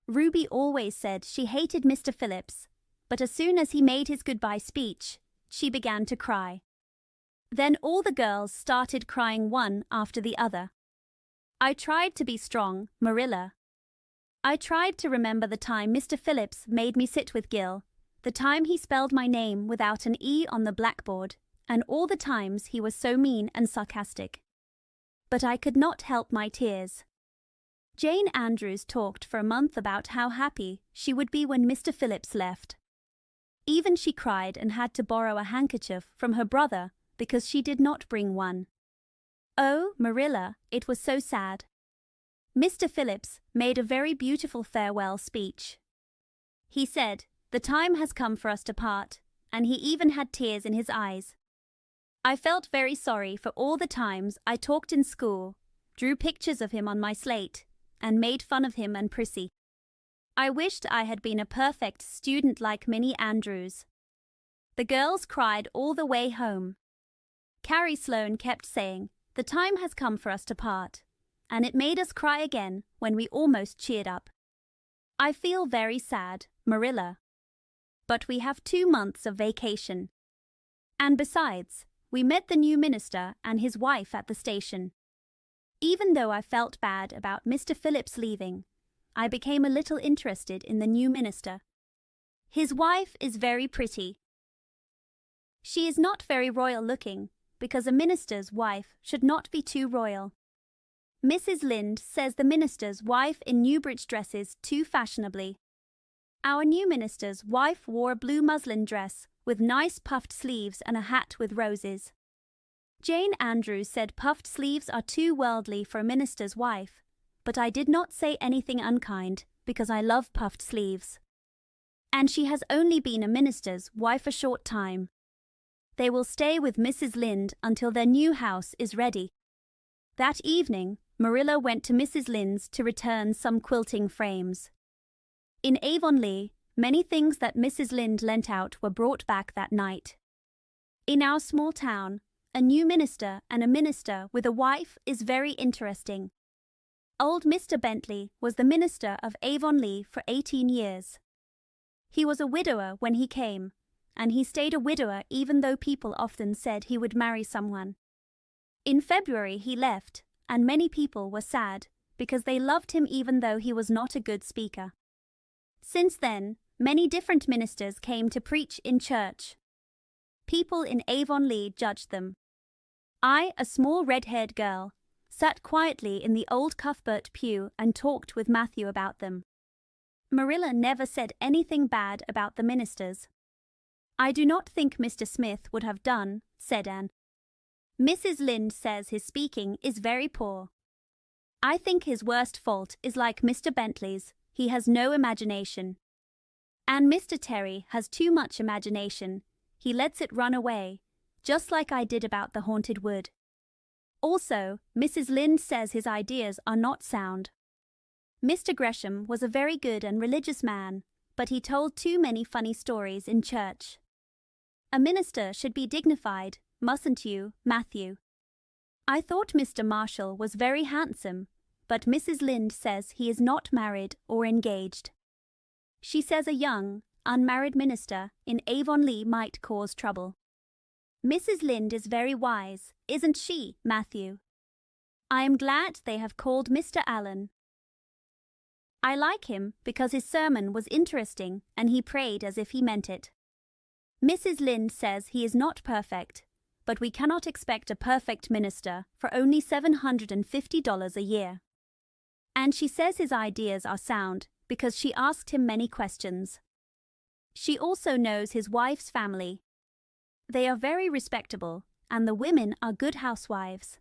Ruby always said she hated Mr. Phillips, but as soon as he made his goodbye speech, she began to cry. Then all the girls started crying one after the other. I tried to be strong, Marilla. I tried to remember the time Mr. Phillips made me sit with Gil, the time he spelled my name without an E on the blackboard, and all the times he was so mean and sarcastic. But I could not help my tears. Jane Andrews talked for a month about how happy she would be when Mr. Phillips left. Even she cried and had to borrow a handkerchief from her brother because she did not bring one. Oh, Marilla, it was so sad. Mr. Phillips made a very beautiful farewell speech. He said, "The time has come for us to part," and he even had tears in his eyes. I felt very sorry for all the times I talked in school, drew pictures of him on my slate, and made fun of him and Prissy. I wished I had been a perfect student like Minnie Andrews. The girls cried all the way home. Carrie Sloane kept saying, "The time has come for us to part," and it made us cry again when we almost cheered up. I feel very sad, Marilla. But we have 2 months of vacation. And besides, we met the new minister and his wife at the station. Even though I felt bad about Mr. Phillips leaving, I became a little interested in the new minister. His wife is very pretty. She is not very royal looking, because a minister's wife should not be too royal. Mrs. Lynde says the minister's wife in Newbridge dresses too fashionably. Our new minister's wife wore a blue muslin dress with nice puffed sleeves and a hat with roses. Jane Andrews said puffed sleeves are too worldly for a minister's wife, but I did not say anything unkind because I love puffed sleeves. And she has only been a minister's wife a short time. They will stay with Mrs. Lynde until their new house is ready. That evening, Marilla went to Mrs. Lynde's to return some quilting frames. In Avonlea, many things that Mrs. Lynde lent out were brought back that night. In our small town, a new minister and a minister with a wife is very interesting. Old Mr. Bentley was the minister of Avonlea for 18 years. He was a widower when he came, and he stayed a widower even though people often said he would marry someone. In February he left, and many people were sad because they loved him even though he was not a good speaker. Since then, many different ministers came to preach in church. People in Avonlea judged them. I, a small red-haired girl, sat quietly in the old Cuthbert pew and talked with Matthew about them. Marilla never said anything bad about the ministers. "I do not think Mr. Smith would have done," said Anne. "Mrs. Lynde says his speaking is very poor. I think his worst fault is like Mr. Bentley's, he has no imagination. And Mr. Terry has too much imagination, he lets it run away, just like I did about the haunted wood. Also, Mrs. Lynde says his ideas are not sound. Mr. Gresham was a very good and religious man, but he told too many funny stories in church. A minister should be dignified, mustn't you, Matthew? I thought Mr. Marshall was very handsome, but Mrs. Lynde says he is not married or engaged. She says a young, unmarried minister in Avonlea might cause trouble. Mrs. Lynde is very wise, isn't she, Matthew? I am glad they have called Mr. Allen. I like him because his sermon was interesting and he prayed as if he meant it. Mrs. Lynde says he is not perfect, but we cannot expect a perfect minister for only $750 a year. And she says his ideas are sound because she asked him many questions. She also knows his wife's family. They are very respectable, and the women are good housewives.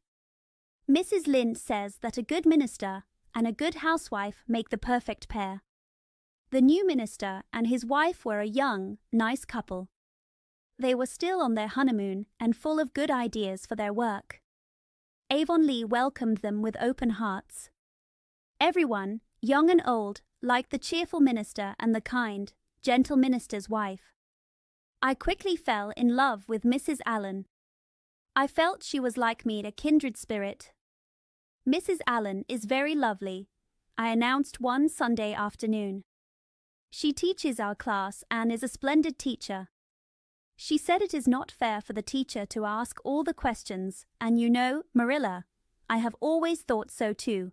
Mrs. Lynde says that a good minister and a good housewife make the perfect pair. The new minister and his wife were a young, nice couple. They were still on their honeymoon and full of good ideas for their work. Avonlea welcomed them with open hearts. Everyone, young and old, liked the cheerful minister and the kind, gentle minister's wife. I quickly fell in love with Mrs. Allen. I felt she was like me, a kindred spirit. Mrs. Allen is very lovely, I announced one Sunday afternoon. She teaches our class and is a splendid teacher. She said it is not fair for the teacher to ask all the questions, and you know, Marilla, I have always thought so too.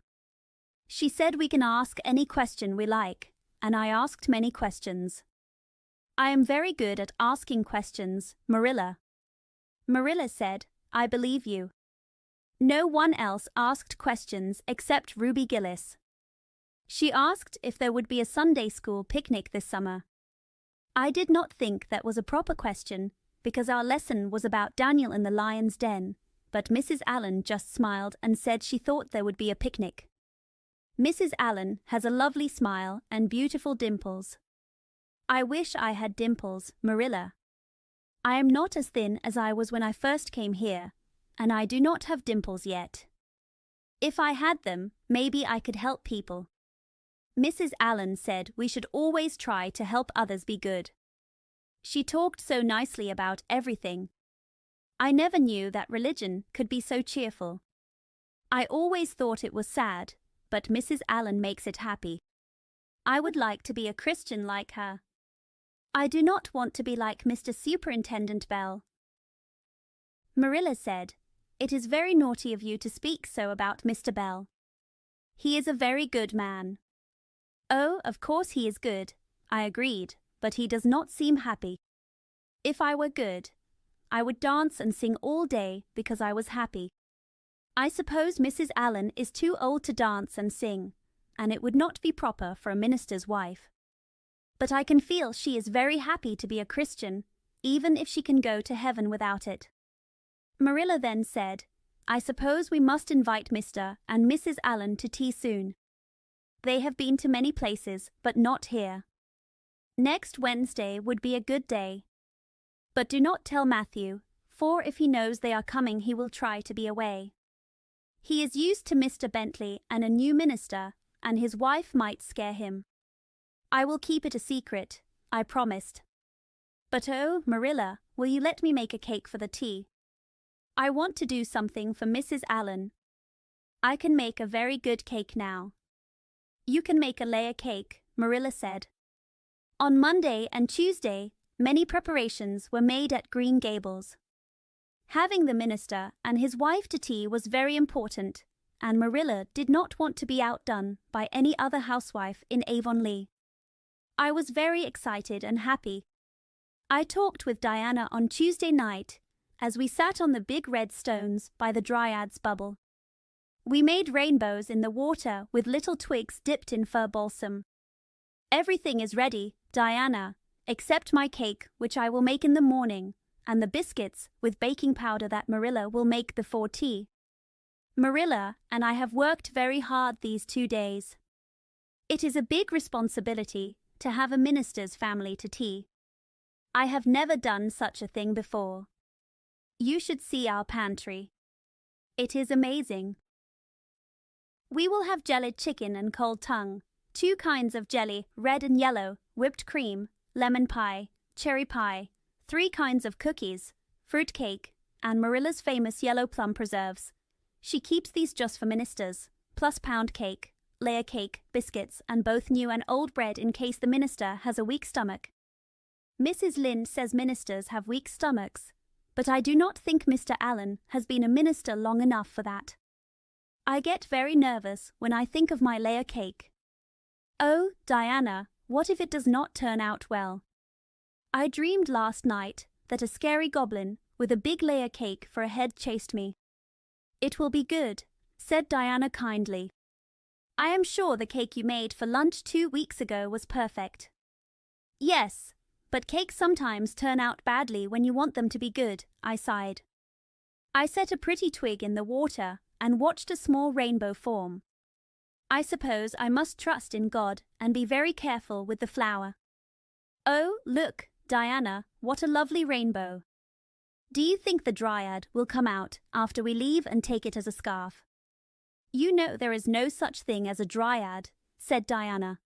She said we can ask any question we like, and I asked many questions. I am very good at asking questions, Marilla. Marilla said, I believe you. No one else asked questions except Ruby Gillis. She asked if there would be a Sunday school picnic this summer. I did not think that was a proper question, because our lesson was about Daniel in the lion's den, but Mrs. Allen just smiled and said she thought there would be a picnic. Mrs. Allen has a lovely smile and beautiful dimples. I wish I had dimples, Marilla. I am not as thin as I was when I first came here, and I do not have dimples yet. If I had them, maybe I could help people. Mrs. Allen said we should always try to help others be good. She talked so nicely about everything. I never knew that religion could be so cheerful. I always thought it was sad, but Mrs. Allen makes it happy. I would like to be a Christian like her. I do not want to be like Mr. Superintendent Bell. Marilla said, "It is very naughty of you to speak so about Mr. Bell. He is a very good man." "Oh, of course he is good," I agreed, "but he does not seem happy. If I were good, I would dance and sing all day because I was happy. I suppose Mrs. Allen is too old to dance and sing, and it would not be proper for a minister's wife. But I can feel she is very happy to be a Christian, even if she can go to heaven without it." Marilla then said, "I suppose we must invite Mr. and Mrs. Allen to tea soon. They have been to many places, but not here. Next Wednesday would be a good day. But do not tell Matthew, for if he knows they are coming he will try to be away. He is used to Mr. Bentley and a new minister, and his wife might scare him. I will keep it a secret, I promised. But oh, Marilla, will you let me make a cake for the tea? I want to do something for Mrs. Allen. I can make a very good cake now." "You can make a layer cake," Marilla said. On Monday and Tuesday, many preparations were made at Green Gables. Having the minister and his wife to tea was very important, and Marilla did not want to be outdone by any other housewife in Avonlea. I was very excited and happy. I talked with Diana on Tuesday night as we sat on the big red stones by the Dryad's bubble. We made rainbows in the water with little twigs dipped in fir balsam. "Everything is ready, Diana, except my cake, which I will make in the morning, and the biscuits with baking powder that Marilla will make before tea. Marilla and I have worked very hard these 2 days. It is a big responsibility to have a minister's family to tea. I have never done such a thing before. You should see our pantry. It is amazing. We will have jellied chicken and cold tongue, 2 kinds of jelly, red and yellow, whipped cream, lemon pie, cherry pie, 3 kinds of cookies, fruit cake, and Marilla's famous yellow plum preserves. She keeps these just for ministers, plus pound cake, layer cake, biscuits, and both new and old bread in case the minister has a weak stomach. Mrs. Lynde says ministers have weak stomachs, but I do not think Mr. Allen has been a minister long enough for that. I get very nervous when I think of my layer cake. Oh, Diana, what if it does not turn out well? I dreamed last night that a scary goblin with a big layer cake for a head chased me. It will be good, said Diana kindly. I am sure the cake you made for lunch 2 weeks ago was perfect. Yes, but cakes sometimes turn out badly when you want them to be good, I sighed. I set a pretty twig in the water and watched a small rainbow form. I suppose I must trust in God and be very careful with the flower. Oh, look, Diana, what a lovely rainbow. Do you think the Dryad will come out after we leave and take it as a scarf? You know there is no such thing as a Dryad, said Diana.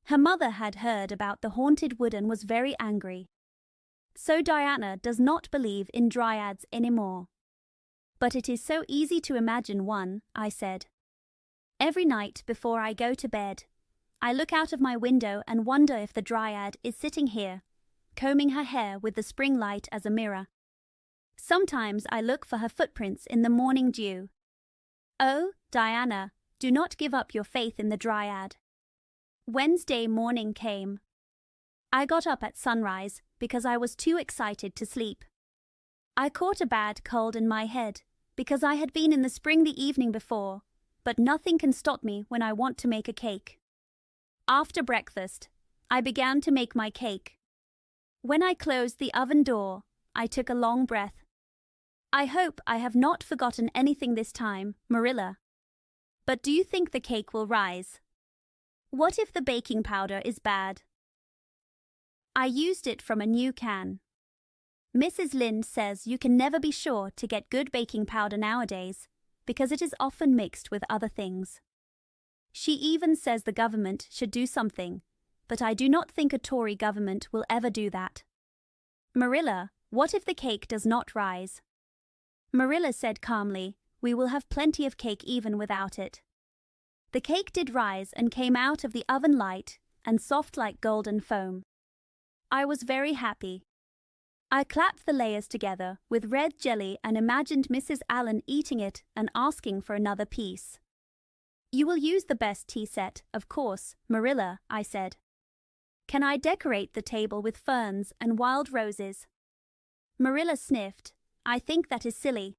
Her mother had heard about the haunted wood and was very angry. So Diana does not believe in Dryads anymore. But it is so easy to imagine one, I said. Every night before I go to bed, I look out of my window and wonder if the Dryad is sitting here, combing her hair with the spring light as a mirror. Sometimes I look for her footprints in the morning dew. Oh, Diana, do not give up your faith in the Dryad. Wednesday morning came. I got up at sunrise because I was too excited to sleep. I caught a bad cold in my head because I had been in the spring the evening before, but nothing can stop me when I want to make a cake. After breakfast, I began to make my cake. When I closed the oven door, I took a long breath. I hope I have not forgotten anything this time, Marilla. But do you think the cake will rise? What if the baking powder is bad? I used it from a new can. Mrs. Lynde says you can never be sure to get good baking powder nowadays because it is often mixed with other things. She even says the government should do something, but I do not think a Tory government will ever do that. Marilla, what if the cake does not rise? Marilla said calmly, we will have plenty of cake even without it. The cake did rise and came out of the oven light and soft like golden foam. I was very happy. I clapped the layers together with red jelly and imagined Mrs. Allen eating it and asking for another piece. You will use the best tea set, of course, Marilla, I said. Can I decorate the table with ferns and wild roses? Marilla sniffed. I think that is silly.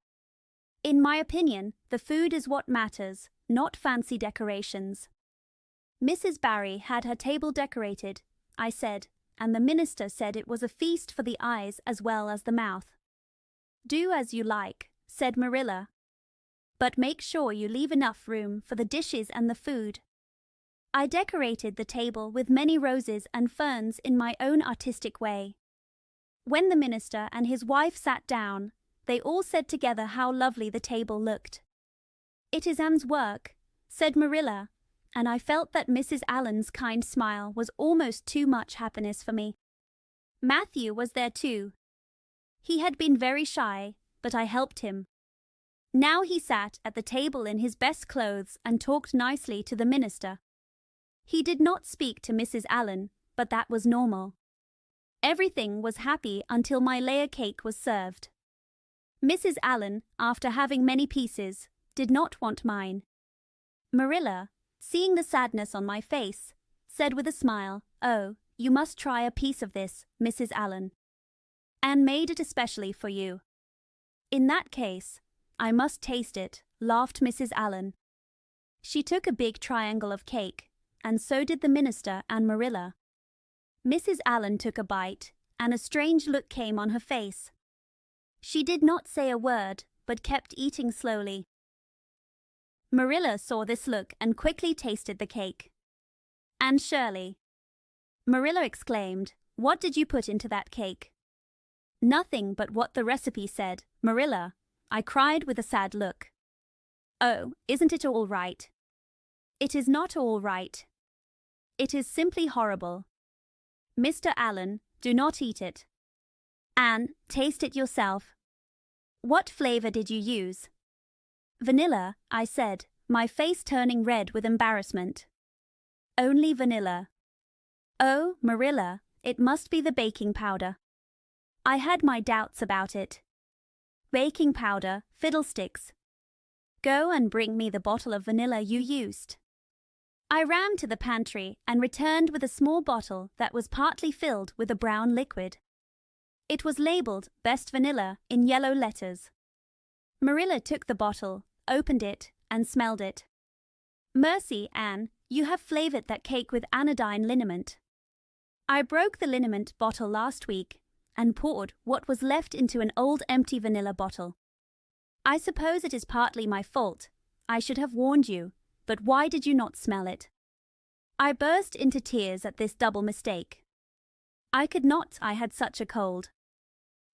In my opinion, the food is what matters, not fancy decorations. Mrs. Barry had her table decorated, I said, and the minister said it was a feast for the eyes as well as the mouth. Do as you like, said Marilla. But make sure you leave enough room for the dishes and the food. I decorated the table with many roses and ferns in my own artistic way. When the minister and his wife sat down, they all said together how lovely the table looked. It is Anne's work, said Marilla, and I felt that Mrs. Allen's kind smile was almost too much happiness for me. Matthew was there too. He had been very shy, but I helped him. Now he sat at the table in his best clothes and talked nicely to the minister. He did not speak to Mrs. Allen, but that was normal. Everything was happy until my layer cake was served. Mrs. Allen, after having many pieces, did not want mine. Marilla, seeing the sadness on my face, said with a smile, "Oh, you must try a piece of this, Mrs. Allen. Anne made it especially for you." "In that case, I must taste it," laughed Mrs. Allen. She took a big triangle of cake, and so did the minister and Marilla. Mrs. Allen took a bite, and a strange look came on her face. She did not say a word, but kept eating slowly. Marilla saw this look and quickly tasted the cake. "Anne Shirley," Marilla exclaimed, "what did you put into that cake?" "Nothing but what the recipe said, Marilla," I cried with a sad look. "Oh, isn't it all right?" "It is not all right. It is simply horrible. Mr. Allen, do not eat it. Anne, taste it yourself. What flavor did you use?" "Vanilla," I said, my face turning red with embarrassment. "Only vanilla." "Oh, Marilla, it must be the baking powder." I had my doubts about it. "Baking powder, fiddlesticks. Go and bring me the bottle of vanilla you used." I ran to the pantry and returned with a small bottle that was partly filled with a brown liquid. It was labeled Best Vanilla in yellow letters. Marilla took the bottle, opened it, and smelled it. "Mercy, Anne, you have flavored that cake with anodyne liniment." I broke the liniment bottle last week and poured what was left into an old empty vanilla bottle. I suppose it is partly my fault. I should have warned you, but why did you not smell it? I burst into tears at this double mistake. I could not, I had such a cold.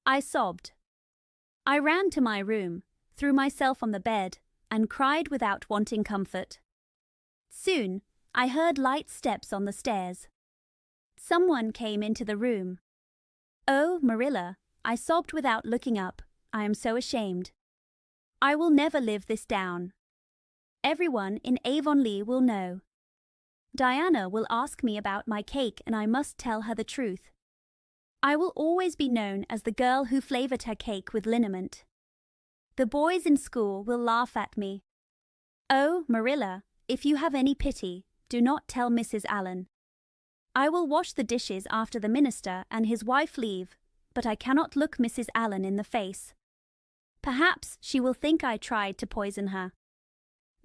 I sobbed. I ran to my room, threw myself on the bed, and cried without wanting comfort. Soon, I heard light steps on the stairs. Someone came into the room. "Oh, Marilla," I sobbed without looking up, "I am so ashamed. I will never live this down. Everyone in Avonlea will know. Diana will ask me about my cake and I must tell her the truth. I will always be known as the girl who flavored her cake with liniment. The boys in school will laugh at me. Oh, Marilla, if you have any pity, do not tell Mrs. Allen. I will wash the dishes after the minister and his wife leave, but I cannot look Mrs. Allen in the face. Perhaps she will think I tried to poison her.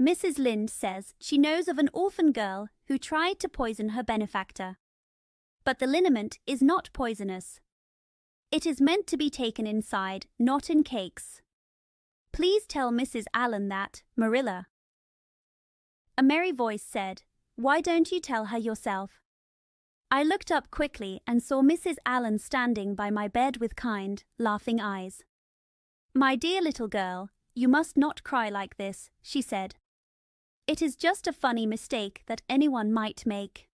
Mrs. Lynde says she knows of an orphan girl who tried to poison her benefactor. But the liniment is not poisonous, It is meant to be taken inside, not in cakes. Please tell Mrs. Allen that, Marilla. A merry voice said, "Why don't you tell her yourself?" I looked up quickly and saw Mrs. Allen standing by my bed with kind, laughing eyes. "My dear little girl, you must not cry like this," she said. "It is just a funny mistake that anyone might make."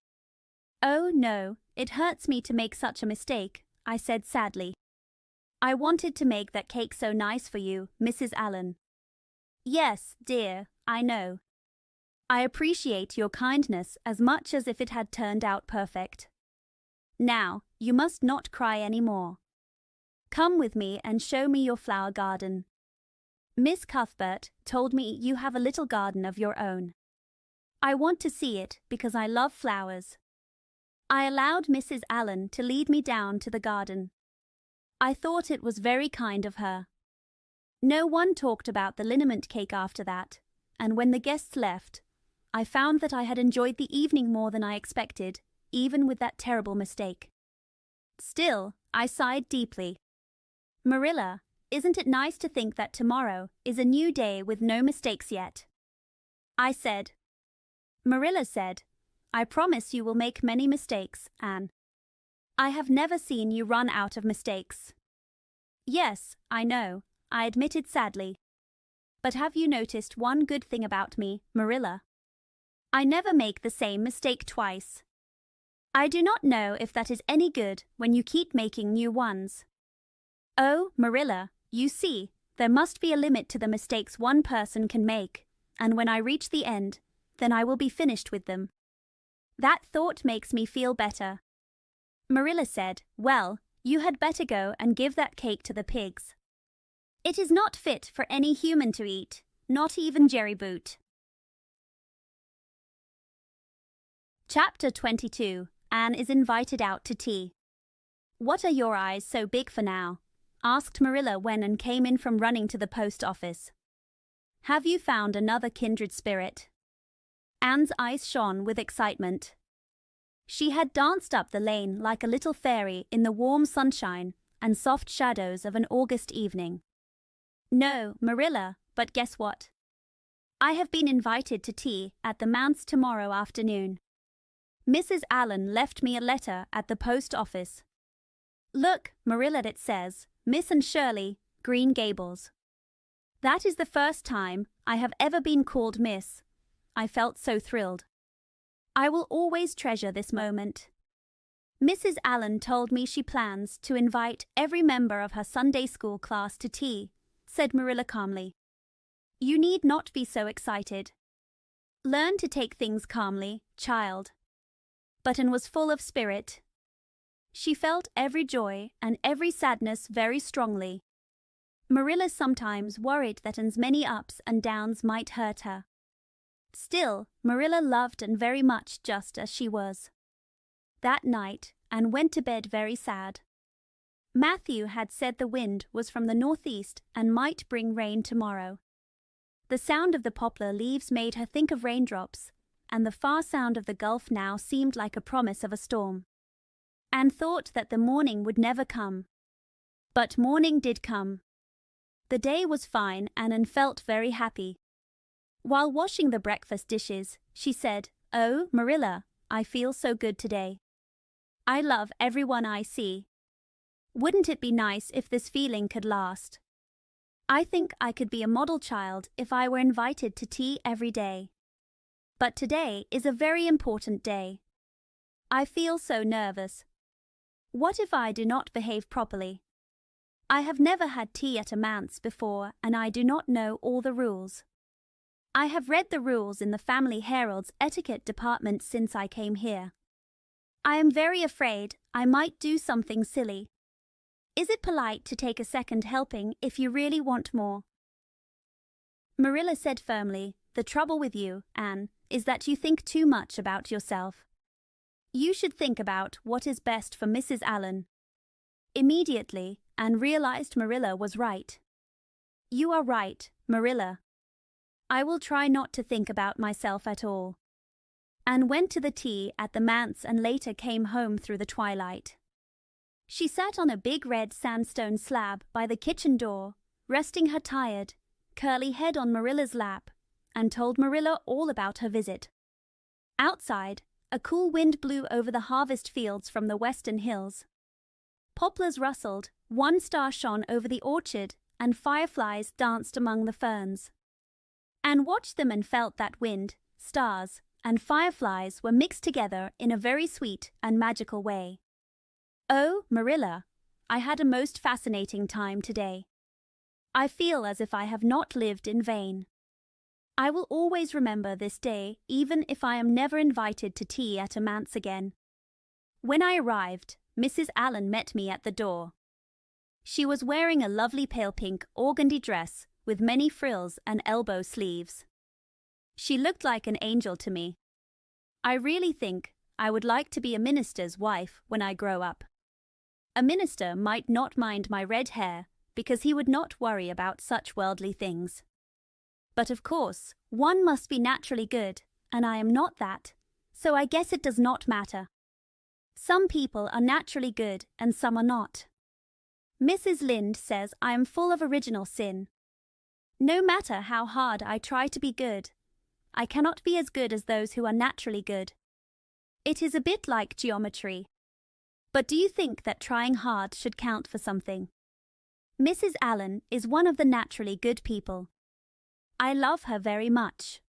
"Oh, no, it hurts me to make such a mistake," I said sadly. "I wanted to make that cake so nice for you, Mrs. Allen." "Yes, dear, I know. I appreciate your kindness as much as if it had turned out perfect. Now, you must not cry any more. Come with me and show me your flower garden. Miss Cuthbert told me you have a little garden of your own. I want to see it because I love flowers." I allowed Mrs. Allen to lead me down to the garden. I thought it was very kind of her. No one talked about the liniment cake after that, and when the guests left, I found that I had enjoyed the evening more than I expected, even with that terrible mistake. Still, I sighed deeply. "Marilla, isn't it nice to think that tomorrow is a new day with no mistakes yet?" I said. Marilla said, "I promise you will make many mistakes, Anne. I have never seen you run out of mistakes." "Yes, I know," I admitted sadly. "But have you noticed one good thing about me, Marilla? I never make the same mistake twice. I do not know if that is any good when you keep making new ones." "Oh, Marilla, you see, there must be a limit to the mistakes one person can make, and when I reach the end, then I will be finished with them. That thought makes me feel better." Marilla said, "Well, you had better go and give that cake to the pigs. It is not fit for any human to eat, not even Jerry Boot." Chapter 22. Anne is invited out to tea. "What are your eyes so big for now?" asked Marilla when Anne came in from running to the post office. "Have you found another kindred spirit?" Anne's eyes shone with excitement. She had danced up the lane like a little fairy in the warm sunshine and soft shadows of an August evening. "No, Marilla, but guess what? I have been invited to tea at the manse tomorrow afternoon. Mrs. Allen left me a letter at the post office. Look, Marilla, it says, Miss and Shirley, Green Gables. That is the first time I have ever been called Miss. I felt so thrilled. I will always treasure this moment. Mrs. Allen told me she plans to invite every member of her Sunday school class to tea," said Marilla calmly. "You need not be so excited. Learn to take things calmly, child." But Anne was full of spirit. She felt every joy and every sadness very strongly. Marilla sometimes worried that Anne's many ups and downs might hurt her. Still, Marilla loved Anne very much just as she was. That night, Anne went to bed very sad. Matthew had said the wind was from the northeast and might bring rain tomorrow. The sound of the poplar leaves made her think of raindrops, and the far sound of the Gulf now seemed like a promise of a storm. Anne thought that the morning would never come. But morning did come. The day was fine, and Anne felt very happy. While washing the breakfast dishes, she said, "Oh, Marilla, I feel so good today. I love everyone I see. Wouldn't it be nice if this feeling could last? I think I could be a model child if I were invited to tea every day. But today is a very important day. I feel so nervous. What if I do not behave properly? I have never had tea at a manse before, and I do not know all the rules. I have read the rules in the Family Herald's etiquette department since I came here. I am very afraid I might do something silly. Is it polite to take a second helping if you really want more?" Marilla said firmly, "The trouble with you, Anne, is that you think too much about yourself. You should think about what is best for Mrs. Allen." Immediately, Anne realized Marilla was right. "You are right, Marilla. I will try not to think about myself at all." Anne went to the tea at the manse and later came home through the twilight. She sat on a big red sandstone slab by the kitchen door, resting her tired, curly head on Marilla's lap, and told Marilla all about her visit. Outside, a cool wind blew over the harvest fields from the western hills. Poplars rustled, one star shone over the orchard, and fireflies danced among the ferns. Anne watched them and felt that wind, stars, and fireflies were mixed together in a very sweet and magical way. Oh, Marilla, I had a most fascinating time today. I feel as if I have not lived in vain. I will always remember this day, even if I am never invited to tea at a manse again. When I arrived, Mrs. Allen met me at the door. She was wearing a lovely pale pink organdy dress with many frills and elbow sleeves. She looked like an angel to me. I really think I would like to be a minister's wife when I grow up. A minister might not mind my red hair because he would not worry about such worldly things. But of course, one must be naturally good, and I am not that, so I guess it does not matter. Some people are naturally good and some are not. Mrs. Lynde says I am full of original sin. No matter how hard I try to be good, I cannot be as good as those who are naturally good. It is a bit like geometry. But do you think that trying hard should count for something? Mrs. Allen is one of the naturally good people. I love her very much.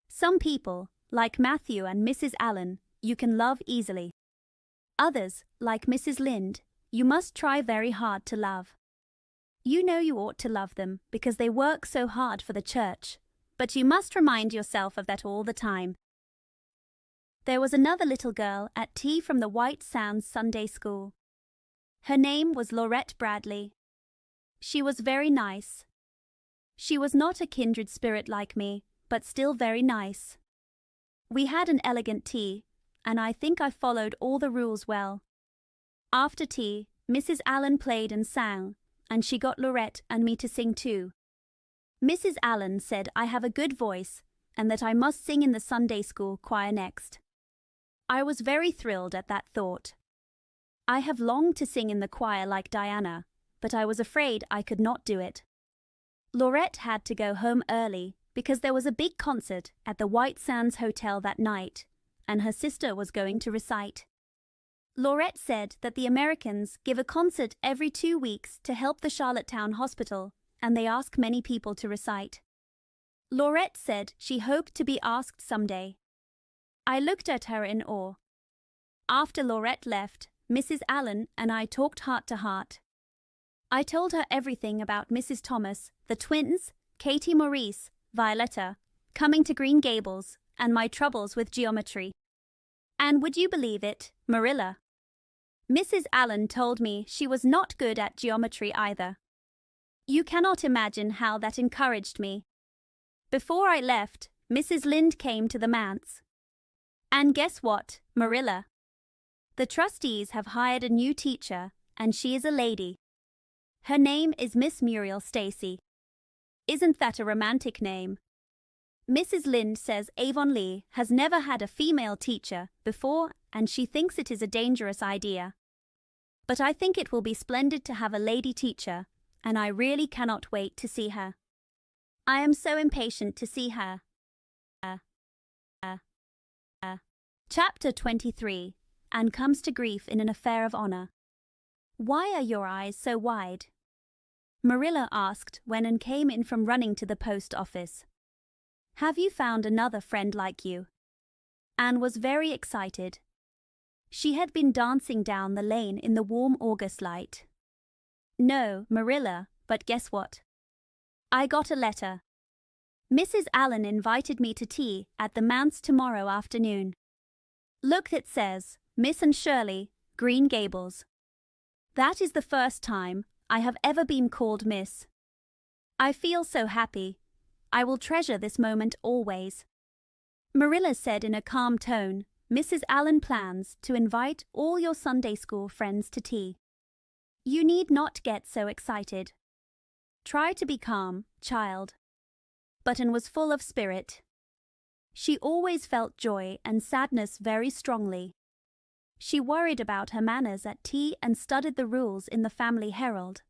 Some people, like Matthew and Mrs. Allen, you can love easily. Others, like Mrs. Lynde, you must try very hard to love. You know you ought to love them because they work so hard for the church, but you must remind yourself of that all the time. There was another little girl at tea from the White Sands Sunday School. Her name was Laurette Bradley. She was very nice. She was not a kindred spirit like me, but still very nice. We had an elegant tea, and I think I followed all the rules well. After tea, Mrs. Allen played and sang, and she got Laurette and me to sing too. Mrs. Allen said I have a good voice and that I must sing in the Sunday school choir next. I was very thrilled at that thought. I have longed to sing in the choir like Diana, but I was afraid I could not do it. Laurette had to go home early because there was a big concert at the White Sands Hotel that night, and her sister was going to recite. Laurette said that the Americans give a concert every 2 weeks to help the Charlottetown Hospital, and they ask many people to recite. Laurette said she hoped to be asked someday. I looked at her in awe. After Laurette left, Mrs. Allen and I talked heart to heart. I told her everything about Mrs. Thomas, the twins, Katie Maurice, Violetta, coming to Green Gables, and my troubles with geometry. And would you believe it, Marilla? Mrs. Allen told me she was not good at geometry either. You cannot imagine how that encouraged me. Before I left, Mrs. Lynde came to the manse. And guess what, Marilla? The trustees have hired a new teacher, and she is a lady. Her name is Miss Muriel Stacy. Isn't that a romantic name? Mrs. Lynde says Avonlea has never had a female teacher before, and she thinks it is a dangerous idea. But I think it will be splendid to have a lady teacher, and I really cannot wait to see her. I am so impatient to see her. Chapter 23. Anne comes to grief in an affair of honor. Why are your eyes so wide? Marilla asked when Anne came in from running to the post office. Have you found another friend like you? Anne was very excited. She had been dancing down the lane in the warm August light. No, Marilla, but guess what? I got a letter. Mrs. Allen invited me to tea at the manse tomorrow afternoon. Look, it says, Miss and Shirley, Green Gables. That is the first time I have ever been called Miss. I feel so happy. I will treasure this moment always. Marilla said in a calm tone, Mrs. Allen plans to invite all your Sunday school friends to tea. You need not get so excited. Try to be calm, child. But Anne was full of spirit. She always felt joy and sadness very strongly. She worried about her manners at tea and studied the rules in the Family Herald.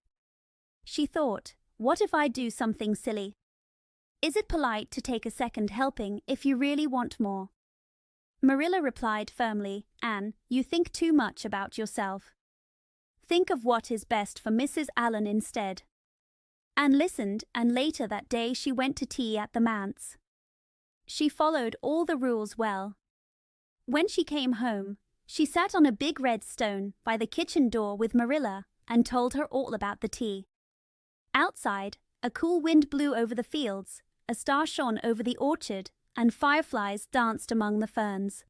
She thought, what if I do something silly? Is it polite to take a second helping if you really want more? Marilla replied firmly, Anne, you think too much about yourself. Think of what is best for Mrs. Allen instead. Anne listened, and later that day she went to tea at the manse. She followed all the rules well. When she came home, she sat on a big red stone by the kitchen door with Marilla and told her all about the tea. Outside, a cool wind blew over the fields, a star shone over the orchard, and fireflies danced among the ferns.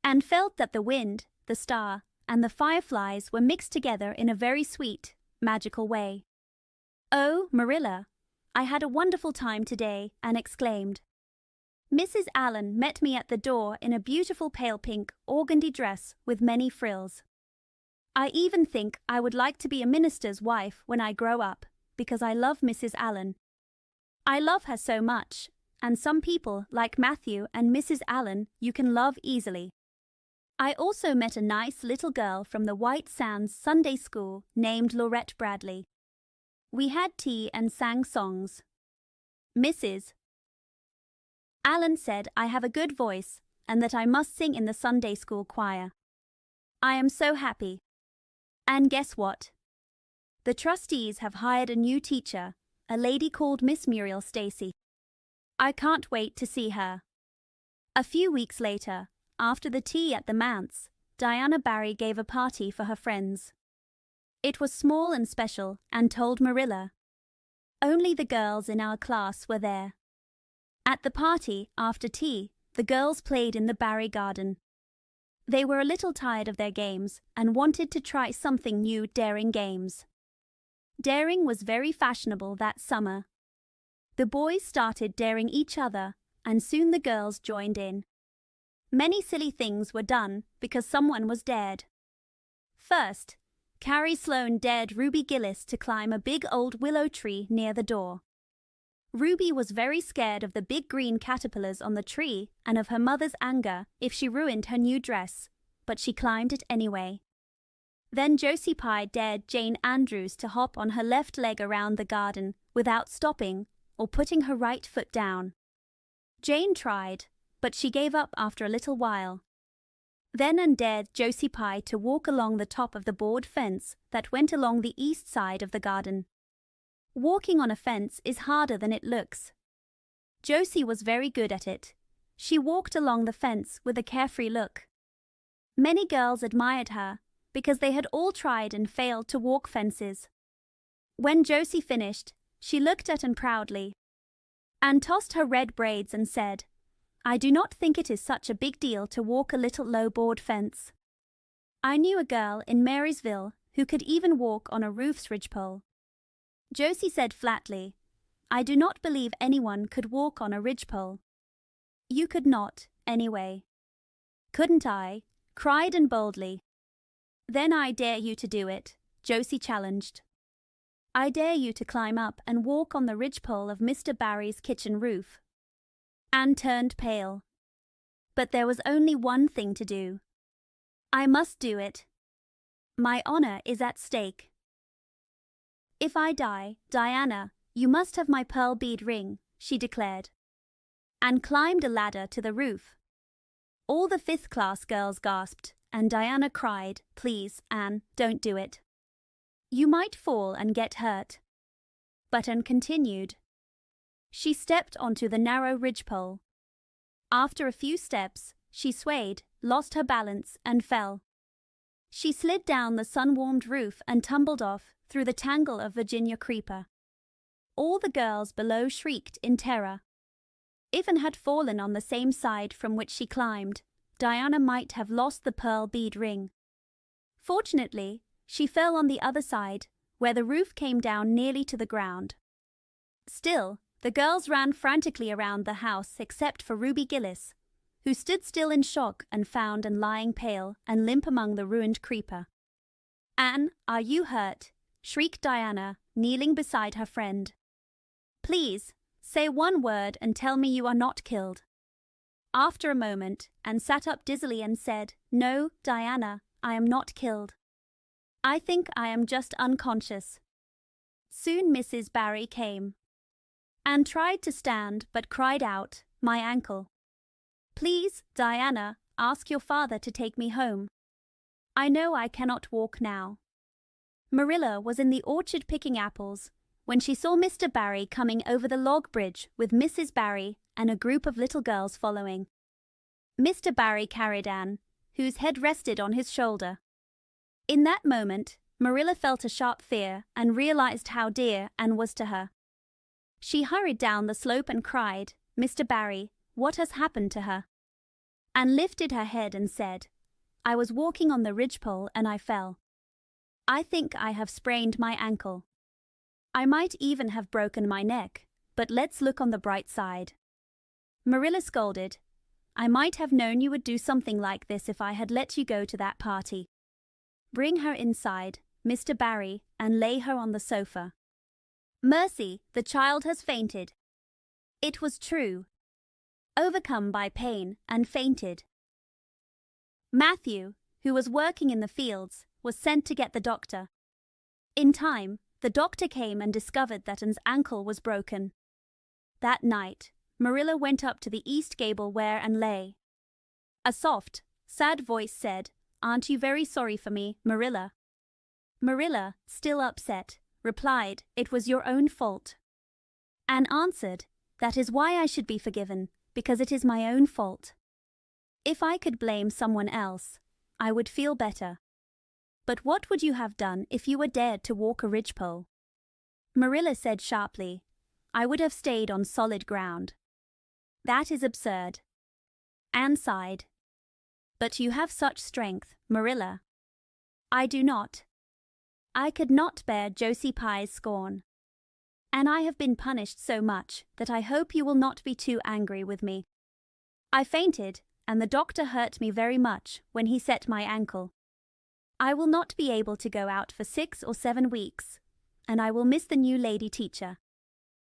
Anne felt that the wind, the star, and the fireflies were mixed together in a very sweet, magical way. Oh, Marilla, I had a wonderful time today, Anne exclaimed. Mrs. Allen met me at the door in a beautiful pale pink organdy dress with many frills. I even think I would like to be a minister's wife when I grow up, because I love Mrs. Allen. I love her so much, and some people, like Matthew and Mrs. Allen, you can love easily. I also met a nice little girl from the White Sands Sunday School named Laurette Bradley. We had tea and sang songs. Mrs. Allen said I have a good voice and that I must sing in the Sunday school choir. I am so happy. And guess what? The trustees have hired a new teacher, a lady called Miss Muriel Stacy. I can't wait to see her. A few weeks later, after the tea at the manse, Diana Barry gave a party for her friends. It was small and special and told Marilla. Only the girls in our class were there. At the party, after tea, the girls played in the Barry garden. They were a little tired of their games and wanted to try something new, daring games. Daring was very fashionable that summer. The boys started daring each other, and soon the girls joined in. Many silly things were done because someone was dared. First, Carrie Sloane dared Ruby Gillis to climb a big old willow tree near the door. Ruby was very scared of the big green caterpillars on the tree and of her mother's anger if she ruined her new dress, but she climbed it anyway. Then Josie Pye dared Jane Andrews to hop on her left leg around the garden without stopping or putting her right foot down. Jane tried, but she gave up after a little while. Then Anne dared Josie Pye to walk along the top of the board fence that went along the east side of the garden. Walking on a fence is harder than it looks. Josie was very good at it. She walked along the fence with a carefree look. Many girls admired her because they had all tried and failed to walk fences. When Josie finished, she looked at Anne proudly. Anne tossed her red braids and said, I do not think it is such a big deal to walk a little low board fence. I knew a girl in Marysville who could even walk on a roof's ridgepole. Josie said flatly, I do not believe anyone could walk on a ridgepole. You could not, anyway. Couldn't I? Cried Anne boldly. Then I dare you to do it, Josie challenged. I dare you to climb up and walk on the ridgepole of Mr. Barry's kitchen roof. Anne turned pale. But there was only one thing to do. I must do it. My honor is at stake. If I die, Diana, you must have my pearl bead ring, she declared. Anne climbed a ladder to the roof. All the fifth-class girls gasped, and Diana cried, Please, Anne, don't do it. You might fall and get hurt. But Anne continued. She stepped onto the narrow ridgepole. After a few steps, she swayed, lost her balance, and fell. She slid down the sun-warmed roof and tumbled off through the tangle of Virginia creeper. All the girls below shrieked in terror. If Anne had fallen on the same side from which she climbed, Diana might have lost the pearl bead ring. Fortunately, she fell on the other side, where the roof came down nearly to the ground. Still, the girls ran frantically around the house except for Ruby Gillis, who stood still in shock and found and lying pale and limp among the ruined creeper. Anne, are you hurt? Shrieked Diana, kneeling beside her friend. Please, say one word and tell me you are not killed. after a moment, and sat up dizzily and said, "No, Diana, I am not killed. I think I am just unconscious." Soon Mrs. Barry came. Anne tried to stand but cried out, "My ankle. Please, Diana, ask your father to take me home. I know I cannot walk now." Marilla was in the orchard picking apples when she saw Mr. Barry coming over the log bridge with Mrs. Barry and a group of little girls following. Mr. Barry carried Anne, whose head rested on his shoulder. In that moment, Marilla felt a sharp fear and realized how dear Anne was to her. She hurried down the slope and cried, "Mr. Barry, what has happened to her?" Anne lifted her head and said, "I was walking on the ridgepole and I fell. I think I have sprained my ankle. I might even have broken my neck, but let's look on the bright side." Marilla scolded, "I might have known you would do something like this if I had let you go to that party. Bring her inside, Mr. Barry, and lay her on the sofa. Mercy, the child has fainted." It was true. Overcome by pain and fainted. Matthew, who was working in the fields, was sent to get the doctor. In time, the doctor came and discovered that Anne's ankle was broken. That night, Marilla went up to the east gable where Anne lay. A soft, sad voice said, "Aren't you very sorry for me, Marilla?" Marilla, still upset, replied, "It was your own fault." Anne answered, "That is why I should be forgiven, because it is my own fault. If I could blame someone else, I would feel better. But what would you have done if you were dared to walk a ridgepole?" Marilla said sharply, "I would have stayed on solid ground." "That is absurd." Anne sighed. "But you have such strength, Marilla." "I do not. I could not bear Josie Pye's scorn. And I have been punished so much that I hope you will not be too angry with me. I fainted, and the doctor hurt me very much when he set my ankle. I will not be able to go out for 6 or 7 weeks, and I will miss the new lady teacher.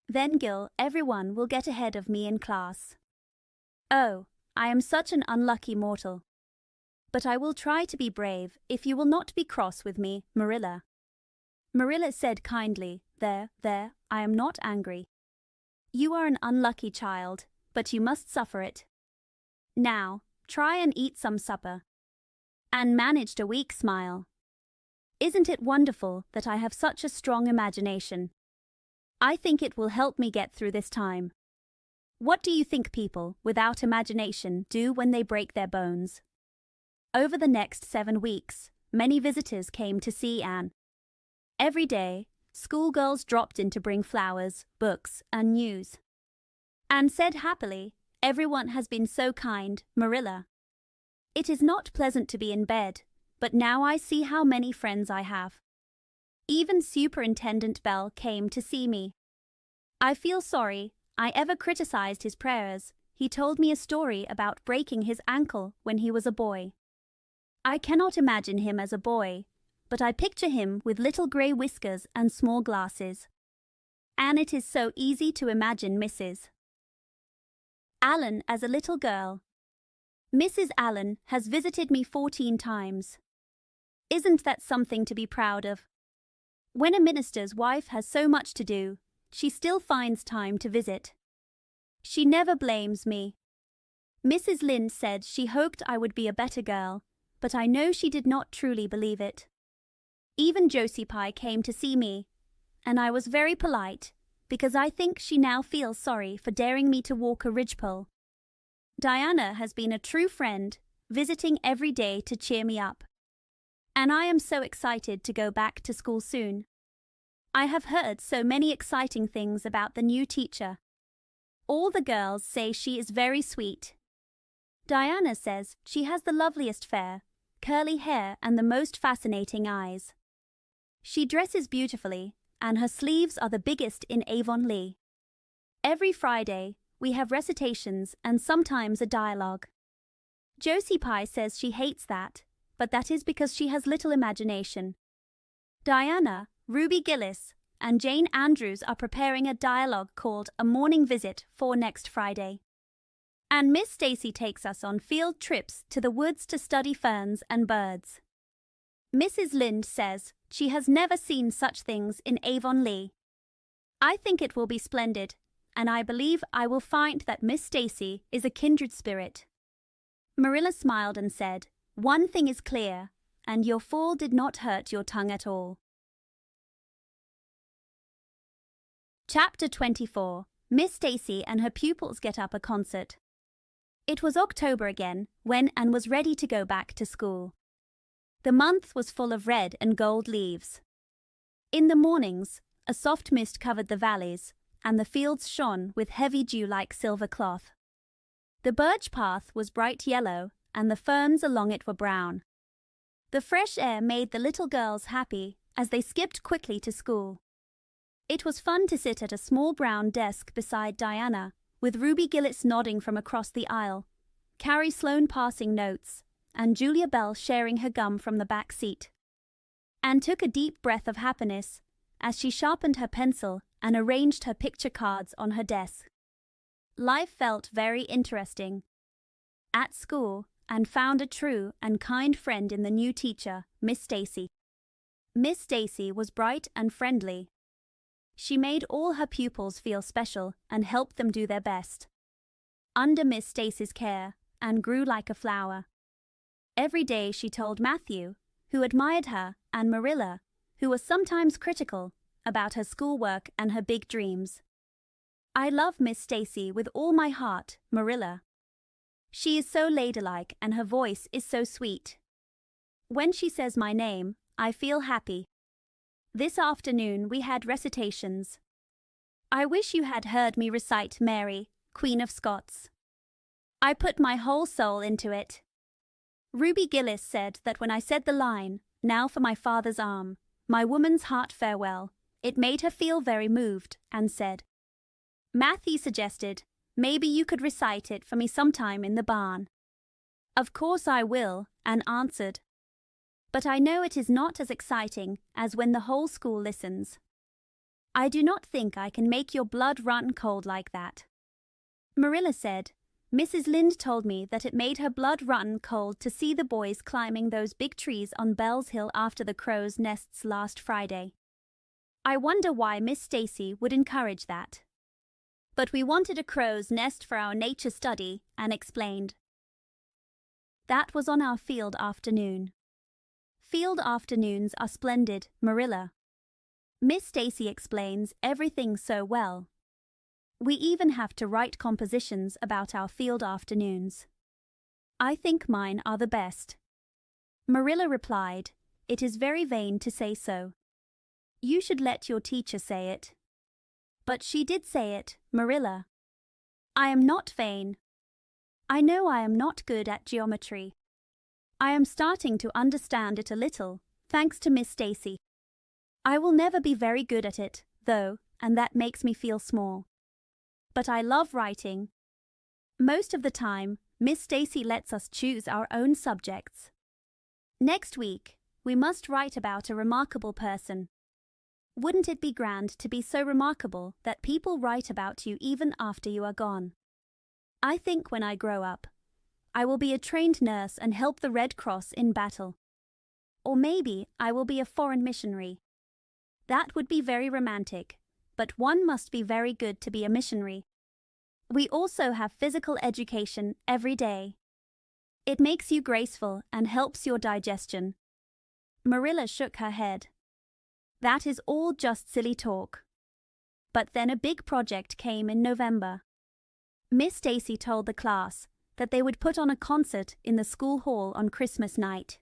Then, Gil, everyone will get ahead of me in class. Oh, I am such an unlucky mortal. But I will try to be brave if you will not be cross with me, Marilla." Marilla said kindly, There, I am not angry. You are an unlucky child, but you must suffer it. Now, try and eat some supper." Anne managed a weak smile. "Isn't it wonderful that I have such a strong imagination? I think it will help me get through this time. What do you think people without imagination do when they break their bones?" Over the next 7 weeks, many visitors came to see Anne. Every day, schoolgirls dropped in to bring flowers, books, and news. Anne said happily, "Everyone has been so kind, Marilla. It is not pleasant to be in bed, but now I see how many friends I have. Even Superintendent Bell came to see me. I feel sorry I ever criticized his prayers. He told me a story about breaking his ankle when he was a boy. I cannot imagine him as a boy, but I picture him with little grey whiskers and small glasses. And it is so easy to imagine Mrs. Allen as a little girl. Mrs. Allen has visited me 14 times. Isn't that something to be proud of? When a minister's wife has so much to do, she still finds time to visit. She never blames me. Mrs. Lynde said she hoped I would be a better girl, but I know she did not truly believe it. Even Josie Pye came to see me, and I was very polite, because I think she now feels sorry for daring me to walk a ridgepole. Diana has been a true friend, visiting every day to cheer me up. And I am so excited to go back to school soon. I have heard so many exciting things about the new teacher. All the girls say she is very sweet. Diana says she has the loveliest fair, curly hair and the most fascinating eyes. She dresses beautifully, and her sleeves are the biggest in Avonlea. Every Friday, we have recitations and sometimes a dialogue. Josie Pye says she hates that, but that is because she has little imagination. Diana, Ruby Gillis, and Jane Andrews are preparing a dialogue called A Morning Visit for next Friday. And Miss Stacy takes us on field trips to the woods to study ferns and birds. Mrs. Lind says she has never seen such things in Avonlea. I think it will be splendid, and I believe I will find that Miss Stacy is a kindred spirit. Marilla smiled and said, "One thing is clear, and your fall did not hurt your tongue at all." Chapter 24. Miss Stacy and her pupils get up a concert. It was October again when Anne was ready to go back to school. The month was full of red and gold leaves. In the mornings, a soft mist covered the valleys, and the fields shone with heavy dew like silver cloth. The birch path was bright yellow, and the ferns along it were brown. The fresh air made the little girls happy as they skipped quickly to school. It was fun to sit at a small brown desk beside Diana, with Ruby Gillis nodding from across the aisle, Carrie Sloane passing notes, and Julia Bell sharing her gum from the back seat. Anne took a deep breath of happiness as she sharpened her pencil and arranged her picture cards on her desk. Life felt very interesting. At school, Anne found a true and kind friend in the new teacher, Miss Stacy. Miss Stacy was bright and friendly. She made all her pupils feel special and helped them do their best. Under Miss Stacy's care, Anne grew like a flower. Every day she told Matthew, who admired her, and Marilla, who was sometimes critical, about her schoolwork and her big dreams. "I love Miss Stacy with all my heart, Marilla. She is so ladylike and her voice is so sweet. When she says my name, I feel happy. This afternoon we had recitations. I wish you had heard me recite Mary, Queen of Scots. I put my whole soul into it. Ruby Gillis said that when I said the line, 'Now for my father's arm, my woman's heart farewell,' it made her feel very moved, and said, 'Matthew suggested, maybe you could recite it for me sometime in the barn.' 'Of course I will,' Anne answered. 'But I know it is not as exciting as when the whole school listens. I do not think I can make your blood run cold like that.' Marilla said, 'Mrs. Lind told me that it made her blood run cold to see the boys climbing those big trees on Bell's Hill after the crows' nests last Friday. I wonder why Miss Stacy would encourage that. But we wanted a crow's nest for our nature study,' Anne explained. That was on our field afternoon. Field afternoons are splendid, Marilla. Miss Stacy explains everything so well. We even have to write compositions about our field afternoons. I think mine are the best." Marilla replied, "It is very vain to say so. You should let your teacher say it." "But she did say it, Marilla." "I am not vain. I know I am not good at geometry. I am starting to understand it a little, thanks to Miss Stacy. I will never be very good at it, though, and that makes me feel small. But I love writing. Most of the time, Miss Stacy lets us choose our own subjects. Next week, we must write about a remarkable person. Wouldn't it be grand to be so remarkable that people write about you even after you are gone? I think when I grow up, I will be a trained nurse and help the Red Cross in battle. Or maybe I will be a foreign missionary. That would be very romantic, but one must be very good to be a missionary. We also have physical education every day. It makes you graceful and helps your digestion." Marilla shook her head. "That is all just silly talk." But then a big project came in November. Miss Stacy told the class that they would put on a concert in the school hall on Christmas night.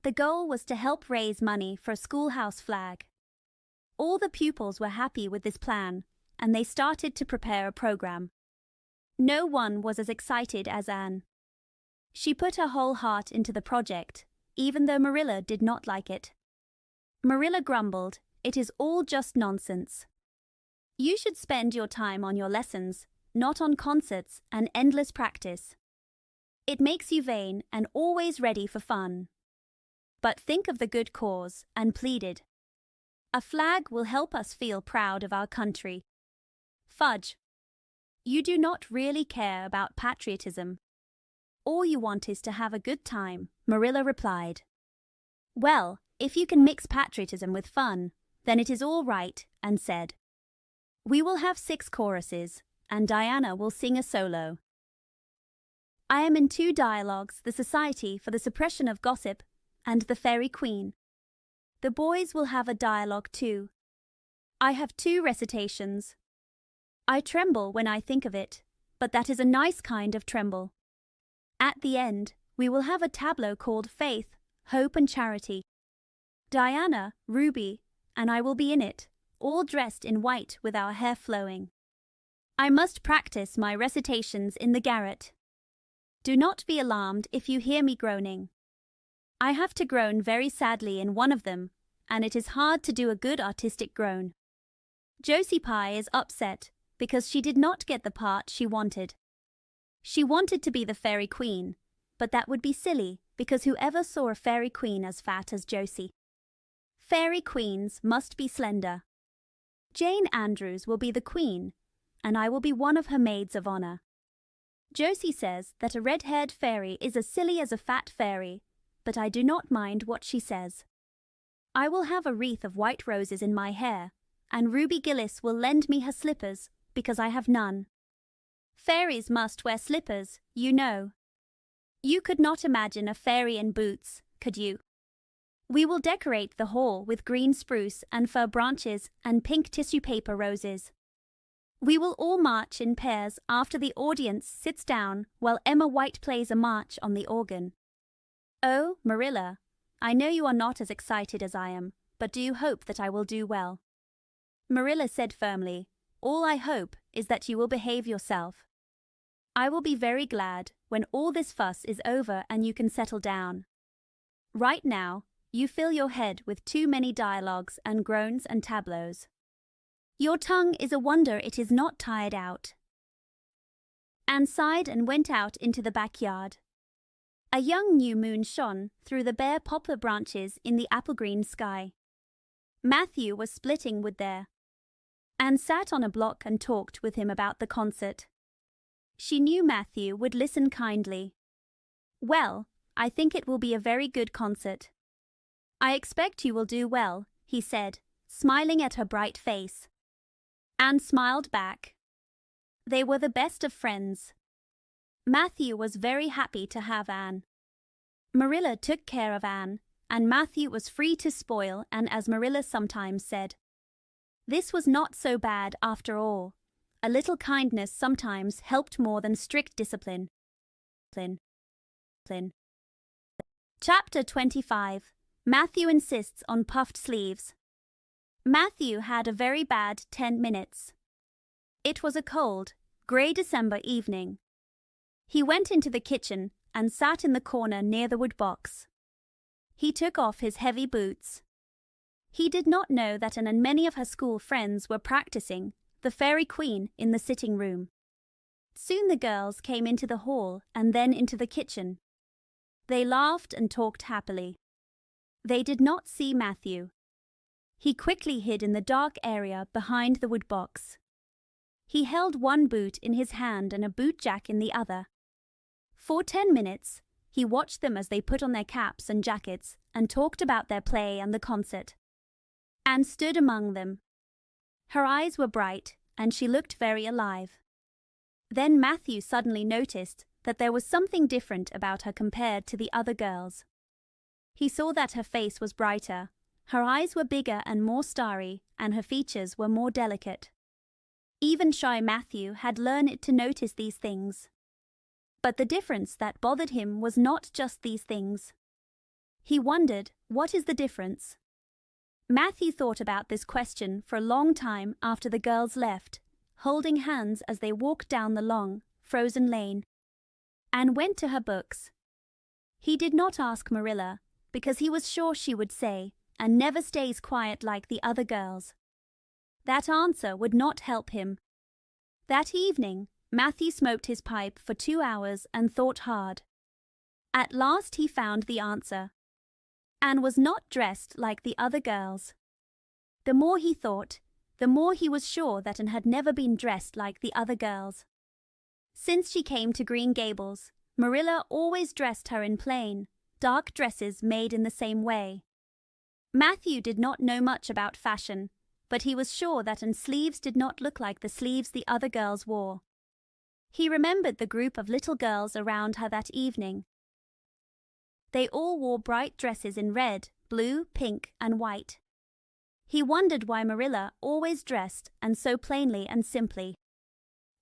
The goal was to help raise money for a schoolhouse flag. All the pupils were happy with this plan, and they started to prepare a program. No one was as excited as Anne. She put her whole heart into the project, even though Marilla did not like it. Marilla grumbled, "It is all just nonsense. You should spend your time on your lessons, not on concerts and endless practice. It makes you vain and always ready for fun. But think of the good cause," and pleaded. "A flag will help us feel proud of our country." Fudge. You do not really care about patriotism. All you want is to have a good time, Marilla replied. Well, if you can mix patriotism with fun, then it is all right, and said, We will have 6 choruses, and Diana will sing a solo. I am in 2 dialogues, the Society for the Suppression of Gossip and the Fairy Queen. The boys will have a dialogue too. I have 2 recitations. I tremble when I think of it, but that is a nice kind of tremble. At the end, we will have a tableau called Faith, Hope and Charity. Diana, Ruby, and I will be in it, all dressed in white with our hair flowing. I must practice my recitations in the garret. Do not be alarmed if you hear me groaning. I have to groan very sadly in one of them, and it is hard to do a good artistic groan. Josie Pye is upset because she did not get the part she wanted. She wanted to be the Fairy Queen, but that would be silly because whoever saw a Fairy Queen as fat as Josie? Fairy Queens must be slender. Jane Andrews will be the Queen, and I will be one of her maids of honor. Josie says that a red-haired fairy is as silly as a fat fairy, but I do not mind what she says. I will have a wreath of white roses in my hair, and Ruby Gillis will lend me her slippers because I have none. Fairies must wear slippers, you know. You could not imagine a fairy in boots, could you? We will decorate the hall with green spruce and fir branches and pink tissue paper roses. We will all march in pairs after the audience sits down while Emma White plays a march on the organ. Oh, Marilla, I know you are not as excited as I am, but do you hope that I will do well? Marilla said firmly, All I hope is that you will behave yourself. I will be very glad when all this fuss is over and you can settle down. Right now, you fill your head with too many dialogues and groans and tableaus. Your tongue is a wonder it is not tired out. Anne sighed and went out into the backyard. A young new moon shone through the bare poplar branches in the apple-green sky. Matthew was splitting wood there. Anne sat on a block and talked with him about the concert. She knew Matthew would listen kindly. Well, I think it will be a very good concert. I expect you will do well, he said, smiling at her bright face. Anne smiled back. They were the best of friends. Matthew was very happy to have Anne. Marilla took care of Anne, and Matthew was free to spoil, and as Marilla sometimes said, this was not so bad after all. A little kindness sometimes helped more than strict discipline. Chapter 25. Matthew insists on puffed sleeves. Matthew had a very bad 10 minutes. It was a cold, grey December evening. He went into the kitchen and sat in the corner near the wood box. He took off his heavy boots. He did not know that Anne and many of her school friends were practicing the Fairy Queen in the sitting room. Soon the girls came into the hall and then into the kitchen. They laughed and talked happily. They did not see Matthew. He quickly hid in the dark area behind the wood box. He held one boot in his hand and a boot jack in the other. For 10 minutes, he watched them as they put on their caps and jackets and talked about their play and the concert. Anne stood among them. Her eyes were bright, and she looked very alive. Then Matthew suddenly noticed that there was something different about her compared to the other girls. He saw that her face was brighter, her eyes were bigger and more starry, and her features were more delicate. Even shy Matthew had learned to notice these things. But the difference that bothered him was not just these things. He wondered, what is the difference? Matthew thought about this question for a long time after the girls left, holding hands as they walked down the long, frozen lane. Anne went to her books. He did not ask Marilla, because he was sure she would say, "Anne never stays quiet like the other girls." That answer would not help him. That evening, Matthew smoked his pipe for 2 hours and thought hard. At last he found the answer. Anne was not dressed like the other girls. The more he thought, the more he was sure that Anne had never been dressed like the other girls. Since she came to Green Gables, Marilla always dressed her in plain, dark dresses made in the same way. Matthew did not know much about fashion, but he was sure that her sleeves did not look like the sleeves the other girls wore. He remembered the group of little girls around her that evening. They all wore bright dresses in red, blue, pink, and white. He wondered why Marilla always dressed and so plainly and simply.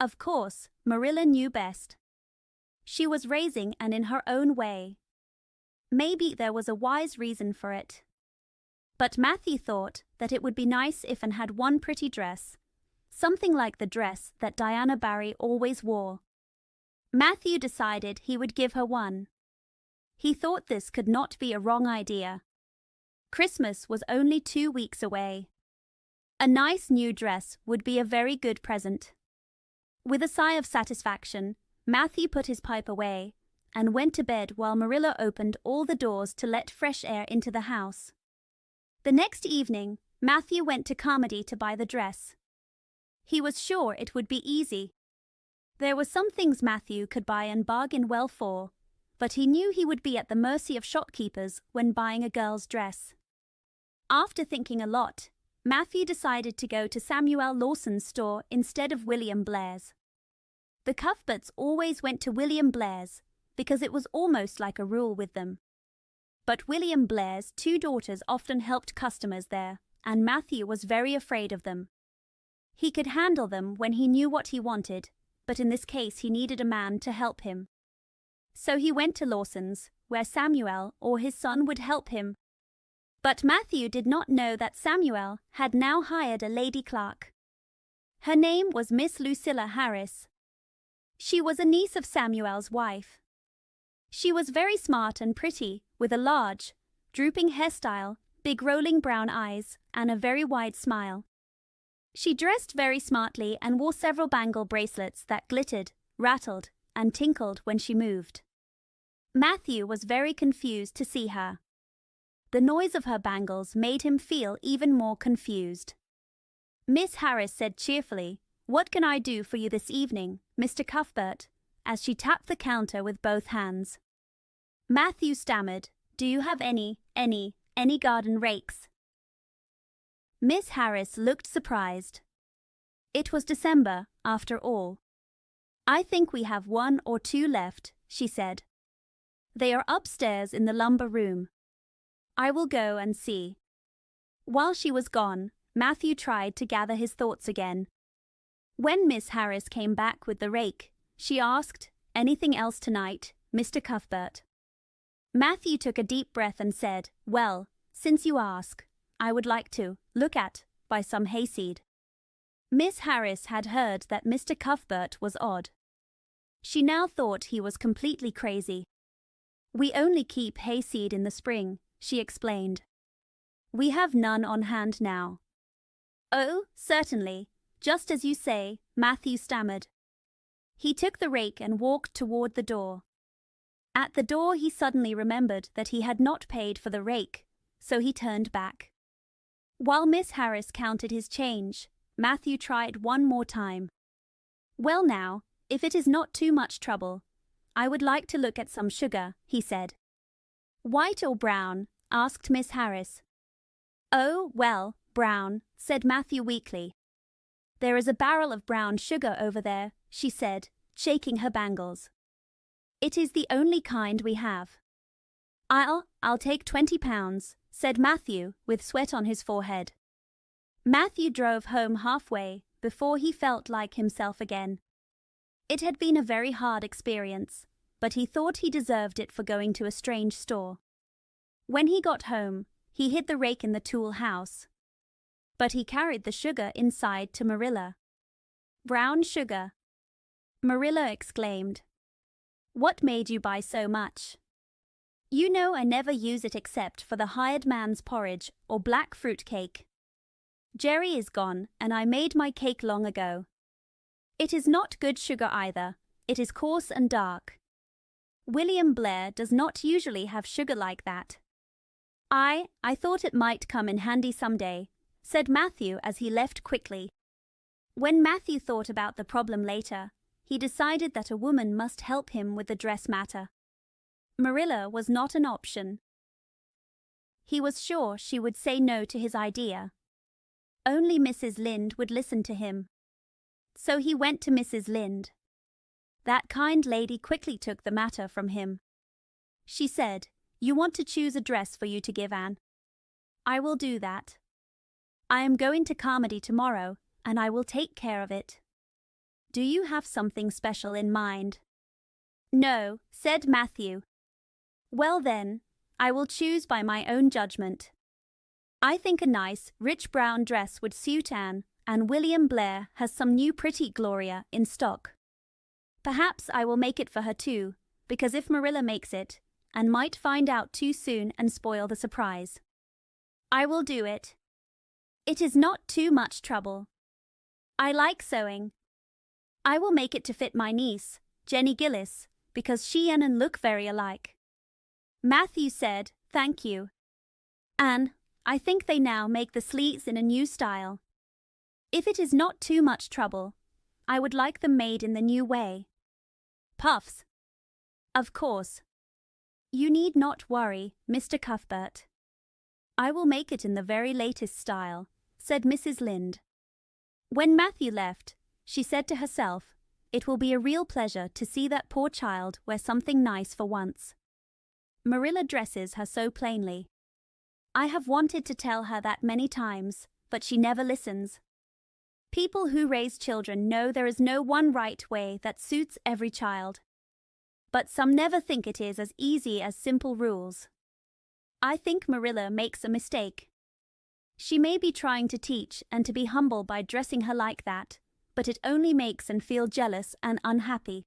Of course, Marilla knew best. She was raising and in her own way. Maybe there was a wise reason for it. But Matthew thought that it would be nice if Anne had one pretty dress, something like the dress that Diana Barry always wore. Matthew decided he would give her one. He thought this could not be a wrong idea. Christmas was only 2 weeks away. A nice new dress would be a very good present. With a sigh of satisfaction, Matthew put his pipe away and went to bed while Marilla opened all the doors to let fresh air into the house. The next evening, Matthew went to Carmody to buy the dress. He was sure it would be easy. There were some things Matthew could buy and bargain well for, but he knew he would be at the mercy of shopkeepers when buying a girl's dress. After thinking a lot, Matthew decided to go to Samuel Lawson's store instead of William Blair's. The Cuthberts always went to William Blair's because it was almost like a rule with them. But William Blair's 2 daughters often helped customers there, and Matthew was very afraid of them. He could handle them when he knew what he wanted, but in this case he needed a man to help him. So he went to Lawson's, where Samuel or his son would help him. But Matthew did not know that Samuel had now hired a lady clerk. Her name was Miss Lucilla Harris. She was a niece of Samuel's wife. She was very smart and pretty, with a large, drooping hairstyle, big rolling brown eyes, and a very wide smile. She dressed very smartly and wore several bangle bracelets that glittered, rattled, and tinkled when she moved. Matthew was very confused to see her. The noise of her bangles made him feel even more confused. Miss Harris said cheerfully, "What can I do for you this evening, Mr. Cuthbert?" as she tapped the counter with both hands. Matthew stammered, "Do you have any garden rakes?" Miss Harris looked surprised. It was December, after all. "I think we have 1 or 2 left," she said. "They are upstairs in the lumber room. I will go and see." While she was gone, Matthew tried to gather his thoughts again. When Miss Harris came back with the rake, she asked, "Anything else tonight, Mr. Cuthbert?" Matthew took a deep breath and said, "Well, since you ask, I would like to buy some hayseed." Miss Harris had heard that Mr. Cuthbert was odd. She now thought he was completely crazy. "We only keep hayseed in the spring," she explained. "We have none on hand now." "Oh, certainly, just as you say," Matthew stammered. He took the rake and walked toward the door. At the door he suddenly remembered that he had not paid for the rake, so he turned back. While Miss Harris counted his change, Matthew tried one more time. "Well now, if it is not too much trouble, I would like to look at some sugar," he said. "White or brown?" asked Miss Harris. "Oh, well, brown," said Matthew weakly. "There is a barrel of brown sugar over there," she said, shaking her bangles. "It is the only kind we have." I'll take 20 pounds, said Matthew, with sweat on his forehead. Matthew drove home halfway before he felt like himself again. It had been a very hard experience, but he thought he deserved it for going to a strange store. When he got home, he hid the rake in the tool house. But he carried the sugar inside to Marilla. "Brown sugar," Marilla exclaimed. "What made you buy so much?" "You know I never use it except for the hired man's porridge or black fruit cake. Jerry is gone, and I made my cake long ago. It is not good sugar either. It is coarse and dark. William Blair does not usually have sugar like that." I thought it might come in handy someday," said Matthew as he left quickly. When Matthew thought about the problem later, he decided that a woman must help him with the dress matter. Marilla was not an option. He was sure she would say no to his idea. Only Mrs. Lynde would listen to him. So he went to Mrs. Lynde. That kind lady quickly took the matter from him. She said, "You want to choose a dress for you to give Anne. I will do that. I am going to Carmody tomorrow, and I will take care of it. Do you have something special in mind?" "No," said Matthew. "Well then, I will choose by my own judgment. I think a nice, rich brown dress would suit Anne, and William Blair has some new pretty Gloria in stock. Perhaps I will make it for her too, because if Marilla makes it, Anne might find out too soon and spoil the surprise. I will do it. It is not too much trouble. I like sewing. I will make it to fit my niece, Jenny Gillis, because she and Anne look very alike." Matthew said, "Thank you. Anne, I think they now make the sleeves in a new style. If it is not too much trouble, I would like them made in the new way. Puffs. Of course. You need not worry, Mr. Cuthbert. I will make it in the very latest style," said Mrs. Lynde. When Matthew left, she said to herself, "It will be a real pleasure to see that poor child wear something nice for once. Marilla dresses her so plainly. I have wanted to tell her that many times, but she never listens. People who raise children know there is no one right way that suits every child. But some never think it is as easy as simple rules. I think Marilla makes a mistake. She may be trying to teach and to be humble by dressing her like that, but it only makes Anne feel jealous and unhappy.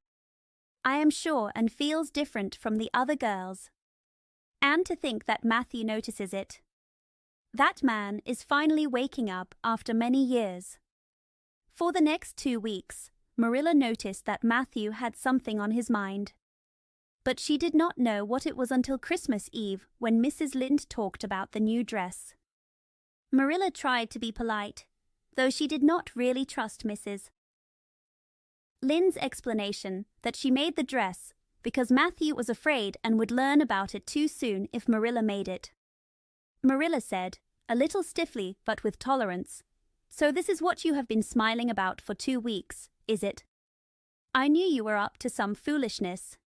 I am sure Anne feels different from the other girls. And to think that Matthew notices it. That man is finally waking up after many years." For the next 2 weeks, Marilla noticed that Matthew had something on his mind. But she did not know what it was until Christmas Eve when Mrs. Lynde talked about the new dress. Marilla tried to be polite, though she did not really trust Mrs. Lynde's explanation that she made the dress because Matthew was afraid and would learn about it too soon if Marilla made it. Marilla said, a little stiffly but with tolerance, "So this is what you have been smiling about for 2 weeks, is it? I knew you were up to some foolishness.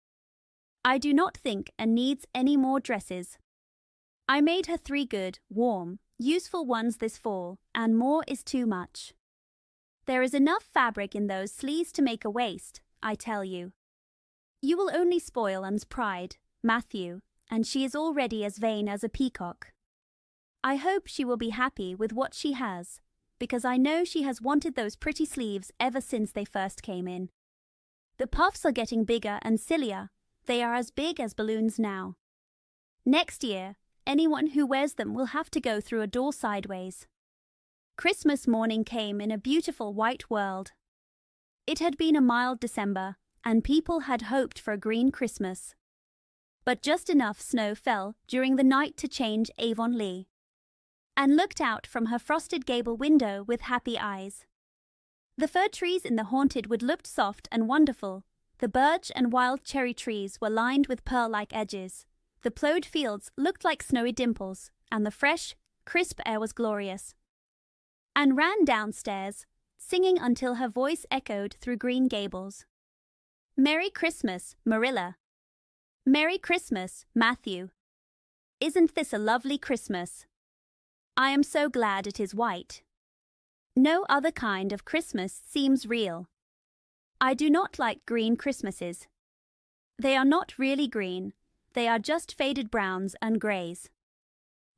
I do not think Anne needs any more dresses. I made her 3 good, warm, useful ones this fall, and more is too much. There is enough fabric in those sleeves to make a waist, I tell you. You will only spoil Anne's pride, Matthew, and she is already as vain as a peacock. I hope she will be happy with what she has, because I know she has wanted those pretty sleeves ever since they first came in. The puffs are getting bigger and sillier. They are as big as balloons now. Next year, anyone who wears them will have to go through a door sideways." Christmas morning came in a beautiful white world. It had been a mild December, and people had hoped for a green Christmas. But just enough snow fell during the night to change Avonlea. Anne looked out from her frosted gable window with happy eyes. The fir trees in the haunted wood looked soft and wonderful. The birch and wild cherry trees were lined with pearl-like edges. The plowed fields looked like snowy dimples, and the fresh, crisp air was glorious. Anne ran downstairs, singing until her voice echoed through Green Gables. "Merry Christmas, Marilla. Merry Christmas, Matthew. Isn't this a lovely Christmas? I am so glad it is white. No other kind of Christmas seems real. I do not like green Christmases. They are not really green, they are just faded browns and greys.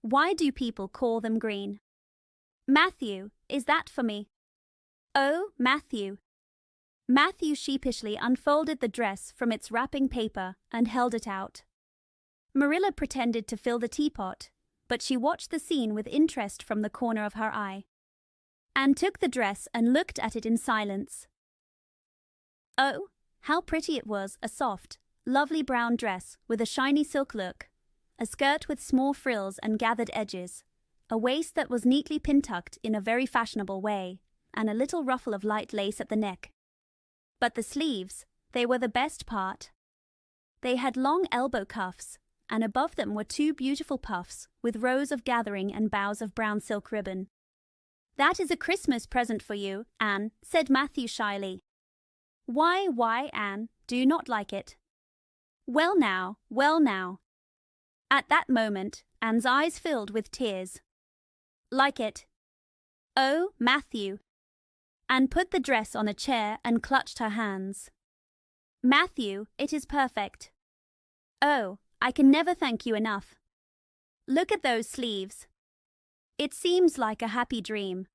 Why do people call them green? Matthew, is that for me? Oh, Matthew." Matthew sheepishly unfolded the dress from its wrapping paper and held it out. Marilla pretended to fill the teapot, but she watched the scene with interest from the corner of her eye. Anne took the dress and looked at it in silence. Oh, how pretty it was, a soft, lovely brown dress with a shiny silk look, a skirt with small frills and gathered edges, a waist that was neatly pin-tucked in a very fashionable way, and a little ruffle of light lace at the neck. But the sleeves, they were the best part. They had long elbow cuffs, and above them were 2 beautiful puffs with rows of gathering and bows of brown silk ribbon. "That is a Christmas present for you, Anne," said Matthew shyly. Why, Anne, do you not like it?" Well now. At that moment, Anne's eyes filled with tears. "Like it? Oh, Matthew." Anne put the dress on a chair and clutched her hands. "Matthew, it is perfect. Oh, I can never thank you enough. Look at those sleeves. It seems like a happy dream."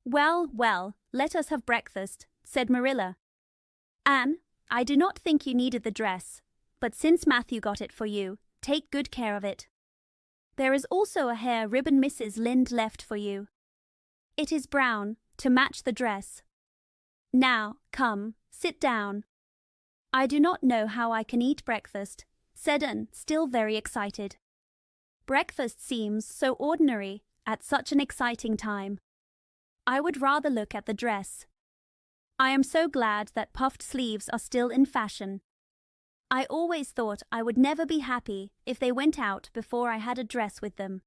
Well, let us have breakfast," said Marilla. "Anne, I do not think you needed the dress, but since Matthew got it for you, take good care of it. There is also a hair ribbon Mrs. Lynde left for you. It is brown, to match the dress. Now, come, sit down." "I do not know how I can eat breakfast," said Anne, still very excited. "Breakfast seems so ordinary at such an exciting time. I would rather look at the dress. I am so glad that puffed sleeves are still in fashion. I always thought I would never be happy if they went out before I had a dress with them.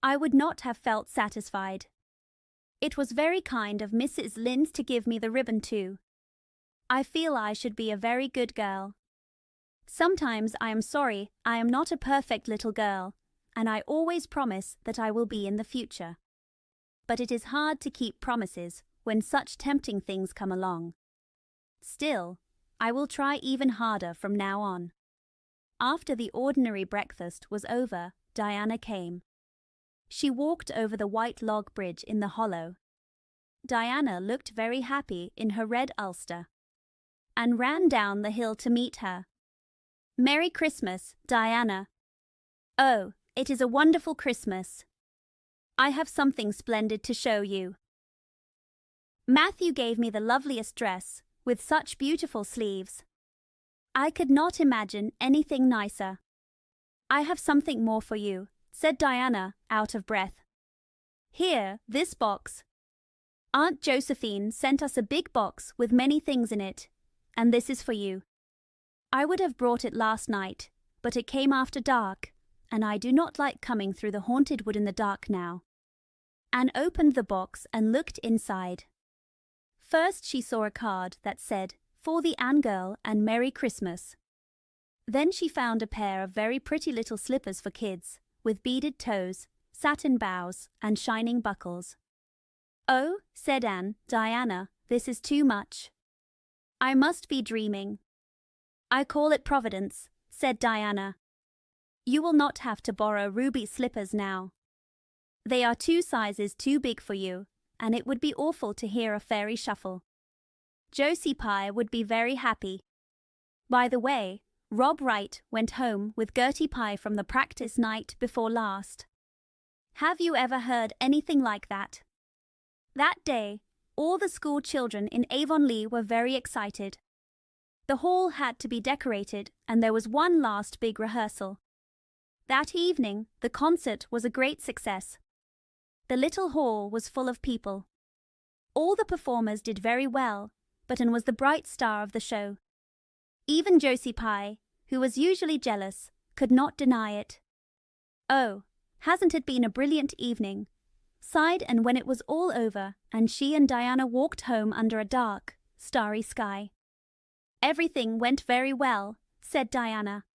I would not have felt satisfied. It was very kind of Mrs. Lynde to give me the ribbon too. I feel I should be a very good girl. Sometimes I am sorry I am not a perfect little girl, and I always promise that I will be in the future. But it is hard to keep promises when such tempting things come along. Still, I will try even harder from now on." After the ordinary breakfast was over, Diana came. She walked over the white log bridge in the hollow. Diana looked very happy in her red ulster, and ran down the hill to meet her. "Merry Christmas, Diana." "Oh, it is a wonderful Christmas. I have something splendid to show you. Matthew gave me the loveliest dress, with such beautiful sleeves. I could not imagine anything nicer. I have something more for you," said Diana, out of breath. "Here, this box. Aunt Josephine sent us a big box with many things in it, and this is for you. I would have brought it last night, but it came after dark, and I do not like coming through the haunted wood in the dark now." Anne opened the box and looked inside. First she saw a card that said, "For the Anne girl and Merry Christmas." Then she found a pair of very pretty little slippers for kids, with beaded toes, satin bows, and shining buckles. "Oh," said Anne, "Diana, this is too much. I must be dreaming." "I call it Providence," said Diana. "You will not have to borrow Ruby's slippers now. They are 2 sizes too big for you, and it would be awful to hear a fairy shuffle. Josie Pye would be very happy. By the way, Rob Wright went home with Gertie Pye from the practice night before last. Have you ever heard anything like that?" That day, all the school children in Avonlea were very excited. The hall had to be decorated, and there was one last big rehearsal. That evening, the concert was a great success. The little hall was full of people. All the performers did very well, but Anne was the bright star of the show. Even Josie Pye, who was usually jealous, could not deny it. "Oh, hasn't it been a brilliant evening?" sighed Anne when it was all over and she and Diana walked home under a dark, starry sky. "Everything went very well," said Diana.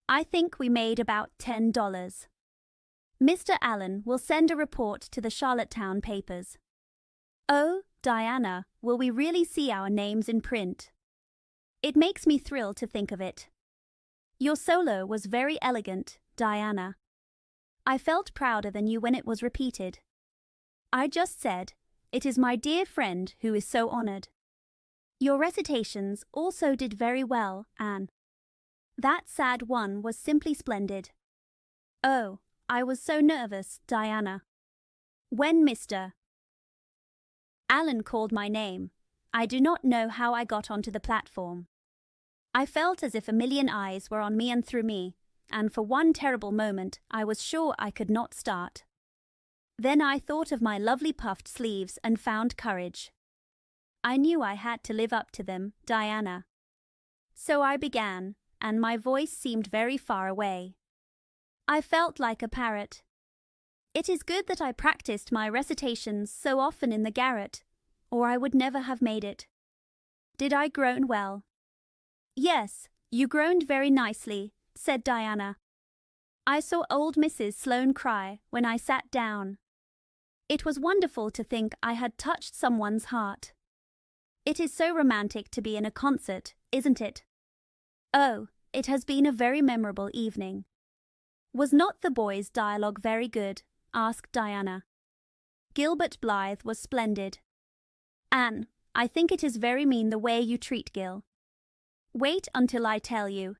"I think we made about $10. Mr. Allen will send a report to the Charlottetown papers." "Oh, Diana, will we really see our names in print?" "It makes me thrill to think of it." "Your solo was very elegant, Diana. I felt prouder than you when it was repeated. I just said, 'It is my dear friend who is so honored.' Your recitations also did very well, Anne. That sad one was simply splendid." "Oh, I was so nervous, Diana. When Mr. Allen called my name, I do not know how I got onto the platform. I felt as if a million eyes were on me and through me, and for one terrible moment I was sure I could not start. Then I thought of my lovely puffed sleeves and found courage. I knew I had to live up to them, Diana. So I began, and my voice seemed very far away. I felt like a parrot. It is good that I practiced my recitations so often in the garret, or I would never have made it. Did I groan well? Yes, you groaned very nicely, said Diana. I saw old Mrs. Sloane cry when I sat down. It was wonderful to think I had touched someone's heart. It is so romantic to be in a concert, isn't it? Oh, it has been a very memorable evening. Was not the boys' dialogue very good? Asked Diana. Gilbert Blythe was splendid. Anne, I think it is very mean the way you treat Gil. Wait until I tell you.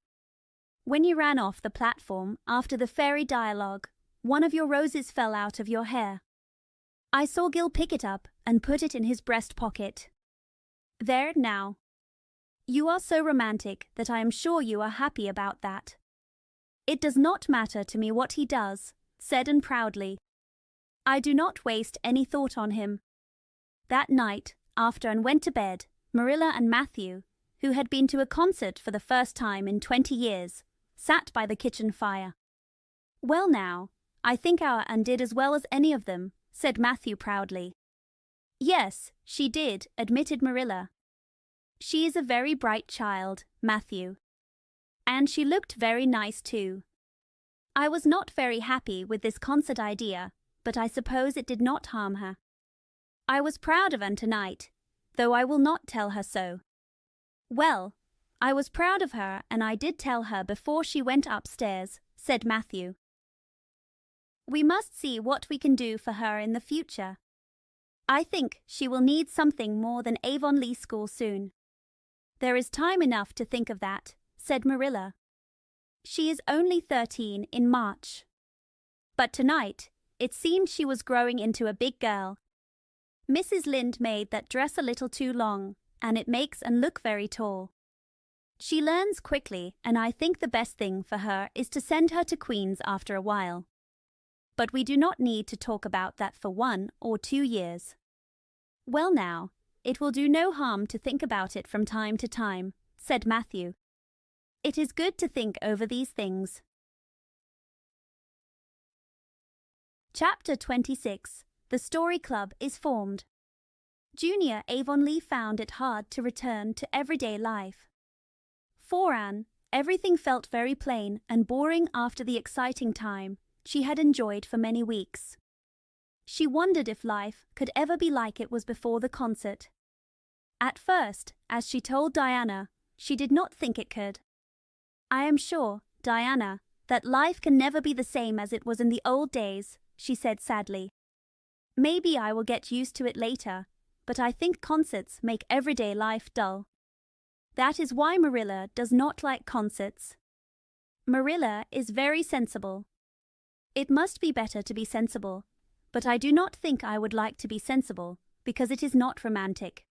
When you ran off the platform after the fairy dialogue, one of your roses fell out of your hair. I saw Gil pick it up and put it in his breast pocket. There now. You are so romantic that I am sure you are happy about that. It does not matter to me what he does, said Anne proudly. I do not waste any thought on him. That night, after Anne went to bed, Marilla and Matthew, who had been to a concert for the first time in 20 years, sat by the kitchen fire. Well now, I think our Anne did as well as any of them, said Matthew proudly. Yes, she did, admitted Marilla. She is a very bright child, Matthew. And she looked very nice too. I was not very happy with this concert idea, but I suppose it did not harm her. I was proud of Anne tonight, though I will not tell her so. Well, I was proud of her, and I did tell her before she went upstairs, said Matthew. We must see what we can do for her in the future. I think she will need something more than Avonlea School soon. There is time enough to think of that, said Marilla. She is only 13 in March. But tonight, it seemed she was growing into a big girl. Mrs. Lynde made that dress a little too long, and it makes Anne look very tall. She learns quickly, and I think the best thing for her is to send her to Queen's after a while. But we do not need to talk about that for 1 or 2 years. Well now, it will do no harm to think about it from time to time, said Matthew. It is good to think over these things. Chapter 26. The Story Club is formed. Junior Avonlea found it hard to return to everyday life. For Anne, everything felt very plain and boring after the exciting time she had enjoyed for many weeks. She wondered if life could ever be like it was before the concert. At first, as she told Diana, she did not think it could. I am sure, Diana, that life can never be the same as it was in the old days, she said sadly. Maybe I will get used to it later, but I think concerts make everyday life dull. That is why Marilla does not like concerts. Marilla is very sensible. It must be better to be sensible, but I do not think I would like to be sensible, because it is not romantic.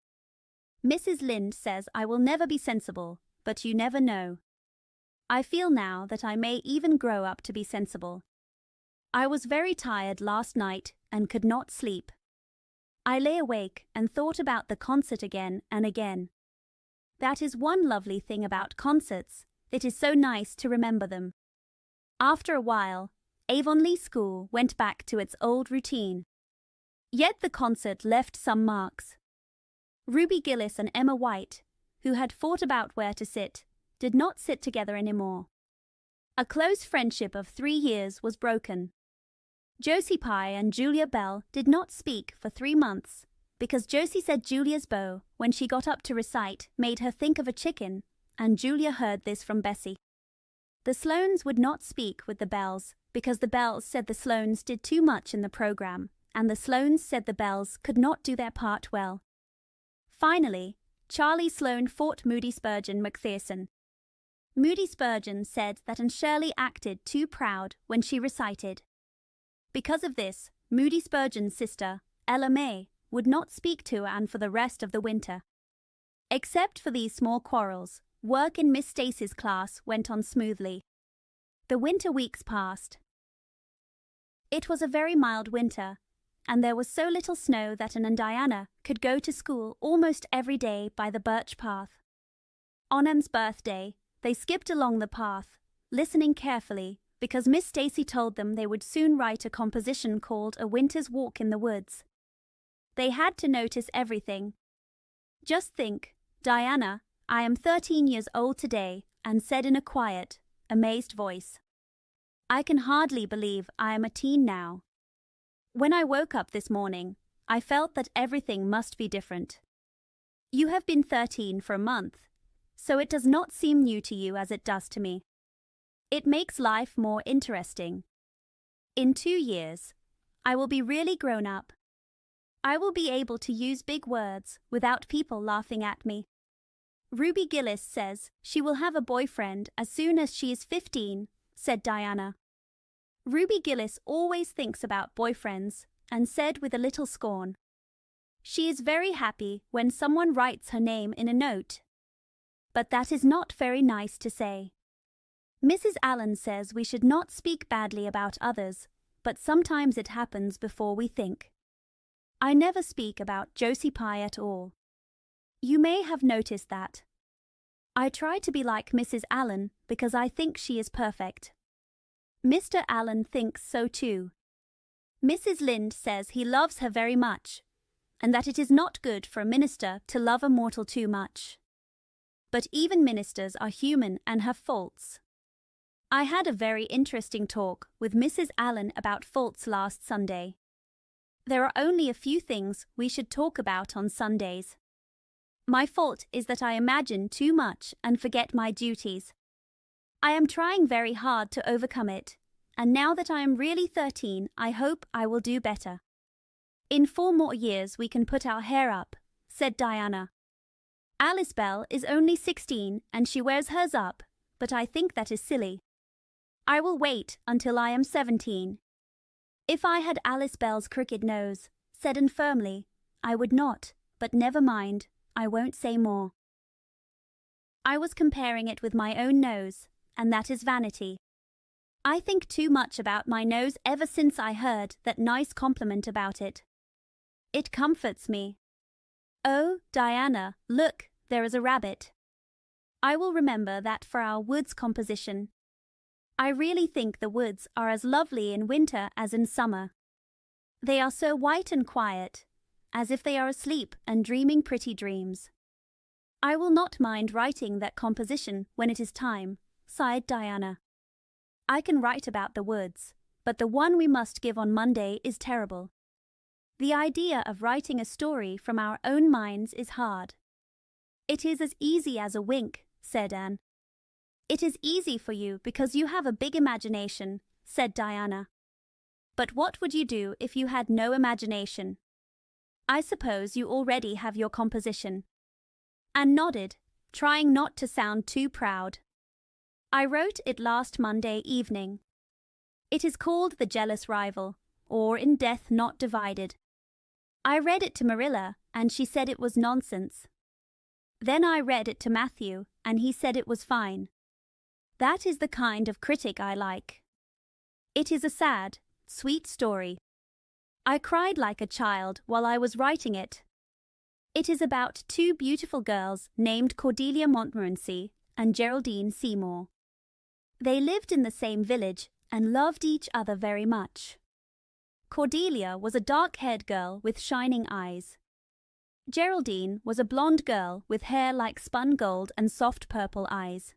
Mrs. Lynde says I will never be sensible, but you never know. I feel now that I may even grow up to be sensible. I was very tired last night and could not sleep. I lay awake and thought about the concert again and again. That is one lovely thing about concerts. It is so nice to remember them. After a while, Avonlea School went back to its old routine. Yet the concert left some marks. Ruby Gillis and Emma White, who had fought about where to sit, did not sit together anymore. A close friendship of 3 years was broken. Josie Pye and Julia Bell did not speak for 3 months, because Josie said Julia's bow, when she got up to recite, made her think of a chicken, and Julia heard this from Bessie. The Sloanes would not speak with the Bells, because the Bells said the Sloanes did too much in the program, and the Sloanes said the Bells could not do their part well. Finally, Charlie Sloane fought Moody Spurgeon McPherson. Moody Spurgeon said that Anne Shirley acted too proud when she recited. Because of this, Moody Spurgeon's sister, Ella May, would not speak to Anne for the rest of the winter. Except for these small quarrels, work in Miss Stacy's class went on smoothly. The winter weeks passed. It was a very mild winter, and there was so little snow that Anne and Diana could go to school almost every day by the birch path. On Anne's birthday, they skipped along the path, listening carefully, because Miss Stacy told them they would soon write a composition called A Winter's Walk in the Woods. They had to notice everything. Just think, Diana, I am 13 years old today, Anne said in a quiet, amazed voice. I can hardly believe I am a teen now. When I woke up this morning, I felt that everything must be different. You have been 13 for a month, so it does not seem new to you as it does to me. It makes life more interesting. In 2 years, I will be really grown up. I will be able to use big words without people laughing at me. Ruby Gillis says she will have a boyfriend as soon as she is 15, said Diana. Ruby Gillis always thinks about boyfriends, and said with a little scorn. She is very happy when someone writes her name in a note. But that is not very nice to say. Mrs. Allen says we should not speak badly about others, but sometimes it happens before we think. I never speak about Josie Pye at all. You may have noticed that. I try to be like Mrs. Allen because I think she is perfect. Mr. Allen thinks so too. Mrs. Lynde says he loves her very much, and that it is not good for a minister to love a mortal too much. But even ministers are human and have faults. I had a very interesting talk with Mrs. Allen about faults last Sunday. There are only a few things we should talk about on Sundays. My fault is that I imagine too much and forget my duties. I am trying very hard to overcome it, and now that I am really 13, I hope I will do better. In 4 more years we can put our hair up, said Diana. Alice Bell is only 16 and she wears hers up, but I think that is silly. I will wait until I am 17. If I had Alice Bell's crooked nose, said Anne firmly, I would not, but never mind, I won't say more. I was comparing it with my own nose, and that is vanity. I think too much about my nose ever since I heard that nice compliment about it. It comforts me. Oh, Diana, look, there is a rabbit. I will remember that for our woods composition. I really think the woods are as lovely in winter as in summer. They are so white and quiet, as if they are asleep and dreaming pretty dreams. I will not mind writing that composition when it is time, sighed Diana. I can write about the woods, but the one we must give on Monday is terrible. The idea of writing a story from our own minds is hard. It is as easy as a wink, said Anne. It is easy for you because you have a big imagination, said Diana. But what would you do if you had no imagination? I suppose you already have your composition. Anne nodded, trying not to sound too proud. I wrote it last Monday evening. It is called The Jealous Rival, or In Death Not Divided. I read it to Marilla, and she said it was nonsense. Then I read it to Matthew, and he said it was fine. That is the kind of critic I like. It is a sad, sweet story. I cried like a child while I was writing it. It is about 2 beautiful girls named Cordelia Montmorency and Geraldine Seymour. They lived in the same village and loved each other very much. Cordelia was a dark-haired girl with shining eyes. Geraldine was a blonde girl with hair like spun gold and soft purple eyes.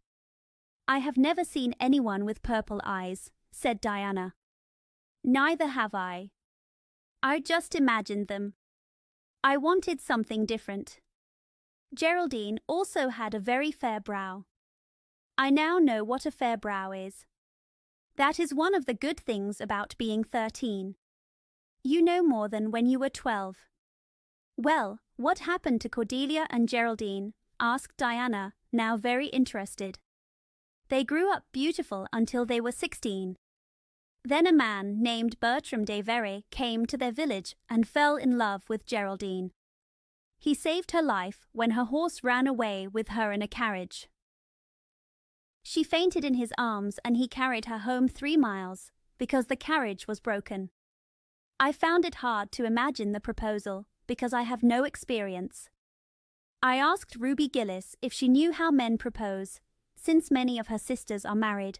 I have never seen anyone with purple eyes, said Diana. Neither have I. I just imagined them. I wanted something different. Geraldine also had a very fair brow. I now know what a fair brow is. That is one of the good things about being 13. You know more than when you were 12. Well, what happened to Cordelia and Geraldine? Asked Diana, now very interested. They grew up beautiful until they were 16. Then a man named Bertram de Vere came to their village and fell in love with Geraldine. He saved her life when her horse ran away with her in a carriage. She fainted in his arms and he carried her home 3 miles because the carriage was broken. I found it hard to imagine the proposal because I have no experience. I asked Ruby Gillis if she knew how men propose, since many of her sisters are married.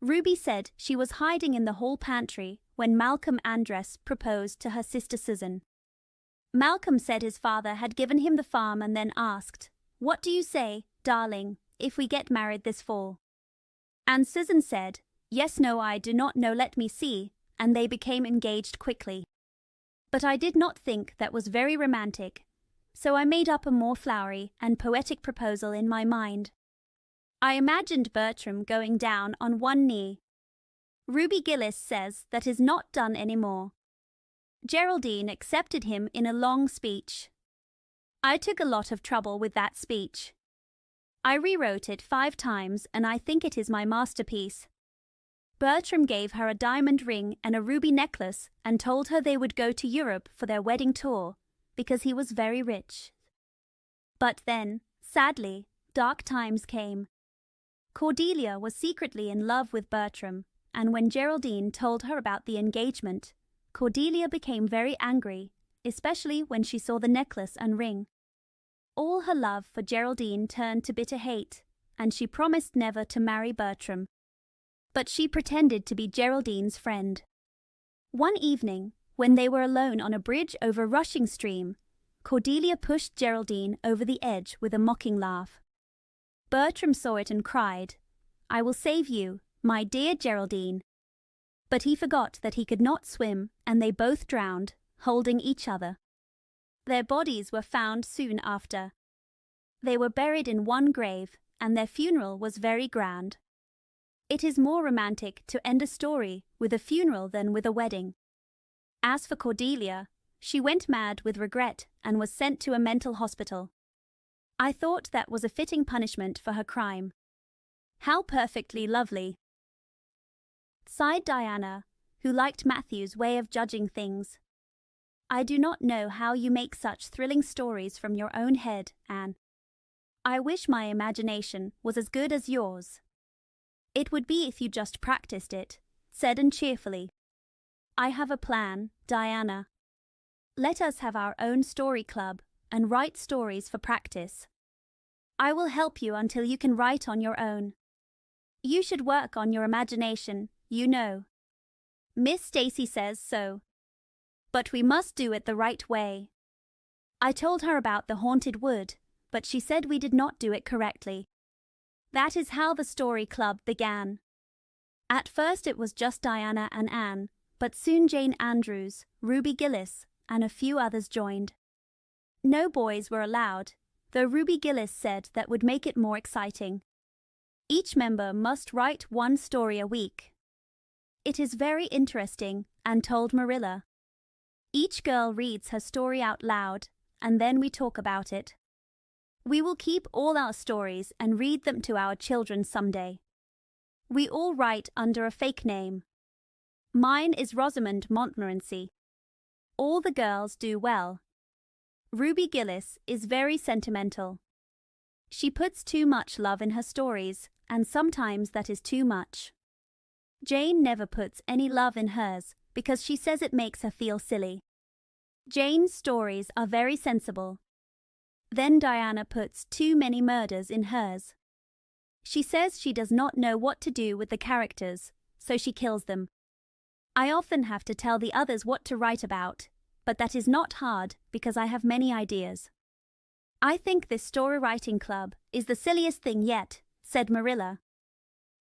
Ruby said she was hiding in the hall pantry when Malcolm Andress proposed to her sister Susan. Malcolm said his father had given him the farm and then asked, "What do you say, darling, if we get married this fall?" And Susan said, "Yes, no, I do not know, let me see," and they became engaged quickly. But I did not think that was very romantic, so I made up a more flowery and poetic proposal in my mind. I imagined Bertram going down on one knee. Ruby Gillis says that is not done anymore. Geraldine accepted him in a long speech. I took a lot of trouble with that speech. I rewrote it 5 times and I think it is my masterpiece. Bertram gave her a diamond ring and a ruby necklace and told her they would go to Europe for their wedding tour because he was very rich. But then, sadly, dark times came. Cordelia was secretly in love with Bertram, and when Geraldine told her about the engagement, Cordelia became very angry, especially when she saw the necklace and ring. All her love for Geraldine turned to bitter hate, and she promised never to marry Bertram. But she pretended to be Geraldine's friend. One evening, when they were alone on a bridge over rushing stream, Cordelia pushed Geraldine over the edge with a mocking laugh. Bertram saw it and cried, "I will save you, my dear Geraldine." But he forgot that he could not swim, and they both drowned, holding each other. Their bodies were found soon after. They were buried in one grave, and their funeral was very grand. It is more romantic to end a story with a funeral than with a wedding. As for Cordelia, she went mad with regret and was sent to a mental hospital. I thought that was a fitting punishment for her crime. How perfectly lovely! Sighed Diana, who liked Matthew's way of judging things. I do not know how you make such thrilling stories from your own head, Anne. I wish my imagination was as good as yours. It would be if you just practiced it, said and cheerfully. I have a plan, Diana. Let us have our own story club and write stories for practice. I will help you until you can write on your own. You should work on your imagination, you know. Miss Stacy says so. But we must do it the right way. I told her about the haunted wood, but she said we did not do it correctly. That is how the story club began. At first it was just Diana and Anne, but soon Jane Andrews, Ruby Gillis, and a few others joined. No boys were allowed, though Ruby Gillis said that would make it more exciting. Each member must write one story a week. It is very interesting, Anne told Marilla. Each girl reads her story out loud, and then we talk about it. We will keep all our stories and read them to our children someday. We all write under a fake name. Mine is Rosamond Montmorency. All the girls do well. Ruby Gillis is very sentimental. She puts too much love in her stories, and sometimes that is too much. Jane never puts any love in hers because she says it makes her feel silly. Jane's stories are very sensible. Then Diana puts too many murders in hers. She says she does not know what to do with the characters, so she kills them. I often have to tell the others what to write about, but that is not hard because I have many ideas. I think this story writing club is the silliest thing yet, said Marilla.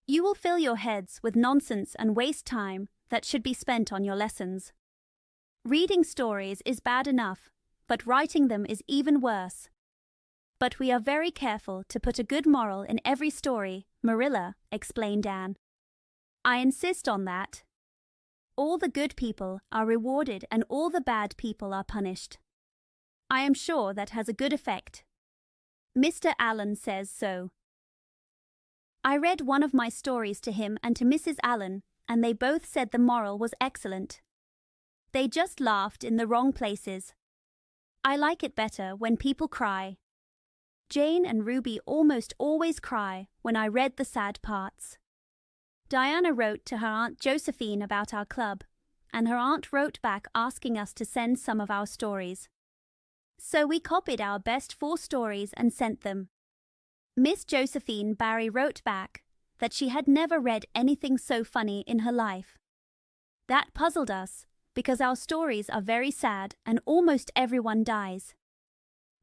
You will fill your heads with nonsense and waste time that should be spent on your lessons. Reading stories is bad enough, but writing them is even worse. But we are very careful to put a good moral in every story, Marilla, explained Anne. I insist on that. All the good people are rewarded and all the bad people are punished. I am sure that has a good effect. Mr. Allen says so. I read one of my stories to him and to Mrs. Allen, and they both said the moral was excellent. They just laughed in the wrong places. I like it better when people cry. Jane and Ruby almost always cry when I read the sad parts. Diana wrote to her Aunt Josephine about our club, and her aunt wrote back asking us to send some of our stories. So we copied our best 4 stories and sent them. Miss Josephine Barry wrote back that she had never read anything so funny in her life. That puzzled us, because our stories are very sad and almost everyone dies.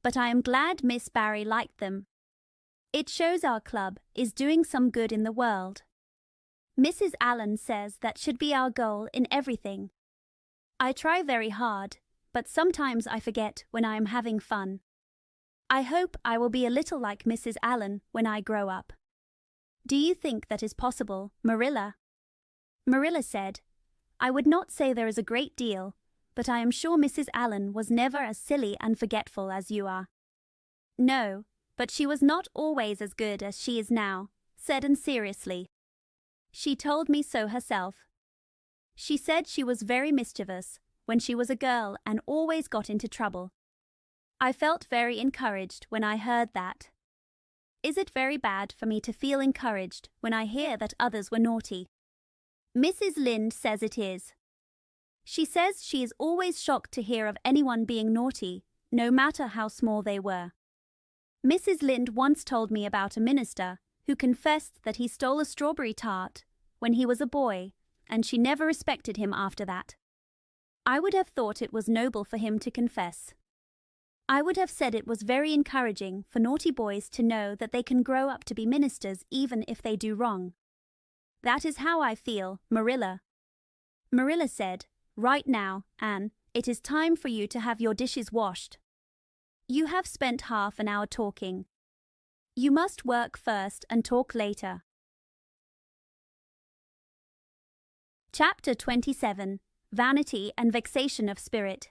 But I am glad Miss Barry liked them. It shows our club is doing some good in the world. Mrs. Allen says that should be our goal in everything. I try very hard, but sometimes I forget when I am having fun. I hope I will be a little like Mrs. Allen when I grow up. Do you think that is possible, Marilla? Marilla said, I would not say there is a great deal, but I am sure Mrs. Allen was never as silly and forgetful as you are. No, but she was not always as good as she is now, said and seriously. She told me so herself. She said she was very mischievous when she was a girl and always got into trouble. I felt very encouraged when I heard that. Is it very bad for me to feel encouraged when I hear that others were naughty? Mrs. Lynde says it is. She says she is always shocked to hear of anyone being naughty, no matter how small they were. Mrs. Lynde once told me about a minister who confessed that he stole a strawberry tart when he was a boy, and she never respected him after that. I would have thought it was noble for him to confess. I would have said it was very encouraging for naughty boys to know that they can grow up to be ministers even if they do wrong. That is how I feel, Marilla. Marilla said, Right now, Anne, it is time for you to have your dishes washed. You have spent half an hour talking. You must work first and talk later. Chapter 27. Vanity and Vexation of Spirit.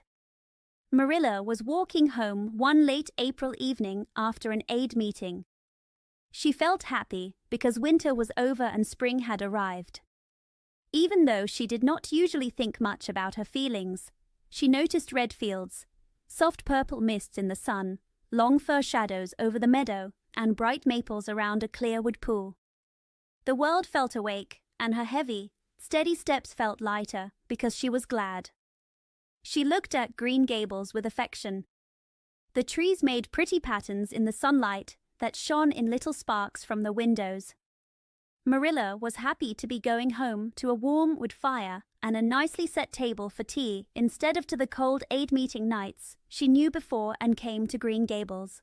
Marilla was walking home one late April evening after an aid meeting. She felt happy because winter was over and spring had arrived. Even though she did not usually think much about her feelings, she noticed red fields, soft purple mists in the sun, long fir shadows over the meadow, and bright maples around a clear wood pool. The world felt awake, and her heavy, steady steps felt lighter because she was glad. She looked at Green Gables with affection. The trees made pretty patterns in the sunlight that shone in little sparks from the windows. Marilla was happy to be going home to a warm wood fire and a nicely set table for tea instead of to the cold aid meeting nights she knew before and came to Green Gables.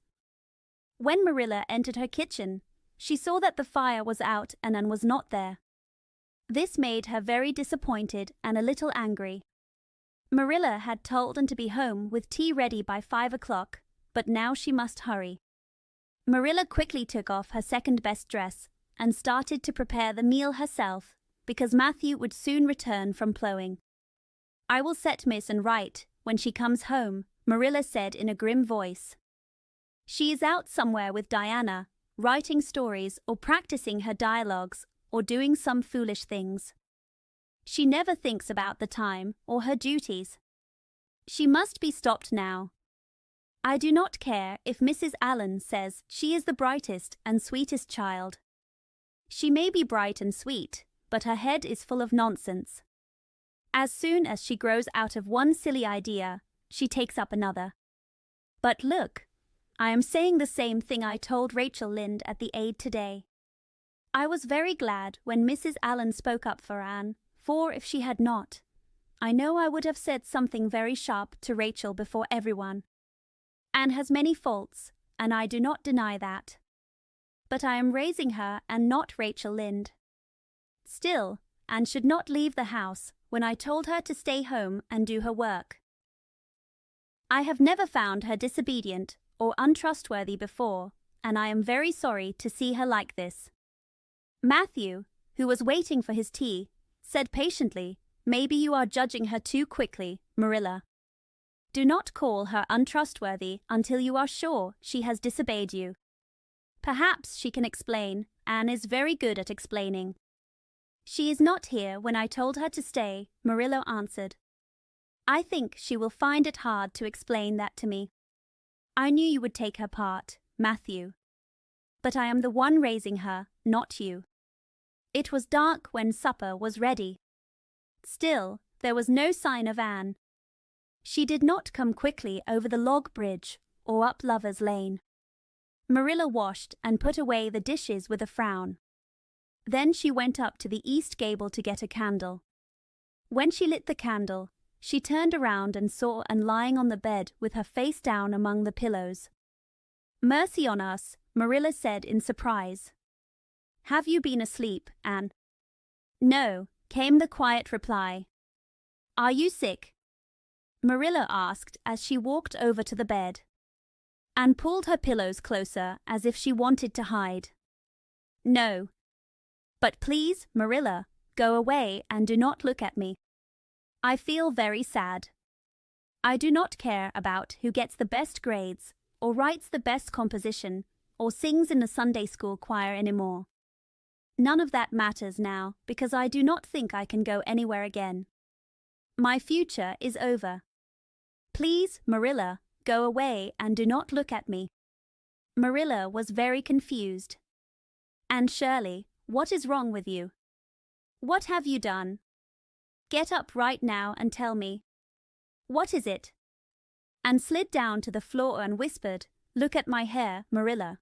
When Marilla entered her kitchen, she saw that the fire was out and Anne was not there. This made her very disappointed and a little angry. Marilla had told Anne to be home with tea ready by 5 o'clock, but now she must hurry. Marilla quickly took off her second-best dress and started to prepare the meal herself, because Matthew would soon return from plowing. I will set Miss Anne right when she comes home, Marilla said in a grim voice. She is out somewhere with Diana, writing stories or practicing her dialogues or doing some foolish things. She never thinks about the time or her duties. She must be stopped now. I do not care if Mrs. Allen says she is the brightest and sweetest child. She may be bright and sweet, but her head is full of nonsense. As soon as she grows out of one silly idea, she takes up another. But look, I am saying the same thing I told Rachel Lynde at the aid today. I was very glad when Mrs. Allen spoke up for Anne, for if she had not, I know I would have said something very sharp to Rachel before everyone. Anne has many faults, and I do not deny that. But I am raising her and not Rachel Lynde. Still, Anne should not leave the house when I told her to stay home and do her work. I have never found her disobedient or untrustworthy before, and I am very sorry to see her like this. Matthew, who was waiting for his tea, said patiently, Maybe you are judging her too quickly, Marilla. Do not call her untrustworthy until you are sure she has disobeyed you. Perhaps she can explain. Anne is very good at explaining. She is not here when I told her to stay, Marilla answered. I think she will find it hard to explain that to me. I knew you would take her part, Matthew. But I am the one raising her, not you. It was dark when supper was ready. Still, There was no sign of Anne. She did not come quickly over the log bridge or up Lover's Lane. Marilla washed and put away the dishes with a frown. Then she went up to the east gable to get a candle. When she lit the candle, she turned around and saw Anne lying on the bed with her face down among the pillows. "Mercy on us," Marilla said in surprise. "Have you been asleep, Anne?" "No," came the quiet reply. "Are you sick?" Marilla asked as she walked over to the bed. Anne pulled her pillows closer as if she wanted to hide. "No. But please, Marilla, go away and do not look at me. I feel very sad. I do not care about who gets the best grades, or writes the best composition, or sings in the Sunday school choir anymore. None of that matters now because I do not think I can go anywhere again. My future is over. Please, Marilla, go away and do not look at me." Marilla was very confused. "Anne Shirley, what is wrong with you? What have you done? Get up right now and tell me. What is it?" Anne slid down to the floor and whispered, "Look at my hair, Marilla."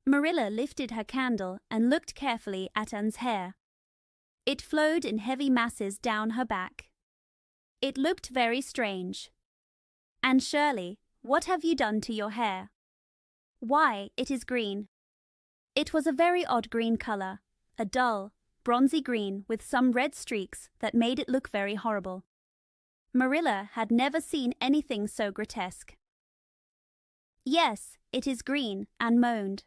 Marilla lifted her candle and looked carefully at Anne's hair. It flowed in heavy masses down her back. It looked very strange. "Anne Shirley, what have you done to your hair?" "Why, it is green." It was a very odd green color, a dull, bronzy green with some red streaks that made it look very horrible. Marilla had never seen anything so grotesque. "Yes, it is green," Anne moaned.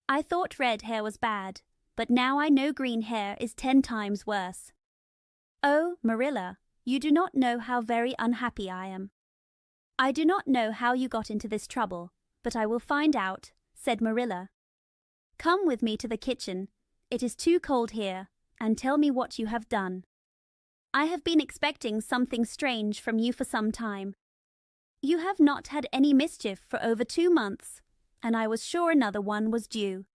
"I thought red hair was bad, but now I know green hair is 10 times worse. Oh, Marilla, you do not know how very unhappy I am. I do not know how you got into this trouble, but I will find out," said Marilla. "Come with me to the kitchen. It is too cold here, and tell me what you have done. I have been expecting something strange from you for some time. You have not had any mischief for over 2 months, and I was sure another one was due.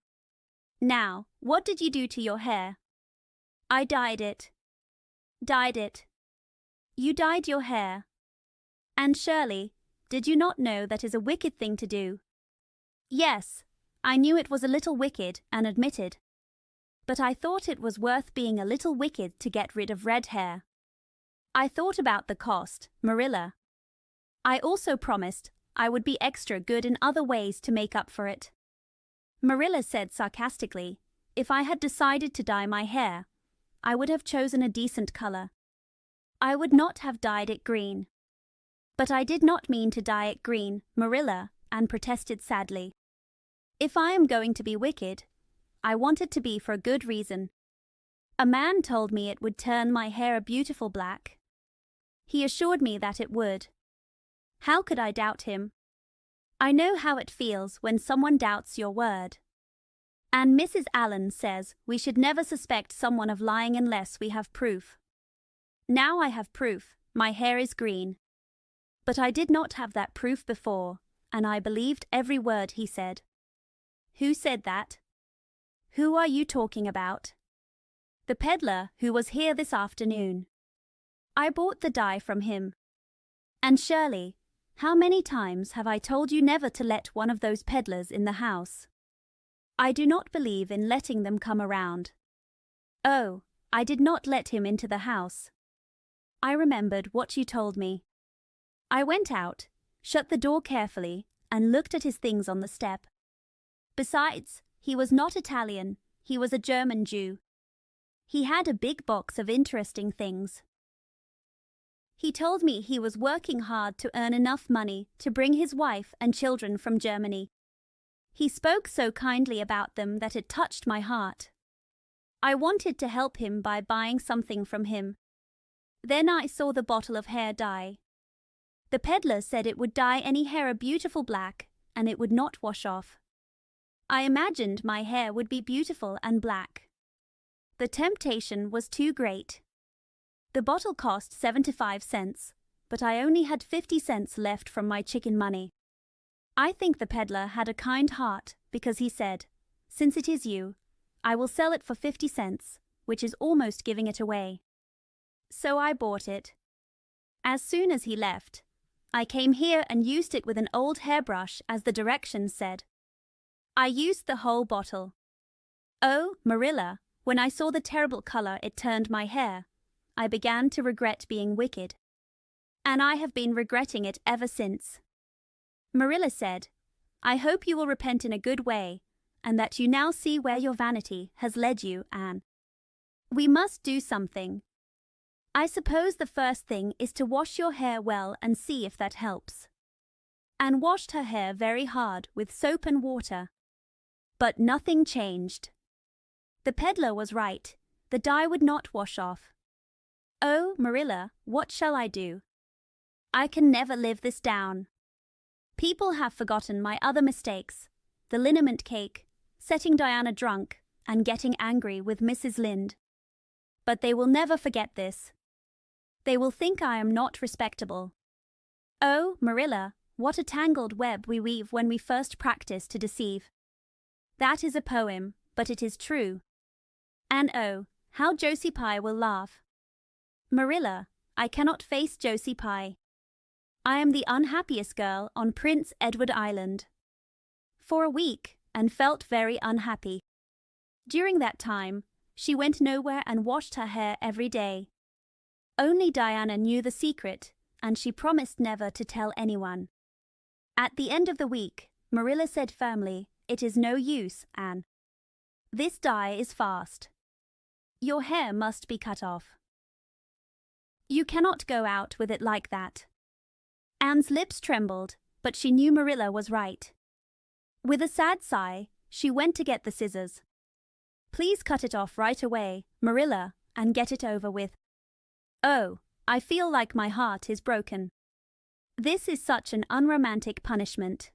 Now, what did you do to your hair?" "I dyed it." "Dyed it? You dyed your hair? Anne Shirley, did you not know that is a wicked thing to do?" "Yes, I knew it was a little wicked and admitted. But I thought it was worth being a little wicked to get rid of red hair. I thought about the cost, Marilla. I also promised I would be extra good in other ways to make up for it." Marilla said sarcastically, "If I had decided to dye my hair, I would have chosen a decent color. I would not have dyed it green." "But I did not mean to dye it green, Marilla," Anne protested sadly. "If I am going to be wicked, I want it to be for a good reason. A man told me it would turn my hair a beautiful black. He assured me that it would. How could I doubt him? I know how it feels when someone doubts your word. And Mrs. Allen says we should never suspect someone of lying unless we have proof. Now I have proof. My hair is green. But I did not have that proof before, and I believed every word he said." "Who said that?" "Who are you talking about?" "The peddler who was here this afternoon. I bought the dye from him. And Shirley, how many times have I told you never to let one of those peddlers in the house? I do not believe in letting them come around." "Oh, I did not let him into the house. I remembered what you told me. I went out, shut the door carefully, and looked at his things on the step. Besides, he was not Italian, he was a German Jew. He had a big box of interesting things. He told me he was working hard to earn enough money to bring his wife and children from Germany. He spoke so kindly about them that it touched my heart. I wanted to help him by buying something from him. Then I saw the bottle of hair dye. The peddler said it would dye any hair a beautiful black, and it would not wash off. I imagined my hair would be beautiful and black. The temptation was too great. The bottle cost 75 cents, but I only had 50 cents left from my chicken money. I think the peddler had a kind heart because he said, 'Since it is you, I will sell it for 50 cents, which is almost giving it away.' So I bought it. As soon as he left, I came here and used it with an old hairbrush as the directions said. I used the whole bottle. Oh, Marilla, when I saw the terrible color it turned my hair, I began to regret being wicked. And I have been regretting it ever since. Marilla said, I hope you will repent in a good way, and that you now see where your vanity has led you, Anne. We must do something. I suppose the first thing is to wash your hair well and see if that helps. Anne washed her hair very hard with soap and water. But nothing changed. The peddler was right. The dye would not wash off. Oh, Marilla, what shall I do? I can never live this down. People have forgotten my other mistakes, the liniment cake, setting Diana drunk, and getting angry with Mrs. Lynde. But they will never forget this. They will think I am not respectable. Oh, Marilla, what a tangled web we weave when we first practice to deceive. That is a poem, but it is true. And oh, how Josie Pye will laugh. Marilla, I cannot face Josie Pye. I am the unhappiest girl on Prince Edward Island. For a week, and felt very unhappy. During that time, she went nowhere and washed her hair every day. Only Diana knew the secret, and she promised never to tell anyone. At the end of the week, Marilla said firmly, It is no use, Anne. This dye is fast. Your hair must be cut off. You cannot go out with it like that. Anne's lips trembled, but she knew Marilla was right. With a sad sigh, she went to get the scissors. Please cut it off right away, Marilla, and get it over with. Oh, I feel like my heart is broken. This is such an unromantic punishment.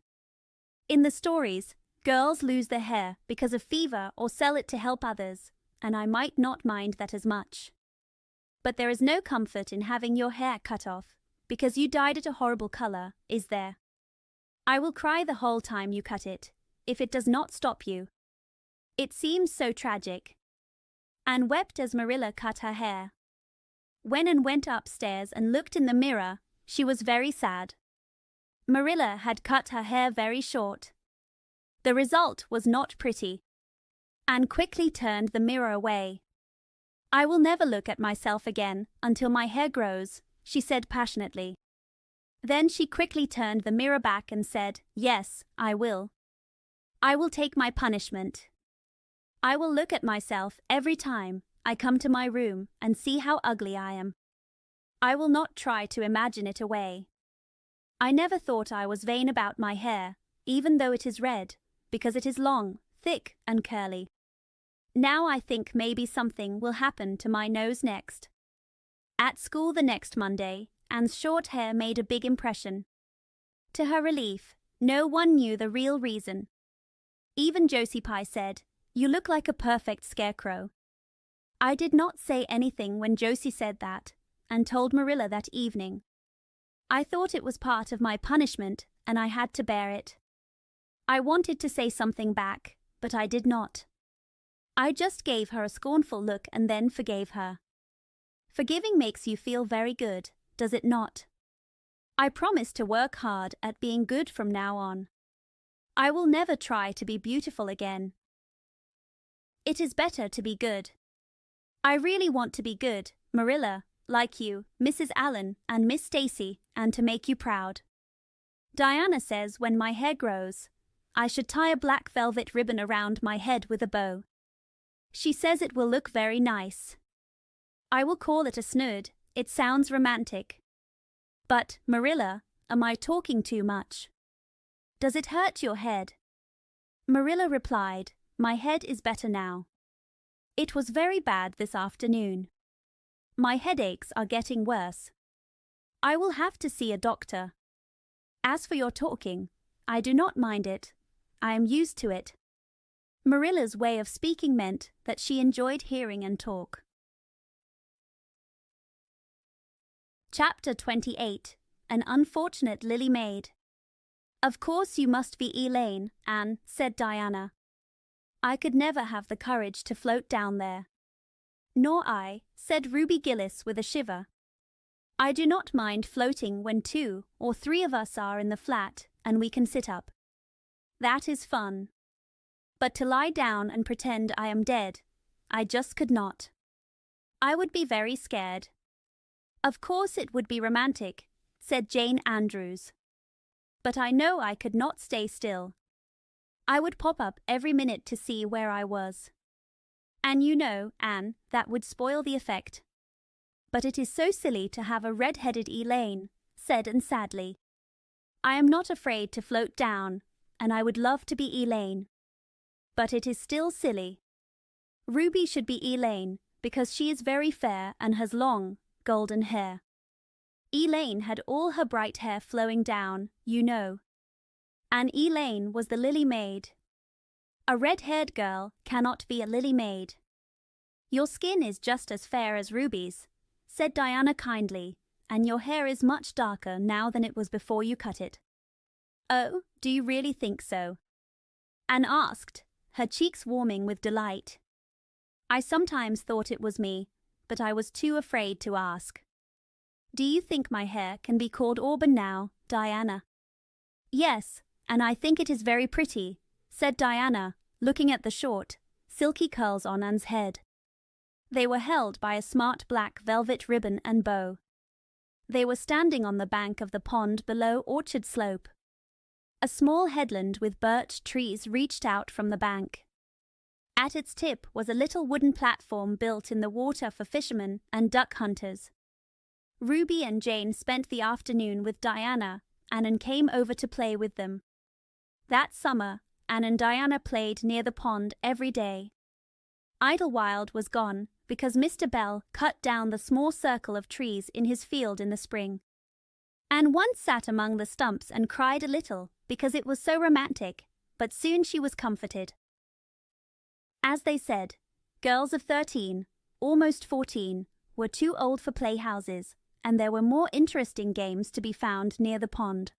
In the stories, girls lose their hair because of fever or sell it to help others, and I might not mind that as much. But there is no comfort in having your hair cut off, because you dyed it a horrible color, is there? I will cry the whole time you cut it, if it does not stop you. It seems so tragic. Anne wept as Marilla cut her hair. When Anne went upstairs and looked in the mirror, she was very sad. Marilla had cut her hair very short. The result was not pretty. Anne quickly turned the mirror away. I will never look at myself again until my hair grows, she said passionately. Then she quickly turned the mirror back and said, Yes, I will. I will take my punishment. I will look at myself every time I come to my room and see how ugly I am. I will not try to imagine it away. I never thought I was vain about my hair, even though it is red, because it is long, thick, and curly. Now I think maybe something will happen to my nose next. At school the next Monday, Anne's short hair made a big impression. To her relief, no one knew the real reason. Even Josie Pye said, You look like a perfect scarecrow. I did not say anything when Josie said that, and told Marilla that evening. I thought it was part of my punishment, and I had to bear it. I wanted to say something back, but I did not. I just gave her a scornful look and then forgave her. Forgiving makes you feel very good, does it not? I promise to work hard at being good from now on. I will never try to be beautiful again. It is better to be good. I really want to be good, Marilla, like you, Mrs. Allen, and Miss Stacy, and to make you proud. Diana says when my hair grows, I should tie a black velvet ribbon around my head with a bow. She says it will look very nice. I will call it a snood. It sounds romantic. But, Marilla, am I talking too much? Does it hurt your head? Marilla replied, My head is better now. It was very bad this afternoon. My headaches are getting worse. I will have to see a doctor. As for your talking, I do not mind it. I am used to it. Marilla's way of speaking meant that she enjoyed hearing and talk. Chapter 28. An Unfortunate Lily Maid. Of course you must be Elaine, Anne, said Diana. I could never have the courage to float down there. Nor I, said Ruby Gillis with a shiver. I do not mind floating when 2 or 3 of us are in the flat and we can sit up. That is fun. But to lie down and pretend I am dead, I just could not. I would be very scared. Of course it would be romantic, said Jane Andrews. But I know I could not stay still. I would pop up every minute to see where I was. And you know, Anne, that would spoil the effect. But it is so silly to have a red-headed Elaine, said Anne sadly. I am not afraid to float down, and I would love to be Elaine. But it is still silly. Ruby should be Elaine, because she is very fair and has long, golden hair. Elaine had all her bright hair flowing down, you know. And Elaine was the lily maid. A red-haired girl cannot be a lily maid. Your skin is just as fair as Ruby's, said Diana kindly, and your hair is much darker now than it was before you cut it. Oh, do you really think so? Anne asked, her cheeks warming with delight. I sometimes thought it was me, but I was too afraid to ask. Do you think my hair can be called auburn now, Diana? Yes, and I think it is very pretty, said Diana, looking at the short, silky curls on Anne's head. They were held by a smart black velvet ribbon and bow. They were standing on the bank of the pond below Orchard Slope. A small headland with birch trees reached out from the bank. At its tip was a little wooden platform built in the water for fishermen and duck hunters. Ruby and Jane spent the afternoon with Diana, and came over to play with them. That summer, Anne and Diana played near the pond every day. Idlewild was gone because Mr. Bell cut down the small circle of trees in his field in the spring. Anne once sat among the stumps and cried a little because it was so romantic, but soon she was comforted. As they said, girls of 13, almost 14, were too old for playhouses, and there were more interesting games to be found near the pond.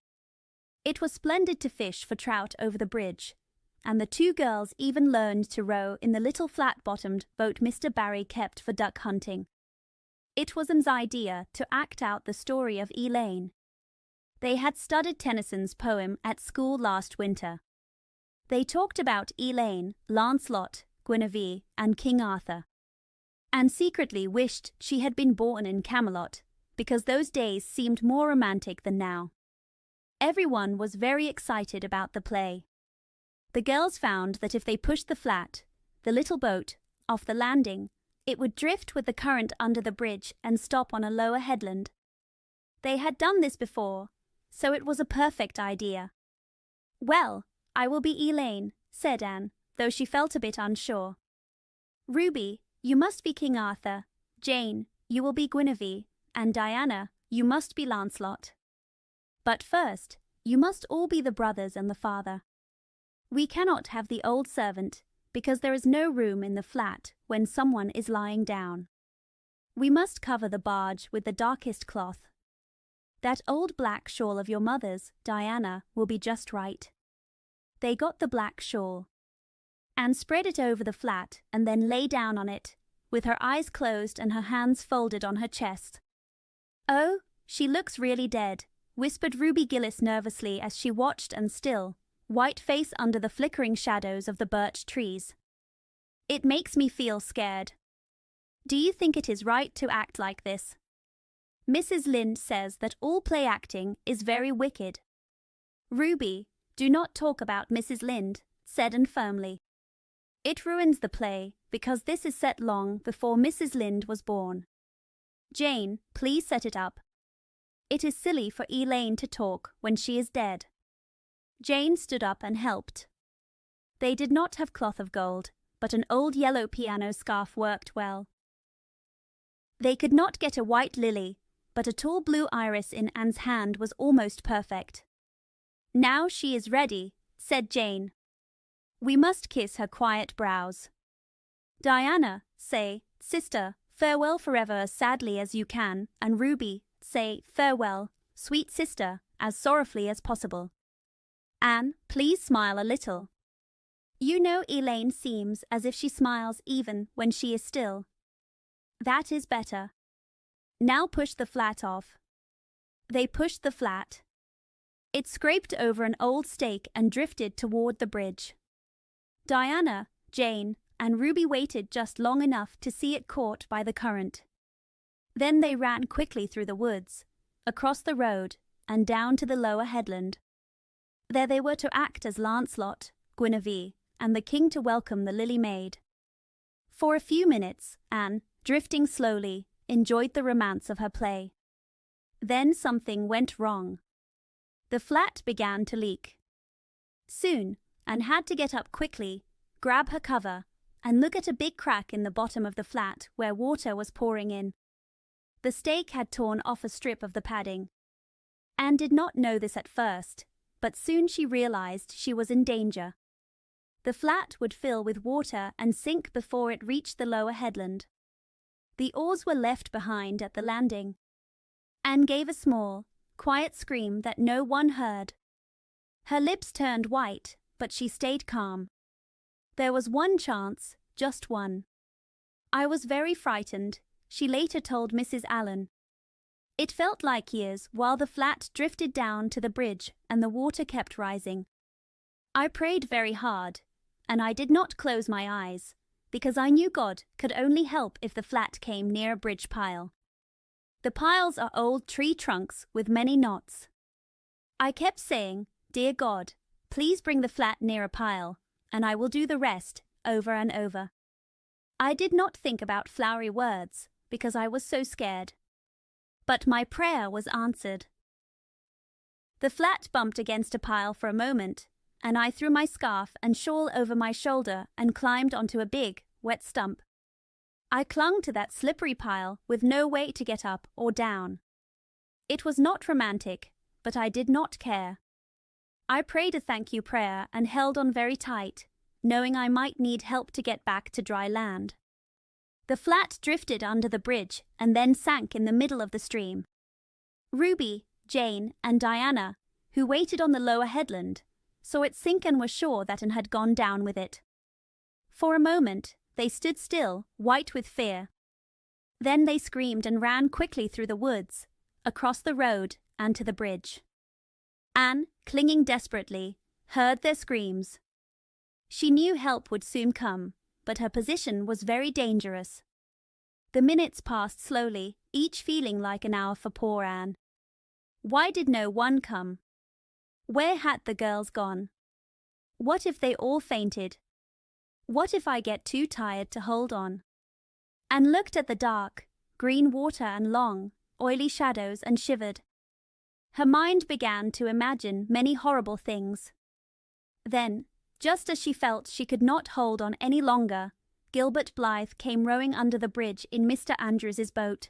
It was splendid to fish for trout over the bridge, and the 2 girls even learned to row in the little flat-bottomed boat Mr. Barry kept for duck hunting. It was Anne's idea to act out the story of Elaine. They had studied Tennyson's poem at school last winter. They talked about Elaine, Lancelot, Guinevere, and King Arthur, and secretly wished she had been born in Camelot, because those days seemed more romantic than now. Everyone was very excited about the play. The girls found that if they pushed the flat, the little boat, off the landing, it would drift with the current under the bridge and stop on a lower headland. They had done this before, so it was a perfect idea. Well, I will be Elaine, said Anne, though she felt a bit unsure. Ruby, you must be King Arthur. Jane, you will be Guinevere, and Diana, you must be Lancelot. But first, you must all be the brothers and the father. We cannot have the old servant, because there is no room in the flat when someone is lying down. We must cover the barge with the darkest cloth. That old black shawl of your mother's, Diana, will be just right. They got the black shawl. Anne spread it over the flat and then lay down on it, with her eyes closed and her hands folded on her chest. Oh, she looks really dead, whispered Ruby Gillis nervously as she watched and still, white face under the flickering shadows of the birch trees. It makes me feel scared. Do you think it is right to act like this? Mrs. Lynde says that all play acting is very wicked. Ruby, do not talk about Mrs. Lynde, said Anne firmly. It ruins the play, because this is set long before Mrs. Lynde was born. Jane, please set it up. It is silly for Elaine to talk when she is dead. Jane stood up and helped. They did not have cloth of gold, but an old yellow piano scarf worked well. They could not get a white lily, but a tall blue iris in Anne's hand was almost perfect. Now she is ready, said Jane. We must kiss her quiet brows. Diana, say, sister, farewell forever as sadly as you can, and Ruby, say, farewell, sweet sister, as sorrowfully as possible. Anne, please smile a little. You know Elaine seems as if she smiles even when she is still. That is better. Now push the flat off. They pushed the flat. It scraped over an old stake and drifted toward the bridge. Diana, Jane, and Ruby waited just long enough to see it caught by the current. Then they ran quickly through the woods, across the road, and down to the lower headland. There they were to act as Lancelot, Guinevere, and the king to welcome the Lily Maid. For a few minutes, Anne, drifting slowly, enjoyed the romance of her play. Then something went wrong. The flat began to leak. Soon, Anne had to get up quickly, grab her cover, and look at a big crack in the bottom of the flat where water was pouring in. The stake had torn off a strip of the padding. Anne did not know this at first, but soon she realized she was in danger. The flat would fill with water and sink before it reached the lower headland. The oars were left behind at the landing. Anne gave a small, quiet scream that no one heard. Her lips turned white, but she stayed calm. There was one chance, just one. I was very frightened, she later told Mrs. Allen. It felt like years while the flat drifted down to the bridge and the water kept rising. I prayed very hard, and I did not close my eyes, because I knew God could only help if the flat came near a bridge pile. The piles are old tree trunks with many knots. I kept saying, "Dear God, please bring the flat near a pile, and I will do the rest," over and over. I did not think about flowery words, because I was so scared. But my prayer was answered. The flat bumped against a pile for a moment, and I threw my scarf and shawl over my shoulder and climbed onto a big, wet stump. I clung to that slippery pile with no way to get up or down. It was not romantic, but I did not care. I prayed a thank you prayer and held on very tight, knowing I might need help to get back to dry land. The flat drifted under the bridge and then sank in the middle of the stream. Ruby, Jane, and Diana, who waited on the lower headland, saw it sink and were sure that Anne had gone down with it. For a moment, they stood still, white with fear. Then they screamed and ran quickly through the woods, across the road, and to the bridge. Anne, clinging desperately, heard their screams. She knew help would soon come, but her position was very dangerous. The minutes passed slowly, each feeling like an hour for poor Anne. Why did no one come? Where had the girls gone? What if they all fainted? What if I get too tired to hold on? Anne looked at the dark, green water and long, oily shadows and shivered. Her mind began to imagine many horrible things. Then, just as she felt she could not hold on any longer, Gilbert Blythe came rowing under the bridge in Mr. Andrews's boat.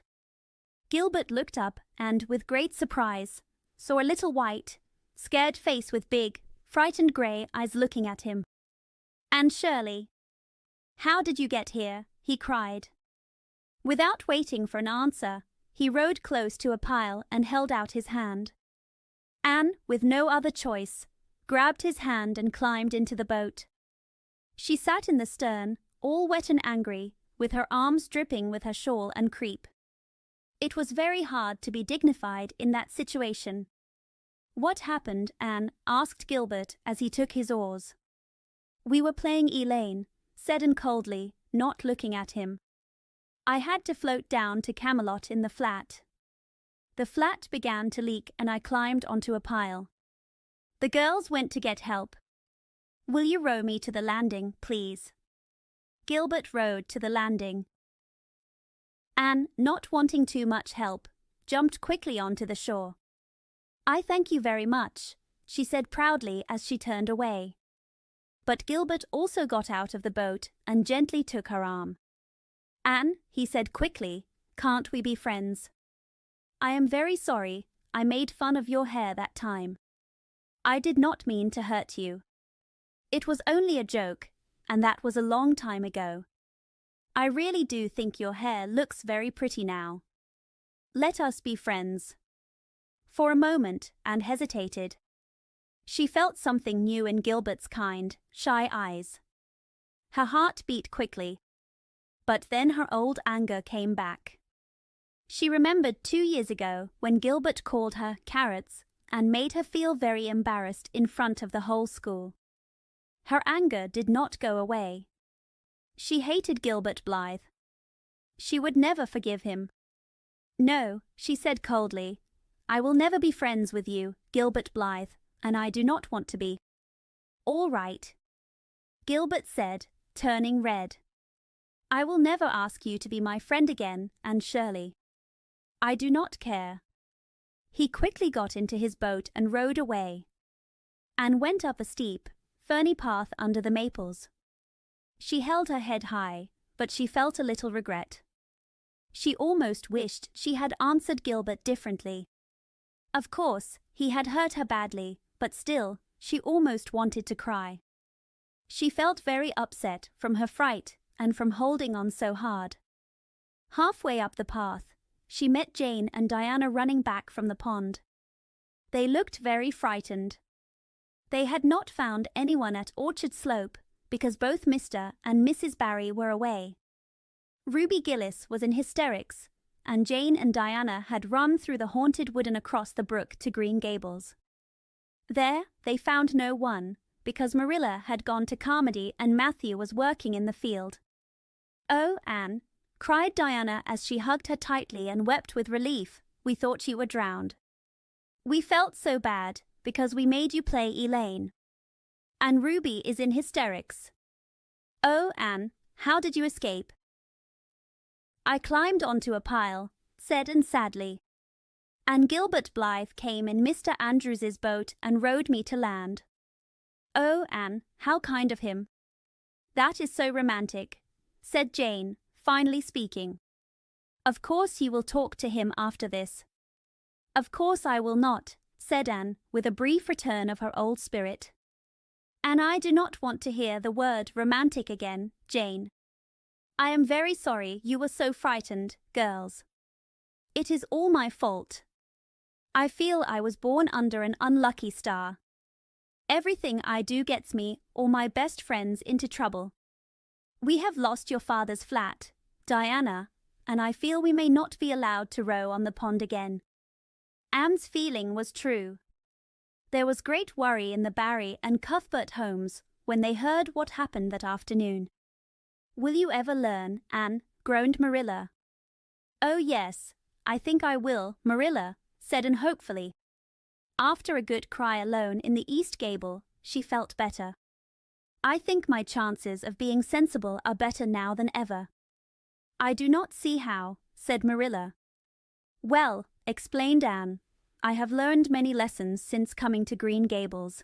Gilbert looked up and, with great surprise, saw a little white, scared face with big, frightened grey eyes looking at him. "Anne Shirley." "How did you get here?" he cried. Without waiting for an answer, he rowed close to a pile and held out his hand. Anne, with no other choice, grabbed his hand and climbed into the boat. She sat in the stern, all wet and angry, with her arms dripping with her shawl and crepe. It was very hard to be dignified in that situation. "What happened?" Anne asked Gilbert as he took his oars. "We were playing Elaine," said Anne coldly, not looking at him. "I had to float down to Camelot in the flat. The flat began to leak and I climbed onto a pile. The girls went to get help. Will you row me to the landing, please?" Gilbert rowed to the landing. Anne, not wanting too much help, jumped quickly onto the shore. "I thank you very much," she said proudly as she turned away. But Gilbert also got out of the boat and gently took her arm. "Anne," he said quickly, "can't we be friends? I am very sorry I made fun of your hair that time. I did not mean to hurt you. It was only a joke, and that was a long time ago. I really do think your hair looks very pretty now. Let us be friends." For a moment, Anne hesitated. She felt something new in Gilbert's kind, shy eyes. Her heart beat quickly. But then her old anger came back. She remembered 2 years ago when Gilbert called her carrots and made her feel very embarrassed in front of the whole school. Her anger did not go away. She hated Gilbert Blythe. She would never forgive him. "No," she said coldly, "I will never be friends with you, Gilbert Blythe, and I do not want to be." "All right," Gilbert said, turning red. "I will never ask you to be my friend again, Anne Shirley. I do not care." He quickly got into his boat and rowed away. Anne went up a steep, ferny path under the maples. She held her head high, but she felt a little regret. She almost wished she had answered Gilbert differently. Of course, he had hurt her badly, but still, she almost wanted to cry. She felt very upset from her fright and from holding on so hard. Halfway up the path, she met Jane and Diana running back from the pond. They looked very frightened. They had not found anyone at Orchard Slope because both Mr. and Mrs. Barry were away. Ruby Gillis was in hysterics, and Jane and Diana had run through the haunted wood and across the brook to Green Gables. There they found no one, because Marilla had gone to Carmody and Matthew was working in the field. "Oh, Anne," cried Diana as she hugged her tightly and wept with relief, "we thought you were drowned. We felt so bad because we made you play Elaine. And Ruby is in hysterics. Oh, Anne, how did you escape?" "I climbed onto a pile," said Anne sadly. "And Gilbert Blythe came in Mr. Andrews's boat and rowed me to land." "Oh, Anne, how kind of him." "That is so romantic," said Jane, finally speaking. "Of course you will talk to him after this." "Of course I will not," said Anne, with a brief return of her old spirit. "And I do not want to hear the word romantic again, Jane. I am very sorry you were so frightened, girls. It is all my fault. I feel I was born under an unlucky star. Everything I do gets me or my best friends into trouble. We have lost your father's flat, Diana, and I feel we may not be allowed to row on the pond again." Anne's feeling was true. There was great worry in the Barry and Cuthbert homes when they heard what happened that afternoon. "Will you ever learn, Anne?" groaned Marilla. "Oh, yes, I think I will, Marilla," said Anne hopefully. After a good cry alone in the east gable, she felt better. "I think my chances of being sensible are better now than ever." "I do not see how," said Marilla. "Well," explained Anne, "I have learned many lessons since coming to Green Gables.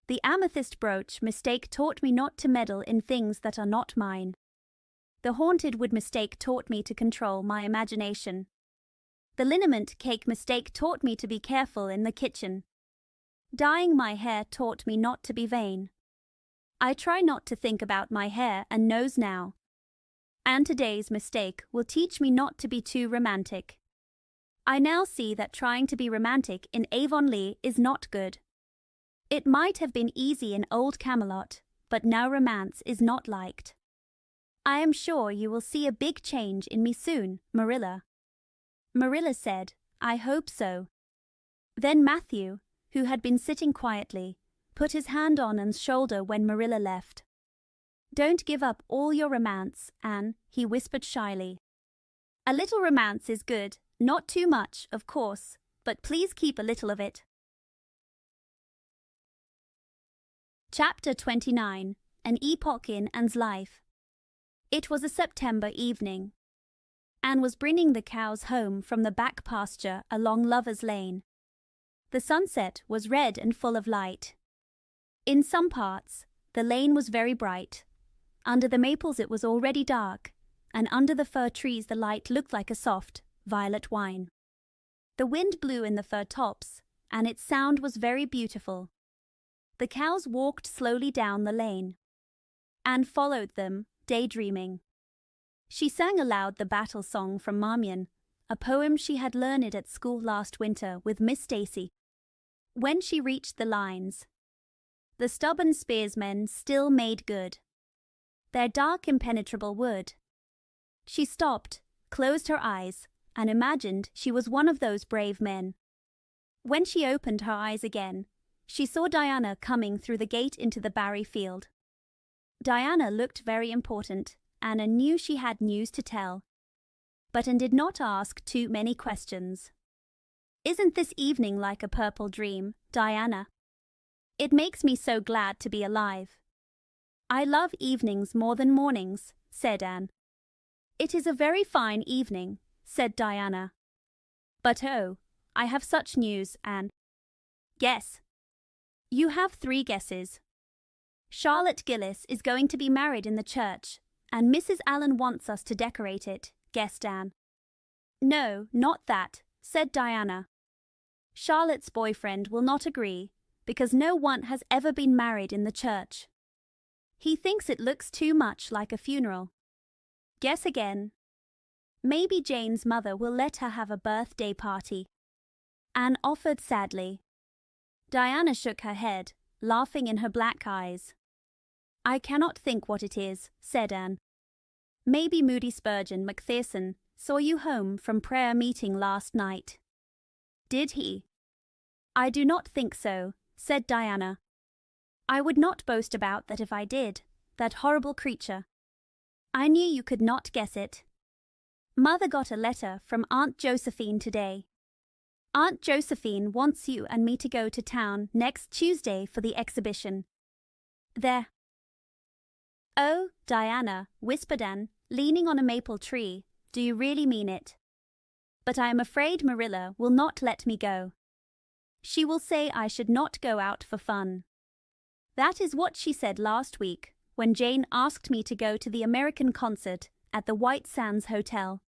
The amethyst brooch mistake taught me not to meddle in things that are not mine. The haunted wood mistake taught me to control my imagination. The liniment cake mistake taught me to be careful in the kitchen. Dyeing my hair taught me not to be vain. I try not to think about my hair and nose now. And today's mistake will teach me not to be too romantic. I now see that trying to be romantic in Avonlea is not good. It might have been easy in old Camelot, but now romance is not liked. I am sure you will see a big change in me soon, Marilla." Marilla said, "I hope so." Then Matthew, who had been sitting quietly, put his hand on Anne's shoulder when Marilla left. "Don't give up all your romance, Anne," he whispered shyly. "A little romance is good, not too much, of course, but please keep a little of it." Chapter 29. An Epoch in Anne's Life. It was a September evening. Anne was bringing the cows home from the back pasture along Lover's Lane. The sunset was red and full of light. In some parts, the lane was very bright. Under the maples it was already dark, and under the fir trees the light looked like a soft, violet wine. The wind blew in the fir tops, and its sound was very beautiful. The cows walked slowly down the lane. Anne followed them, daydreaming. She sang aloud the battle song from Marmion, a poem she had learned at school last winter with Miss Stacy. When she reached the lines, "The stubborn spearsmen still made good. Their dark impenetrable wood She stopped, closed her eyes, and imagined she was one of those brave men. When she opened her eyes again, she saw Diana coming through the gate into the Barry field. Diana looked very important. Anna knew she had news to tell, but Anne did not ask too many questions. "Isn't this evening like a purple dream, Diana? It makes me so glad to be alive." "I love evenings more than mornings," said Anne. "It is a very fine evening," said Diana. "But oh, I have such news, Anne." "Guess." "You have 3 guesses." "Charlotte Gillis is going to be married in the church, and Mrs. Allen wants us to decorate it," guessed Anne. "No, not that," said Diana. "Charlotte's boyfriend will not agree, because no one has ever been married in the church. He thinks it looks too much like a funeral." "Guess again." "Maybe Jane's mother will let her have a birthday party," Anne offered sadly. Diana shook her head, laughing in her black eyes. "I cannot think what it is," said Anne. "Maybe Moody Spurgeon Macpherson saw you home from prayer meeting last night." "Did he?" "I do not think so," said Diana. "I would not boast about that if I did, that horrible creature. I knew you could not guess it. Mother got a letter from Aunt Josephine today. Aunt Josephine wants you and me to go to town next Tuesday for the exhibition. There." "Oh, Diana," whispered Anne, leaning on a maple tree, "do you really mean it? But I am afraid Marilla will not let me go. She will say I should not go out for fun. That is what she said last week when Jane asked me to go to the American concert at the White Sands Hotel.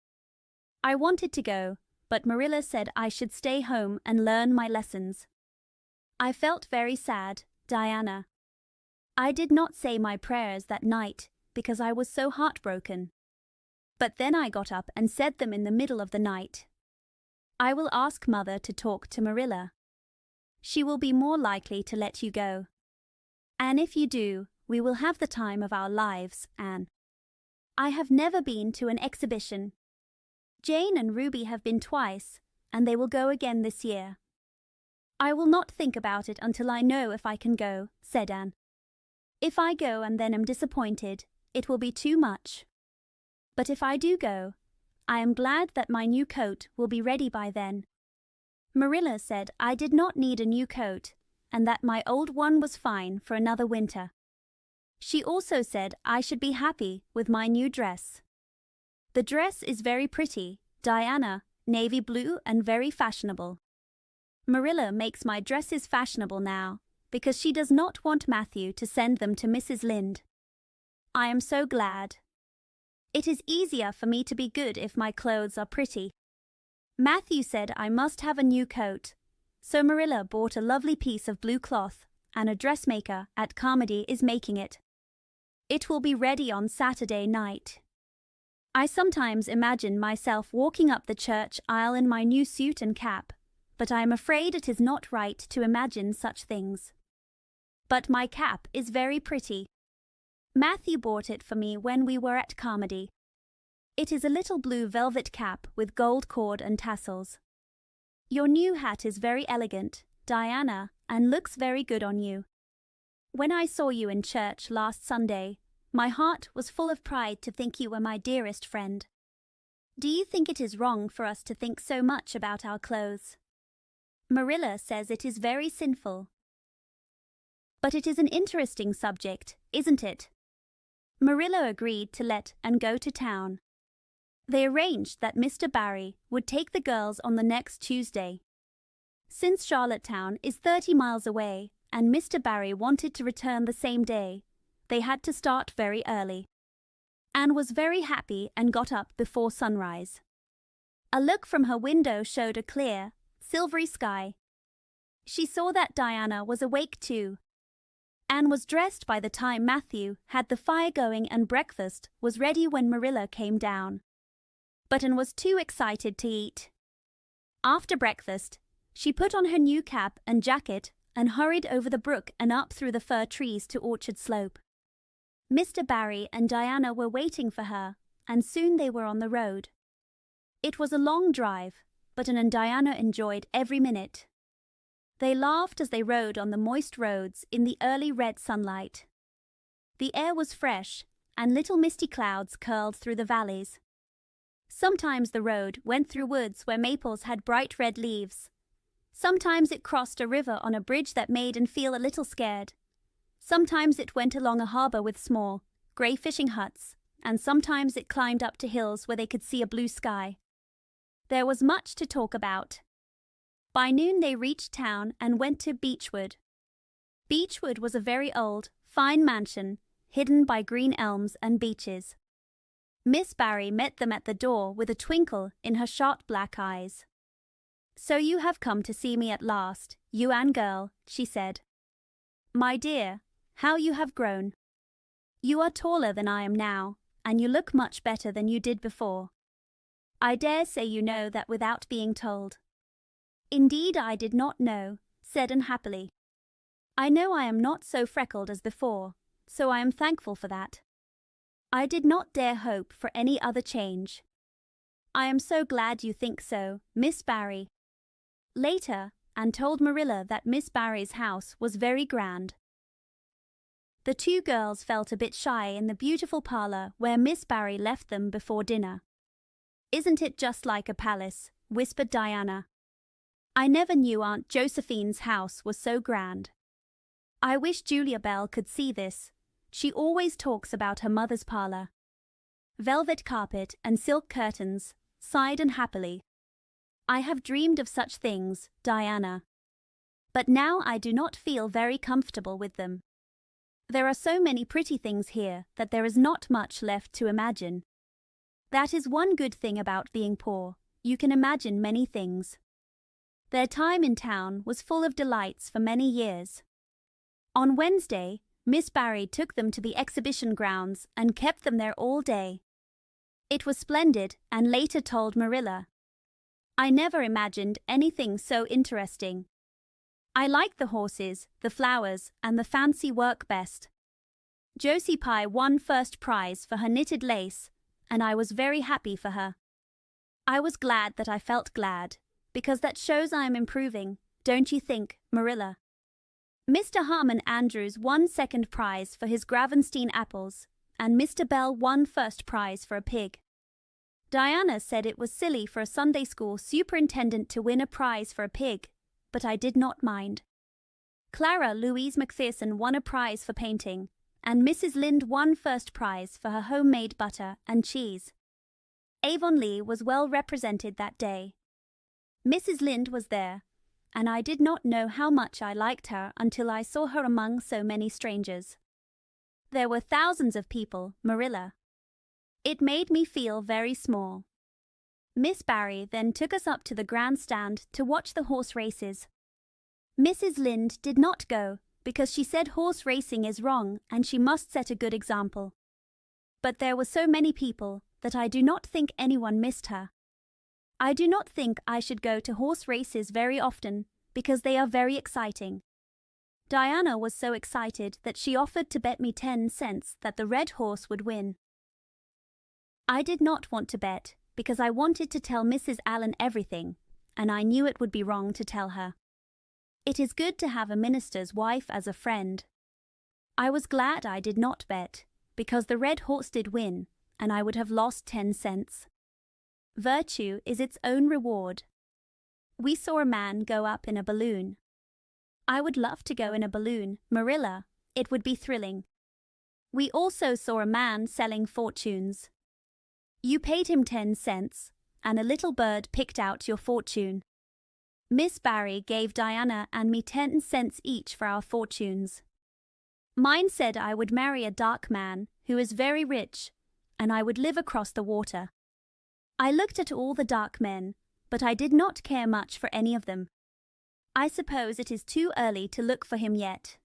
I wanted to go, but Marilla said I should stay home and learn my lessons. I felt very sad, Diana. I did not say my prayers that night because I was so heartbroken. But then I got up and said them in the middle of the night. I will ask Mother to talk to Marilla. She will be more likely to let you go. And if you do, we will have the time of our lives, Anne. I have never been to an exhibition. Jane and Ruby have been twice, and they will go again this year. I will not think about it until I know if I can go, said Anne. If I go and then am disappointed, it will be too much. But if I do go, I am glad that my new coat will be ready by then. Marilla said I did not need a new coat, and that my old one was fine for another winter. She also said I should be happy with my new dress. The dress is very pretty, Diana, navy blue and very fashionable. Marilla makes my dresses fashionable now, because she does not want Matthew to send them to Mrs. Lynde. I am so glad. It is easier for me to be good if my clothes are pretty. Matthew said I must have a new coat, so Marilla bought a lovely piece of blue cloth, and a dressmaker at Carmody is making it. It will be ready on Saturday night. I sometimes imagine myself walking up the church aisle in my new suit and cap, but I am afraid it is not right to imagine such things. But my cap is very pretty. Matthew bought it for me when we were at Carmody. It is a little blue velvet cap with gold cord and tassels. Your new hat is very elegant, Diana, and looks very good on you. When I saw you in church last Sunday, my heart was full of pride to think you were my dearest friend. Do you think it is wrong for us to think so much about our clothes? Marilla says it is very sinful. But it is an interesting subject, isn't it? Marilla agreed to let Anne go to town. They arranged that Mr. Barry would take the girls on the next Tuesday. Since Charlottetown is 30 miles away and Mr. Barry wanted to return the same day, they had to start very early. Anne was very happy and got up before sunrise. A look from her window showed a clear, silvery sky. She saw that Diana was awake too. Anne was dressed by the time Matthew had the fire going and breakfast was ready when Marilla came down. But Anne was too excited to eat. After breakfast, she put on her new cap and jacket and hurried over the brook and up through the fir trees to Orchard Slope. Mr. Barry and Diana were waiting for her, and soon they were on the road. It was a long drive, but Anne and Diana enjoyed every minute. They laughed as they rode on the moist roads in the early red sunlight. The air was fresh, and little misty clouds curled through the valleys. Sometimes the road went through woods where maples had bright red leaves. Sometimes it crossed a river on a bridge that made Anne feel a little scared. Sometimes it went along a harbour with small, grey fishing huts, and sometimes it climbed up to hills where they could see a blue sky. There was much to talk about. By noon they reached town and went to Beechwood. Beechwood was a very old, fine mansion, hidden by green elms and beeches. Miss Barry met them at the door with a twinkle in her sharp black eyes. "So you have come to see me at last, you Anne girl," she said. "My dear, how you have grown. You are taller than I am now, and you look much better than you did before. I dare say you know that without being told." "Indeed I did not know," said Anne happily. "I know I am not so freckled as before, so I am thankful for that. I did not dare hope for any other change." "I am so glad you think so, Miss Barry." Later, Anne told Marilla that Miss Barry's house was very grand. The two girls felt a bit shy in the beautiful parlour where Miss Barry left them before dinner. "Isn't it just like a palace?" whispered Diana. "I never knew Aunt Josephine's house was so grand. I wish Julia Bell could see this. She always talks about her mother's parlour. Velvet carpet and silk curtains," sighed Anne happily. "I have dreamed of such things, Diana. But now I do not feel very comfortable with them. There are so many pretty things here that there is not much left to imagine. That is one good thing about being poor. You can imagine many things." Their time in town was full of delights for many years. On Wednesday, Miss Barry took them to the exhibition grounds and kept them there all day. It was splendid, and later told Marilla, "I never imagined anything so interesting. I liked the horses, the flowers, and the fancy work best. Josie Pye won first prize for her knitted lace, and I was very happy for her. I was glad that I felt glad, because that shows I am improving, don't you think, Marilla? Mr. Harmon Andrews won second prize for his Gravenstein apples, and Mr. Bell won first prize for a pig. Diana said it was silly for a Sunday school superintendent to win a prize for a pig, but I did not mind. Clara Louise Macpherson won a prize for painting, and Mrs. Lynde won first prize for her homemade butter and cheese. Avonlea was well represented that day. Mrs. Lynde was there, and I did not know how much I liked her until I saw her among so many strangers. There were thousands of people, Marilla. It made me feel very small. Miss Barry then took us up to the grandstand to watch the horse races. Mrs. Lynde did not go because she said horse racing is wrong and she must set a good example. But there were so many people that I do not think anyone missed her. I do not think I should go to horse races very often because they are very exciting. Diana was so excited that she offered to bet me 10 cents that the red horse would win. I did not want to bet because I wanted to tell Mrs. Allen everything, and I knew it would be wrong to tell her. It is good to have a minister's wife as a friend. I was glad I did not bet, because the red horse did win, and I would have lost 10 cents. Virtue is its own reward. We saw a man go up in a balloon. I would love to go in a balloon, Marilla. It would be thrilling. We also saw a man selling fortunes. You paid him 10 cents, and a little bird picked out your fortune. Miss Barry gave Diana and me 10 cents each for our fortunes. Mine said I would marry a dark man who is very rich, and I would live across the water. I looked at all the dark men, but I did not care much for any of them. I suppose it is too early to look for him yet.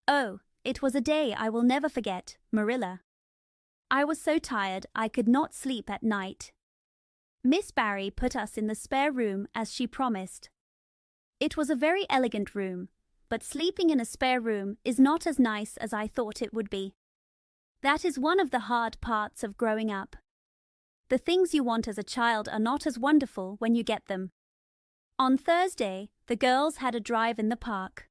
Oh, it was a day I will never forget, Marilla. I was so tired I could not sleep at night. Miss Barry put us in the spare room as she promised. It was a very elegant room, but sleeping in a spare room is not as nice as I thought it would be. That is one of the hard parts of growing up. The things you want as a child are not as wonderful when you get them. On Thursday, the girls had a drive in the park.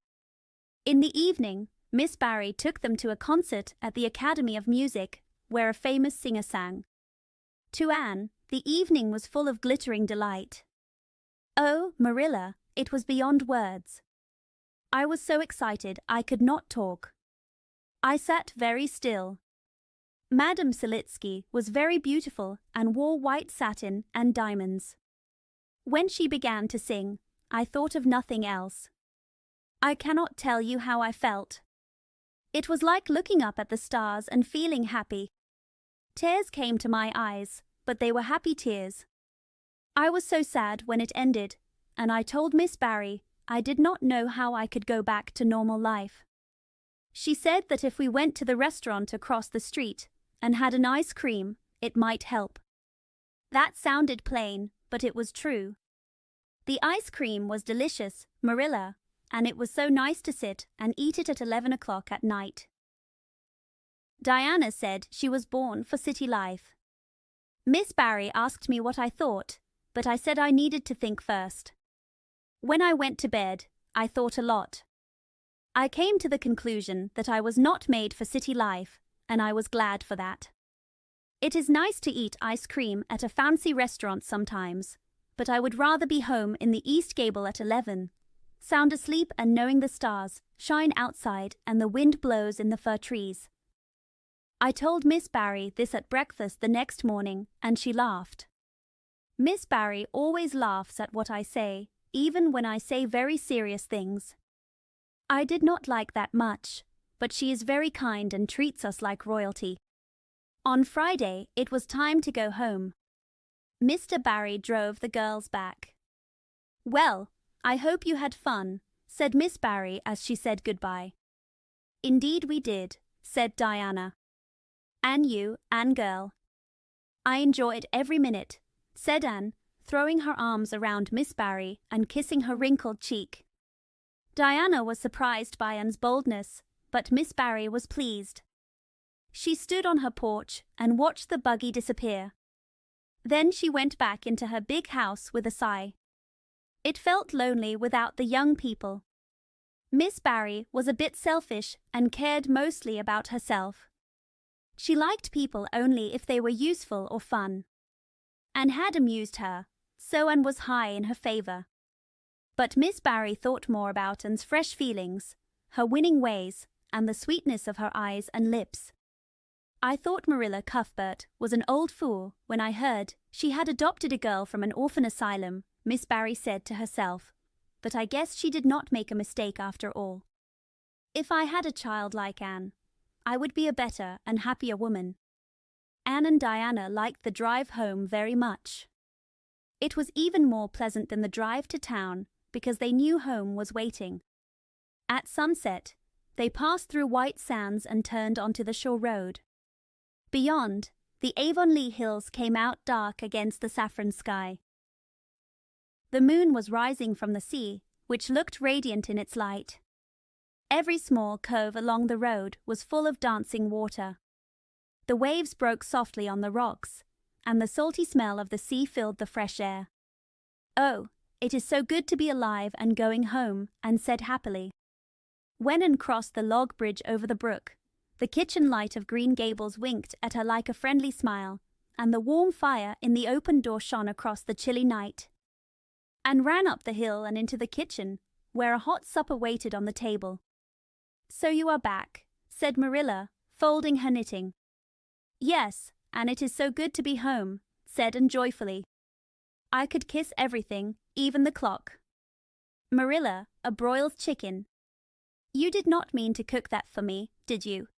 In the evening, Miss Barry took them to a concert at the Academy of Music, where a famous singer sang. To Anne, the evening was full of glittering delight. Oh, Marilla, it was beyond words. I was so excited I could not talk. I sat very still. Madame Selitsky was very beautiful and wore white satin and diamonds. When she began to sing, I thought of nothing else. I cannot tell you how I felt. It was like looking up at the stars and feeling happy. Tears came to my eyes, but they were happy tears. I was so sad when it ended, and I told Miss Barry I did not know how I could go back to normal life. She said that if we went to the restaurant across the street and had an ice cream, it might help. That sounded plain, but it was true. The ice cream was delicious, Marilla, and it was so nice to sit and eat it at 11 o'clock at night. Diana said she was born for city life. Miss Barry asked me what I thought, but I said I needed to think first. When I went to bed, I thought a lot. I came to the conclusion that I was not made for city life, and I was glad for that. It is nice to eat ice cream at a fancy restaurant sometimes, but I would rather be home in the East Gable at 11, sound asleep and knowing the stars shine outside and the wind blows in the fir trees. I told Miss Barry this at breakfast the next morning, and she laughed. Miss Barry always laughs at what I say, even when I say very serious things. I did not like that much, but she is very kind and treats us like royalty. On Friday, it was time to go home. Mr. Barry drove the girls back. "Well, I hope you had fun," said Miss Barry as she said goodbye. "Indeed we did," said Diana. "And you, Anne girl." "I enjoyed every minute," said Anne, throwing her arms around Miss Barry and kissing her wrinkled cheek. Diana was surprised by Anne's boldness, but Miss Barry was pleased. She stood on her porch and watched the buggy disappear. Then she went back into her big house with a sigh. It felt lonely without the young people. Miss Barry was a bit selfish and cared mostly about herself. She liked people only if they were useful or fun. Anne had amused her, so Anne was high in her favor. But Miss Barry thought more about Anne's fresh feelings, her winning ways, and the sweetness of her eyes and lips. I thought Marilla Cuthbert was an old fool when I heard she had adopted a girl from an orphan asylum, Miss Barry said to herself, but I guess she did not make a mistake after all. If I had a child like Anne, I would be a better and happier woman. Anne and Diana liked the drive home very much. It was even more pleasant than the drive to town because they knew home was waiting. At sunset, they passed through white sands and turned onto the shore road. Beyond, the Avonlea hills came out dark against the saffron sky. The moon was rising from the sea, which looked radiant in its light. Every small cove along the road was full of dancing water. The waves broke softly on the rocks, and the salty smell of the sea filled the fresh air. "Oh, it is so good to be alive and going home," Anne said happily. When Anne crossed the log bridge over the brook, the kitchen light of Green Gables winked at her like a friendly smile, and the warm fire in the open door shone across the chilly night. Anne ran up the hill and into the kitchen, where a hot supper waited on the table. "So you are back," said Marilla, folding her knitting. "Yes, and it is so good to be home," said Anne joyfully. "I could kiss everything, even the clock." "Marilla, a broiled chicken. You did not mean to cook that for me, did you?"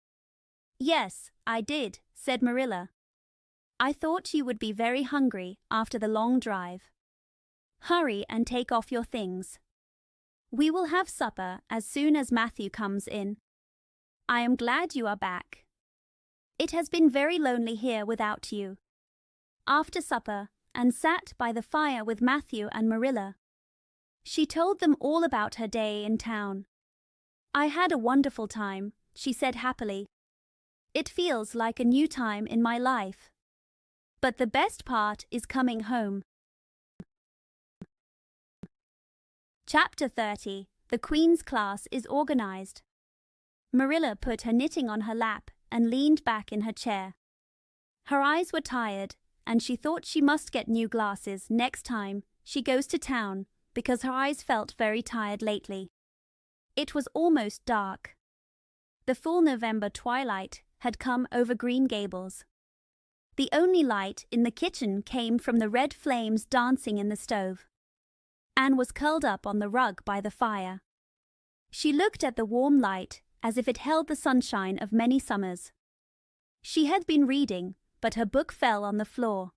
"Yes, I did," said Marilla. "I thought you would be very hungry after the long drive. Hurry and take off your things. We will have supper as soon as Matthew comes in. I am glad you are back. It has been very lonely here without you." After supper, Anne sat by the fire with Matthew and Marilla. She told them all about her day in town. "I had a wonderful time," she said happily. "It feels like a new time in my life." But the best part is coming home. Chapter 30. The Queen's class is organized. Marilla put her knitting on her lap and leaned back in her chair. Her eyes were tired, and she thought she must get new glasses next time she goes to town because her eyes felt very tired lately. It was almost dark. The full November twilight had come over Green Gables. The only light in the kitchen came from the red flames dancing in the stove. Anne was curled up on the rug by the fire. She looked at the warm light as if it held the sunshine of many summers. She had been reading, but her book fell on the floor.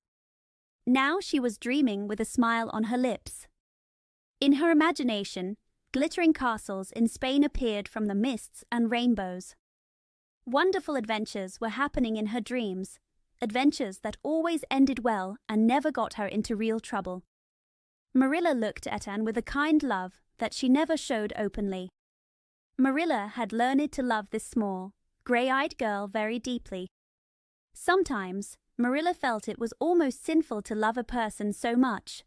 Now she was dreaming with a smile on her lips. In her imagination, glittering castles in Spain appeared from the mists and rainbows. Wonderful adventures were happening in her dreams, adventures that always ended well and never got her into real trouble. Marilla looked at Anne with a kind love that she never showed openly. Marilla had learned to love this small, grey-eyed girl very deeply. Sometimes Marilla felt it was almost sinful to love a person so much,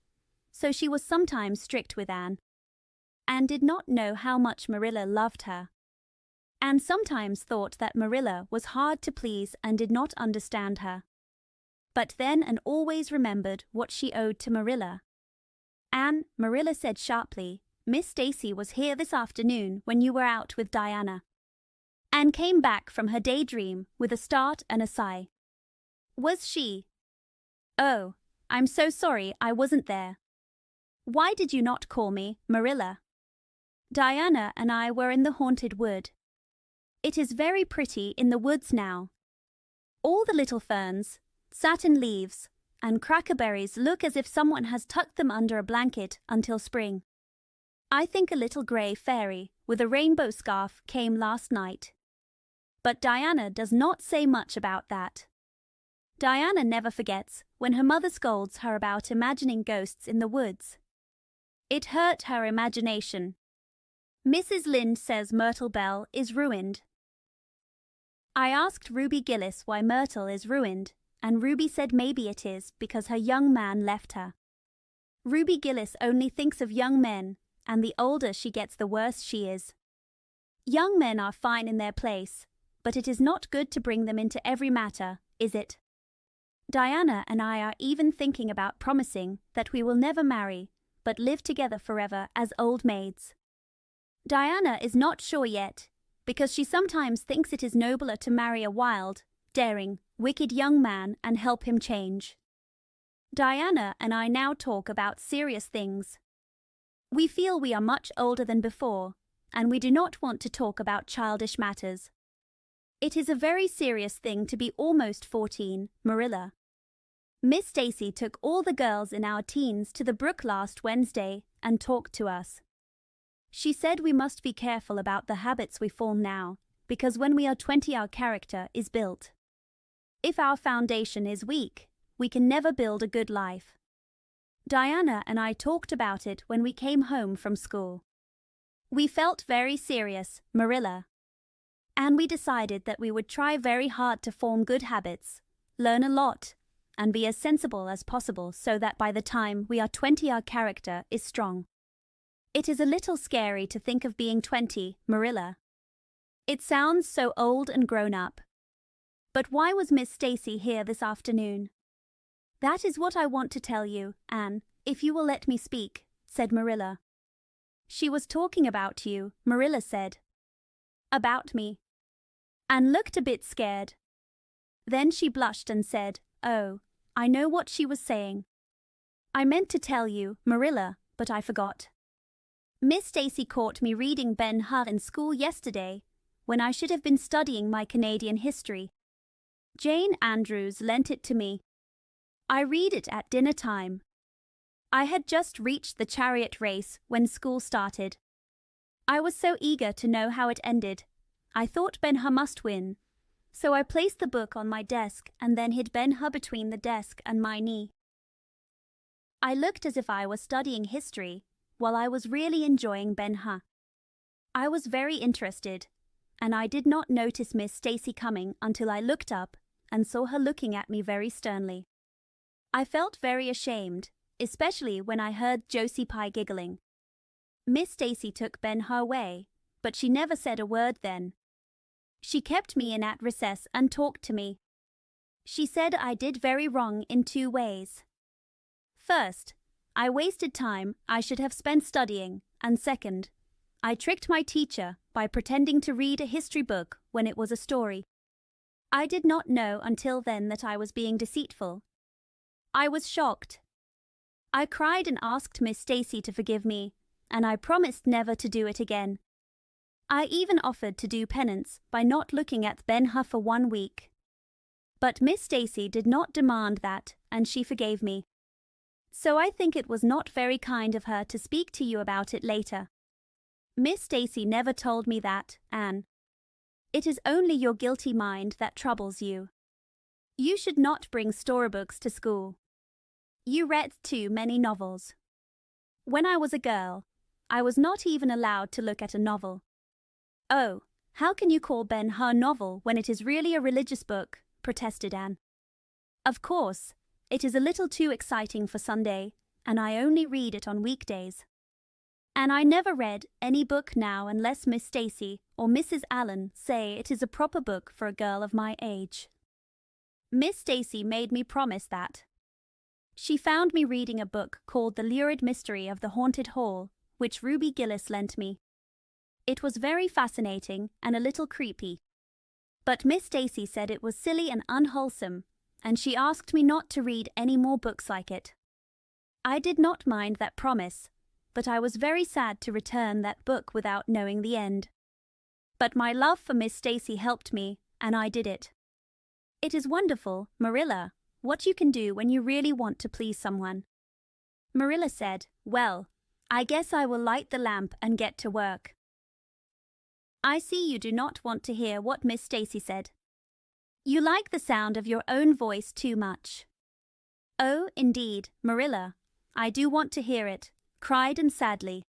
so she was sometimes strict with Anne. Anne did not know how much Marilla loved her. Anne sometimes thought that Marilla was hard to please and did not understand her. But then Anne always remembered what she owed to Marilla. Anne, Marilla said sharply, "Miss Stacy was here this afternoon when you were out with Diana." Anne came back from her daydream with a start and a sigh. "Was she? Oh, I'm so sorry I wasn't there. Why did you not call me, Marilla?" "Diana and I were in the haunted wood. It is very pretty in the woods now. All the little ferns, satin leaves, and crackerberries look as if someone has tucked them under a blanket until spring. I think a little grey fairy with a rainbow scarf came last night. But Diana does not say much about that. Diana never forgets when her mother scolds her about imagining ghosts in the woods. It hurt her imagination. Mrs. Lynde says Myrtle Bell is ruined." I asked Ruby Gillis why Myrtle is ruined, and Ruby said maybe it is because her young man left her. Ruby Gillis only thinks of young men, and the older she gets the worse she is. Young men are fine in their place, but it is not good to bring them into every matter, is it? Diana and I are even thinking about promising that we will never marry, but live together forever as old maids. Diana is not sure yet, because she sometimes thinks it is nobler to marry a wild, daring, wicked young man and help him change. Diana and I now talk about serious things. We feel we are much older than before, and we do not want to talk about childish matters. It is a very serious thing to be almost 14, Marilla. Miss Stacy took all the girls in our teens to the brook last Wednesday and talked to us. She said we must be careful about the habits we form now, because when we are 20 our character is built. If our foundation is weak, we can never build a good life. Diana and I talked about it when we came home from school. We felt very serious, Marilla. And we decided that we would try very hard to form good habits, learn a lot, and be as sensible as possible so that by the time we are 20 our character is strong. It is a little scary to think of being 20, Marilla. It sounds so old and grown up. But why was Miss Stacy here this afternoon? That is what I want to tell you, Anne, if you will let me speak, said Marilla. She was talking about you, Marilla said. About me. Anne looked a bit scared. Then she blushed and said, "Oh, I know what she was saying. I meant to tell you, Marilla, but I forgot. Miss Stacy caught me reading Ben-Hur in school yesterday, when I should have been studying my Canadian history. Jane Andrews lent it to me. I read it at dinner time. I had just reached the chariot race when school started. I was so eager to know how it ended. I thought Ben-Hur must win. So I placed the book on my desk and then hid Ben-Hur between the desk and my knee. I looked as if I was studying history, while I was really enjoying Ben-Hur. I was very interested, and I did not notice Miss Stacy coming until I looked up and saw her looking at me very sternly. I felt very ashamed, especially when I heard Josie Pye giggling. Miss Stacy took Ben her way, but she never said a word then. She kept me in at recess and talked to me. She said I did very wrong in 2 ways. First, I wasted time I should have spent studying, and second, I tricked my teacher by pretending to read a history book when it was a story. I did not know until then that I was being deceitful. I was shocked. I cried and asked Miss Stacy to forgive me, and I promised never to do it again. I even offered to do penance by not looking at Ben-Hur for 1 week. But Miss Stacy did not demand that, and she forgave me. So I think it was not very kind of her to speak to you about it later. Miss Stacy never told me that, Anne. It is only your guilty mind that troubles you. You should not bring storybooks to school. You read too many novels. When I was a girl, I was not even allowed to look at a novel. Oh, how can you call Ben-Hur novel when it is really a religious book? Protested Anne. Of course, it is a little too exciting for Sunday, and I only read it on weekdays. And I never read any book now unless Miss Stacy or Mrs. Allen say it is a proper book for a girl of my age. Miss Stacy made me promise that. She found me reading a book called The Lurid Mystery of the Haunted Hall, which Ruby Gillis lent me. It was very fascinating and a little creepy. But Miss Stacy said it was silly and unwholesome, and she asked me not to read any more books like it. I did not mind that promise, but I was very sad to return that book without knowing the end. But my love for Miss Stacy helped me, and I did it. It is wonderful, Marilla, what you can do when you really want to please someone. Marilla said, "Well, I guess I will light the lamp and get to work." I see you do not want to hear what Miss Stacy said. You like the sound of your own voice too much. Oh, indeed, Marilla, I do want to hear it, cried and sadly.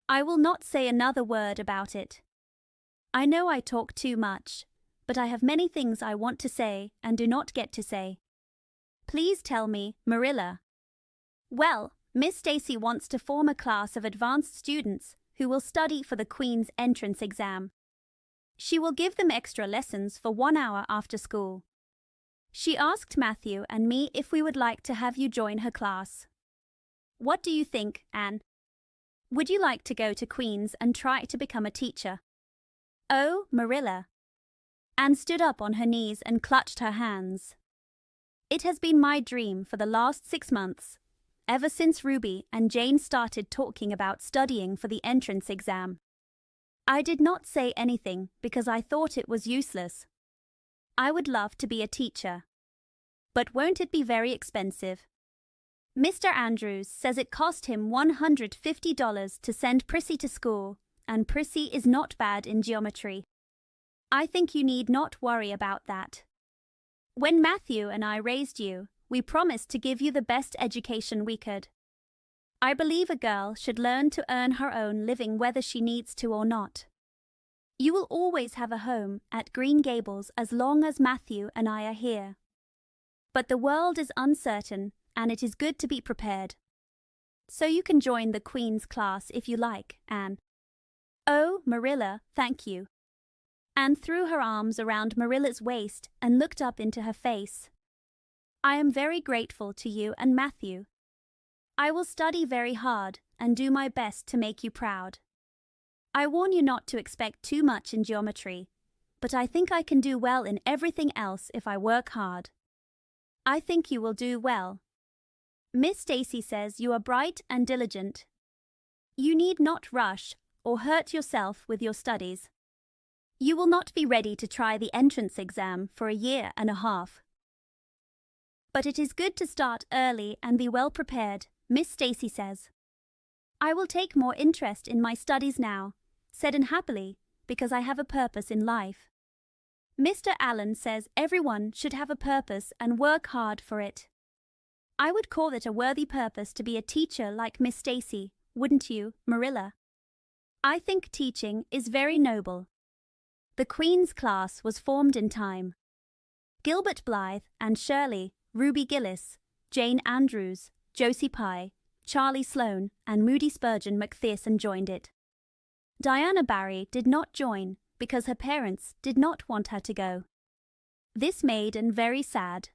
I will not say another word about it. I know I talk too much, but I have many things I want to say and do not get to say. Please tell me, Marilla. Well, Miss Stacy wants to form a class of advanced students who will study for the Queen's entrance exam. She will give them extra lessons for 1 hour after school. She asked Matthew and me if we would like to have you join her class. What do you think, Anne? Would you like to go to Queen's and try to become a teacher? Oh, Marilla. Anne stood up on her knees and clutched her hands. It has been my dream for the last 6 months, ever since Ruby and Jane started talking about studying for the entrance exam. I did not say anything because I thought it was useless. I would love to be a teacher. But won't it be very expensive? Mr. Andrews says it cost him $150 to send Prissy to school, and Prissy is not bad in geometry. I think you need not worry about that. When Matthew and I raised you, we promised to give you the best education we could. I believe a girl should learn to earn her own living whether she needs to or not. You will always have a home at Green Gables as long as Matthew and I are here. But the world is uncertain, and it is good to be prepared. So you can join the Queen's class if you like, Anne. Oh, Marilla, thank you. Anne threw her arms around Marilla's waist and looked up into her face. I am very grateful to you and Matthew. I will study very hard and do my best to make you proud. I warn you not to expect too much in geometry, but I think I can do well in everything else if I work hard. I think you will do well. Miss Stacy says you are bright and diligent. You need not rush or hurt yourself with your studies. You will not be ready to try the entrance exam for 1.5 years. But it is good to start early and be well prepared, Miss Stacy says. I will take more interest in my studies now, said Anne happily, because I have a purpose in life. Mr. Allen says everyone should have a purpose and work hard for it. I would call it a worthy purpose to be a teacher like Miss Stacy, wouldn't you, Marilla? I think teaching is very noble. The Queen's class was formed in time. Gilbert Blythe and Shirley, Ruby Gillis, Jane Andrews, Josie Pye, Charlie Sloane, and Moody Spurgeon McPherson joined it. Diana Barry did not join because her parents did not want her to go. This made Anne very sad.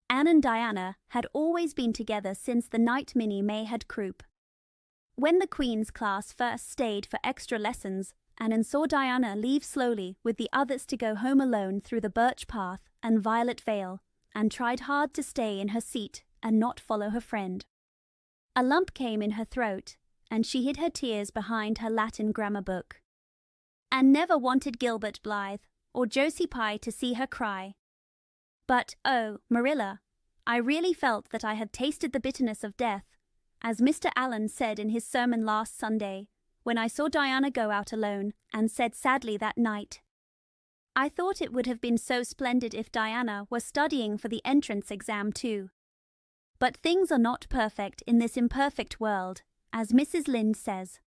Anne and Diana had always been together since the night Minnie May had croup. When the Queen's class first stayed for extra lessons, Anne saw Diana leave slowly with the others to go home alone through the birch path and violet vale, and tried hard to stay in her seat and not follow her friend. A lump came in her throat, and she hid her tears behind her Latin grammar book. Anne never wanted Gilbert Blythe or Josie Pye to see her cry. But, oh, Marilla, I really felt that I had tasted the bitterness of death, as Mr. Allen said in his sermon last Sunday, when I saw Diana go out alone, and said sadly that night, I thought it would have been so splendid if Diana were studying for the entrance exam too. But things are not perfect in this imperfect world, as Mrs. Lynde says.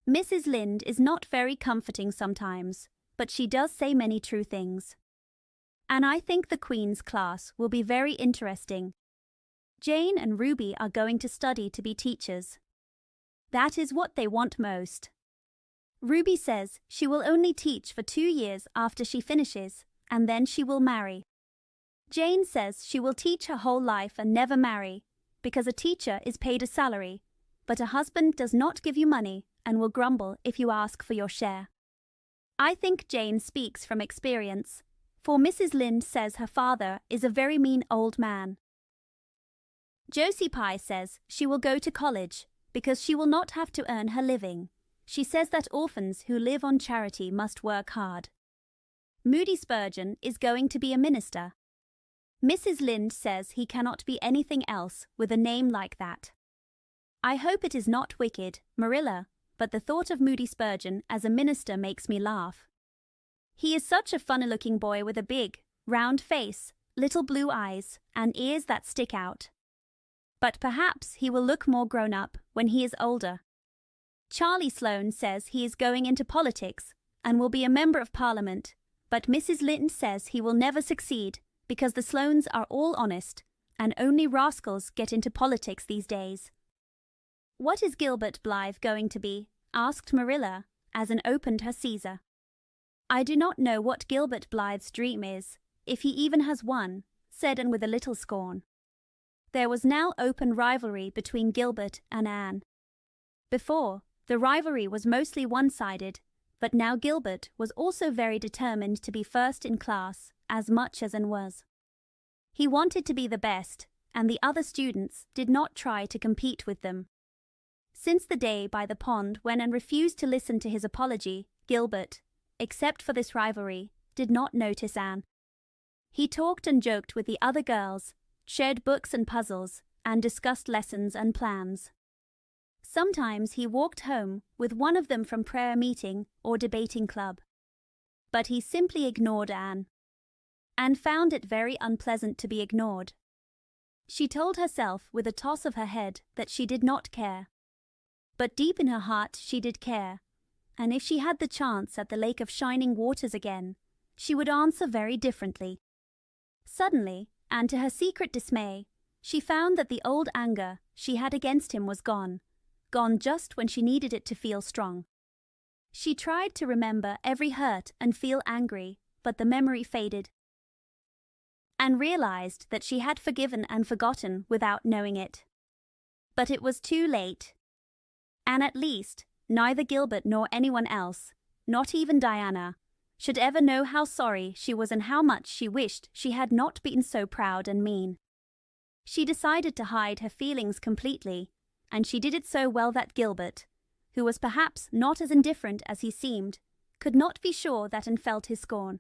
Mrs. Lynde is not very comforting sometimes, but she does say many true things. And I think the Queen's class will be very interesting. Jane and Ruby are going to study to be teachers. That is what they want most. Ruby says she will only teach for 2 years after she finishes, and then she will marry. Jane says she will teach her whole life and never marry, because a teacher is paid a salary, but a husband does not give you money and will grumble if you ask for your share. I think Jane speaks from experience, for Mrs. Lynde says her father is a very mean old man. Josie Pye says she will go to college because she will not have to earn her living. She says that orphans who live on charity must work hard. Moody Spurgeon is going to be a minister. Mrs. Lynde says he cannot be anything else with a name like that. I hope it is not wicked, Marilla, but the thought of Moody Spurgeon as a minister makes me laugh. He is such a funny-looking boy with a big, round face, little blue eyes, and ears that stick out. But perhaps he will look more grown up when he is older. Charlie Sloane says he is going into politics and will be a member of Parliament, but Mrs. Lynde says he will never succeed because the Sloanes are all honest, and only rascals get into politics these days. What is Gilbert Blythe going to be? Asked Marilla, as Anne opened her Caesar. I do not know what Gilbert Blythe's dream is, if he even has one, said Anne with a little scorn. There was now open rivalry between Gilbert and Anne. Before, the rivalry was mostly one-sided, but now Gilbert was also very determined to be first in class, as much as Anne was. He wanted to be the best, and the other students did not try to compete with them. Since the day by the pond when Anne refused to listen to his apology, Gilbert, except for this rivalry, did not notice Anne. He talked and joked with the other girls, shared books and puzzles, and discussed lessons and plans. Sometimes he walked home with one of them from prayer meeting or debating club. But he simply ignored Anne. Anne found it very unpleasant to be ignored. She told herself with a toss of her head that she did not care. But deep in her heart she did care, and if she had the chance at the Lake of Shining Waters again, she would answer very differently. Suddenly, and to her secret dismay, she found that the old anger she had against him was gone just when she needed it to feel strong. She tried to remember every hurt and feel angry, but the memory faded. Anne realized that she had forgiven and forgotten without knowing it. But it was too late. And at least, neither Gilbert nor anyone else, not even Diana, should ever know how sorry she was and how much she wished she had not been so proud and mean. She decided to hide her feelings completely, and she did it so well that Gilbert, who was perhaps not as indifferent as he seemed, could not be sure that Anne felt his scorn.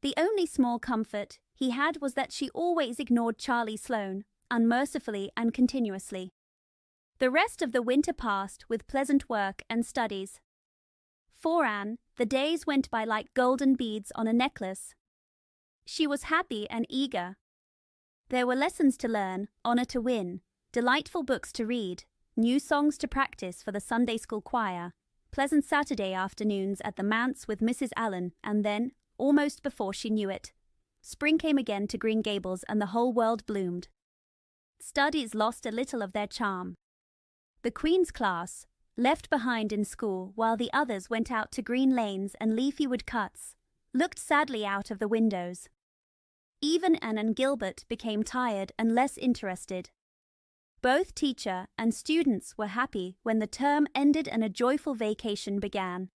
The only small comfort he had was that she always ignored Charlie Sloane, unmercifully and continuously. The rest of the winter passed with pleasant work and studies. For Anne, the days went by like golden beads on a necklace. She was happy and eager. There were lessons to learn, honor to win, delightful books to read, new songs to practice for the Sunday school choir, pleasant Saturday afternoons at the manse with Mrs. Allen, and then, almost before she knew it, spring came again to Green Gables and the whole world bloomed. studies lost a little of their charm. The Queen's class, left behind in school while the others went out to green lanes and leafy wood cuts, looked sadly out of the windows. Even Anne and Gilbert became tired and less interested. Both teacher and students were happy when the term ended and a joyful vacation began.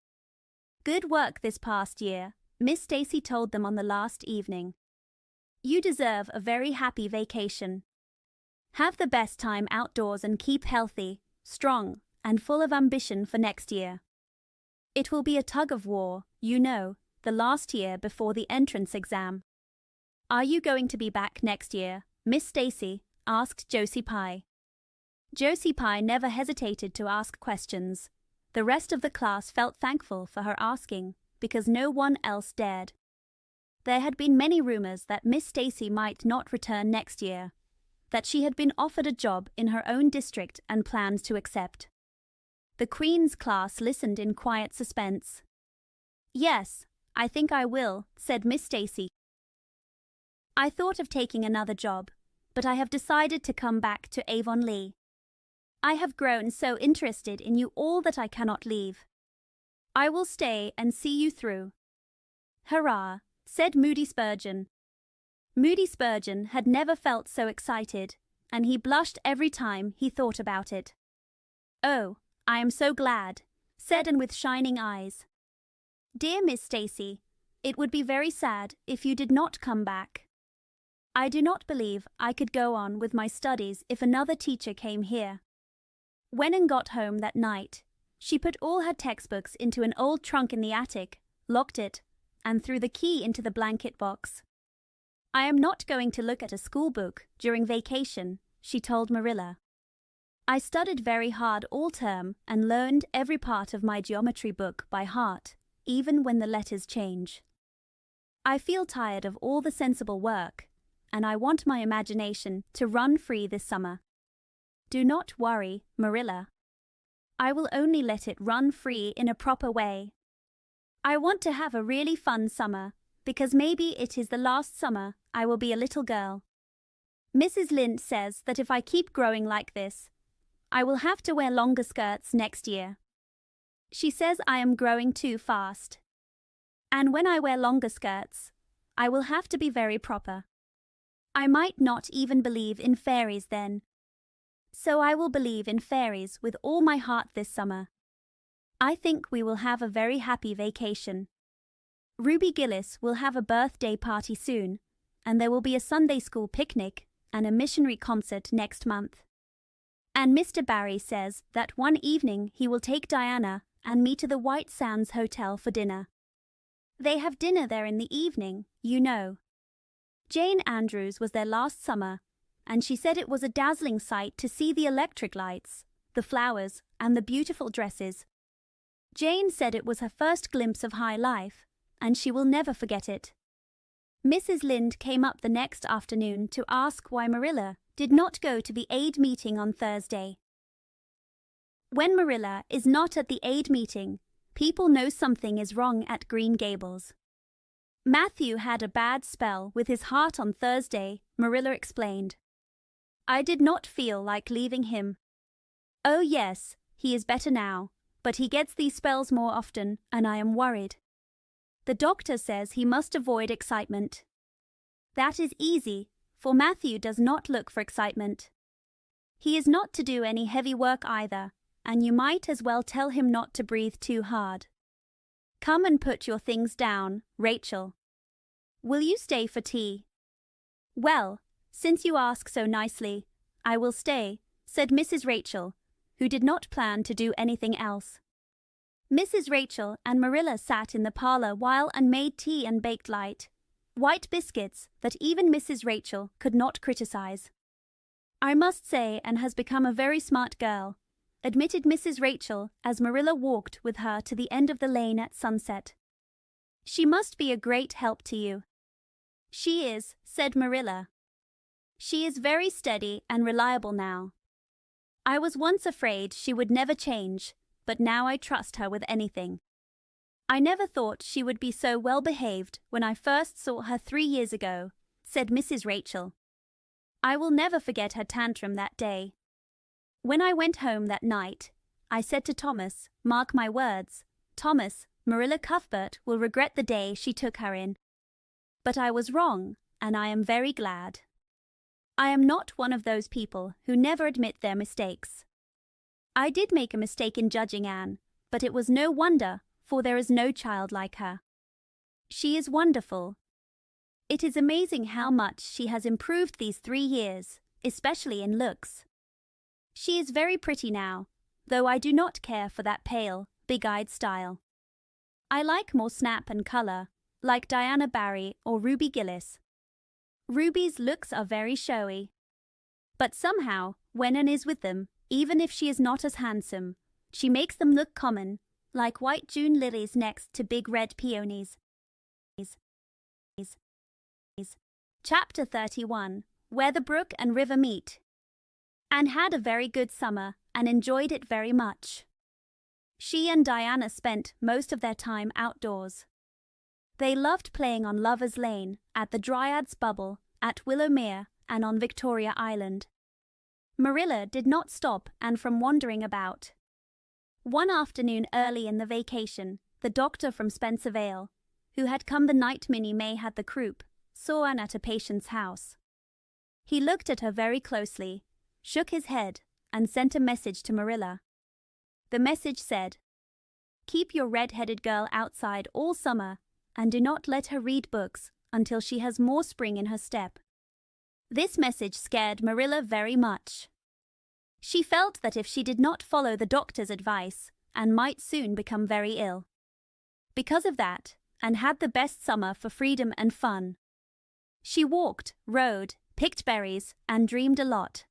"Good work this past year," Miss Stacy told them on the last evening. "You deserve a very happy vacation. Have the best time outdoors and keep healthy, strong, and full of ambition for next year. It will be a tug of war, you know, the last year before the entrance exam." "Are you going to be back next year, Miss Stacy?" asked Josie Pye. Josie Pye never hesitated to ask questions. The rest of the class felt thankful for her asking, because no one else dared. There had been many rumors that Miss Stacy might not return next year, that she had been offered a job in her own district and planned to accept. The Queen's class listened in quiet suspense. "Yes, I think I will," said Miss Stacy. "I thought of taking another job, but I have decided to come back to Avonlea. I have grown so interested in you all that I cannot leave. I will stay and see you through." "Hurrah," said Moody Spurgeon. Moody Spurgeon had never felt so excited, and he blushed every time he thought about it. "Oh, I am so glad," said Anne with shining eyes. "Dear Miss Stacy, it would be very sad if you did not come back. I do not believe I could go on with my studies if another teacher came here." When Anne got home that night, she put all her textbooks into an old trunk in the attic, locked it, and threw the key into the blanket box. "I am not going to look at a school book during vacation," she told Marilla. "I studied very hard all term and learned every part of my geometry book by heart, even when the letters change. I feel tired of all the sensible work, and I want my imagination to run free this summer. Do not worry, Marilla. I will only let it run free in a proper way. I want to have a really fun summer, because maybe it is the last summer I will be a little girl. Mrs. Lynde says that if I keep growing like this, I will have to wear longer skirts next year. She says I am growing too fast. And when I wear longer skirts, I will have to be very proper. I might not even believe in fairies then. So I will believe in fairies with all my heart this summer. I think we will have a very happy vacation. Ruby Gillis will have a birthday party soon, and there will be a Sunday school picnic and a missionary concert next month. And Mr. Barry says that one evening he will take Diana and me to the White Sands Hotel for dinner. They have dinner there in the evening, you know. Jane Andrews was there last summer, and she said it was a dazzling sight to see the electric lights, the flowers, and the beautiful dresses. Jane said it was her first glimpse of high life, and she will never forget it. Mrs. Lynde came up the next afternoon to ask why Marilla did not go to the aid meeting on Thursday. When Marilla is not at the aid meeting, people know something is wrong at Green Gables. Matthew had a bad spell with his heart on Thursday, Marilla explained. I did not feel like leaving him. Oh yes, he is better now, but he gets these spells more often, and I am worried. The doctor says he must avoid excitement. That is easy, for Matthew does not look for excitement. He is not to do any heavy work either, and you might as well tell him not to breathe too hard. Come and put your things down, Rachel. Will you stay for tea? Well, since you ask so nicely, I will stay, said Mrs. Rachel, who did not plan to do anything else. Mrs. Rachel and Marilla sat in the parlor while Anne made tea and baked light, white biscuits that even Mrs. Rachel could not criticize. I must say Anne has become a very smart girl, admitted Mrs. Rachel as Marilla walked with her to the end of the lane at sunset. She must be a great help to you. She is, said Marilla. She is very steady and reliable now. I was once afraid she would never change, but now I trust her with anything. I never thought she would be so well behaved when I first saw her 3 years ago, said Mrs. Rachel. I will never forget her tantrum that day. When I went home that night, I said to Thomas, "Mark my words, Thomas, Marilla Cuthbert will regret the day she took her in." But I was wrong, and I am very glad. I am not one of those people who never admit their mistakes. I did make a mistake in judging Anne, but it was no wonder, for there is no child like her. She is wonderful. It is amazing how much she has improved these 3 years, especially in looks. She is very pretty now, though I do not care for that pale, big-eyed style. I like more snap and color, like Diana Barry or Ruby Gillis. Ruby's looks are very showy. But somehow, when Anne is with them, even if she is not as handsome, she makes them look common, like white June lilies next to big red peonies. Chapter 31, Where the Brook and River Meet. Anne had a very good summer and enjoyed it very much. She and Diana spent most of their time outdoors. They loved playing on Lover's Lane, at the Dryad's Bubble, at Willowmere, and on Victoria Island. Marilla did not stop Anne from wandering about. One afternoon early in the vacation, the doctor from Spencer Vale, who had come the night Minnie May had the croup, saw Anne at a patient's house. He looked at her very closely, shook his head, and sent a message to Marilla. The message said, "Keep your red-headed girl outside all summer, and do not let her read books until she has more spring in her step." This message scared Marilla very much. She felt that if she did not follow the doctor's advice, Anne might soon become very ill. Because of that, Anne had the best summer for freedom and fun. She walked, rode, picked berries, and dreamed a lot.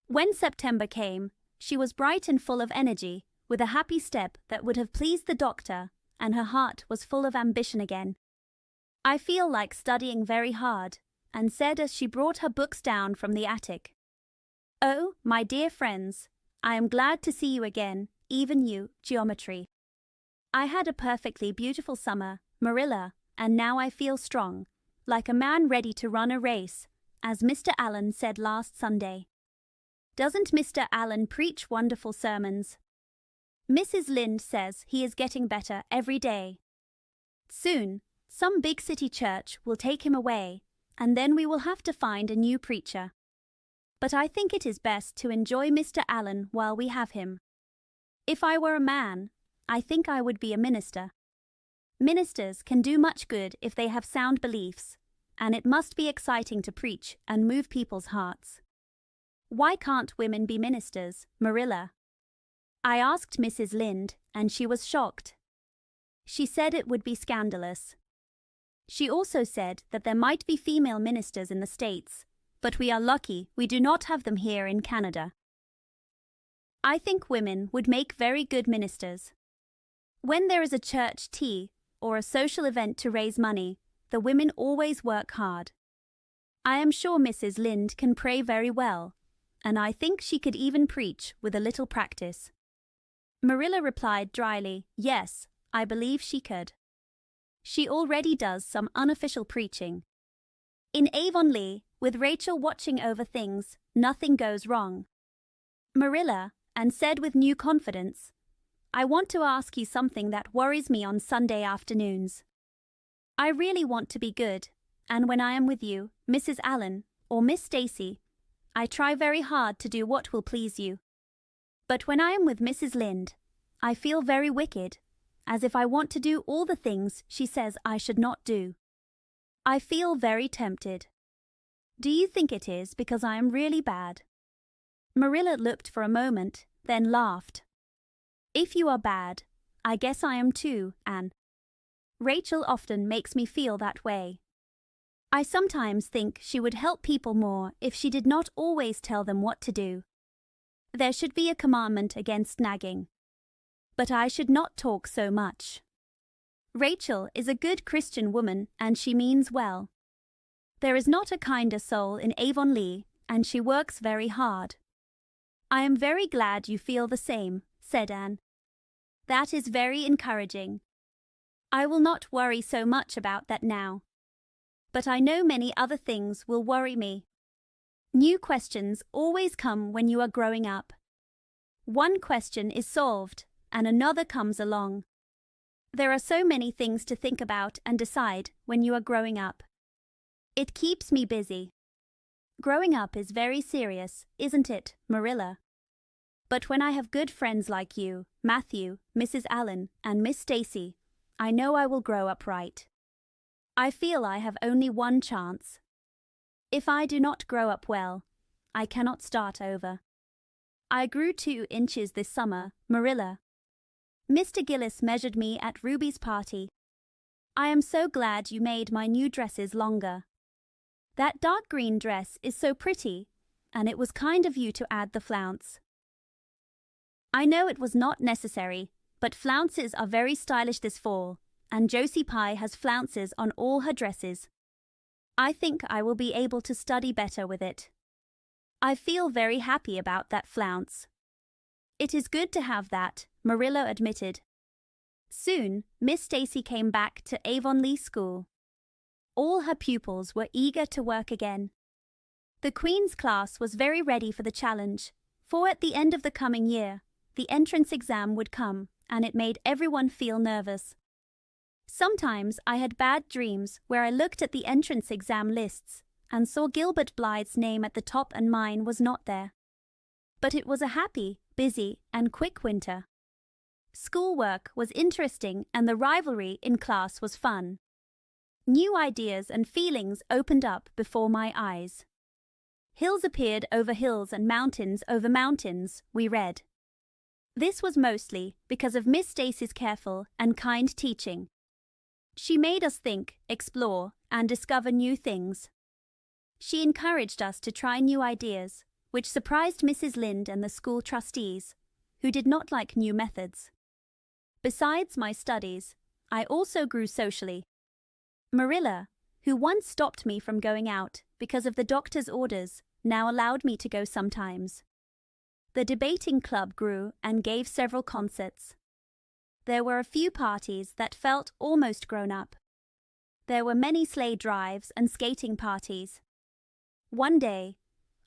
When September came, she was bright and full of energy, with a happy step that would have pleased the doctor, and her heart was full of ambition again. "I feel like studying very hard," Anne said as she brought her books down from the attic. "Oh, my dear friends, I am glad to see you again, even you, geometry. I had a perfectly beautiful summer, Marilla, and now I feel strong, like a man ready to run a race, as Mr. Allen said last Sunday. Doesn't Mr. Allen preach wonderful sermons? Mrs. Lynde says he is getting better every day. Soon, some big city church will take him away, and then we will have to find a new preacher. But I think it is best to enjoy Mr. Allen while we have him. If I were a man, I think I would be a minister. Ministers can do much good if they have sound beliefs, and it must be exciting to preach and move people's hearts. Why can't women be ministers, Marilla?" I asked Mrs. Lynde, and she was shocked. She said it would be scandalous. She also said that there might be female ministers in the States, but we are lucky we do not have them here in Canada. I think women would make very good ministers. When there is a church tea or a social event to raise money, the women always work hard. I am sure Mrs. Lynde can pray very well, and I think she could even preach with a little practice. Marilla replied dryly, "Yes, I believe she could. She already does some unofficial preaching. In Avonlea, with Rachel watching over things, nothing goes wrong." Marilla, Anne said with new confidence, "I want to ask you something that worries me on Sunday afternoons. I really want to be good, and when I am with you, Mrs. Allen, or Miss Stacy, I try very hard to do what will please you. But when I am with Mrs. Lynde, I feel very wicked, as if I want to do all the things she says I should not do. I feel very tempted. Do you think it is because I am really bad?" Marilla looked for a moment, then laughed. "If you are bad, I guess I am too, Anne. Rachel often makes me feel that way. I sometimes think she would help people more if she did not always tell them what to do. There should be a commandment against nagging. But I should not talk so much. Rachel is a good Christian woman, and she means well. There is not a kinder soul in Avonlea, and she works very hard." "I am very glad you feel the same," said Anne. "That is very encouraging. I will not worry so much about that now. But I know many other things will worry me. New questions always come when you are growing up. One question is solved, and another comes along. There are so many things to think about and decide when you are growing up. It keeps me busy. Growing up is very serious, isn't it, Marilla? But when I have good friends like you, Matthew, Mrs. Allen, and Miss Stacy, I know I will grow up right. I feel I have only one chance. If I do not grow up well, I cannot start over. I grew 2 inches this summer, Marilla. Mr. Gillis measured me at Ruby's party. I am so glad you made my new dresses longer. That dark green dress is so pretty, and it was kind of you to add the flounce. I know it was not necessary, but flounces are very stylish this fall, and Josie Pye has flounces on all her dresses. I think I will be able to study better with it. I feel very happy about that flounce. It is good to have that, Marilla admitted. Soon, Miss Stacy came back to Avonlea School. All her pupils were eager to work again. The Queen's class was very ready for the challenge, for at the end of the coming year, the entrance exam would come, and it made everyone feel nervous. Sometimes I had bad dreams where I looked at the entrance exam lists and saw Gilbert Blythe's name at the top and mine was not there. But it was a happy, busy, and quick winter. Schoolwork was interesting and the rivalry in class was fun. New ideas and feelings opened up before my eyes. Hills appeared over hills and mountains over mountains, we read. This was mostly because of Miss Stacy's careful and kind teaching. She made us think, explore, and discover new things. She encouraged us to try new ideas, which surprised Mrs. Lynde and the school trustees, who did not like new methods. Besides my studies, I also grew socially. Marilla, who once stopped me from going out because of the doctor's orders, now allowed me to go sometimes. The debating club grew and gave several concerts. There were a few parties that felt almost grown up. There were many sleigh drives and skating parties. One day,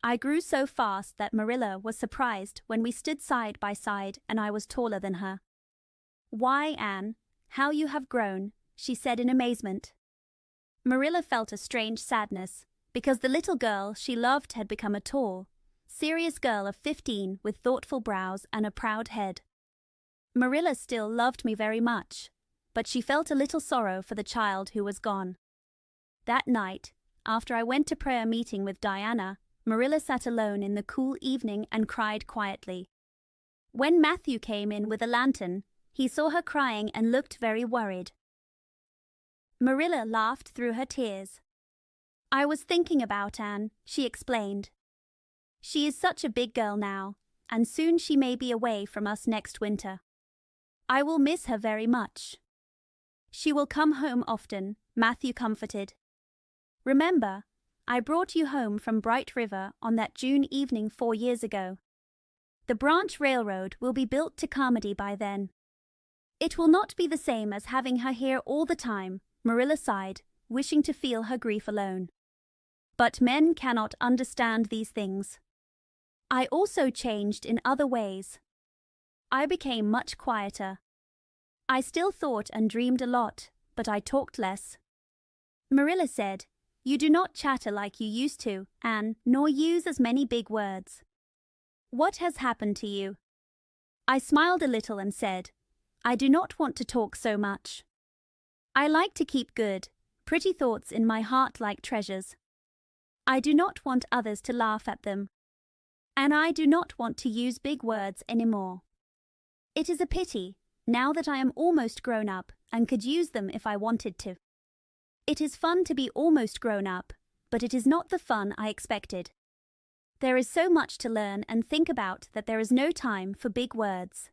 I grew so fast that Marilla was surprised when we stood side by side and I was taller than her. "Why, Anne, how you have grown," she said in amazement. Marilla felt a strange sadness, because the little girl she loved had become a tall, serious girl of 15 with thoughtful brows and a proud head. Marilla still loved me very much, but she felt a little sorrow for the child who was gone. That night, after I went to prayer meeting with Diana, Marilla sat alone in the cool evening and cried quietly. When Matthew came in with a lantern, he saw her crying and looked very worried. Marilla laughed through her tears. "I was thinking about Anne," she explained. "She is such a big girl now, and soon she may be away from us next winter. I will miss her very much." "She will come home often," Matthew comforted. "Remember, I brought you home from Bright River on that June evening 4 years ago. The branch railroad will be built to Carmody by then. It will not be the same as having her here all the time," Marilla sighed, wishing to feel her grief alone. But men cannot understand these things. I also changed in other ways. I became much quieter. I still thought and dreamed a lot, but I talked less. Marilla said, "You do not chatter like you used to, Anne, nor use as many big words. What has happened to you?" I smiled a little and said, "I do not want to talk so much. I like to keep good, pretty thoughts in my heart like treasures. I do not want others to laugh at them. And I do not want to use big words anymore. It is a pity, now that I am almost grown up and could use them if I wanted to. It is fun to be almost grown up, but it is not the fun I expected. There is so much to learn and think about that there is no time for big words.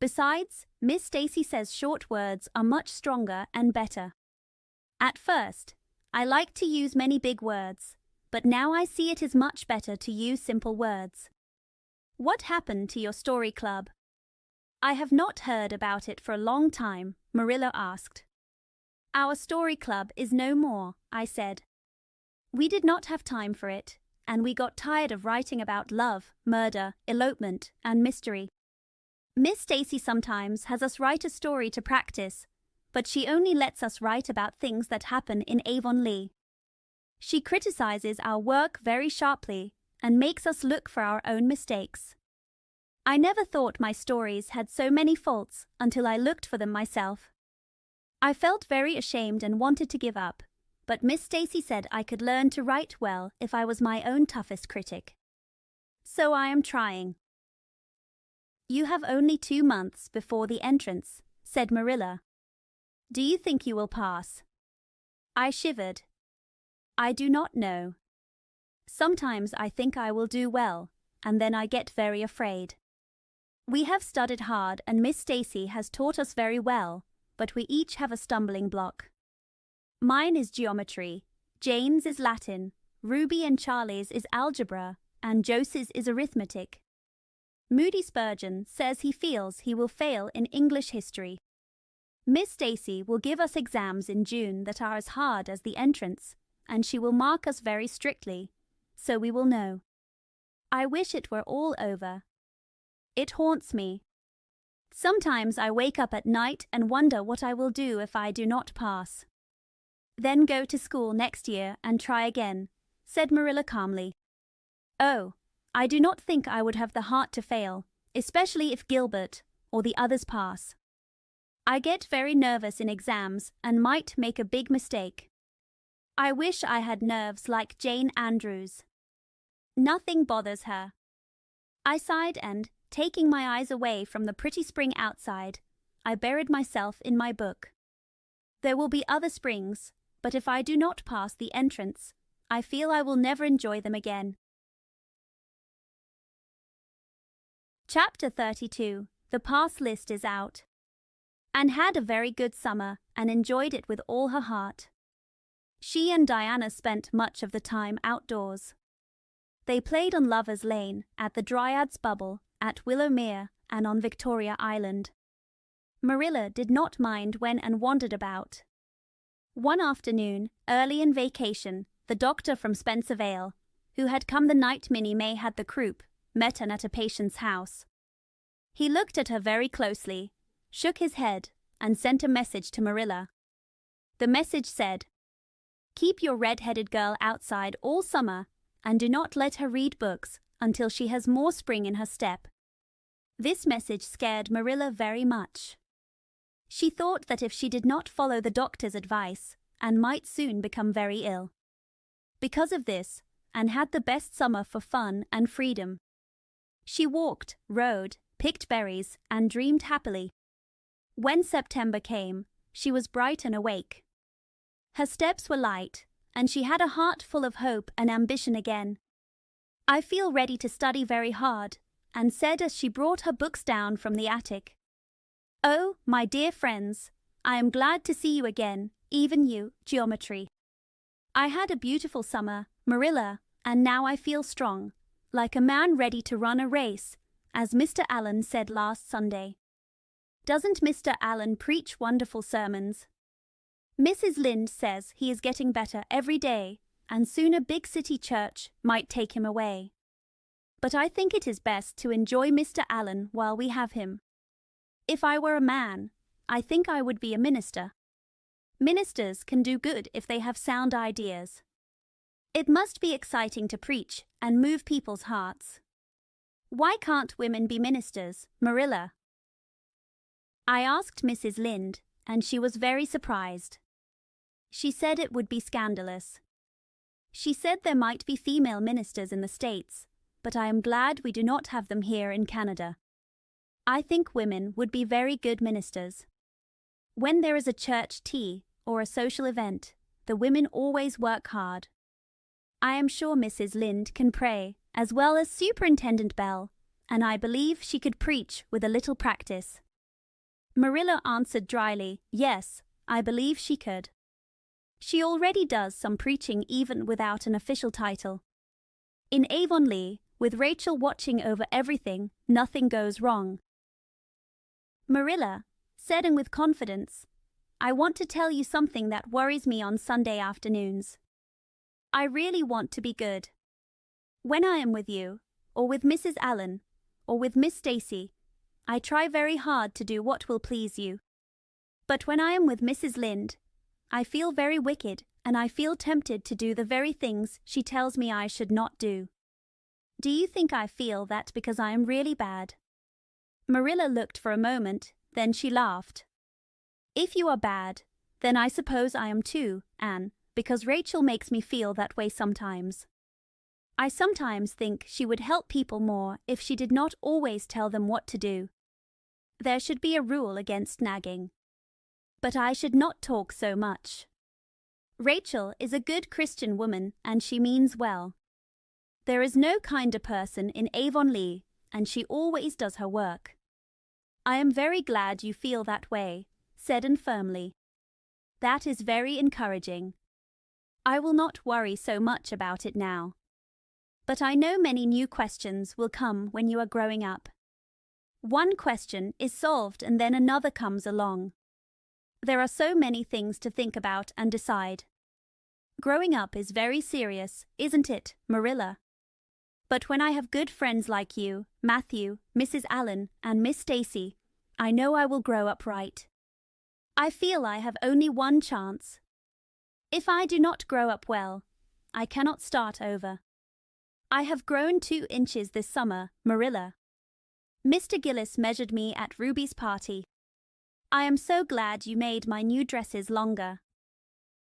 Besides, Miss Stacy says short words are much stronger and better. At first, I liked to use many big words, but now I see it is much better to use simple words." "What happened to your story club?" "I have not heard about it for a long time," Marilla asked. "Our story club is no more," I said. "We did not have time for it, and we got tired of writing about love, murder, elopement, and mystery. Miss Stacy sometimes has us write a story to practice, but she only lets us write about things that happen in Avonlea. She criticizes our work very sharply and makes us look for our own mistakes. I never thought my stories had so many faults until I looked for them myself. I felt very ashamed and wanted to give up, but Miss Stacy said I could learn to write well if I was my own toughest critic. So I am trying. You have only 2 months before the entrance, said Marilla. Do you think you will pass? I shivered. I do not know. Sometimes I think I will do well, and then I get very afraid. We have studied hard and Miss Stacy has taught us very well, but we each have a stumbling block. Mine is geometry, Jane's is Latin, Ruby and Charlie's is algebra, and Josie's is arithmetic. Moody Spurgeon says he feels he will fail in English history. Miss Stacy will give us exams in June that are as hard as the entrance, and she will mark us very strictly, so we will know. I wish it were all over. It haunts me. Sometimes I wake up at night and wonder what I will do if I do not pass. Then go to school next year and try again, said Marilla calmly. Oh, I do not think I would have the heart to fail, especially if Gilbert or the others pass. I get very nervous in exams and might make a big mistake. I wish I had nerves like Jane Andrews. Nothing bothers her. I sighed and, taking my eyes away from the pretty spring outside, I buried myself in my book. There will be other springs, but if I do not pass the entrance, I feel I will never enjoy them again. Chapter 32. The pass list is out. Anne had a very good summer and enjoyed it with all her heart. She and Diana spent much of the time outdoors. They played on Lover's Lane, at the Dryad's Bubble, at Willowmere, and on Victoria Island. Marilla did not mind when Anne wandered about. One afternoon, early in vacation, the doctor from Spencervale, who had come the night Minnie May had the croup, met Anne at a patient's house. He looked at her very closely, shook his head, and sent a message to Marilla. The message said, "Keep your red-headed girl outside all summer, and do not let her read books until she has more spring in her step." This message scared Marilla very much. She thought that if she did not follow the doctor's advice, Anne might soon become very ill. Because of this, Anne had the best summer for fun and freedom. She walked, rode, picked berries, and dreamed happily. When September came, she was bright and awake. Her steps were light, and she had a heart full of hope and ambition again. "I feel ready to study very hard," Anne said as she brought her books down from the attic. "Oh, my dear friends, I am glad to see you again, even you, geometry. I had a beautiful summer, Marilla, and now I feel strong, like a man ready to run a race, as Mr. Allen said last Sunday. Doesn't Mr. Allen preach wonderful sermons? Mrs. Lynde says he is getting better every day, and soon a big city church might take him away. But I think it is best to enjoy Mr. Allen while we have him. If I were a man, I think I would be a minister. Ministers can do good if they have sound ideas. It must be exciting to preach and move people's hearts. Why can't women be ministers, Marilla?" I asked Mrs. Lynde, and she was very surprised. She said it would be scandalous. She said there might be female ministers in the States, but I am glad we do not have them here in Canada. I think women would be very good ministers. When there is a church tea or a social event, the women always work hard. I am sure Mrs. Lynde can pray, as well as Superintendent Bell, and I believe she could preach with a little practice. Marilla answered dryly, "Yes, I believe she could. She already does some preaching even without an official title. In Avonlea, with Rachel watching over everything, nothing goes wrong." Marilla, said Anne with confidence, "I want to tell you something that worries me on Sunday afternoons. I really want to be good. When I am with you, or with Mrs. Allen, or with Miss Stacy, I try very hard to do what will please you. But when I am with Mrs. Lynde, I feel very wicked, and I feel tempted to do the very things she tells me I should not do. Do you think I feel that because I am really bad?" Marilla looked for a moment, then she laughed. "If you are bad, then I suppose I am too, Anne, because Rachel makes me feel that way sometimes. I sometimes think she would help people more if she did not always tell them what to do. There should be a rule against nagging. But I should not talk so much. Rachel is a good Christian woman, and she means well. There is no kinder person in Avonlea, and she always does her work. I am very glad you feel that way," said Anne firmly. "That is very encouraging. I will not worry so much about it now. But I know many new questions will come when you are growing up. One question is solved and then another comes along. There are so many things to think about and decide. Growing up is very serious, isn't it, Marilla? But when I have good friends like you, Matthew, Mrs. Allen, and Miss Stacy, I know I will grow up right. I feel I have only one chance. If I do not grow up well, I cannot start over. I have grown 2 inches this summer, Marilla. Mr. Gillis measured me at Ruby's party. I am so glad you made my new dresses longer.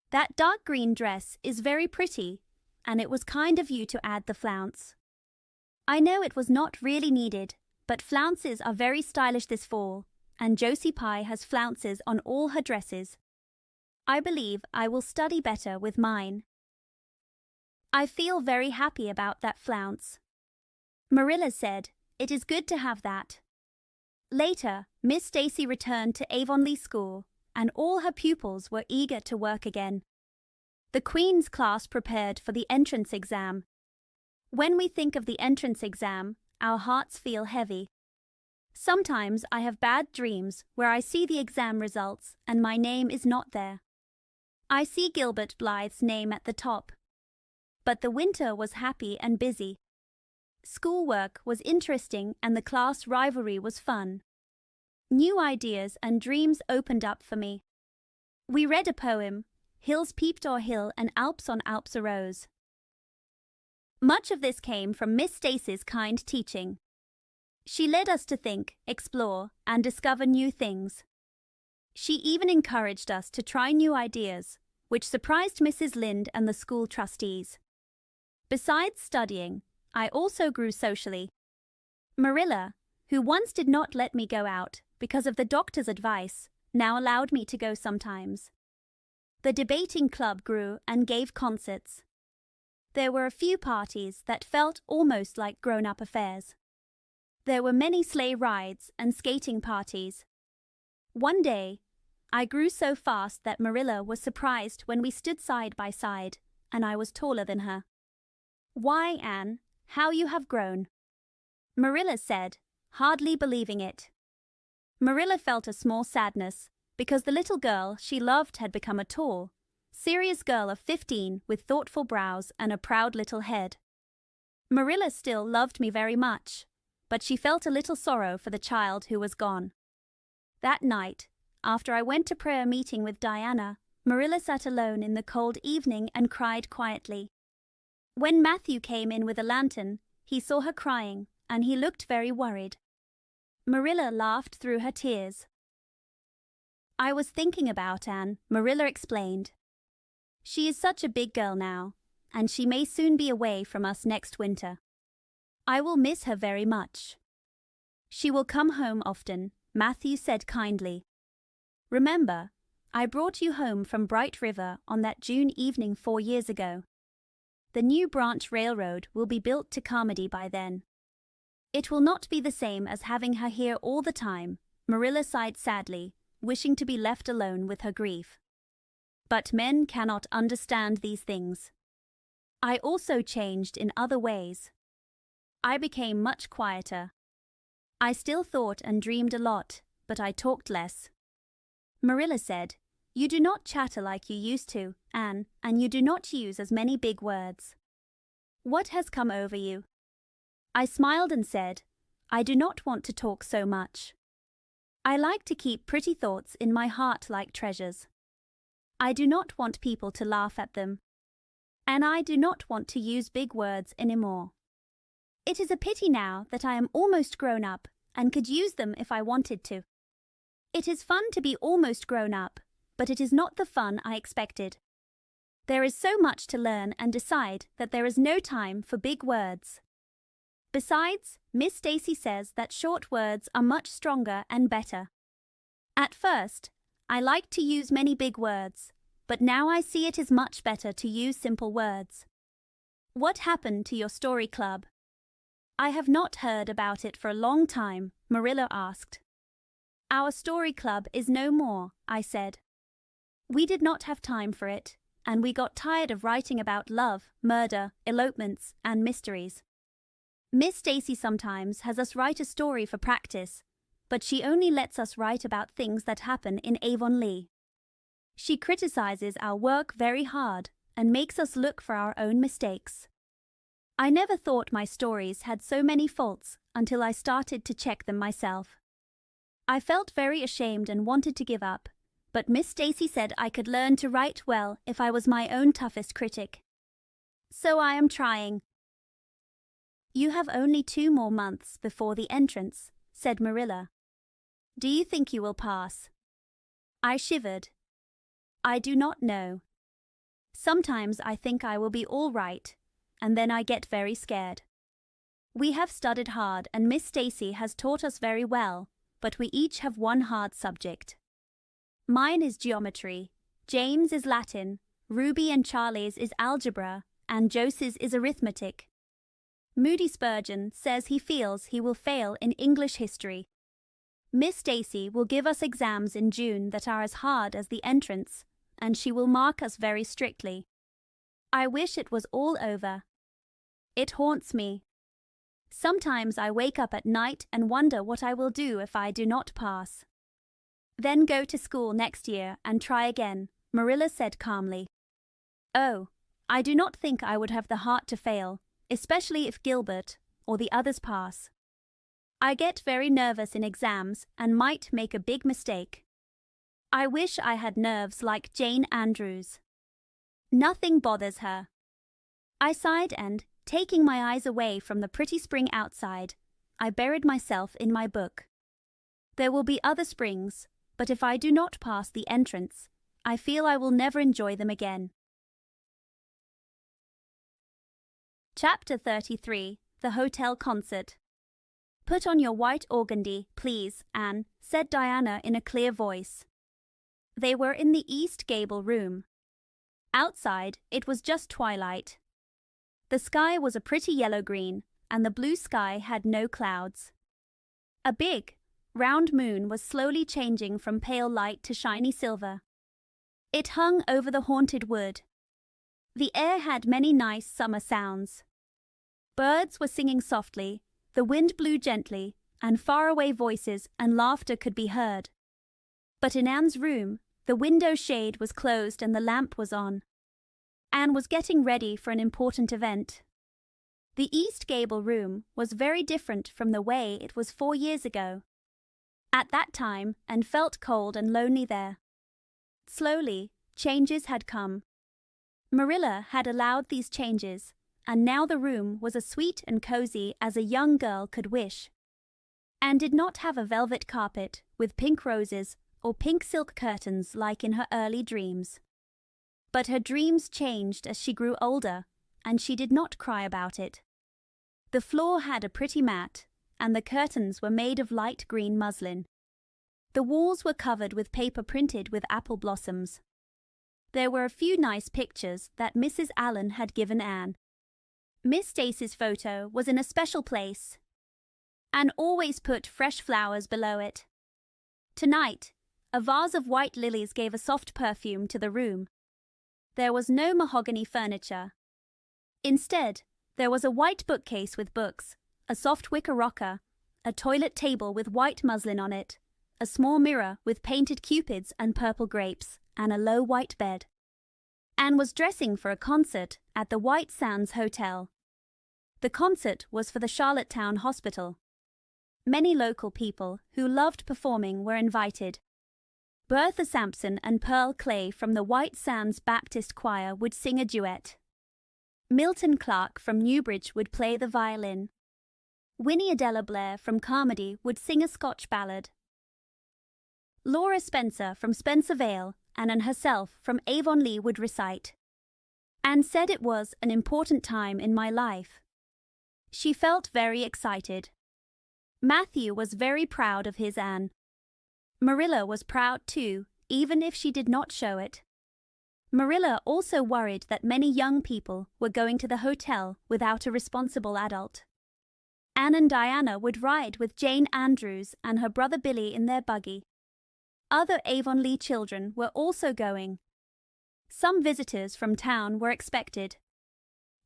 That dark green dress is very pretty, and it was kind of you to add the flounce. I know it was not really needed, but flounces are very stylish this fall, and Josie Pye has flounces on all her dresses. I believe I will study better with mine. I feel very happy about that flounce." Marilla said, "It is good to have that." Later, Miss Stacy returned to Avonlea School, and all her pupils were eager to work again. The Queen's class prepared for the entrance exam. When we think of the entrance exam, our hearts feel heavy. Sometimes I have bad dreams where I see the exam results and my name is not there. I see Gilbert Blythe's name at the top. But the winter was happy and busy. Schoolwork was interesting and the class rivalry was fun. New ideas and dreams opened up for me. We read a poem, "Hills peeped o'er hill and Alps on Alps arose." Much of this came from Miss Stacy's kind teaching. She led us to think, explore, and discover new things. She even encouraged us to try new ideas, which surprised Mrs. Lynde and the school trustees. Besides studying, I also grew socially. Marilla, who once did not let me go out because of the doctor's advice, now allowed me to go sometimes. The debating club grew and gave concerts. There were a few parties that felt almost like grown-up affairs. There were many sleigh rides and skating parties. One day, I grew so fast that Marilla was surprised when we stood side by side, and I was taller than her. "Why, Anne, how you have grown," Marilla said, hardly believing it. Marilla felt a small sadness, because the little girl she loved had become a tall, serious girl of 15 with thoughtful brows and a proud little head. Marilla still loved me very much, but she felt a little sorrow for the child who was gone. That night, after I went to prayer meeting with Diana, Marilla sat alone in the cold evening and cried quietly. When Matthew came in with a lantern, he saw her crying, and he looked very worried. Marilla laughed through her tears. "I was thinking about Anne," Marilla explained. "She is such a big girl now, and she may soon be away from us next winter. I will miss her very much." "She will come home often," Matthew said kindly. "Remember, I brought you home from Bright River on that June evening 4 years ago. The new branch railroad will be built to Carmody by then. It will not be the same as having her here all the time," Marilla sighed sadly, wishing to be left alone with her grief. But men cannot understand these things. I also changed in other ways. I became much quieter. I still thought and dreamed a lot, but I talked less. Marilla said, "You do not chatter like you used to, Anne, and you do not use as many big words." What has come over you? I smiled and said, I do not want to talk so much. I like to keep pretty thoughts in my heart like treasures. I do not want people to laugh at them. And I do not want to use big words anymore. It is a pity now that I am almost grown up and could use them if I wanted to. It is fun to be almost grown up, but it is not the fun I expected. There is so much to learn and decide that there is no time for big words. Besides, Miss Stacy says that short words are much stronger and better. At first, I liked to use many big words, but now I see it is much better to use simple words. What happened to your story club? I have not heard about it for a long time, Marilla asked. Our story club is no more, I said. We did not have time for it, and we got tired of writing about love, murder, elopements, and mysteries. Miss Stacy sometimes has us write a story for practice, but she only lets us write about things that happen in Avonlea. She criticizes our work very hard and makes us look for our own mistakes. I never thought my stories had so many faults until I started to check them myself. I felt very ashamed and wanted to give up, but Miss Stacy said I could learn to write well if I was my own toughest critic. So I am trying. You have only 2 more months before the entrance, said Marilla. Do you think you will pass? I shivered. I do not know. Sometimes I think I will be all right, and then I get very scared. We have studied hard and Miss Stacy has taught us very well, but we each have one hard subject. Mine is geometry, James is Latin, Ruby and Charlie's is algebra, and Josie's is arithmetic. Moody Spurgeon says he feels he will fail in English history. Miss Stacy will give us exams in June that are as hard as the entrance, and she will mark us very strictly. I wish it was all over. It haunts me. Sometimes I wake up at night and wonder what I will do if I do not pass. Then go to school next year and try again, Marilla said calmly. Oh, I do not think I would have the heart to fail, especially if Gilbert or the others pass. I get very nervous in exams and might make a big mistake. I wish I had nerves like Jane Andrews. Nothing bothers her. I sighed and, taking my eyes away from the pretty spring outside, I buried myself in my book. There will be other springs, but if I do not pass the entrance, I feel I will never enjoy them again. Chapter 33, The Hotel Concert. Put on your white organdy, please, Anne, said Diana in a clear voice. They were in the east gable room. Outside, it was just twilight. The sky was a pretty yellow-green, and the blue sky had no clouds. A big, round moon was slowly changing from pale light to shiny silver. It hung over the haunted wood. The air had many nice summer sounds. Birds were singing softly, the wind blew gently, and faraway voices and laughter could be heard. But in Anne's room, the window shade was closed and the lamp was on. Anne was getting ready for an important event. The east gable room was very different from the way it was 4 years ago. At that time, Anne felt cold and lonely there. Slowly, changes had come. Marilla had allowed these changes, and now the room was as sweet and cozy as a young girl could wish. Anne did not have a velvet carpet with pink roses or pink silk curtains like in her early dreams. But her dreams changed as she grew older, and she did not cry about it. The floor had a pretty mat, and the curtains were made of light green muslin. The walls were covered with paper printed with apple blossoms. There were a few nice pictures that Mrs. Allen had given Anne. Miss Stacy's photo was in a special place. Anne always put fresh flowers below it. Tonight, a vase of white lilies gave a soft perfume to the room. There was no mahogany furniture. Instead, there was a white bookcase with books, a soft wicker rocker, a toilet table with white muslin on it, a small mirror with painted cupids and purple grapes, and a low white bed. Anne was dressing for a concert at the White Sands Hotel, The concert was for the Charlottetown Hospital. Many local people who loved performing were invited. Bertha Sampson and Pearl Clay from the White Sands Baptist Choir would sing a duet. Milton Clark from Newbridge would play the violin. Winnie Adela Blair from Carmody would sing a Scotch ballad. Laura Spencer from Spencer Vale and Anne herself from Avonlea would recite. Anne said it was an important time in my life. She felt very excited. Matthew was very proud of his Anne. Marilla was proud too, even if she did not show it. Marilla also worried that many young people were going to the hotel without a responsible adult. Anne and Diana would ride with Jane Andrews and her brother Billy in their buggy. Other Avonlea children were also going. Some visitors from town were expected.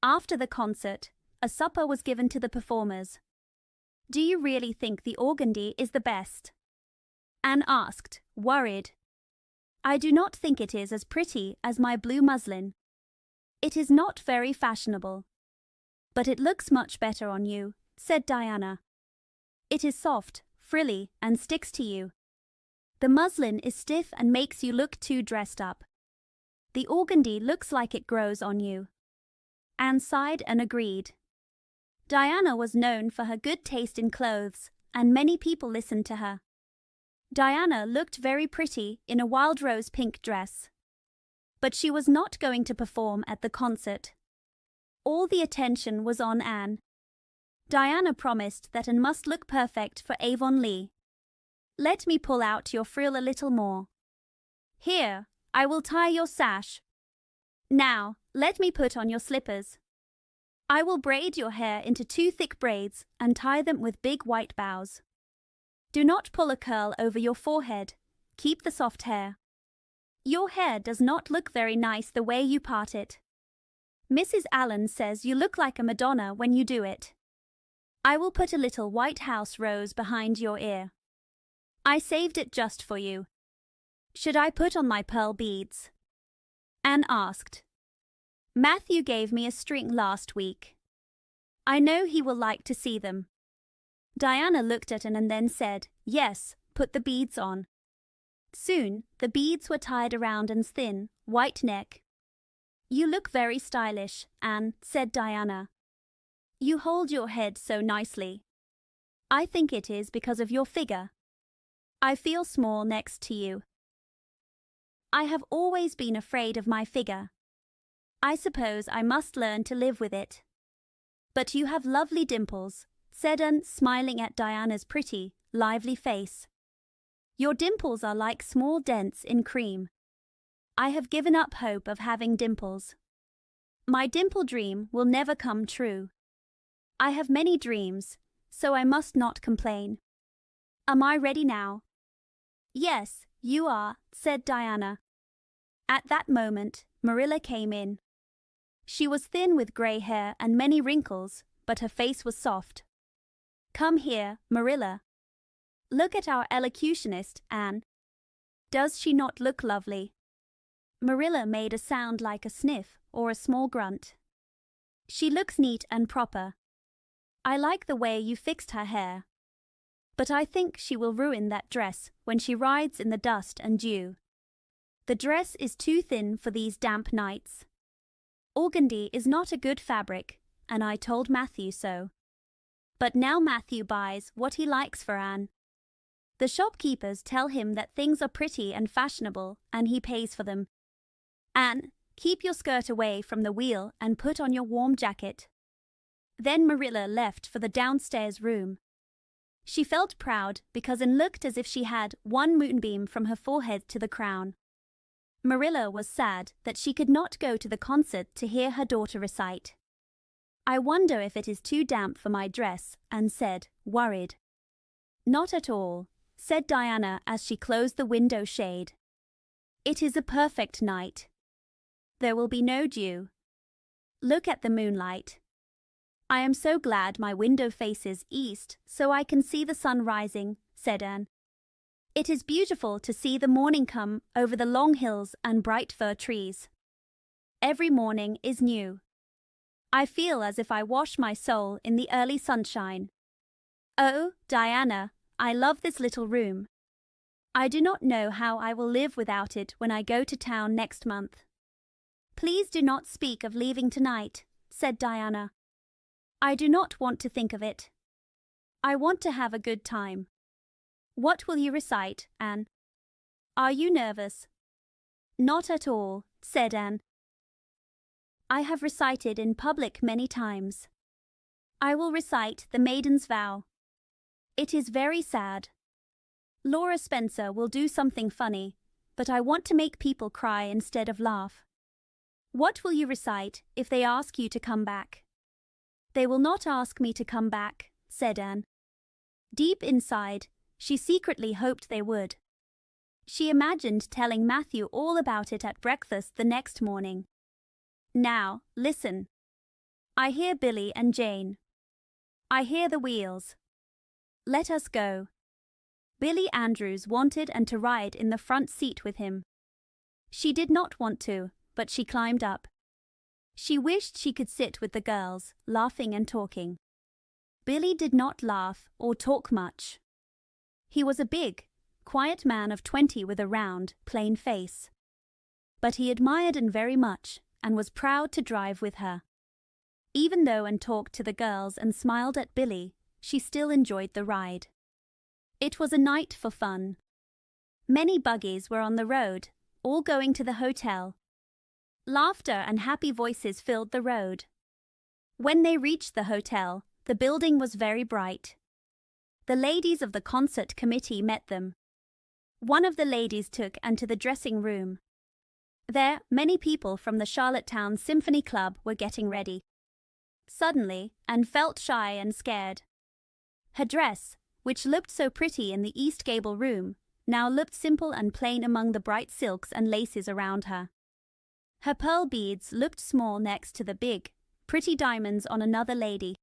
After the concert, a supper was given to the performers. "Do you really think the organdy is the best?" Anne asked, worried. "I do not think it is as pretty as my blue muslin. It is not very fashionable. But it looks much better on you," said Diana. "It is soft, frilly, and sticks to you. The muslin is stiff and makes you look too dressed up. The organdy looks like it grows on you." Anne sighed and agreed. Diana was known for her good taste in clothes, and many people listened to her. Diana looked very pretty in a wild rose pink dress. But she was not going to perform at the concert. All the attention was on Anne. Diana promised that Anne must look perfect for Avonlea. "Let me pull out your frill a little more. Here, I will tie your sash. Now, let me put on your slippers. I will braid your hair into 2 thick braids and tie them with big white bows. Do not pull a curl over your forehead. Keep the soft hair. Your hair does not look very nice the way you part it. Mrs. Allen says you look like a Madonna when you do it. I will put a little white house rose behind your ear. I saved it just for you. Should I put on my pearl beads?" Anne asked. "Matthew gave me a string last week. I know he will like to see them." Diana looked at Anne and then said, "Yes, put the beads on." Soon the beads were tied around Anne's thin, white neck. "You look very stylish, Anne," said Diana. "You hold your head so nicely. I think it is because of your figure. I feel small next to you. I have always been afraid of my figure. I suppose I must learn to live with it. But you have lovely dimples," said Anne, smiling at Diana's pretty, lively face. "Your dimples are like small dents in cream. I have given up hope of having dimples. My dimple dream will never come true. I have many dreams, so I must not complain. Am I ready now?" "Yes, you are," said Diana. At that moment, Marilla came in. She was thin with grey hair and many wrinkles, but her face was soft. "Come here, Marilla. Look at our elocutionist, Anne. Does she not look lovely?" Marilla made a sound like a sniff or a small grunt. "She looks neat and proper. I like the way you fixed her hair. But I think she will ruin that dress when she rides in the dust and dew. The dress is too thin for these damp nights. Organdy is not a good fabric, and I told Matthew so. But now Matthew buys what he likes for Anne. The shopkeepers tell him that things are pretty and fashionable, and he pays for them. Anne, keep your skirt away from the wheel and put on your warm jacket." Then Marilla left for the downstairs room. She felt proud because Anne looked as if she had one moonbeam from her forehead to the crown. Marilla was sad that she could not go to the concert to hear her daughter recite. "I wonder if it is too damp for my dress," Anne said, worried. "Not at all," said Diana as she closed the window shade. "It is a perfect night. There will be no dew. Look at the moonlight. I am so glad my window faces east so I can see the sun rising," said Anne. "It is beautiful to see the morning come over the long hills and bright fir trees. Every morning is new. I feel as if I wash my soul in the early sunshine. Oh, Diana, I love this little room. I do not know how I will live without it when I go to town next month. Please do not speak of leaving tonight, said Diana. I do not want to think of it. I want to have a good time. What will you recite, Anne? Are you nervous? Not at all, said Anne. I have recited in public many times. I will recite The Maiden's Vow. It is very sad. Laura Spencer will do something funny, but I want to make people cry instead of laugh. What will you recite if they ask you to come back? They will not ask me to come back, said Anne. Deep inside, she secretly hoped they would. She imagined telling Matthew all about it at breakfast the next morning. Now, listen. I hear Billy and Jane. I hear the wheels. Let us go. Billy Andrews wanted Anne to ride in the front seat with him. She did not want to, but she climbed up. She wished she could sit with the girls, laughing and talking. Billy did not laugh or talk much. He was a big, quiet man of 20 with a round, plain face. But he admired Anne very much and was proud to drive with her. Even though Anne talked to the girls and smiled at Billy, she still enjoyed the ride. It was a night for fun. Many buggies were on the road, all going to the hotel. Laughter and happy voices filled the road. When they reached the hotel, the building was very bright. The ladies of the concert committee met them. One of the ladies took Anne to the dressing room. There, many people from the Charlottetown Symphony Club were getting ready. Suddenly, Anne felt shy and scared. Her dress, which looked so pretty in the East Gable room, now looked simple and plain among the bright silks and laces around her. Her pearl beads looked small next to the big, pretty diamonds on another lady,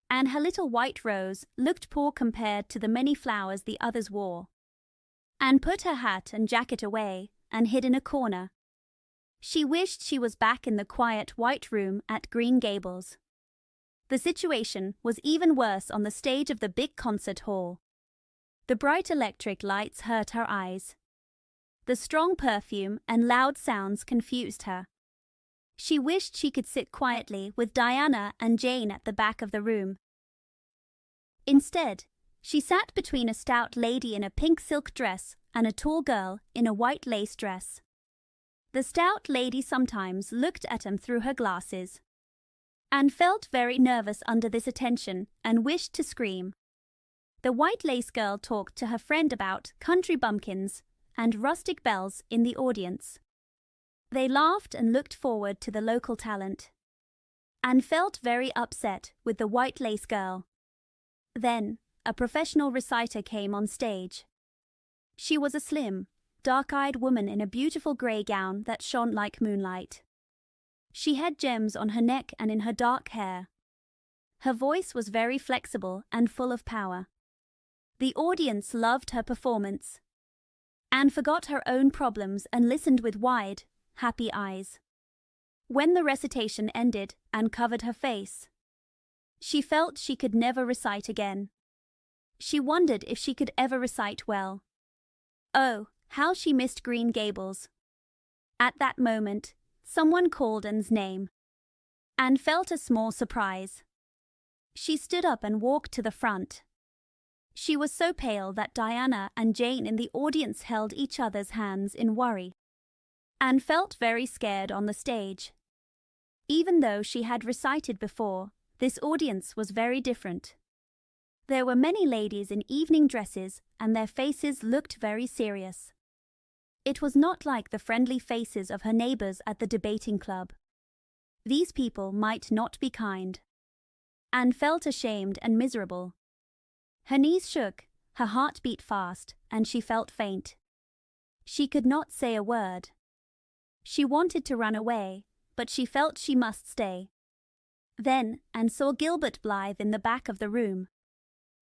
and her little white rose looked poor compared to the many flowers the others wore. Anne put her hat and jacket away and hid in a corner. She wished she was back in the quiet white room at Green Gables. The situation was even worse on the stage of the big concert hall. The bright electric lights hurt her eyes. The strong perfume and loud sounds confused her. She wished she could sit quietly with Diana and Jane at the back of the room. Instead, she sat between a stout lady in a pink silk dress and a tall girl in a white lace dress. The stout lady sometimes looked at him through her glasses. Anne felt very nervous under this attention and wished to scream. The white lace girl talked to her friend about country bumpkins and rustic bells in the audience. They laughed and looked forward to the local talent. Anne felt very upset with the white lace girl. Then, a professional reciter came on stage. She was a slim, dark-eyed woman in a beautiful grey gown that shone like moonlight. She had gems on her neck and in her dark hair. Her voice was very flexible and full of power. The audience loved her performance. Anne forgot her own problems and listened with wide, happy eyes. When the recitation ended, Anne covered her face. She felt she could never recite again. She wondered if she could ever recite well. Oh, how she missed Green Gables. At that moment, someone called Anne's name. Anne felt a small surprise. She stood up and walked to the front. She was so pale that Diana and Jane in the audience held each other's hands in worry. Anne felt very scared on the stage. Even though she had recited before, this audience was very different. There were many ladies in evening dresses and their faces looked very serious. It was not like the friendly faces of her neighbours at the debating club. These people might not be kind. Anne felt ashamed and miserable. Her knees shook, her heart beat fast, and she felt faint. She could not say a word. She wanted to run away, but she felt she must stay. Then Anne saw Gilbert Blythe in the back of the room.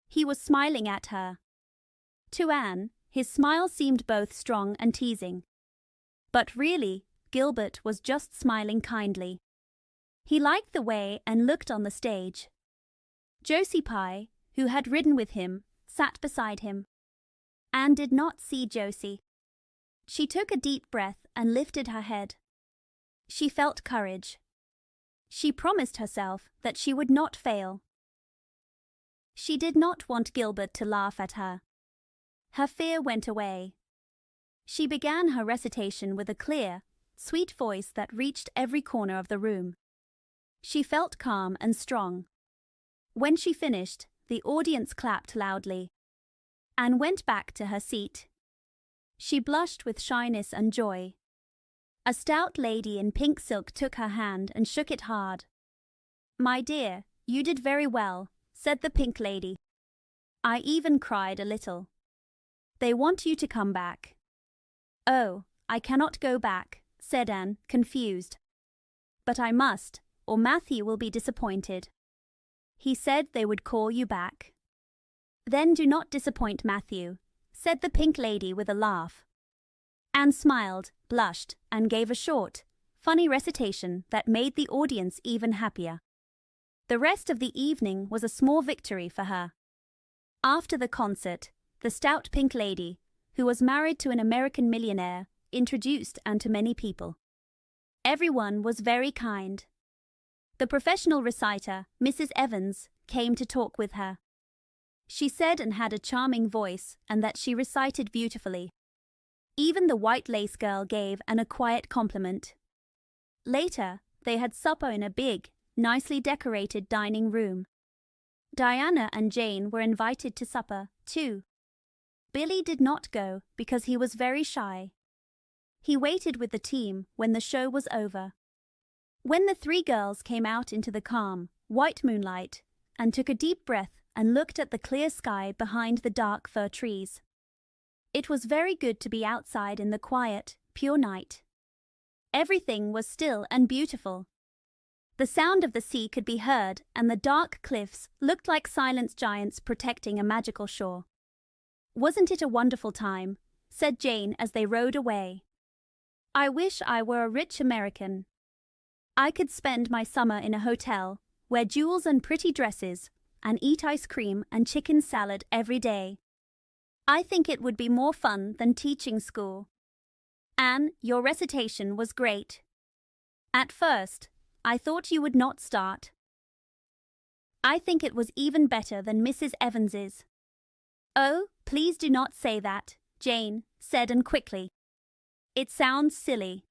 He was smiling at her. To Anne, his smile seemed both strong and teasing. But really, Gilbert was just smiling kindly. He liked the way and looked on the stage. Josie Pye, who had ridden with him, sat beside him. Anne did not see Josie. She took a deep breath and lifted her head. She felt courage. She promised herself that she would not fail. She did not want Gilbert to laugh at her. Her fear went away. She began her recitation with a clear, sweet voice that reached every corner of the room. She felt calm and strong. When she finished, the audience clapped loudly. Anne went back to her seat. She blushed with shyness and joy. A stout lady in pink silk took her hand and shook it hard. "My dear, you did very well," said the pink lady. "I even cried a little. They want you to come back." "Oh, I cannot go back," said Anne, confused. "But I must, or Matthew will be disappointed. He said they would call you back." "Then do not disappoint Matthew," said the pink lady with a laugh. Anne smiled, blushed, and gave a short, funny recitation that made the audience even happier. The rest of the evening was a small victory for her. After the concert, the stout pink lady, who was married to an American millionaire, introduced Anne to many people. Everyone was very kind. The professional reciter, Mrs. Evans, came to talk with her. She said Anne had a charming voice and that she recited beautifully. Even the white lace girl gave Anne a quiet compliment. Later, they had supper in a big, nicely decorated dining room. Diana and Jane were invited to supper, too. Billy did not go because he was very shy. He waited with the team when the show was over. When the three girls came out into the calm, white moonlight, and took a deep breath and looked at the clear sky behind the dark fir trees, it was very good to be outside in the quiet, pure night. Everything was still and beautiful. The sound of the sea could be heard, and the dark cliffs looked like silent giants protecting a magical shore. "Wasn't it a wonderful time?" said Jane as they rode away. "I wish I were a rich American. I could spend my summer in a hotel, wear jewels and pretty dresses, and eat ice cream and chicken salad every day. I think it would be more fun than teaching school. Anne, your recitation was great. At first, I thought you would not start. I think it was even better than Mrs. Evans's." "Oh, please do not say that," Jane said Anne quickly. "It sounds silly.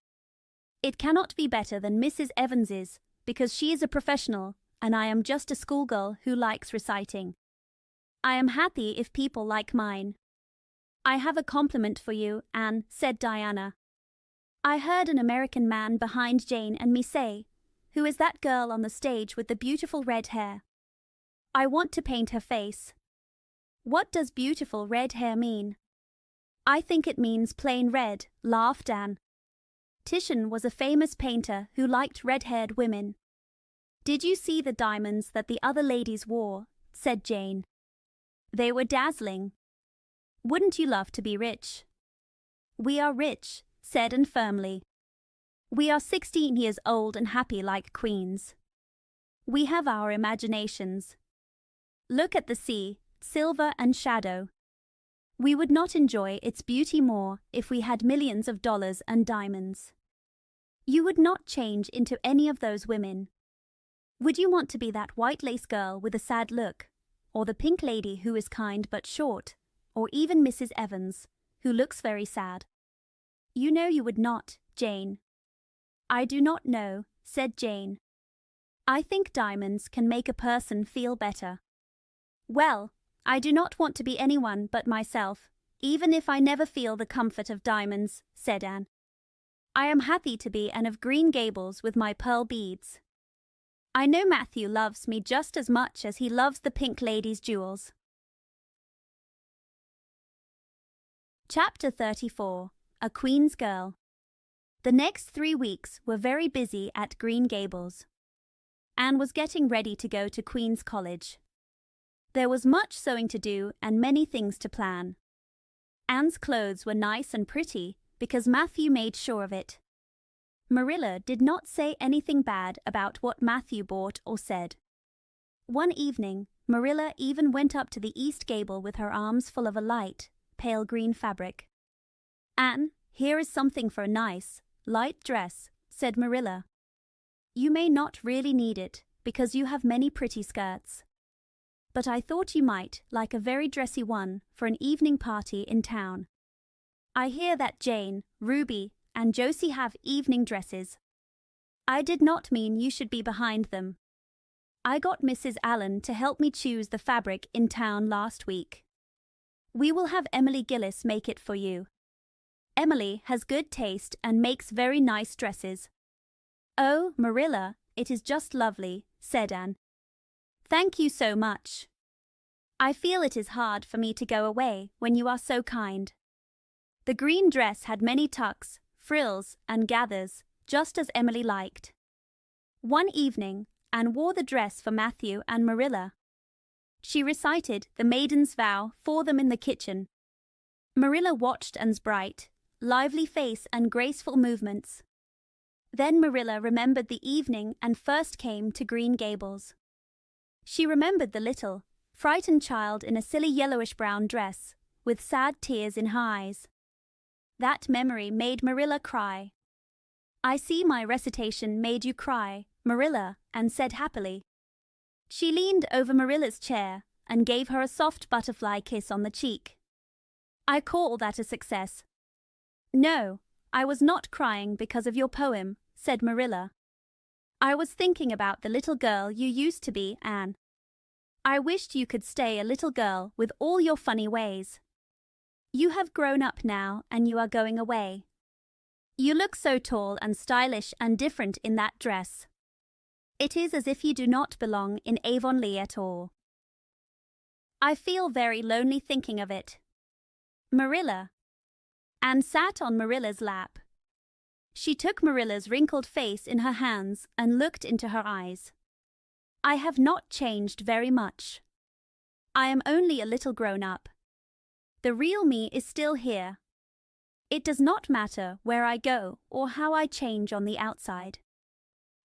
It cannot be better than Mrs. Evans's because she is a professional and I am just a schoolgirl who likes reciting. I am happy if people like mine." "I have a compliment for you, Anne," said Diana. "I heard an American man behind Jane and me say, 'Who is that girl on the stage with the beautiful red hair?' I want to paint her face." "What does beautiful red hair mean?" "I think it means plain red," laughed Anne. "Titian was a famous painter who liked red-haired women." "Did you see the diamonds that the other ladies wore?" said Jane. "They were dazzling. Wouldn't you love to be rich?" "We are rich," said Anne firmly. "We are 16 years old and happy like queens. We have our imaginations. Look at the sea, silver and shadow. We would not enjoy its beauty more if we had millions of dollars and diamonds. You would not change into any of those women. Would you want to be that white lace girl with a sad look, or the pink lady who is kind but short, or even Mrs. Evans, who looks very sad? You know you would not, Jane." "I do not know," said Jane. "I think diamonds can make a person feel better." "Well, I do not want to be anyone but myself, even if I never feel the comfort of diamonds," said Anne. "I am happy to be Anne of Green Gables with my pearl beads. I know Matthew loves me just as much as he loves the pink lady's jewels." Chapter 34. A Queen's Girl. The next 3 weeks were very busy at Green Gables. Anne was getting ready to go to Queen's College. There was much sewing to do and many things to plan. Anne's clothes were nice and pretty because Matthew made sure of it. Marilla did not say anything bad about what Matthew bought or said. One evening, Marilla even went up to the east gable with her arms full of a light, pale green fabric. "Anne, here is something for a nice, light dress," said Marilla. "You may not really need it, because you have many pretty skirts. But I thought you might like a very dressy one for an evening party in town. I hear that Jane, Ruby, and Josie have evening dresses. I did not mean you should be behind them. I got Mrs. Allen to help me choose the fabric in town last week. We will have Emily Gillis make it for you. Emily has good taste and makes very nice dresses." "Oh, Marilla, it is just lovely," said Anne. "Thank you so much. I feel it is hard for me to go away when you are so kind." The green dress had many tucks, frills, and gathers, just as Emily liked. One evening, Anne wore the dress for Matthew and Marilla. She recited the Maiden's Vow for them in the kitchen. Marilla watched Anne's bright, lively face and graceful movements. Then Marilla remembered the evening Anne first came to Green Gables. She remembered the little, frightened child in a silly yellowish-brown dress, with sad tears in her eyes. That memory made Marilla cry. "I see my recitation made you cry, Marilla," Anne said happily. She leaned over Marilla's chair and gave her a soft butterfly kiss on the cheek. "I call that a success." "No, I was not crying because of your poem," said Marilla. "I was thinking about the little girl you used to be, Anne. I wished you could stay a little girl with all your funny ways. You have grown up now and you are going away. You look so tall and stylish and different in that dress. It is as if you do not belong in Avonlea at all. I feel very lonely thinking of it. Marilla." Anne sat on Marilla's lap. She took Marilla's wrinkled face in her hands and looked into her eyes. "I have not changed very much. I am only a little grown up. The real me is still here. It does not matter where I go or how I change on the outside.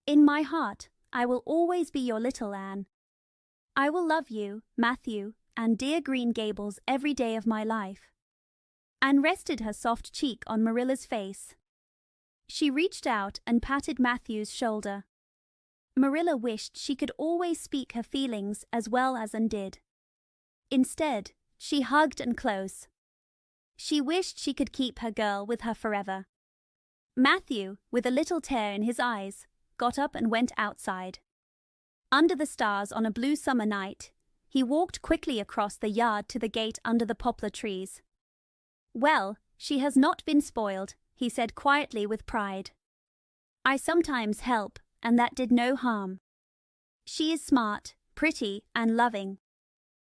In my heart, I will always be your little Anne. I will love you, Matthew, and dear Green Gables every day of my life." Anne rested her soft cheek on Marilla's face. She reached out and patted Matthew's shoulder. Marilla wished she could always speak her feelings as well as Anne did. Instead, she hugged Anne close. She wished she could keep her girl with her forever. Matthew, with a little tear in his eyes, got up and went outside. Under the stars on a blue summer night, he walked quickly across the yard to the gate under the poplar trees. "Well, she has not been spoiled," he said quietly with pride. "I sometimes help, and that did no harm. She is smart, pretty, and loving.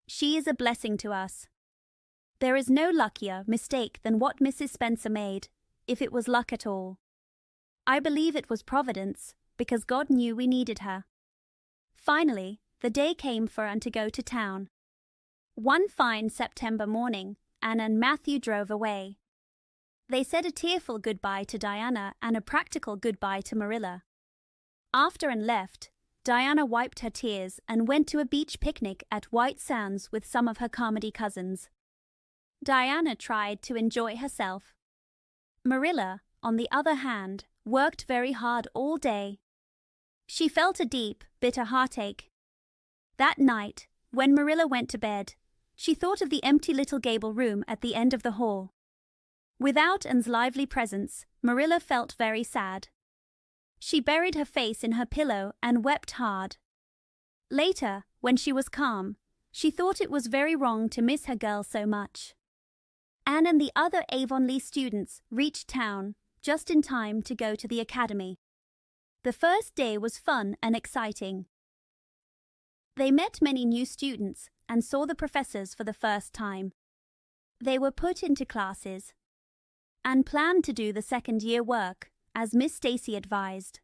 She is a blessing to us. There is no luckier mistake than what Mrs. Spencer made, if it was luck at all. I believe it was Providence, because God knew we needed her." Finally, the day came for Anne to go to town. One fine September morning, Anne and Matthew drove away. They said a tearful goodbye to Diana and a practical goodbye to Marilla. After Anne left, Diana wiped her tears and went to a beach picnic at White Sands with some of her Carmody cousins. Diana tried to enjoy herself. Marilla, on the other hand, worked very hard all day. She felt a deep, bitter heartache. That night, when Marilla went to bed, she thought of the empty little gable room at the end of the hall. Without Anne's lively presence, Marilla felt very sad. She buried her face in her pillow and wept hard. Later, when she was calm, she thought it was very wrong to miss her girl so much. Anne and the other Avonlea students reached town just in time to go to the academy. The first day was fun and exciting. They met many new students and saw the professors for the first time. They were put into classes. Anne planned to do the second-year work, as Miss Stacy advised.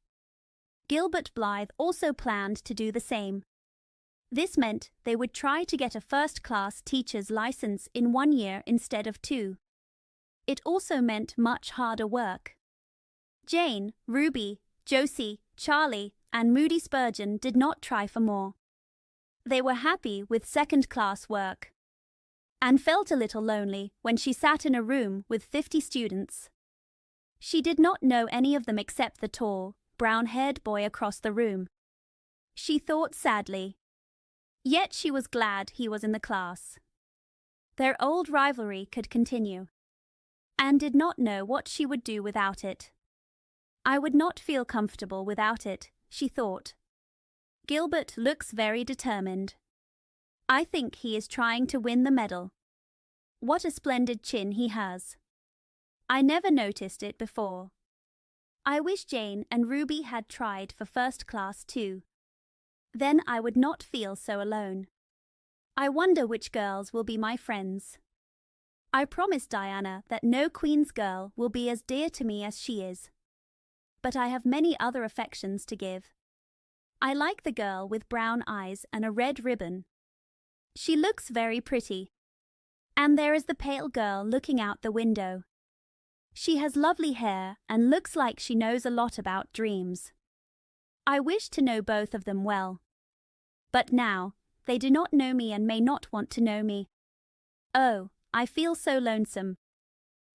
Gilbert Blythe also planned to do the same. This meant they would try to get a first-class teacher's license in 1 year instead of 2. It also meant much harder work. Jane, Ruby, Josie, Charlie, and Moody Spurgeon did not try for more. They were happy with second-class work. Anne felt a little lonely when she sat in a room with 50 students. She did not know any of them except the tall, brown-haired boy across the room. She thought sadly. Yet she was glad he was in the class. Their old rivalry could continue. Anne did not know what she would do without it. I would not feel comfortable without it, she thought. Gilbert looks very determined. I think he is trying to win the medal. What a splendid chin he has. I never noticed it before. I wish Jane and Ruby had tried for first class too. Then I would not feel so alone. I wonder which girls will be my friends. I promised Diana that no Queen's girl will be as dear to me as she is. But I have many other affections to give. I like the girl with brown eyes and a red ribbon. She looks very pretty. And there is the pale girl looking out the window. She has lovely hair and looks like she knows a lot about dreams. I wish to know both of them well. But now, they do not know me and may not want to know me. Oh, I feel so lonesome.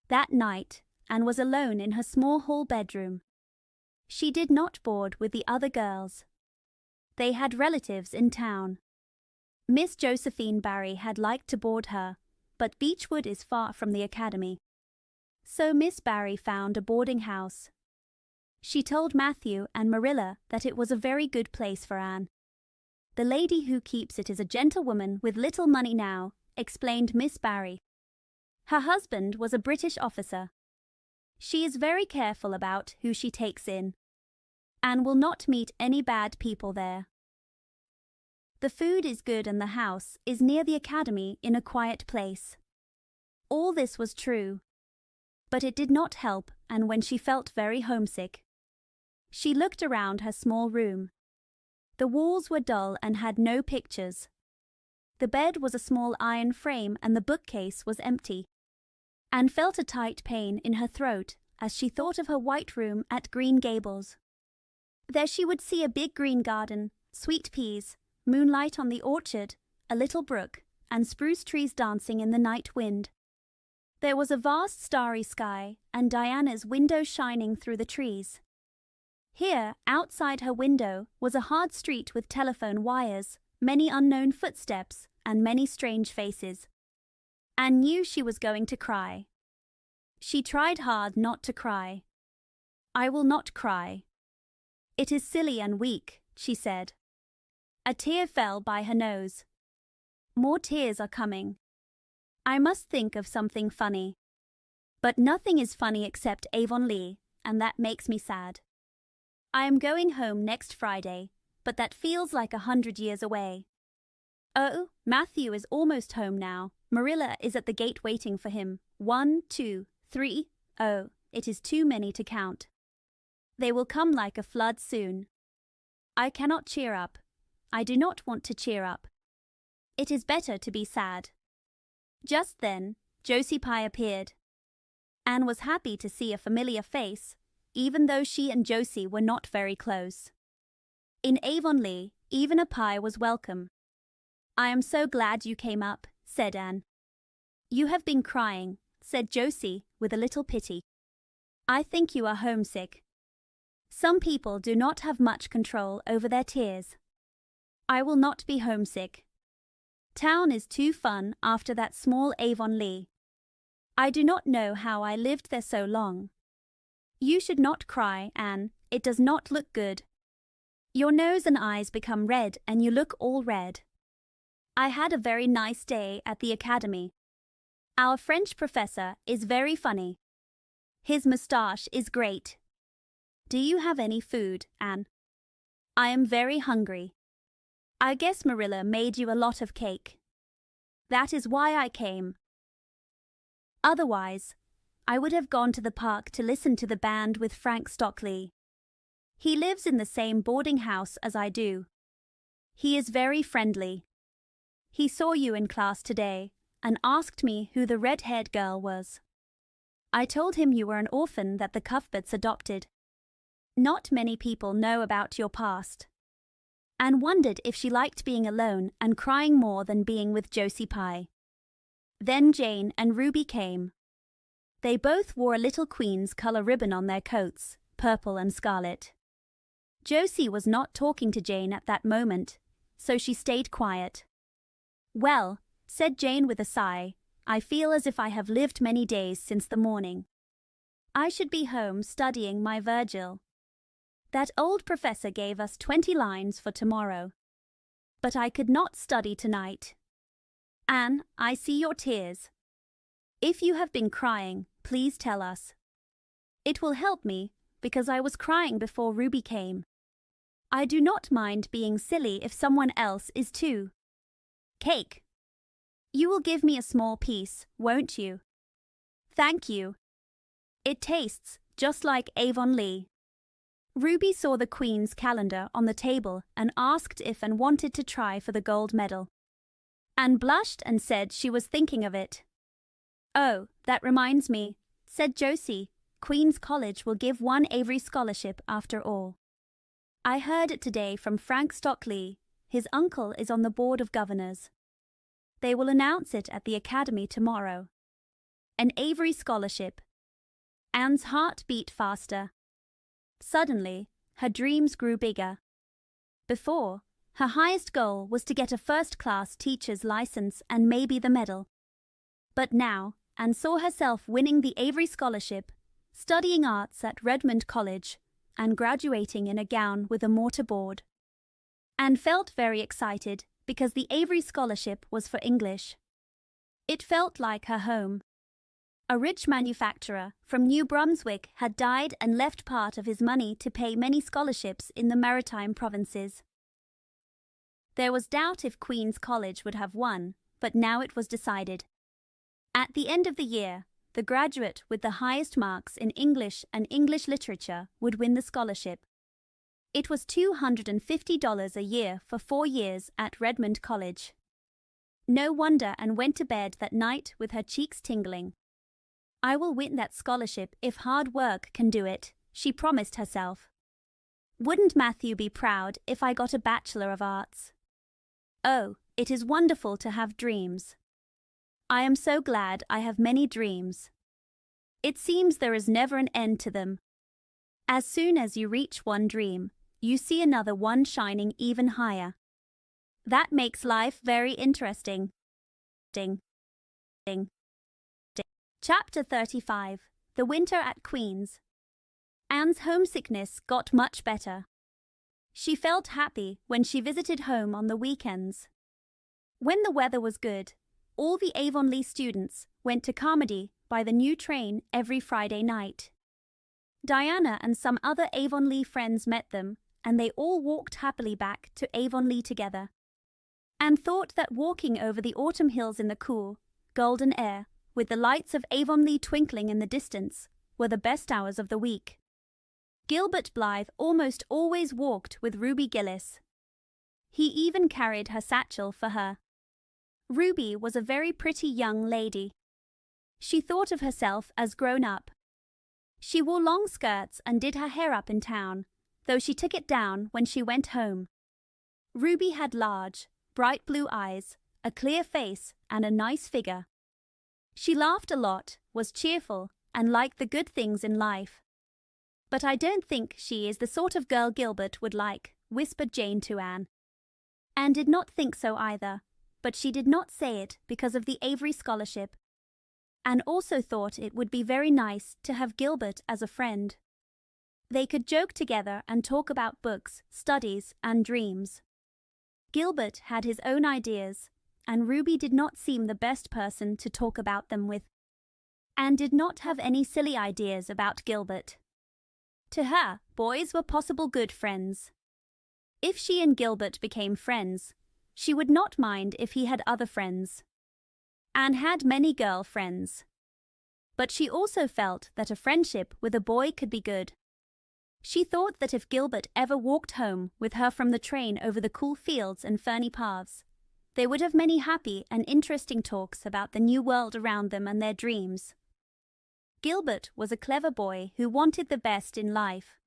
That night, Anne was alone in her small hall bedroom. She did not board with the other girls. They had relatives in town. Miss Josephine Barry had liked to board her, but Beechwood is far from the academy. So Miss Barry found a boarding house. She told Matthew and Marilla that it was a very good place for Anne. The lady who keeps it is a gentlewoman with little money now, explained Miss Barry. Her husband was a British officer. She is very careful about who she takes in. Anne will not meet any bad people there. The food is good and the house is near the academy in a quiet place. All this was true. But it did not help Anne when she felt very homesick. She looked around her small room. The walls were dull and had no pictures. The bed was a small iron frame and the bookcase was empty. Anne felt a tight pain in her throat as she thought of her white room at Green Gables. There she would see a big green garden, sweet peas, moonlight on the orchard, a little brook, and spruce trees dancing in the night wind. There was a vast starry sky and Diana's window shining through the trees. Here, outside her window, was a hard street with telephone wires, many unknown footsteps, and many strange faces. Anne knew she was going to cry. She tried hard not to cry. I will not cry. It is silly and weak, she said. A tear fell by her nose. More tears are coming. I must think of something funny. But nothing is funny except Avonlea, and that makes me sad. I am going home next Friday, but that feels like 100 years away. Oh, Matthew is almost home now. Marilla is at the gate waiting for him. 1, 2, 3. Oh, it is too many to count. They will come like a flood soon. I cannot cheer up. I do not want to cheer up. It is better to be sad. Just then, Josie Pye appeared. Anne was happy to see a familiar face, even though she and Josie were not very close. In Avonlea, even a Pye was welcome. I am so glad you came up, said Anne. You have been crying, said Josie with a little pity. I think you are homesick. Some people do not have much control over their tears. I will not be homesick. Town is too fun after that small Avonlea. I do not know how I lived there so long. You should not cry, Anne. It does not look good. Your nose and eyes become red and you look all red. I had a very nice day at the academy. Our French professor is very funny. His moustache is great. Do you have any food, Anne? I am very hungry. I guess Marilla made you a lot of cake. That is why I came. Otherwise, I would have gone to the park to listen to the band with Frank Stockley. He lives in the same boarding house as I do. He is very friendly. He saw you in class today and asked me who the red-haired girl was. I told him you were an orphan that the Cuthberts adopted Not many people know about your past. Anne wondered if she liked being alone and crying more than being with Josie Pye. Then Jane and Ruby came. They both wore a little Queen's colour ribbon on their coats, purple and scarlet. Josie was not talking to Jane at that moment, so she stayed quiet. "Well," said Jane with a sigh, "I feel as if I have lived many days since the morning. I should be home studying my Virgil. That old professor gave us 20 lines for tomorrow. But I could not study tonight. Anne, I see your tears. If you have been crying, please tell us. It will help me, because I was crying before Ruby came. I do not mind being silly if someone else is too. Cake. You will give me a small piece, won't you? Thank you. It tastes just like Avonlea." Ruby saw the Queen's calendar on the table and asked if Anne wanted to try for the gold medal. Anne blushed and said she was thinking of it. "Oh, that reminds me," said Josie. "Queen's College will give one Avery scholarship after all. I heard it today from Frank Stockley. His uncle is on the board of governors. They will announce it at the academy tomorrow. An Avery scholarship." Anne's heart beat faster. Suddenly, her dreams grew bigger. Before, her highest goal was to get a first-class teacher's license and maybe the medal. But now, Anne saw herself winning the Avery Scholarship, studying arts at Redmond College, and graduating in a gown with a mortarboard. Anne felt very excited because the Avery Scholarship was for English. It felt like her home. A rich manufacturer from New Brunswick had died and left part of his money to pay many scholarships in the maritime provinces. There was doubt if Queen's College would have won, but now it was decided. At the end of the year, the graduate with the highest marks in English and English literature would win the scholarship. It was $250 a year for 4 years at Redmond College. No wonder Anne went to bed that night with her cheeks tingling. "I will win that scholarship if hard work can do it," she promised herself. "Wouldn't Matthew be proud if I got a Bachelor of Arts? Oh, it is wonderful to have dreams. I am so glad I have many dreams. It seems there is never an end to them. As soon as you reach one dream, you see another one shining even higher. That makes life very interesting." Ding. Ding. Chapter 35. The Winter at Queen's. Anne's homesickness got much better. She felt happy when she visited home on the weekends. When the weather was good, all the Avonlea students went to Carmody by the new train every Friday night. Diana and some other Avonlea friends met them, and they all walked happily back to Avonlea together. Anne thought that walking over the autumn hills in the cool, golden air, with the lights of Avonlea twinkling in the distance, were the best hours of the week. Gilbert Blythe almost always walked with Ruby Gillis. He even carried her satchel for her. Ruby was a very pretty young lady. She thought of herself as grown up. She wore long skirts and did her hair up in town, though she took it down when she went home. Ruby had large, bright blue eyes, a clear face, and a nice figure. She laughed a lot, was cheerful, and liked the good things in life. "But I don't think she is the sort of girl Gilbert would like," whispered Jane to Anne. Anne did not think so either, but she did not say it because of the Avery scholarship. Anne also thought it would be very nice to have Gilbert as a friend. They could joke together and talk about books, studies, and dreams. Gilbert had his own ideas, and Ruby did not seem the best person to talk about them with. Anne did not have any silly ideas about Gilbert. To her, boys were possible good friends. If she and Gilbert became friends, she would not mind if he had other friends. Anne had many girl friends. But she also felt that a friendship with a boy could be good. She thought that if Gilbert ever walked home with her from the train over the cool fields and ferny paths, they would have many happy and interesting talks about the new world around them and their dreams. Gilbert was a clever boy who wanted the best in life.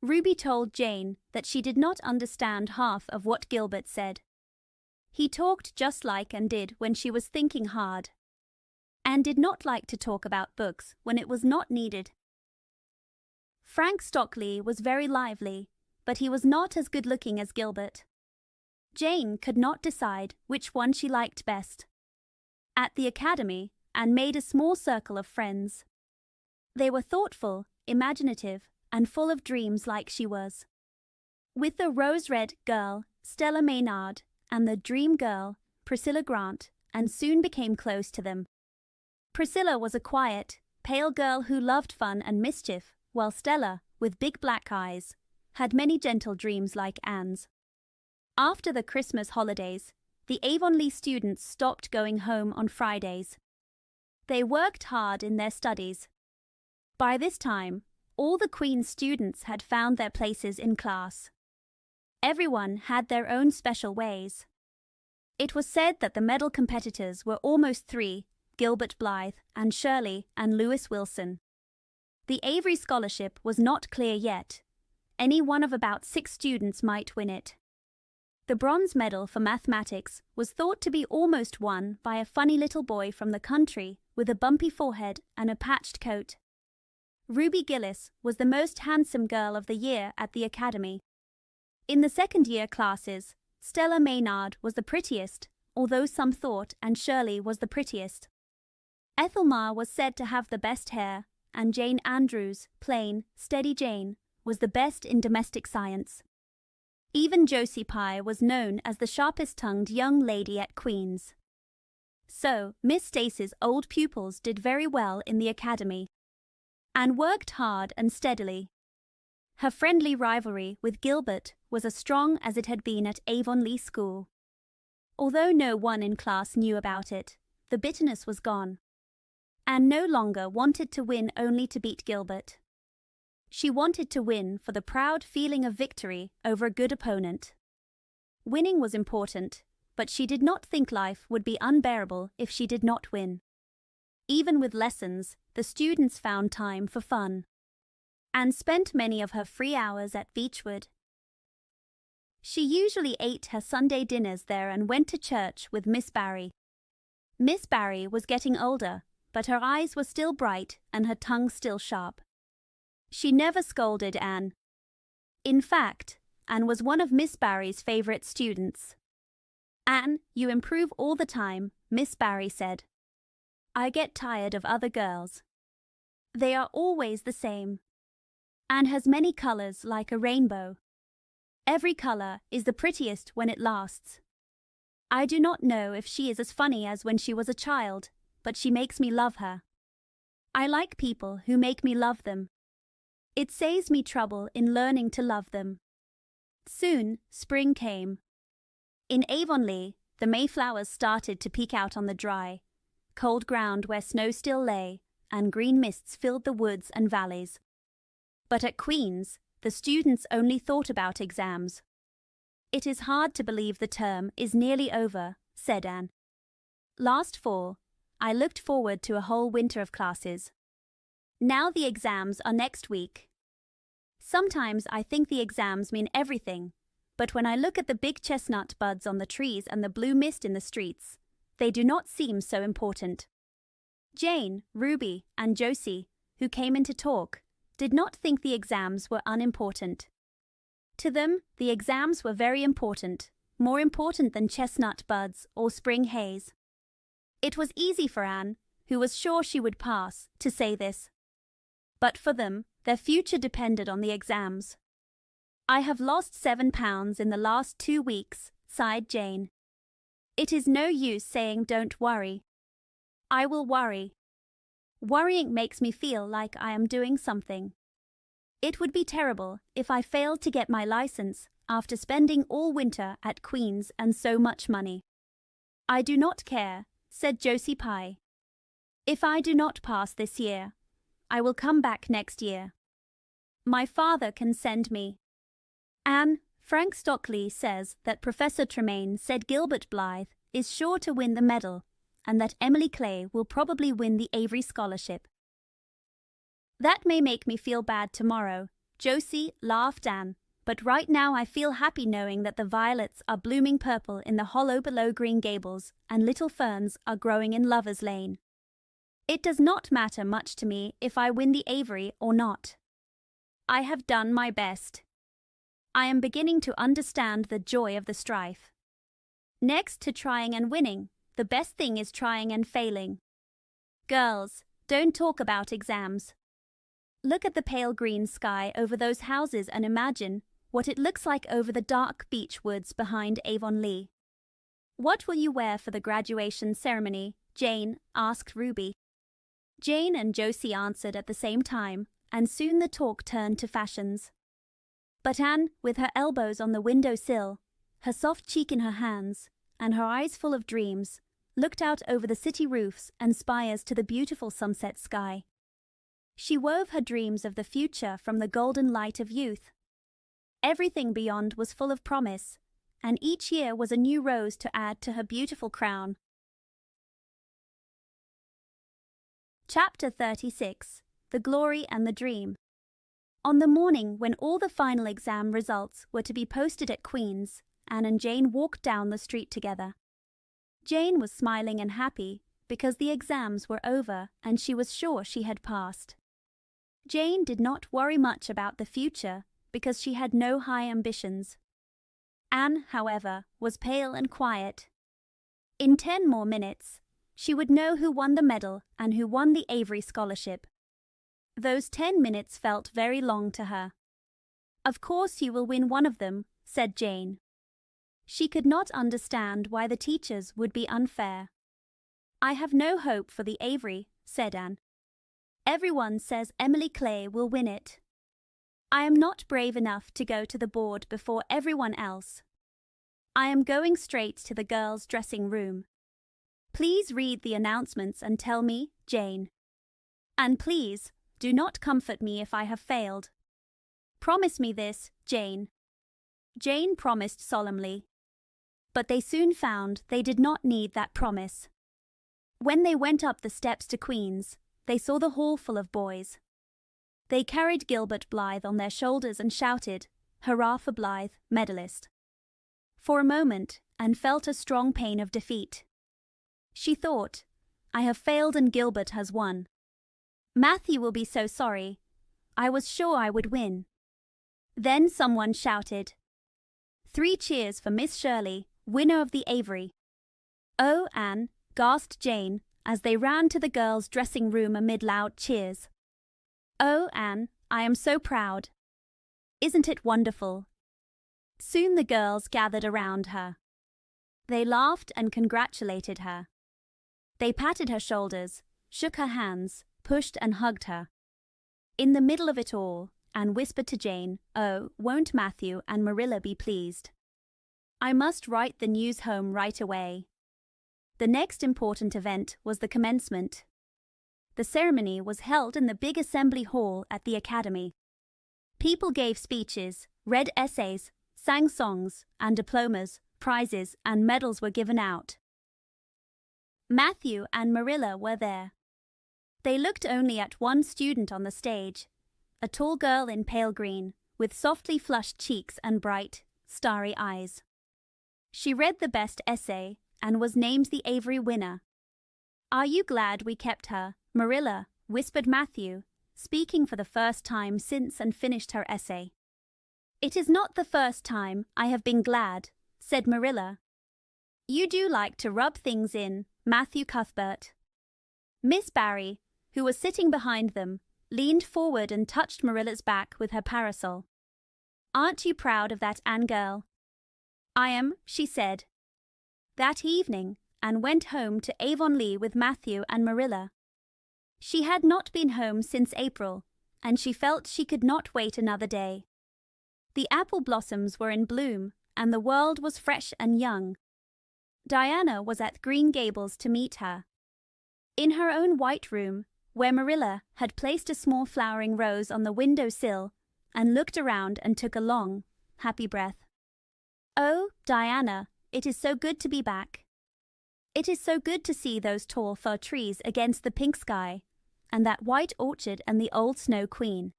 Ruby told Jane that she did not understand half of what Gilbert said. He talked just like Anne did when she was thinking hard. Anne did not like to talk about books when it was not needed. Frank Stockley was very lively, but he was not as good-looking as Gilbert. Jane could not decide which one she liked best. At the academy, Anne made a small circle of friends. They were thoughtful, imaginative, and full of dreams like she was. With the rose-red girl, Stella Maynard, and the dream girl, Priscilla Grant, Anne soon became close to them. Priscilla was a quiet, pale girl who loved fun and mischief, while Stella, with big black eyes, had many gentle dreams like Anne's. After the Christmas holidays, the Avonlea students stopped going home on Fridays. They worked hard in their studies. By this time, all the Queen's students had found their places in class. Everyone had their own special ways. It was said that the medal competitors were almost three: Gilbert Blythe, and Shirley, and Lewis Wilson. The Avery Scholarship was not clear yet. Any one of about 6 students might win it. The bronze medal for mathematics was thought to be almost won by a funny little boy from the country with a bumpy forehead and a patched coat. Ruby Gillis was the most handsome girl of the year at the academy. In the second-year classes, Stella Maynard was the prettiest, although some thought Anne Shirley was the prettiest. Ethelma was said to have the best hair, and Jane Andrews, plain, steady Jane, was the best in domestic science. Even Josie Pye was known as the sharpest-tongued young lady at Queen's. So, Miss Stacy's old pupils did very well in the academy. Anne worked hard and steadily. Her friendly rivalry with Gilbert was as strong as it had been at Avonlea School. Although no one in class knew about it, the bitterness was gone. Anne no longer wanted to win only to beat Gilbert. She wanted to win for the proud feeling of victory over a good opponent. Winning was important, but she did not think life would be unbearable if she did not win. Even with lessons, the students found time for fun. Anne spent many of her free hours at Beechwood. She usually ate her Sunday dinners there and went to church with Miss Barry. Miss Barry was getting older, but her eyes were still bright and her tongue still sharp. She never scolded Anne. In fact, Anne was one of Miss Barry's favorite students. "Anne, you improve all the time," Miss Barry said. "I get tired of other girls. They are always the same. Anne has many colors like a rainbow. Every color is the prettiest when it lasts. I do not know if she is as funny as when she was a child, but she makes me love her. I like people who make me love them. It saves me trouble in learning to love them." Soon, spring came. In Avonlea, the Mayflowers started to peek out on the dry, cold ground where snow still lay, and green mists filled the woods and valleys. But at Queen's, the students only thought about exams. "It is hard to believe the term is nearly over," said Anne. "Last fall, I looked forward to a whole winter of classes. Now the exams are next week. Sometimes I think the exams mean everything, but when I look at the big chestnut buds on the trees and the blue mist in the streets, they do not seem so important." Jane, Ruby, and Josie, who came in to talk, did not think the exams were unimportant. To them, the exams were very important, more important than chestnut buds or spring haze. It was easy for Anne, who was sure she would pass, to say this. But for them, their future depended on the exams. "I have lost £7 in the last 2 weeks, sighed Jane. "It is no use saying don't worry. I will worry. Worrying makes me feel like I am doing something. It would be terrible if I failed to get my license after spending all winter at Queen's and so much money." "I do not care," said Josie Pye. "If I do not pass this year, I will come back next year. My father can send me." "Anne, Frank Stockley says that Professor Tremaine said Gilbert Blythe is sure to win the medal, and that Emily Clay will probably win the Avery Scholarship." "That may make me feel bad tomorrow," Josie, laughed Anne. But right now I feel happy knowing that the violets are blooming purple in the hollow below Green Gables and little ferns are growing in Lover's Lane. It does not matter much to me if I win the Avery or not. I have done my best. I am beginning to understand the joy of the strife. Next to trying and winning, the best thing is trying and failing. Girls, don't talk about exams. Look at the pale green sky over those houses and imagine what it looks like over the dark beech woods behind Avonlea. What will you wear for the graduation ceremony? Jane asked Ruby. Jane and Josie answered at the same time, and soon the talk turned to fashions. But Anne, with her elbows on the window-sill, her soft cheek in her hands, and her eyes full of dreams, looked out over the city roofs and spires to the beautiful sunset sky. She wove her dreams of the future from the golden light of youth. Everything beyond was full of promise, and each year was a new rose to add to her beautiful crown. Chapter 36. The Glory and the Dream. On the morning when all the final exam results were to be posted at Queen's, Anne and Jane walked down the street together. Jane was smiling and happy because the exams were over and she was sure she had passed. Jane did not worry much about the future because she had no high ambitions. Anne, however, was pale and quiet. In 10 more minutes, she would know who won the medal and who won the Avery scholarship. Those 10 minutes felt very long to her. "Of course you will win one of them," said Jane. She could not understand why the teachers would be unfair. "I have no hope for the Avery," said Anne. "Everyone says Emily Clay will win it. I am not brave enough to go to the board before everyone else. I am going straight to the girls' dressing room. Please read the announcements and tell me, Jane. And please, do not comfort me if I have failed. Promise me this, Jane." Jane promised solemnly. But they soon found they did not need that promise. When they went up the steps to Queen's, they saw the hall full of boys. They carried Gilbert Blythe on their shoulders and shouted, "Hurrah for Blythe, medalist." For a moment, Anne felt a strong pain of defeat. She thought, "I have failed and Gilbert has won. Matthew will be so sorry. I was sure I would win." Then someone shouted, "3 cheers for Miss Shirley, winner of the Avery." "Oh, Anne," gasped Jane as they ran to the girls' dressing room amid loud cheers. "Oh, Anne, I am so proud. Isn't it wonderful?" Soon the girls gathered around her. They laughed and congratulated her. They patted her shoulders, shook her hands, pushed and hugged her. In the middle of it all, Anne whispered to Jane, "Oh, won't Matthew and Marilla be pleased? I must write the news home right away." The next important event was the commencement. The ceremony was held in the big assembly hall at the academy. People gave speeches, read essays, sang songs, and diplomas, prizes, and medals were given out. Matthew and Marilla were there. They looked only at one student on the stage, a tall girl in pale green, with softly flushed cheeks and bright, starry eyes. She read the best essay and was named the Avery winner. "Are you glad we kept her, Marilla?" whispered Matthew, speaking for the first time since and finished her essay. "It is not the first time I have been glad," said Marilla. "You do like to rub things in, Matthew Cuthbert." Miss Barry, who was sitting behind them, leaned forward and touched Marilla's back with her parasol. "Aren't you proud of that Anne girl?" "I am," she said. That evening, Anne went home to Avonlea with Matthew and Marilla. She had not been home since April, and she felt she could not wait another day. The apple blossoms were in bloom, and the world was fresh and young. Diana was at Green Gables to meet her. In her own white room, where Marilla had placed a small flowering rose on the window-sill, and looked around and took a long, happy breath. "Oh, Diana, it is so good to be back. It is so good to see those tall fir trees against the pink sky, and that white orchard and the old Snow Queen.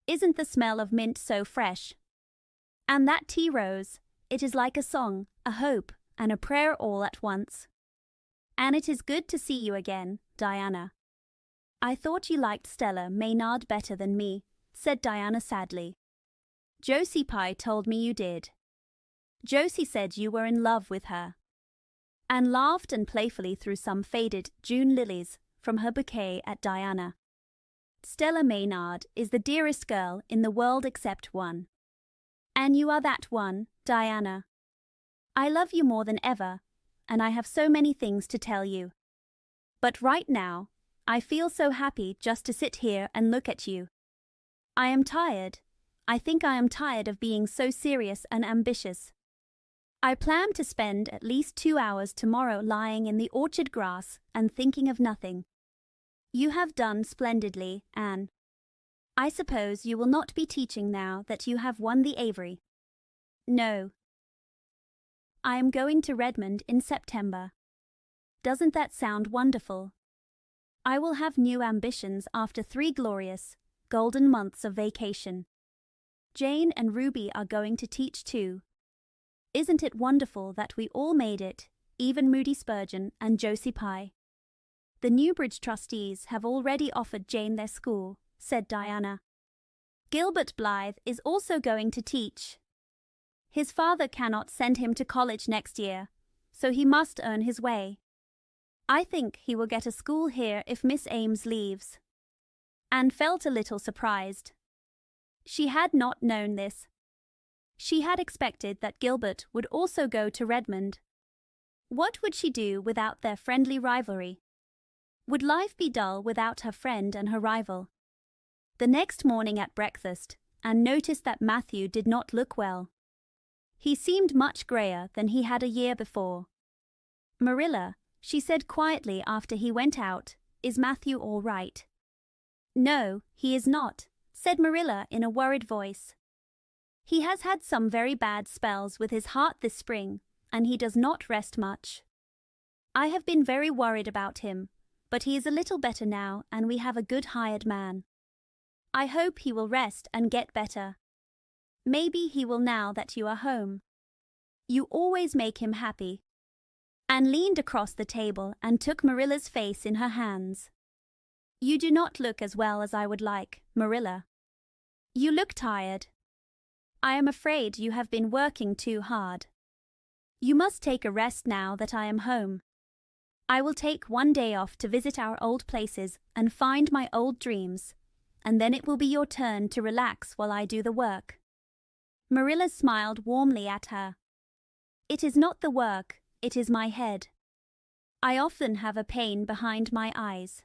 Isn't the smell of mint so fresh? And that tea rose, it is like a song, a hope, and a prayer all at once. And it is good to see you again, Diana. I thought you liked Stella Maynard better than me, said Diana sadly. Josie Pye told me you did. Josie said you were in love with her, and laughed and playfully threw some faded June lilies from her bouquet at Diana. Stella Maynard is the dearest girl in the world except one. And you are that one, Diana. I love you more than ever, and I have so many things to tell you. But right now, I feel so happy just to sit here and look at you. I am tired. I think I am tired of being so serious and ambitious. I plan to spend at least 2 hours tomorrow lying in the orchard grass and thinking of nothing. You have done splendidly, Anne. I suppose you will not be teaching now that you have won the Avery. No. I am going to Redmond in September. Doesn't that sound wonderful? I will have new ambitions after 3 glorious, golden months of vacation. Jane and Ruby are going to teach too. Isn't it wonderful that we all made it, even Moody Spurgeon and Josie Pye? The Newbridge trustees have already offered Jane their school, said Diana. Gilbert Blythe is also going to teach. His father cannot send him to college next year, so he must earn his way. I think he will get a school here if Miss Ames leaves. Anne felt a little surprised. She had not known this. She had expected that Gilbert would also go to Redmond. What would she do without their friendly rivalry? Would life be dull without her friend and her rival? The next morning at breakfast, Anne noticed that Matthew did not look well. He seemed much greyer than he had a year before. Marilla, she said quietly after he went out, is Matthew all right? No, he is not, said Marilla in a worried voice. He has had some very bad spells with his heart this spring, and he does not rest much. I have been very worried about him, but he is a little better now and we have a good hired man. I hope he will rest and get better. Maybe he will now that you are home. You always make him happy. Anne leaned across the table and took Marilla's face in her hands. You do not look as well as I would like, Marilla. You look tired. I am afraid you have been working too hard. You must take a rest now that I am home. I will take 1 day off to visit our old places and find my old dreams, and then it will be your turn to relax while I do the work. Marilla smiled warmly at her. It is not the work, it is my head. I often have a pain behind my eyes.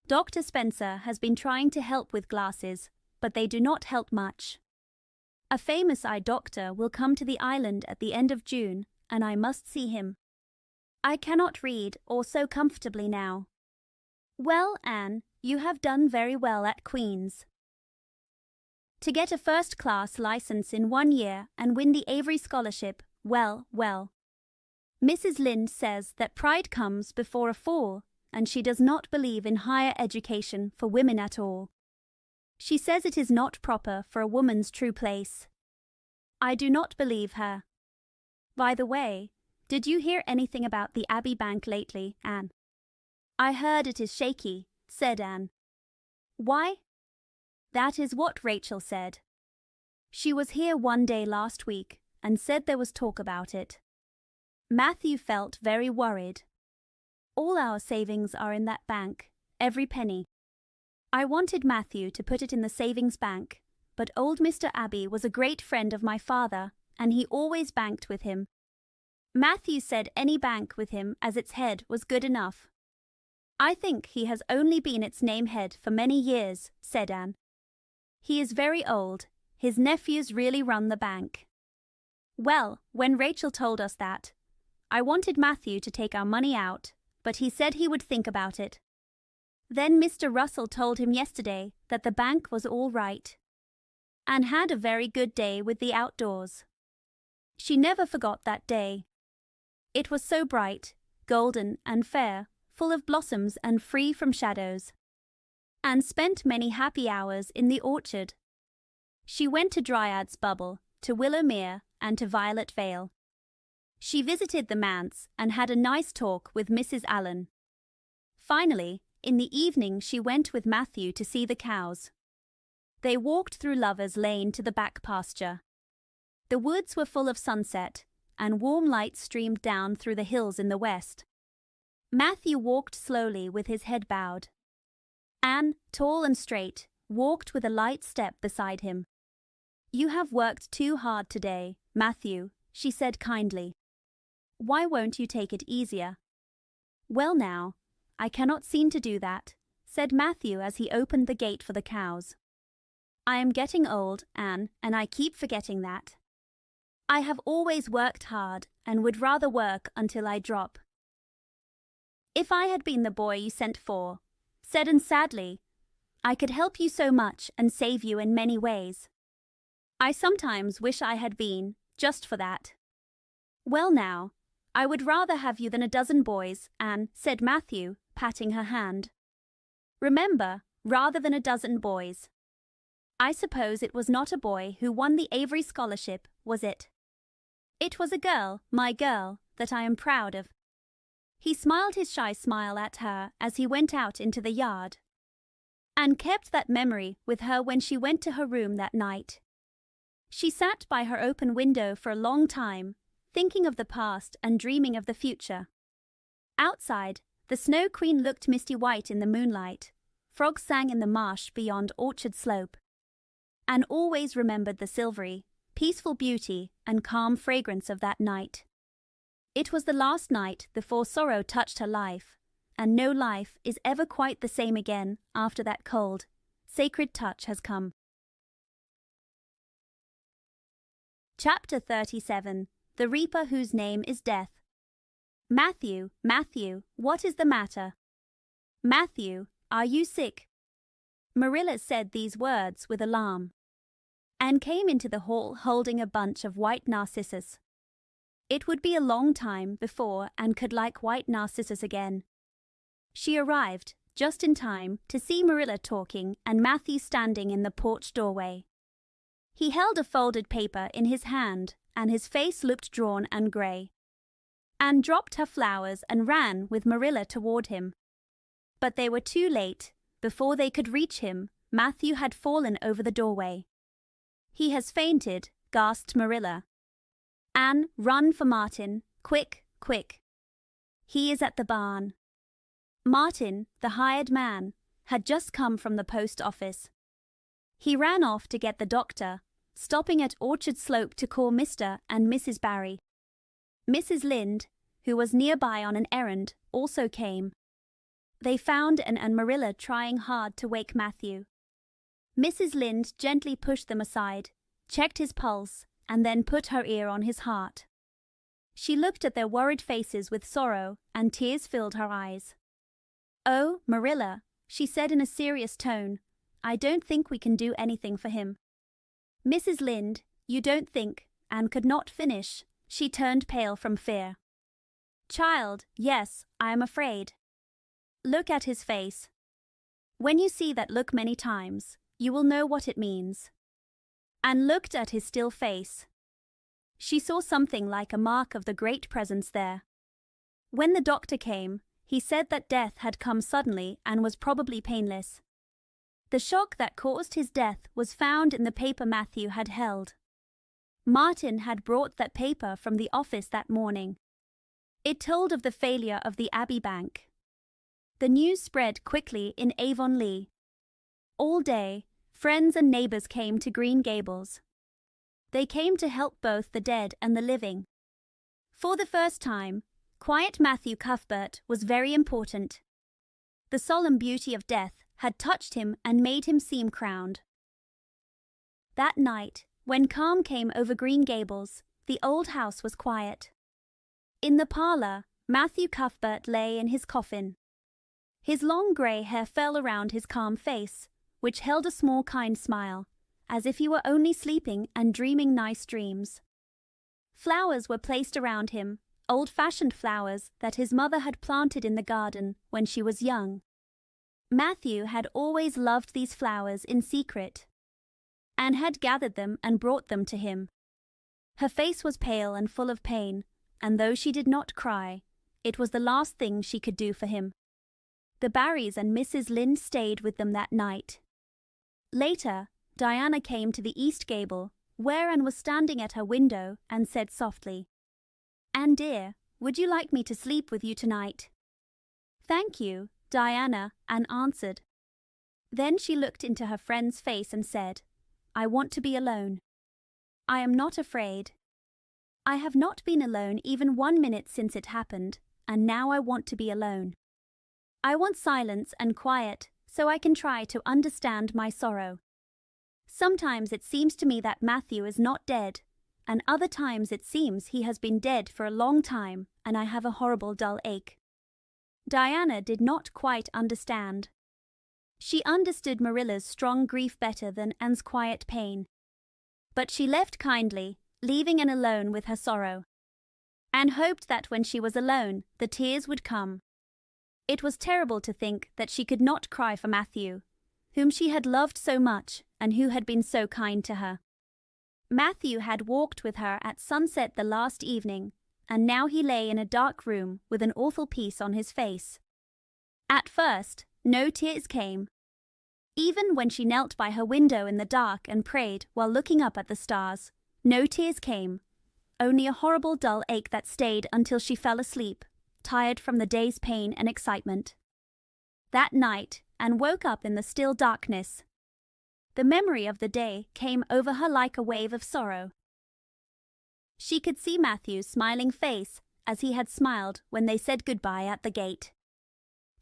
Dr. Spencer has been trying to help with glasses, but they do not help much. A famous eye doctor will come to the island at the end of June, and I must see him. I cannot read or sew comfortably now. Well, Anne, you have done very well at Queen's. To get a first-class license in 1 year and win the Avery Scholarship, well. Mrs. Lynde says that pride comes before a fall, and she does not believe in higher education for women at all. She says it is not proper for a woman's true place. I do not believe her. By the way, did you hear anything about the Abbey Bank lately, Anne? I heard it is shaky, said Anne. Why? That is what Rachel said. She was here 1 day last week and said there was talk about it. Matthew felt very worried. All our savings are in that bank, every penny. I wanted Matthew to put it in the savings bank, but old Mr. Abbey was a great friend of my father, and he always banked with him. Matthew said any bank with him as its head was good enough. I think he has only been its name head for many years, said Anne. He is very old. His nephews really run the bank. Well, when Rachel told us that, I wanted Matthew to take our money out, but he said he would think about it. Then Mr. Russell told him yesterday that the bank was all right. Anne had a very good day with the outdoors. She never forgot that day. It was so bright, golden and fair, full of blossoms and free from shadows. Anne spent many happy hours in the orchard, She went to Dryad's Bubble, to Willowmere, and to Violet Vale. She visited the manse and had a nice talk with Mrs. Allen. Finally, in the evening she went with Matthew to see the cows. They walked through Lover's Lane to the back pasture. The woods were full of sunset, and warm light streamed down through the hills in the west. Matthew walked slowly with his head bowed. Anne, tall and straight, walked with a light step beside him. "You have worked too hard today, Matthew," she said kindly. "Why won't you take it easier?" "Well now, I cannot seem to do that," said Matthew as he opened the gate for the cows. "I am getting old, Anne, and I keep forgetting that. I have always worked hard and would rather work until I drop." "If I had been the boy you sent for," said Anne sadly, "I could help you so much and save you in many ways. I sometimes wish I had been, just for that." "Well now, I would rather have you than a dozen boys, Anne," said Matthew, patting her hand. "Remember, rather than a dozen boys. I suppose it was not a boy who won the Avery Scholarship, was it?" "It was a girl, my girl, that I am proud of." He smiled his shy smile at her as he went out into the yard. Anne kept that memory with her when she went to her room that night. She sat by her open window for a long time, thinking of the past and dreaming of the future. Outside, the Snow Queen looked misty white in the moonlight. Frogs sang in the marsh beyond Orchard Slope. Anne always remembered the silvery, peaceful beauty and calm fragrance of that night. It was the last night before sorrow touched her life, and no life is ever quite the same again after that cold, sacred touch has come. Chapter 37. The Reaper Whose Name is Death. "Matthew, Matthew, what is the matter? Matthew, are you sick?" Marilla said these words with alarm. Anne came into the hall holding a bunch of white narcissus. It would be a long time before Anne could like white narcissus again. She arrived just in time to see Marilla talking and Matthew standing in the porch doorway. He held a folded paper in his hand, and his face looked drawn and grey. Anne dropped her flowers and ran with Marilla toward him. But they were too late. Before they could reach him, Matthew had fallen over the doorway. "He has fainted," gasped Marilla. "Anne, run for Martin. Quick, quick. He is at the barn." Martin, the hired man, had just come from the post office. He ran off to get the doctor, stopping at Orchard Slope to call Mr. and Mrs. Barry. Mrs. Lynde, who was nearby on an errand, also came. They found Anne and Marilla trying hard to wake Matthew. Mrs. Lynde gently pushed them aside, checked his pulse, and then put her ear on his heart. She looked at their worried faces with sorrow, and tears filled her eyes. "Oh, Marilla," she said in a serious tone, "I don't think we can do anything for him." "Mrs. Lynde, you don't think," Anne could not finish. She turned pale from fear. "Child, yes, I am afraid. Look at his face. When you see that look many times, you will know what it means." Anne looked at his still face. She saw something like a mark of the great presence there. When the doctor came, he said that death had come suddenly and was probably painless. The shock that caused his death was found in the paper Matthew had held. Martin had brought that paper from the office that morning. It told of the failure of the Abbey Bank. The news spread quickly in Avonlea. All day, friends and neighbors came to Green Gables. They came to help both the dead and the living. For the first time, quiet Matthew Cuthbert was very important. The solemn beauty of death had touched him and made him seem crowned. That night, when calm came over Green Gables, the old house was quiet. In the parlor, Matthew Cuthbert lay in his coffin. His long grey hair fell around his calm face, which held a small kind smile, as if he were only sleeping and dreaming nice dreams. Flowers were placed around him, old-fashioned flowers that his mother had planted in the garden when she was young. Matthew had always loved these flowers in secret. Anne had gathered them and brought them to him. Her face was pale and full of pain, and though she did not cry, it was the last thing she could do for him. The Barrys and Mrs. Lynde stayed with them that night. Later, Diana came to the east gable, where Anne was standing at her window, and said softly, "Anne dear, would you like me to sleep with you tonight?" "Thank you, Diana," Anne answered. Then she looked into her friend's face and said, "I want to be alone. I am not afraid. I have not been alone even 1 minute since it happened, and now I want to be alone. I want silence and quiet so I can try to understand my sorrow. Sometimes it seems to me that Matthew is not dead, and other times it seems he has been dead for a long time, and I have a horrible dull ache." Diana did not quite understand. She understood Marilla's strong grief better than Anne's quiet pain. But she left kindly, leaving Anne alone with her sorrow. Anne hoped that when she was alone, the tears would come. It was terrible to think that she could not cry for Matthew, whom she had loved so much and who had been so kind to her. Matthew had walked with her at sunset the last evening, and now he lay in a dark room with an awful peace on his face. At first, no tears came. Even when she knelt by her window in the dark and prayed while looking up at the stars, no tears came, only a horrible dull ache that stayed until she fell asleep, tired from the day's pain and excitement. That night, Anne woke up in the still darkness. The memory of the day came over her like a wave of sorrow. She could see Matthew's smiling face as he had smiled when they said goodbye at the gate.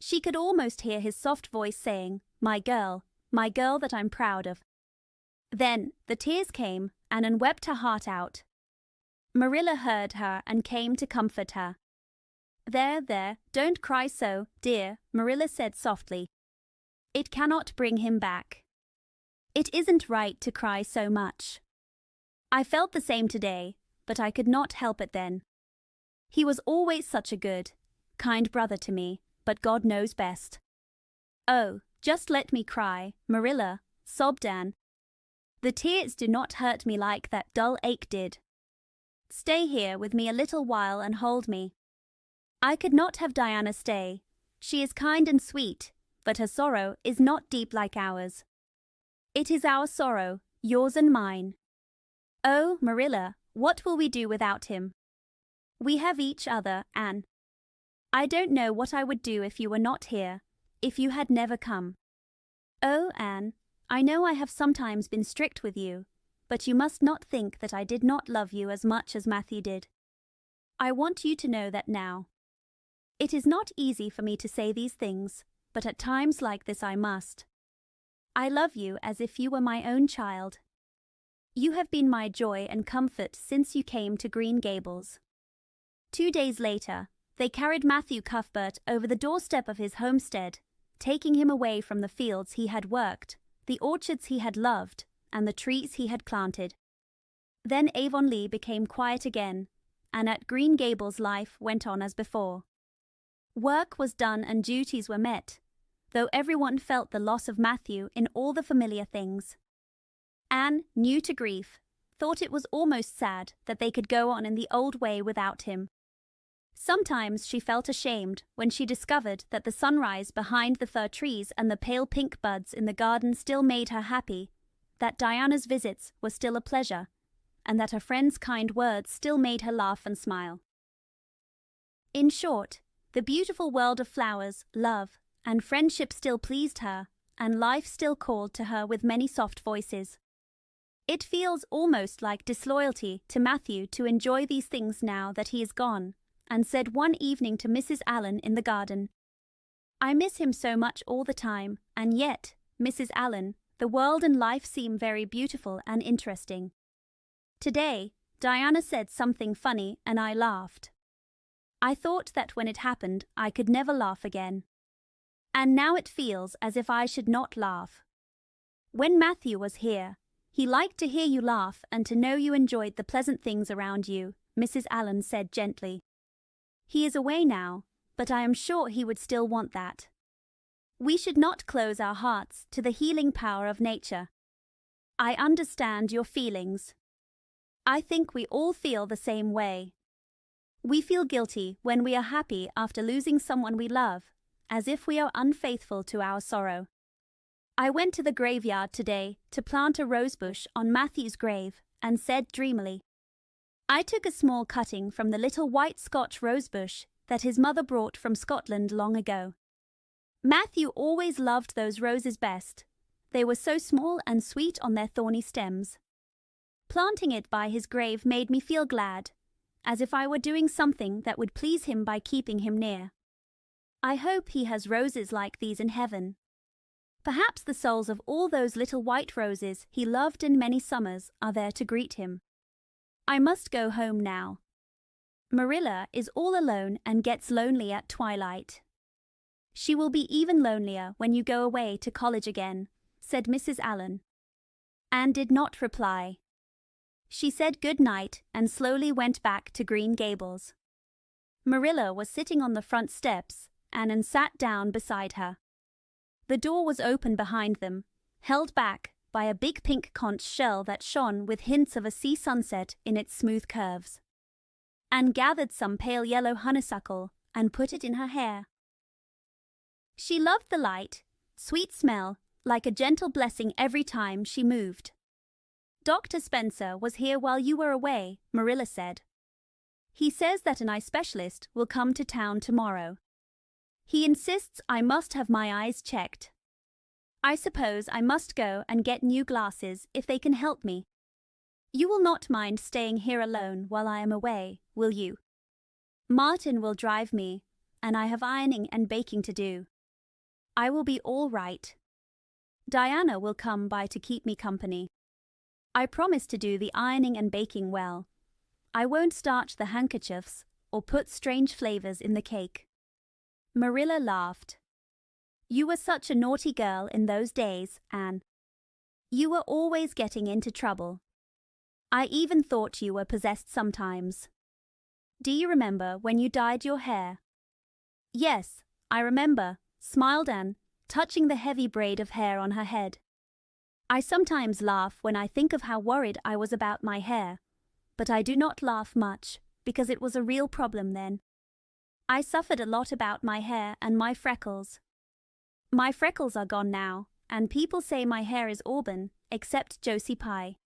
She could almost hear his soft voice saying, my girl that I'm proud of." Then the tears came, and Anne wept her heart out. Marilla heard her and came to comfort her. There, don't cry so, dear," Marilla said softly. "It cannot bring him back. It isn't right to cry so much. I felt the same today, but I could not help it then. He was always such a good, kind brother to me, but God knows best." "Oh, just let me cry, Marilla," sobbed Anne. "The tears do not hurt me like that dull ache did. Stay here with me a little while and hold me." I could not have Diana stay. She is kind and sweet, but her sorrow is not deep like ours. It is our sorrow, yours and mine. Oh, Marilla, what will we do without him? We have each other, Anne. I don't know what I would do if you were not here, if you had never come. Oh, Anne, I know I have sometimes been strict with you, but you must not think that I did not love you as much as Matthew did. I want you to know that now. It is not easy for me to say these things, but at times like this I must. I love you as if you were my own child. You have been my joy and comfort since you came to Green Gables." 2 days later, they carried Matthew Cuthbert over the doorstep of his homestead, taking him away from the fields he had worked, the orchards he had loved, and the trees he had planted. Then Avonlea became quiet again, and at Green Gables life went on as before. Work was done and duties were met, though everyone felt the loss of Matthew in all the familiar things. Anne, new to grief, thought it was almost sad that they could go on in the old way without him. Sometimes she felt ashamed when she discovered that the sunrise behind the fir trees and the pale pink buds in the garden still made her happy, that Diana's visits were still a pleasure, and that her friend's kind words still made her laugh and smile. In short, the beautiful world of flowers, love, and friendship still pleased her, and life still called to her with many soft voices. It feels almost like disloyalty to Matthew to enjoy these things now that he is gone, and said one evening to Mrs. Allen in the garden, "I miss him so much all the time, and yet, Mrs. Allen, the world and life seem very beautiful and interesting." Today, Diana said something funny and I laughed. I thought that when it happened I could never laugh again. And now it feels as if I should not laugh. When Matthew was here, he liked to hear you laugh and to know you enjoyed the pleasant things around you, Mrs. Allen said gently. He is away now, but I am sure he would still want that. We should not close our hearts to the healing power of nature. I understand your feelings. I think we all feel the same way. We feel guilty when we are happy after losing someone we love, as if we are unfaithful to our sorrow. I went to the graveyard today to plant a rosebush on Matthew's grave and said dreamily, I took a small cutting from the little white Scotch rosebush that his mother brought from Scotland long ago. Matthew always loved those roses best. They were so small and sweet on their thorny stems. Planting it by his grave made me feel glad, as if I were doing something that would please him by keeping him near. I hope he has roses like these in heaven. Perhaps the souls of all those little white roses he loved in many summers are there to greet him. I must go home now. Marilla is all alone and gets lonely at twilight. She will be even lonelier when you go away to college again, said Mrs. Allen. Anne did not reply. She said good night and slowly went back to Green Gables. Marilla was sitting on the front steps, and Anne sat down beside her. The door was open behind them, held back by a big pink conch shell that shone with hints of a sea sunset in its smooth curves. Anne gathered some pale yellow honeysuckle and put it in her hair. She loved the light, sweet smell, like a gentle blessing every time she moved. Dr. Spencer was here while you were away, Marilla said. He says that an eye specialist will come to town tomorrow. He insists I must have my eyes checked. I suppose I must go and get new glasses if they can help me. You will not mind staying here alone while I am away, will you? Martin will drive me, and I have ironing and baking to do. I will be all right. Diana will come by to keep me company. I promise to do the ironing and baking well. I won't starch the handkerchiefs or put strange flavors in the cake. Marilla laughed. You were such a naughty girl in those days, Anne. You were always getting into trouble. I even thought you were possessed sometimes. Do you remember when you dyed your hair? Yes, I remember, smiled Anne, touching the heavy braid of hair on her head. I sometimes laugh when I think of how worried I was about my hair, but I do not laugh much, because it was a real problem then. I suffered a lot about my hair and my freckles. My freckles are gone now, and people say my hair is auburn, except Josie Pye.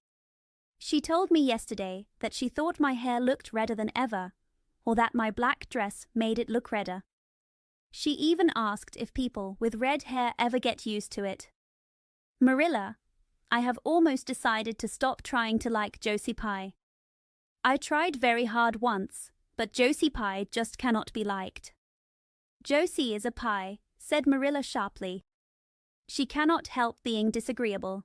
She told me yesterday that she thought my hair looked redder than ever, or that my black dress made it look redder. She even asked if people with red hair ever get used to it. Marilla, I have almost decided to stop trying to like Josie Pye. I tried very hard once, but Josie Pye just cannot be liked. Josie is a pie, said Marilla sharply. She cannot help being disagreeable.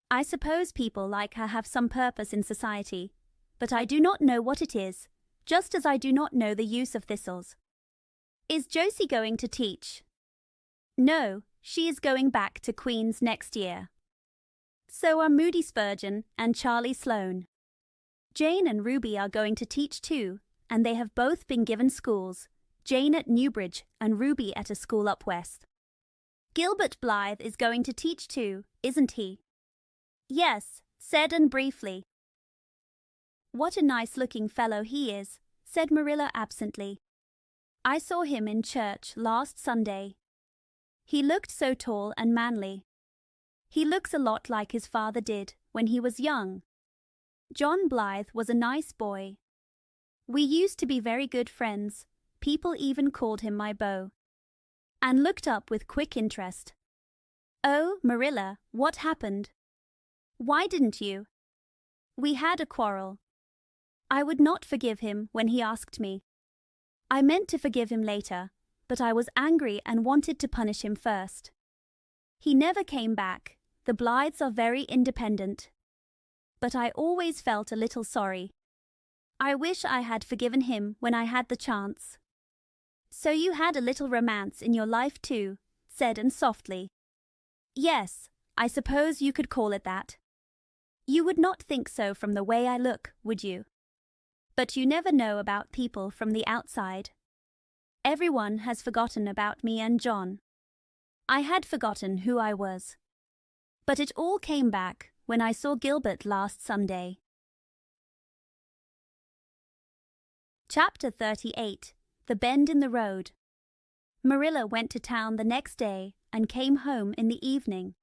I suppose people like her have some purpose in society, but I do not know what it is, just as I do not know the use of thistles. Is Josie going to teach? No, she is going back to Queen's next year. So are Moody Spurgeon and Charlie Sloane. Jane and Ruby are going to teach too, and they have both been given schools, Jane at Newbridge and Ruby at a school up west. Gilbert Blythe is going to teach too, isn't he? Yes, said Anne briefly. What a nice-looking fellow he is, said Marilla absently. I saw him in church last Sunday. He looked so tall and manly. He looks a lot like his father did when he was young. John Blythe was a nice boy. We used to be very good friends. People even called him my beau. Anne looked up with quick interest. Oh, Marilla, what happened? Why didn't you? We had a quarrel. I would not forgive him when he asked me. I meant to forgive him later, but I was angry and wanted to punish him first. He never came back. The Blythes are very independent. But I always felt a little sorry. I wish I had forgiven him when I had the chance. So you had a little romance in your life too, said Anne softly. Yes, I suppose you could call it that. You would not think so from the way I look, would you? But you never know about people from the outside. Everyone has forgotten about me and John. I had forgotten who I was. But it all came back when I saw Gilbert last Sunday. Chapter 38. The Bend in the Road. Marilla went to town the next day and came home in the evening.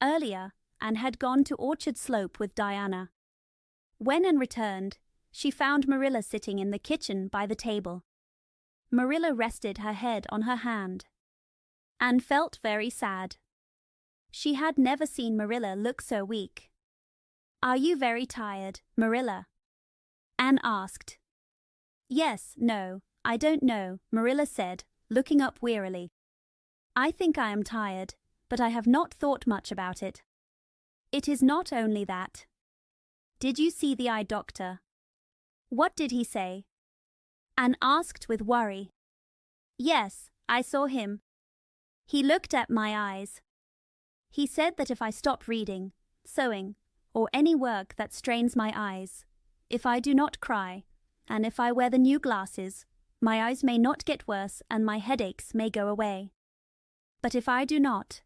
Earlier, Anne had gone to Orchard Slope with Diana. When Anne returned, she found Marilla sitting in the kitchen by the table. Marilla rested her head on her hand. Anne felt very sad. She had never seen Marilla look so weak. "Are you very tired, Marilla?" Anne asked. "Yes, no, I don't know," Marilla said, looking up wearily. "I think I am tired, but I have not thought much about it. It is not only that. Did you see the eye doctor?" "What did he say?" Anne asked with worry. "Yes, I saw him. He looked at my eyes. He said that if I stop reading, sewing, or any work that strains my eyes, if I do not cry, and if I wear the new glasses, my eyes may not get worse and my headaches may go away. But if I do not,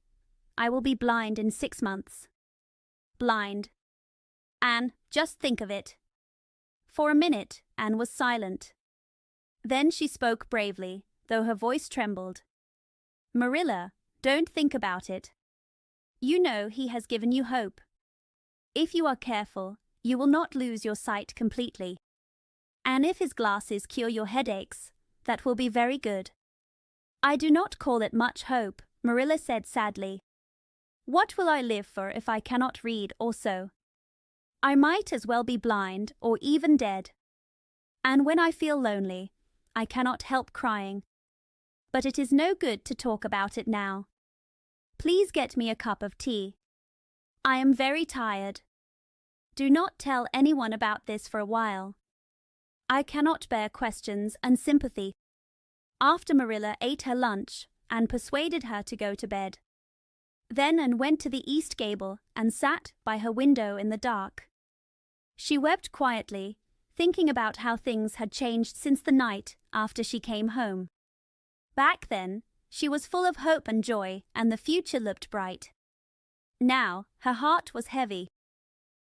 I will be blind in 6 months. Blind. Anne, just think of it." For a minute, Anne was silent. Then she spoke bravely, though her voice trembled. "Marilla, don't think about it. You know he has given you hope. If you are careful, you will not lose your sight completely. And if his glasses cure your headaches, that will be very good." "I do not call it much hope," Marilla said sadly. "What will I live for if I cannot read or sew? I might as well be blind or even dead. And when I feel lonely, I cannot help crying. But it is no good to talk about it now. Please get me a cup of tea. I am very tired. Do not tell anyone about this for a while. I cannot bear questions and sympathy." After Marilla ate her lunch, Anne persuaded her to go to bed. Then Anne went to the east gable and sat by her window in the dark. She wept quietly, thinking about how things had changed since the night after she came home. Back then, she was full of hope and joy, and the future looked bright. Now, her heart was heavy.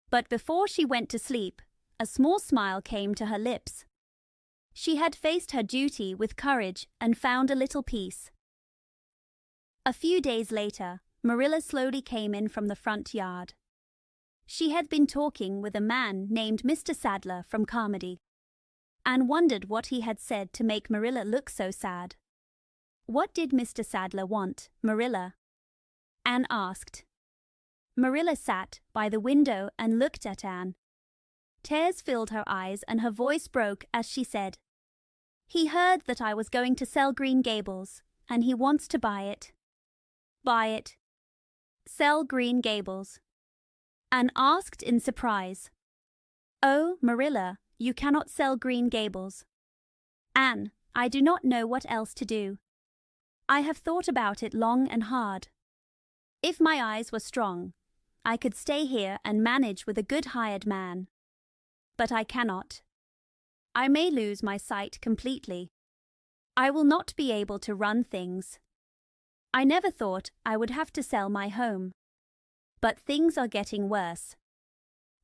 But before she went to sleep, a small smile came to her lips. She had faced her duty with courage and found a little peace. A few days later, Marilla slowly came in from the front yard. She had been talking with a man named Mr. Sadler from Carmody. Anne wondered what he had said to make Marilla look so sad. What did Mr. Sadler want, Marilla? Anne asked. Marilla sat by the window and looked at Anne. Tears filled her eyes and her voice broke as she said, "He heard that I was going to sell Green Gables, and he wants to buy it." "Buy it? Sell Green Gables?" Anne asked in surprise. "Oh, Marilla, you cannot sell Green Gables." "Anne, I do not know what else to do. I have thought about it long and hard. If my eyes were strong, I could stay here and manage with a good hired man. But I cannot. I may lose my sight completely. I will not be able to run things. I never thought I would have to sell my home. But things are getting worse.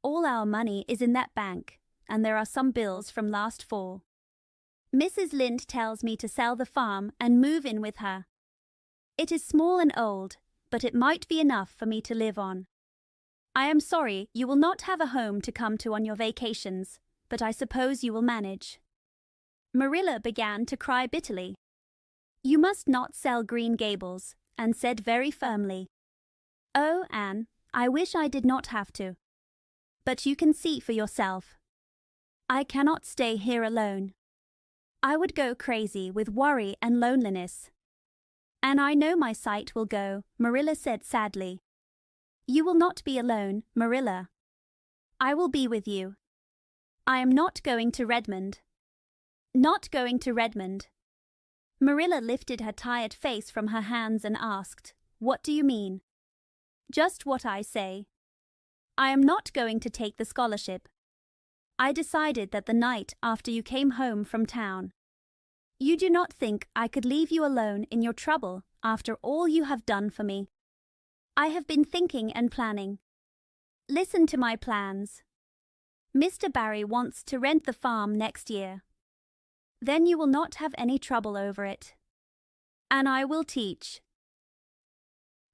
All our money is in that bank, and there are some bills from last fall. Mrs. Lynde tells me to sell the farm and move in with her. It is small and old, but it might be enough for me to live on. I am sorry you will not have a home to come to on your vacations, but I suppose you will manage." Marilla began to cry bitterly. "You must not sell Green Gables," Anne said very firmly. "Oh, Anne, I wish I did not have to. But you can see for yourself. I cannot stay here alone. I would go crazy with worry and loneliness. And I know my sight will go," Marilla said sadly. "You will not be alone, Marilla. I will be with you. I am not going to Redmond." "Not going to Redmond?" Marilla lifted her tired face from her hands and asked, "What do you mean?" "Just what I say. I am not going to take the scholarship. I decided that the night after you came home from town. You do not think I could leave you alone in your trouble after all you have done for me. I have been thinking and planning. Listen to my plans. Mr. Barry wants to rent the farm next year. Then you will not have any trouble over it. And I will teach.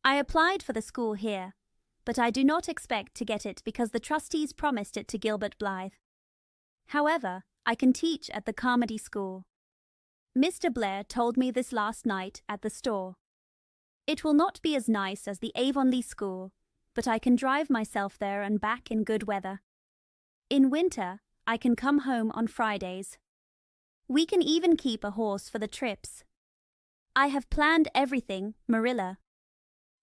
I applied for the school here, but I do not expect to get it because the trustees promised it to Gilbert Blythe. However, I can teach at the Carmody School. Mr. Blair told me this last night at the store. It will not be as nice as the Avonlea School, but I can drive myself there and back in good weather. In winter, I can come home on Fridays. We can even keep a horse for the trips. I have planned everything, Marilla.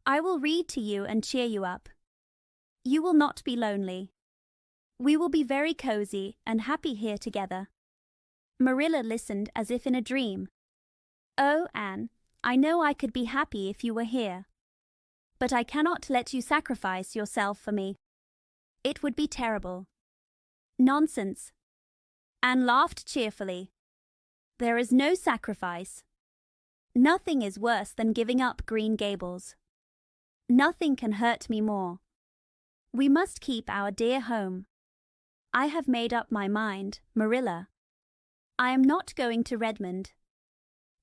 I will read to you and cheer you up. You will not be lonely. We will be very cozy and happy here together. Marilla listened as if in a dream. Oh, Anne, I know I could be happy if you were here. But I cannot let you sacrifice yourself for me. It would be terrible. Nonsense. Anne laughed cheerfully. There is no sacrifice. Nothing is worse than giving up Green Gables. Nothing can hurt me more. We must keep our dear home. I have made up my mind, Marilla. I am not going to Redmond.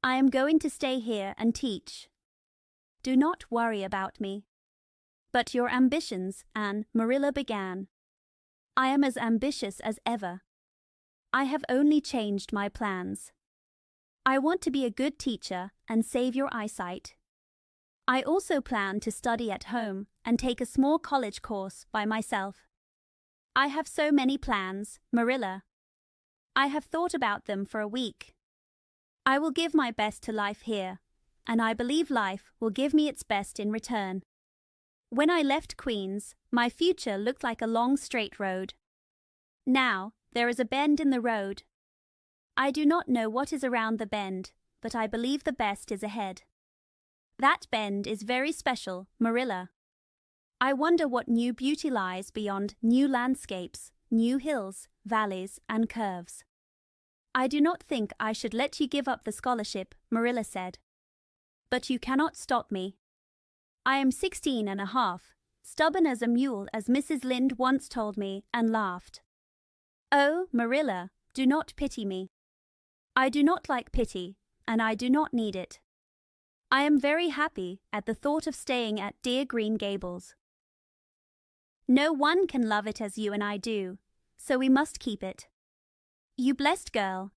I am going to stay here and teach. Do not worry about me. But your ambitions, Anne, Marilla began. I am as ambitious as ever. I have only changed my plans. I want to be a good teacher and save your eyesight. I also plan to study at home and take a small college course by myself. I have so many plans, Marilla. I have thought about them for a week. I will give my best to life here, and I believe life will give me its best in return. When I left Queens, my future looked like a long straight road. Now, there is a bend in the road. I do not know what is around the bend, but I believe the best is ahead. That bend is very special, Marilla. I wonder what new beauty lies beyond new landscapes, new hills, valleys, and curves. I do not think I should let you give up the scholarship, Marilla said. But you cannot stop me. I am 16 and a half, stubborn as a mule, as Mrs. Lynde once told me, and laughed. Oh, Marilla, do not pity me. I do not like pity, and I do not need it. I am very happy at the thought of staying at dear Green Gables. No one can love it as you and I do, so we must keep it. You blessed girl,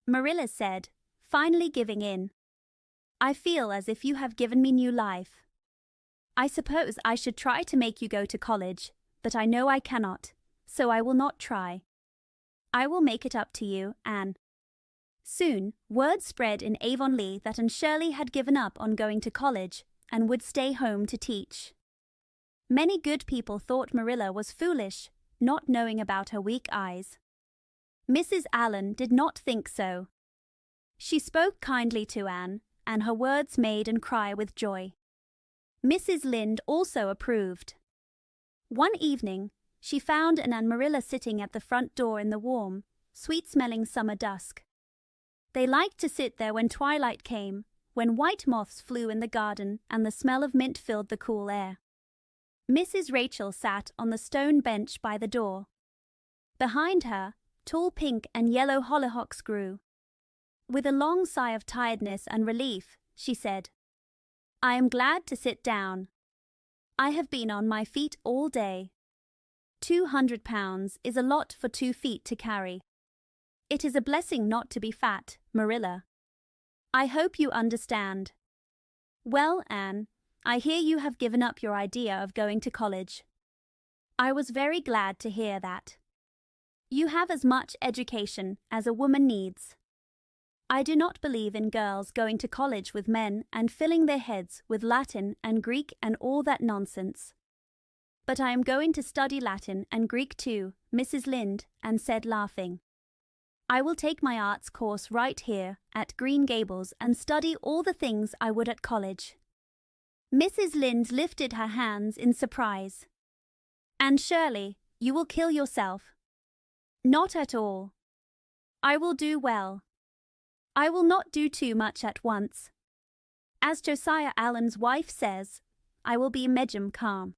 Marilla said, finally giving in. I feel as if you have given me new life. I suppose I should try to make you go to college, but I know I cannot, so I will not try. I will make it up to you, Anne. Soon, word spread in Avonlea that Anne Shirley had given up on going to college and would stay home to teach. Many good people thought Marilla was foolish, not knowing about her weak eyes. Mrs. Allen did not think so. She spoke kindly to Anne, and her words made Anne cry with joy. Mrs. Lynde also approved. One evening, she found Anne and Marilla sitting at the front door in the warm, sweet-smelling summer dusk. They liked to sit there when twilight came, when white moths flew in the garden and the smell of mint filled the cool air. Mrs. Rachel sat on the stone bench by the door. Behind her, tall pink and yellow hollyhocks grew. With a long sigh of tiredness and relief, she said, I am glad to sit down. I have been on my feet all day. 200 pounds is a lot for 2 feet to carry. It is a blessing not to be fat, Marilla. I hope you understand. Well, Anne, I hear you have given up your idea of going to college. I was very glad to hear that. You have as much education as a woman needs. I do not believe in girls going to college with men and filling their heads with Latin and Greek and all that nonsense. But I am going to study Latin and Greek too, Mrs. Lynde, and said laughing. I will take my arts course right here at Green Gables and study all the things I would at college. Mrs. Lynde lifted her hands in surprise. And Shirley, you will kill yourself. Not at all. I will do well. I will not do too much at once. As Josiah Allen's wife says, I will be medium calm.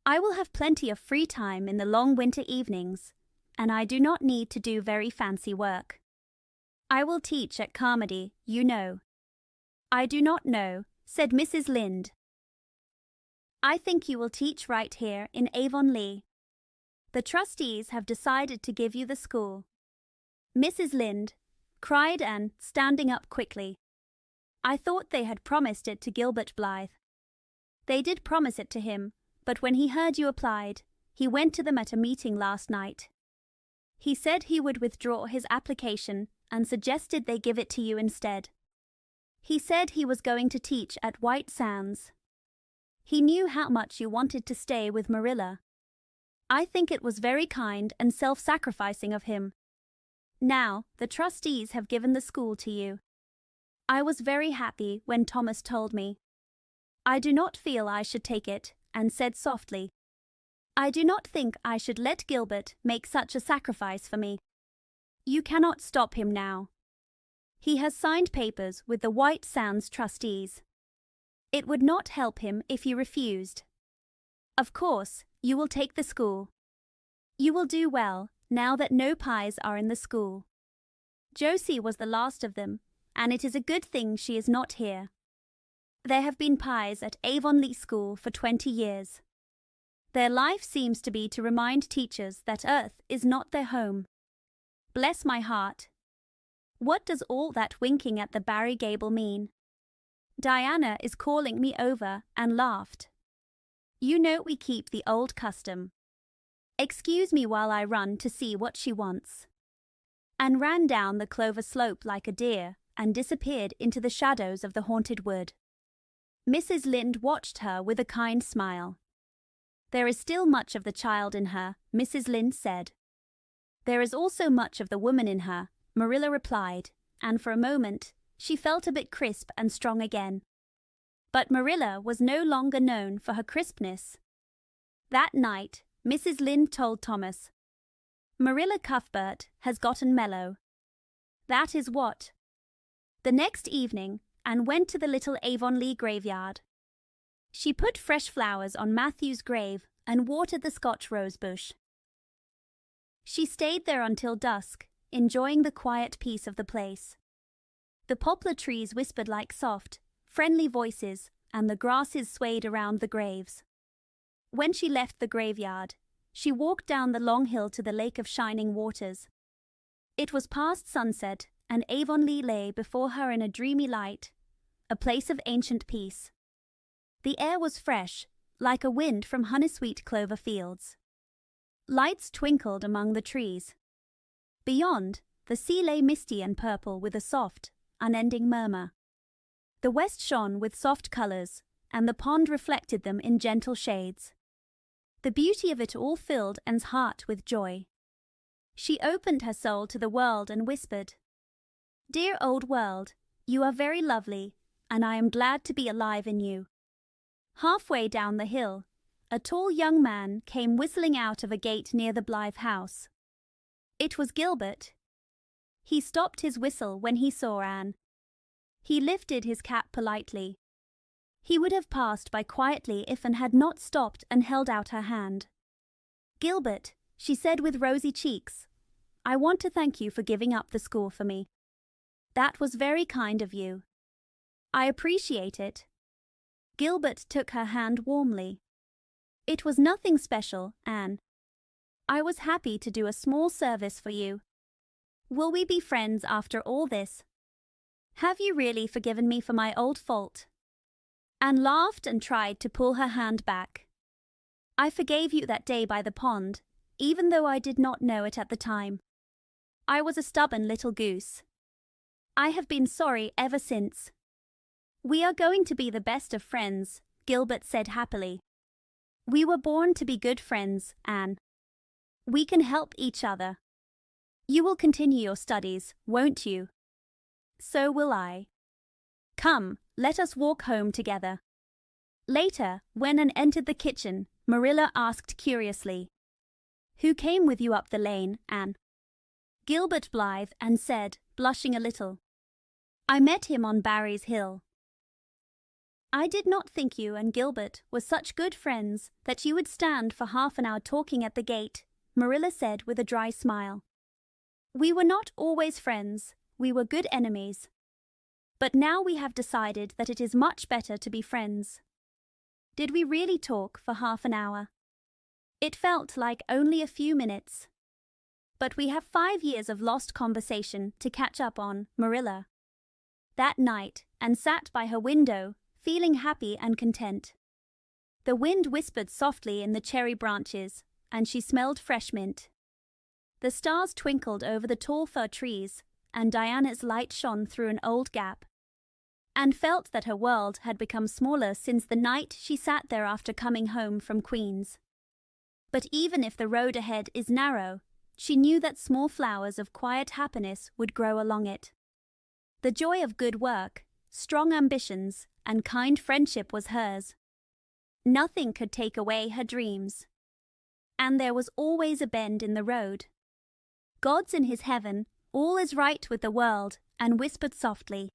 I will have plenty of free time in the long winter evenings, and I do not need to do very fancy work. I will teach at Carmody, you know. I do not know, said Mrs. Lynde. I think you will teach right here in Avonlea. The trustees have decided to give you the school. Mrs. Lynde, cried Anne, standing up quickly. I thought they had promised it to Gilbert Blythe. They did promise it to him, but when he heard you applied, he went to them at a meeting last night. He said he would withdraw his application and suggested they give it to you instead. He said he was going to teach at White Sands. He knew how much you wanted to stay with Marilla. I think it was very kind and self-sacrificing of him. Now, the trustees have given the school to you. I was very happy when Thomas told me. I do not feel I should take it, and said softly, I do not think I should let Gilbert make such a sacrifice for me. You cannot stop him now. He has signed papers with the White Sands trustees. It would not help him if you refused. Of course, you will take the school. You will do well, now that no pies are in the school. Josie was the last of them, and it is a good thing she is not here. There have been pies at Avonlea School for 20 years. Their life seems to be to remind teachers that Earth is not their home. Bless my heart. What does all that winking at the Barry gable mean? Diana is calling me over and laughed. You know we keep the old custom. Excuse me while I run to see what she wants. And ran down the clover slope like a deer and disappeared into the shadows of the haunted wood. Mrs. Lynde watched her with a kind smile. There is still much of the child in her, Mrs. Lynde said. There is also much of the woman in her, Marilla replied, and for a moment she felt a bit crisp and strong again. But Marilla was no longer known for her crispness. That night, Mrs. Lynde told Thomas, Marilla Cuthbert has gotten mellow. That is what. The next evening, Anne went to the little Avonlea graveyard. She put fresh flowers on Matthew's grave and watered the Scotch rose bush. She stayed there until dusk, enjoying the quiet peace of the place. The poplar trees whispered like soft, friendly voices, and the grasses swayed around the graves. When she left the graveyard, she walked down the long hill to the Lake of Shining Waters. It was past sunset, and Avonlea lay before her in a dreamy light, a place of ancient peace. The air was fresh, like a wind from honey-sweet clover fields. Lights twinkled among the trees. Beyond, the sea lay misty and purple with a soft, unending murmur. The west shone with soft colours, and the pond reflected them in gentle shades. The beauty of it all filled Anne's heart with joy. She opened her soul to the world and whispered, Dear old world, you are very lovely, and I am glad to be alive in you. Halfway down the hill, a tall young man came whistling out of a gate near the Blythe house. It was Gilbert. He stopped his whistle when he saw Anne. He lifted his cap politely. He would have passed by quietly if Anne had not stopped and held out her hand. Gilbert, she said with rosy cheeks, I want to thank you for giving up the school for me. That was very kind of you. I appreciate it. Gilbert took her hand warmly. It was nothing special, Anne. I was happy to do a small service for you. Will we be friends after all this? Have you really forgiven me for my old fault? Anne laughed and tried to pull her hand back. I forgave you that day by the pond, even though I did not know it at the time. I was a stubborn little goose. I have been sorry ever since. We are going to be the best of friends, Gilbert said happily. We were born to be good friends, Anne. We can help each other. You will continue your studies, won't you? So will I. Come, let us walk home together. Later, when Anne entered the kitchen, Marilla asked curiously, Who came with you up the lane, Anne? Gilbert Blythe, Anne said, blushing a little. I met him on Barry's Hill. I did not think you and Gilbert were such good friends that you would stand for half an hour talking at the gate, Marilla said with a dry smile. We were not always friends, we were good enemies. But now we have decided that it is much better to be friends. Did we really talk for half an hour? It felt like only a few minutes. But we have 5 years of lost conversation to catch up on, Marilla. That night, and sat by her window, feeling happy and content. The wind whispered softly in the cherry branches, and she smelled fresh mint. The stars twinkled over the tall fir trees, and Diana's light shone through an old gap. Anne felt that her world had become smaller since the night she sat there after coming home from Queen's. But even if the road ahead is narrow, she knew that small flowers of quiet happiness would grow along it. The joy of good work, strong ambitions, and kind friendship was hers. Nothing could take away her dreams. And there was always a bend in the road. God's in his heaven, all is right with the world, and whispered softly,